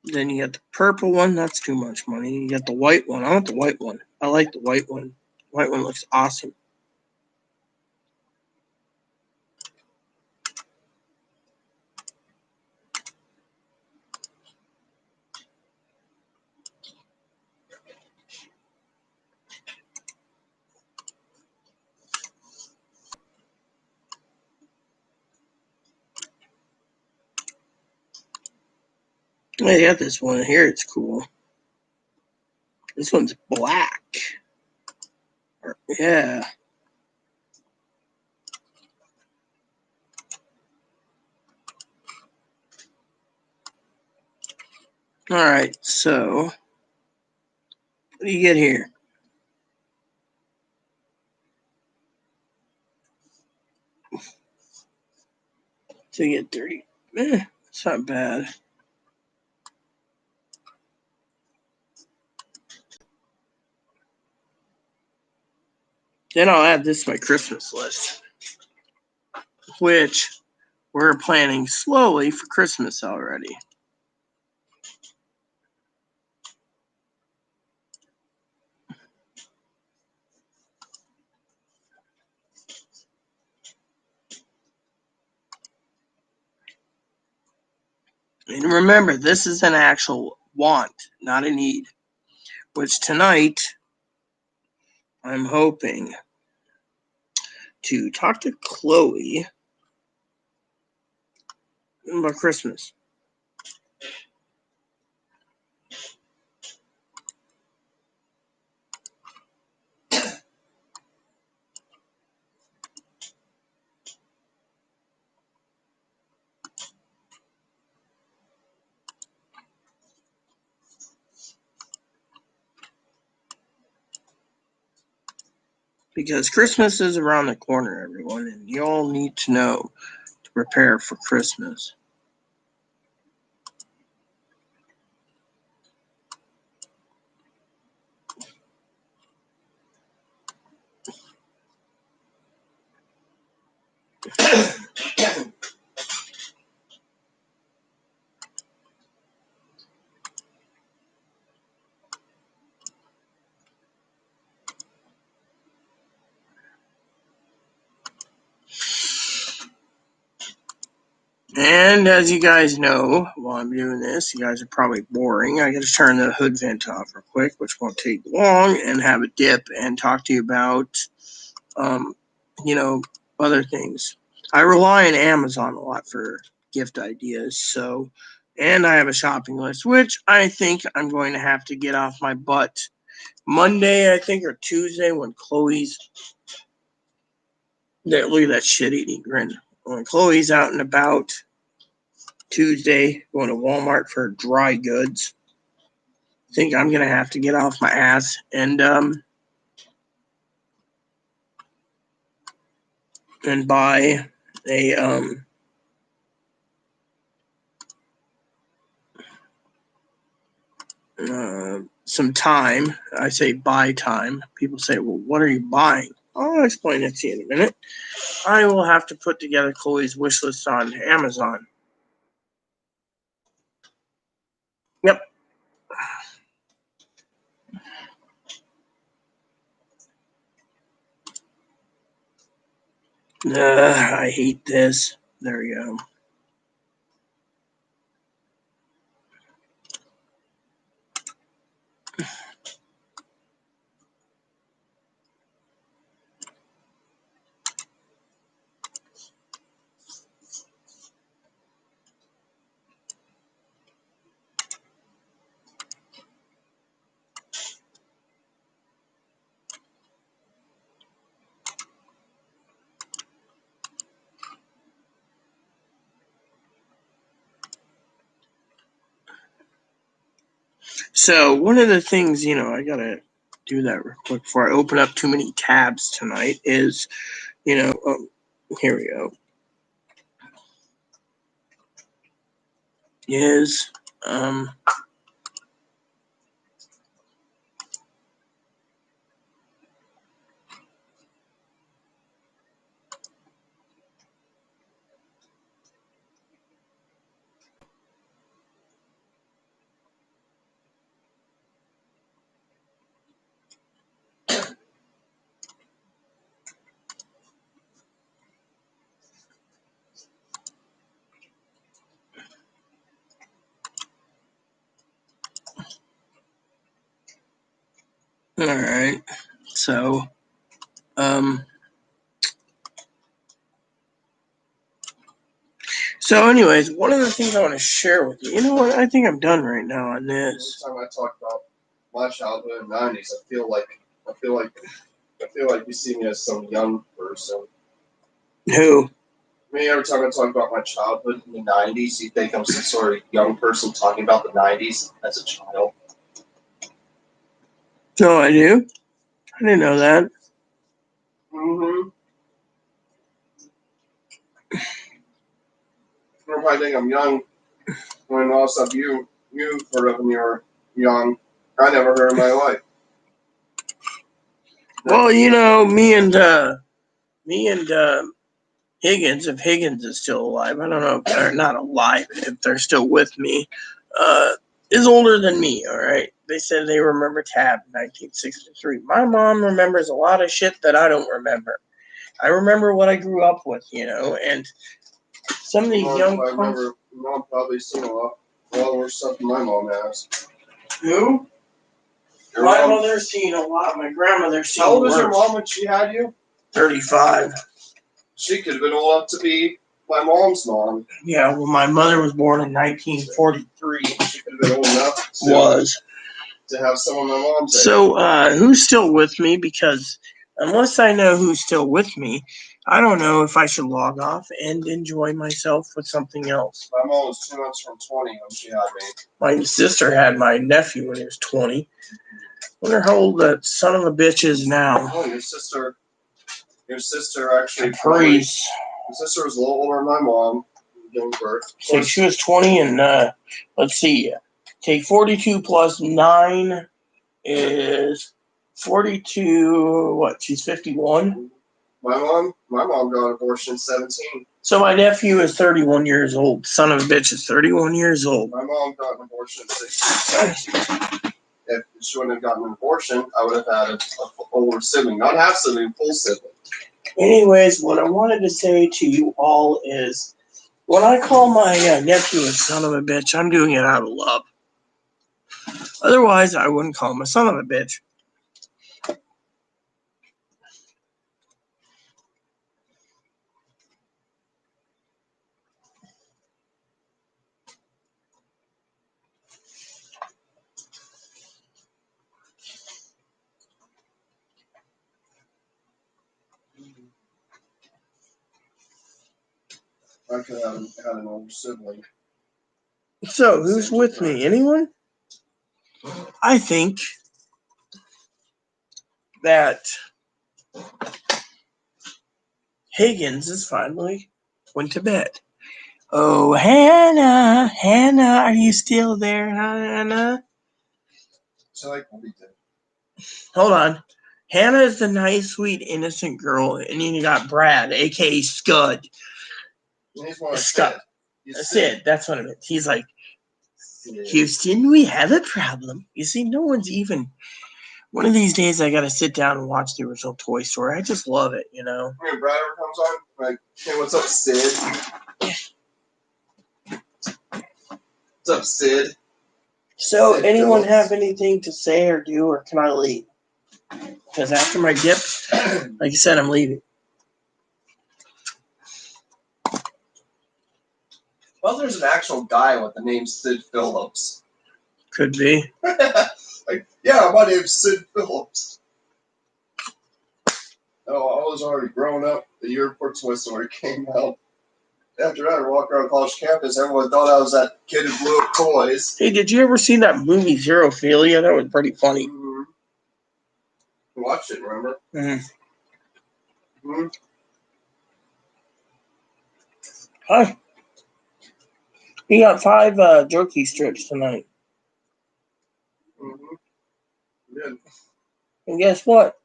Then you get the purple one. That's too much money. You get the white one. I want the white one. I like the white one. White one looks awesome. I got this one here. It's cool. This one's black. Yeah. All right. So what do you get here? So you get 30. It's not bad. Then I'll add this to my Christmas list, which we're planning slowly for Christmas already. And remember, this is an actual want, not a need. Which tonight, I'm hoping to talk to Chloe about Christmas. because Christmas is around the corner, everyone, and you all need to know to prepare for Christmas. And as you guys know, while I'm doing this, you guys are probably boring. I got to turn the hood vent off real quick, which won't take long, and have a dip and talk to you about, you know, other things. I rely on Amazon a lot for gift ideas, so, and I have a shopping list, which I think I'm going to have to get off my butt Monday, I think, or Tuesday when Chloe's. Look at that shit-eating grin. When Chloe's out and about. Tuesday, going to Walmart for dry goods. I think I'm gonna have to get off my ass and buy a some time. I say buy time. People say, "Well, what are you buying?" I'll explain it to you in a minute. I will have to put together Chloe's wish list on Amazon. Yep. I hate this. There we go. So one of the things, I gotta do that real quick before I open up too many tabs tonight is, here we go. Is all right. So, anyways, one of the things I want to share with you. You know what? I think I'm done right now on this. Every time I talk about my childhood in the '90s, I feel like you see me as some young person. Who? Me, every time I talk about my childhood in the '90s, you think I'm some sort of young person talking about the '90s as a child. No, I do. I didn't know that. Mm-hmm. You probably think I'm young when all stuff you've heard of when you were young, I never heard in my life. Well, me and Higgins, if Higgins is still alive, I don't know if they're not alive, if they're still with me, is older than me, all right? They said they remember Tab 1963. My mom remembers a lot of shit that I don't remember. I remember what I grew up with, and some of these young Mom probably seen a lot worse stuff than my mom has. Who? My mother's seen a lot. My grandmother's seen How old was worse. your mom when she had you? 35. She could have been old enough to be my mom's mom. Yeah, well, my mother was born in 1943. She could have been old enough to have some of my mom's age. So, who's still with me? Because unless I know who's still with me, I don't know if I should log off and enjoy myself with something else. My mom was 2 months from 20 when she had me. My sister had my nephew when he was 20. Wonder how old that son of a bitch is now. Oh, your sister Your sister actually Caprice. Your sister was a little older than my mom. Giving birth. So she was 20 and let's see. Take 42 plus 9 is 42. What? She's 51. My mom got an abortion at 17. So my nephew is 31 years old. Son of a bitch is 31 years old. My mom got an abortion at 16. If she wouldn't have gotten an abortion, I would have had a older sibling, not half sibling, full sibling. Anyways, what I wanted to say to you all is, when I call my nephew a son of a bitch, I'm doing it out of love. Otherwise, I wouldn't call him a son of a bitch. I could have had an older sibling. So, who's with me? Anyone? I think that Higgins is finally went to bed. Oh, Hannah, are you still there, Hannah? So like we did. Hold on. Hannah is the nice, sweet, innocent girl, and then you got Brad, aka Scud. He's more like Scud. Sid. Sid, that's what I meant. He's like, Sid. Houston, we have a problem. You see, no one's even. One of these days, I gotta sit down and watch the original Toy Story. I just love it, you know. When Brad ever comes on, like, hey, what's up, Sid? What's up, Sid? So, Sid anyone Phillips. have anything to say or do, or can I leave? Because after my dip, like I said, I'm leaving. Well, there's an actual guy with the name Sid Phillips. Could be. Like, yeah, my name's Sid Phillips. Oh, I was already grown up the year before Toy Story came out. After that, I walked around college campus. Everyone thought I was that kid who blew up toys. Hey, did you ever see that movie Zerophilia? That was pretty funny. Mm-hmm. You watched it, remember? Mm-hmm. Mm-hmm. Hi. He got 5 jerky strips tonight. Mm-hmm. Good. And guess what?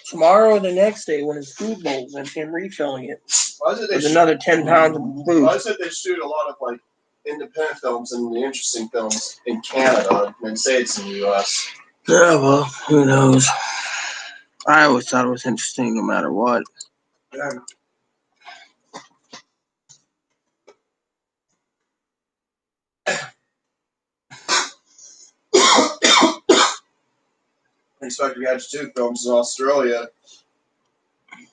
Tomorrow or the next day, when his food bowl's empty, I'm refilling it Why is it they with another 10 pounds of food. Why is it they shoot a lot of like independent films and the interesting films in Canada and say it's in the U.S.? Yeah, well, who knows? I always thought it was interesting no matter what. Yeah. Inspector Gadget 2 films in Australia,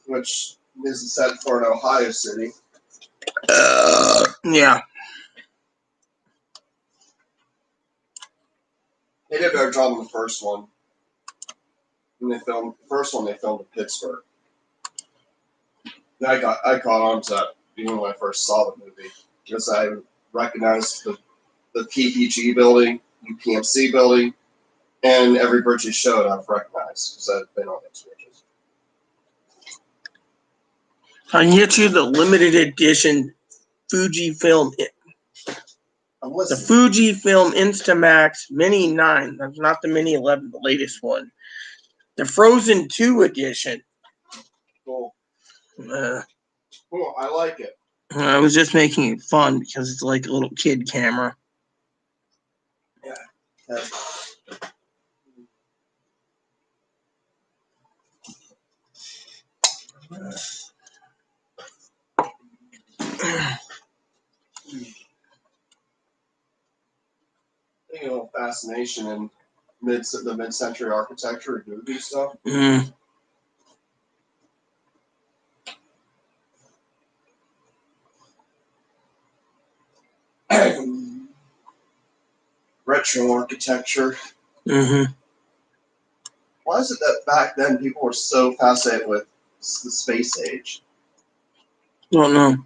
which is set for an Ohio city. Yeah. They did a better job in the first one. When they filmed the first one, they filmed in Pittsburgh. And I caught on to that even when I first saw the movie because I recognized the PPG building, UPMC building, and every British show I've recognized because I've been on these bridges. I can get you the limited edition Fujifilm. The Fujifilm Instamax Mini 9. That's not the Mini 11, the latest one. The Frozen 2 edition. Cool. Cool. I like it. I was just making it fun because it's like a little kid camera. Yeah. You know, fascination in the mid-century architecture and movie stuff. Mm. Retro architecture. Mm-hmm. Why is it that back then people were so fascinated with the space age? Don't know.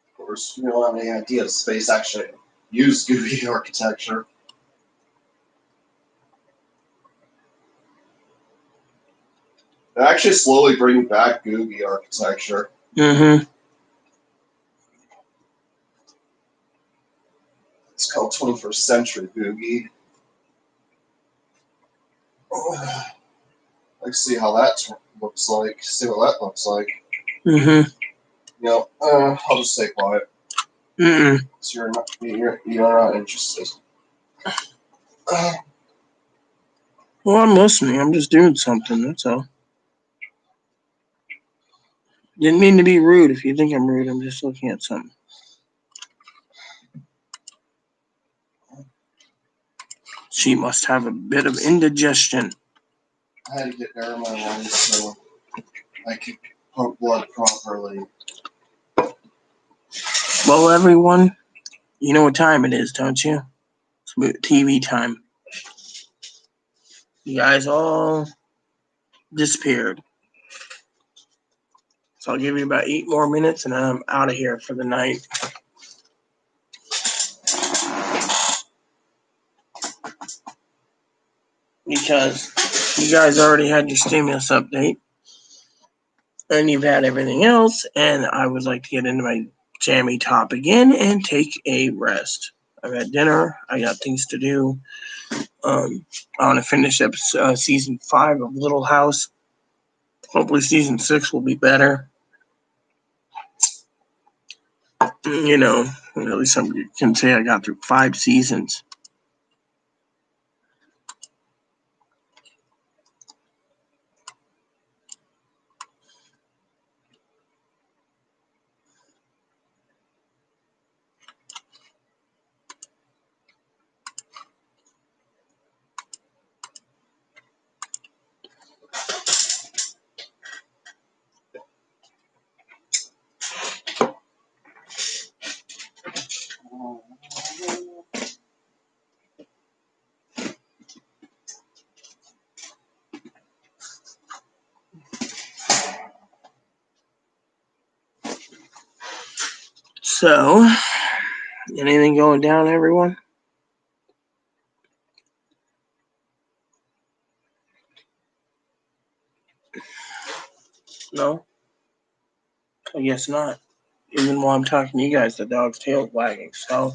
Of course, we don't have any idea space actually used GUI architecture. They're actually slowly bringing back Googie architecture. Mm-hmm. It's called 21st Century Googie. Let's see how that looks like. See what that looks like. Mm-hmm. You know, I'll just stay quiet. Mm-mm. So you're not interested. Well, I'm listening. I'm just doing something. That's all. Didn't mean to be rude. If you think I'm rude, I'm just looking at something. She must have a bit of indigestion. I had to get air in my lungs so I could pump blood properly. Well, everyone, you know what time it is, don't you? It's TV time. You guys all disappeared. So I'll give you about 8 more minutes and I'm out of here for the night. Because you guys already had your stimulus update. And you've had everything else. And I would like to get into my jammy top again and take a rest. I've had dinner. I got things to do. I want to finish up season 5 of Little House. Hopefully season 6 will be better. You know, at least I can say I got through 5 seasons. So, anything going down, everyone? No? I guess not. Even while I'm talking to you guys, the dog's tail's wagging. So,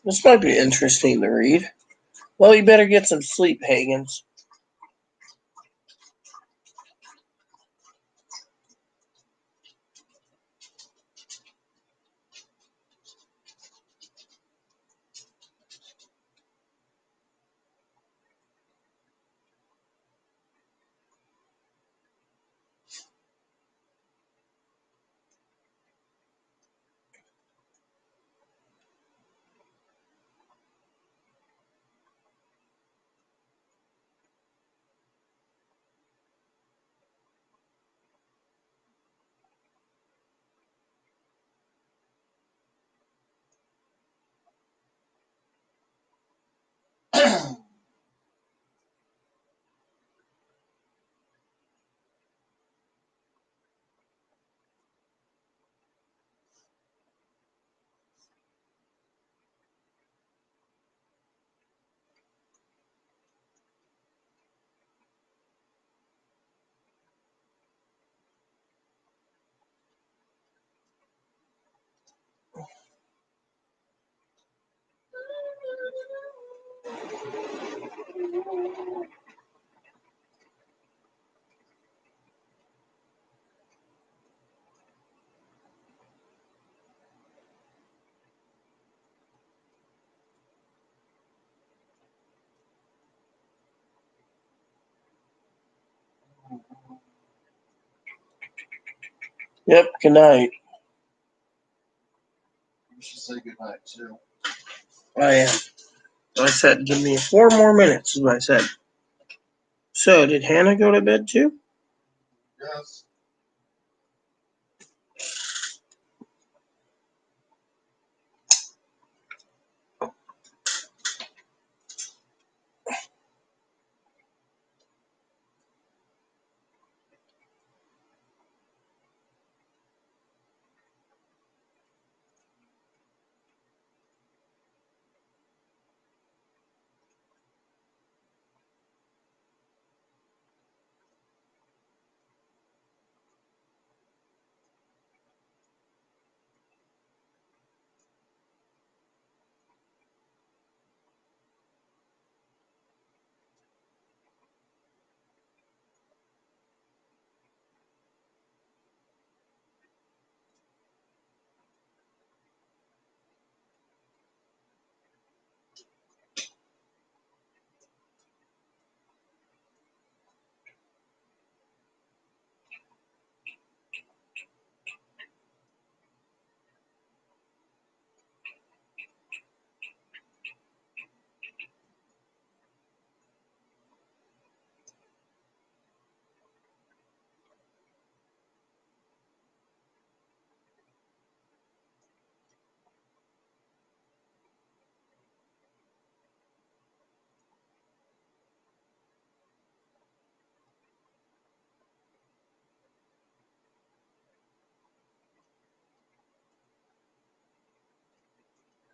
this might be interesting to read. Well, you better get some sleep, Pagans. Yep, good night. You should say goodnight too. I am. I said, give me 4 more minutes, is what I said. So, did Hannah go to bed too? Yes.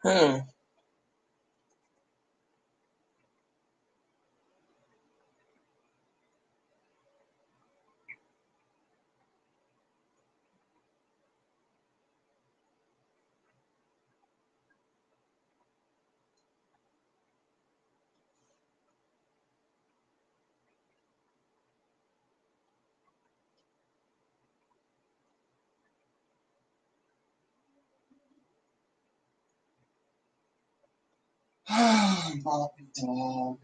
Hmm. Bobby dog.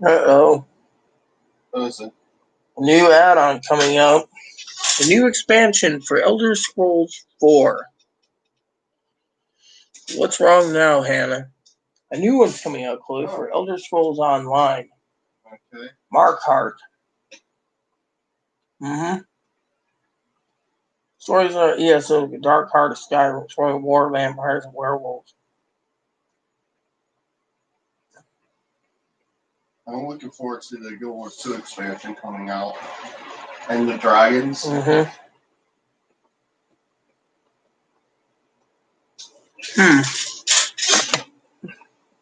Uh-oh. Listen. New add-on coming out. The new expansion for Elder Scrolls 4. What's wrong now, Hannah? A new one's coming out, Chloe, for Elder Scrolls Online. Okay. Markarth. Mm-hmm. Stories are so the Dark Heart of Skyrim, exploring war, vampires, and werewolves. I'm looking forward to the Guild Wars 2 expansion coming out. And the dragons. Mm-hmm.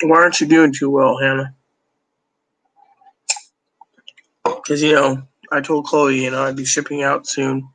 Why aren't you doing too well, Hannah? Because, I told Chloe, I'd be shipping out soon.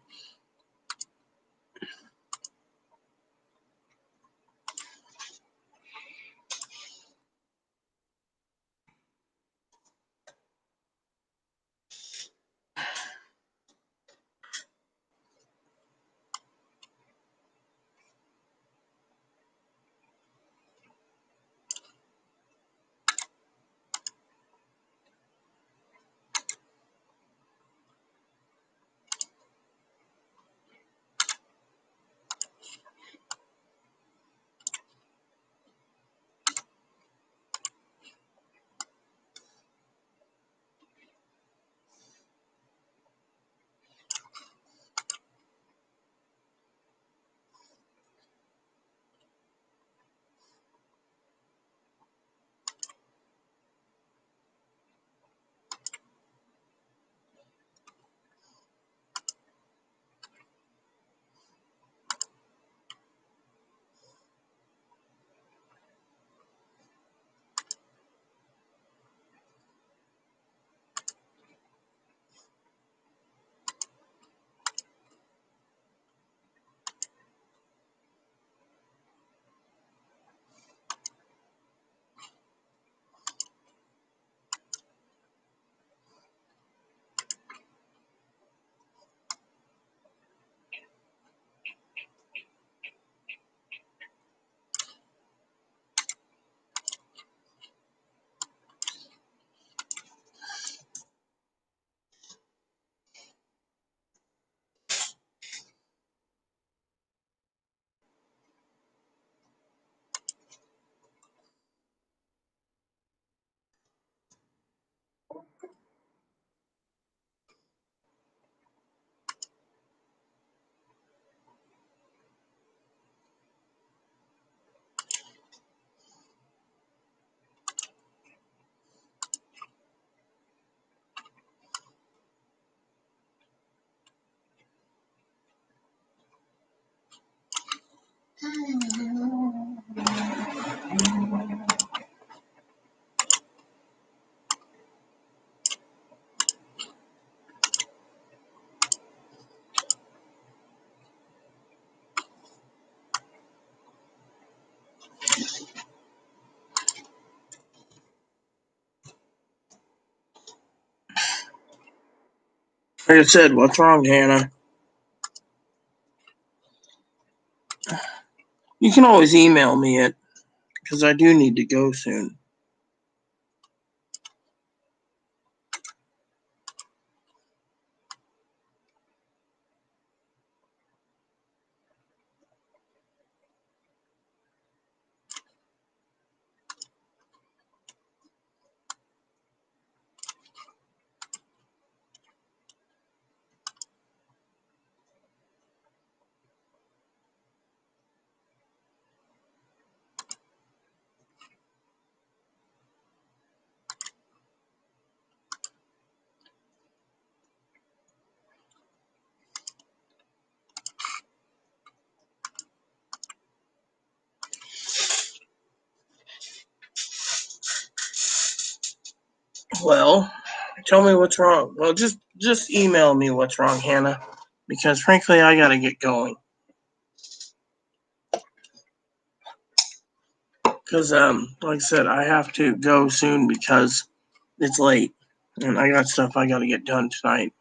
Like I said, what's wrong, Hannah? You can always email me it, because I do need to go soon. Well, tell me what's wrong. Well, just email me what's wrong, Hannah, because frankly, I gotta get going. Because like I said, I have to go soon because it's late, and I got stuff I gotta get done tonight.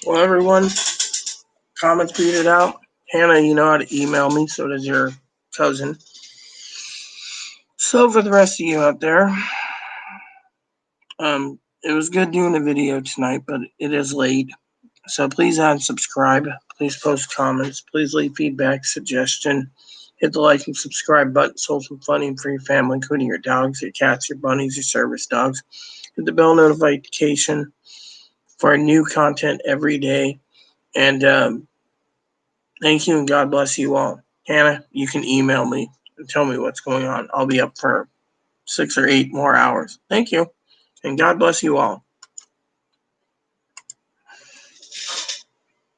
Well, everyone, comments tweeted out. Hannah, you know how to email me. So does your cousin. So for the rest of you out there, it was good doing the video tonight, but it is late. So please add subscribe. Please post comments. Please leave feedback, suggestion. Hit the like and subscribe button. So some funny for your family, including your dogs, your cats, your bunnies, your service dogs. Hit the bell notification for new content every day. And thank you and God bless you all. Hannah, you can email me and tell me what's going on. I'll be up for 6 or 8 more hours. Thank you and God bless you all.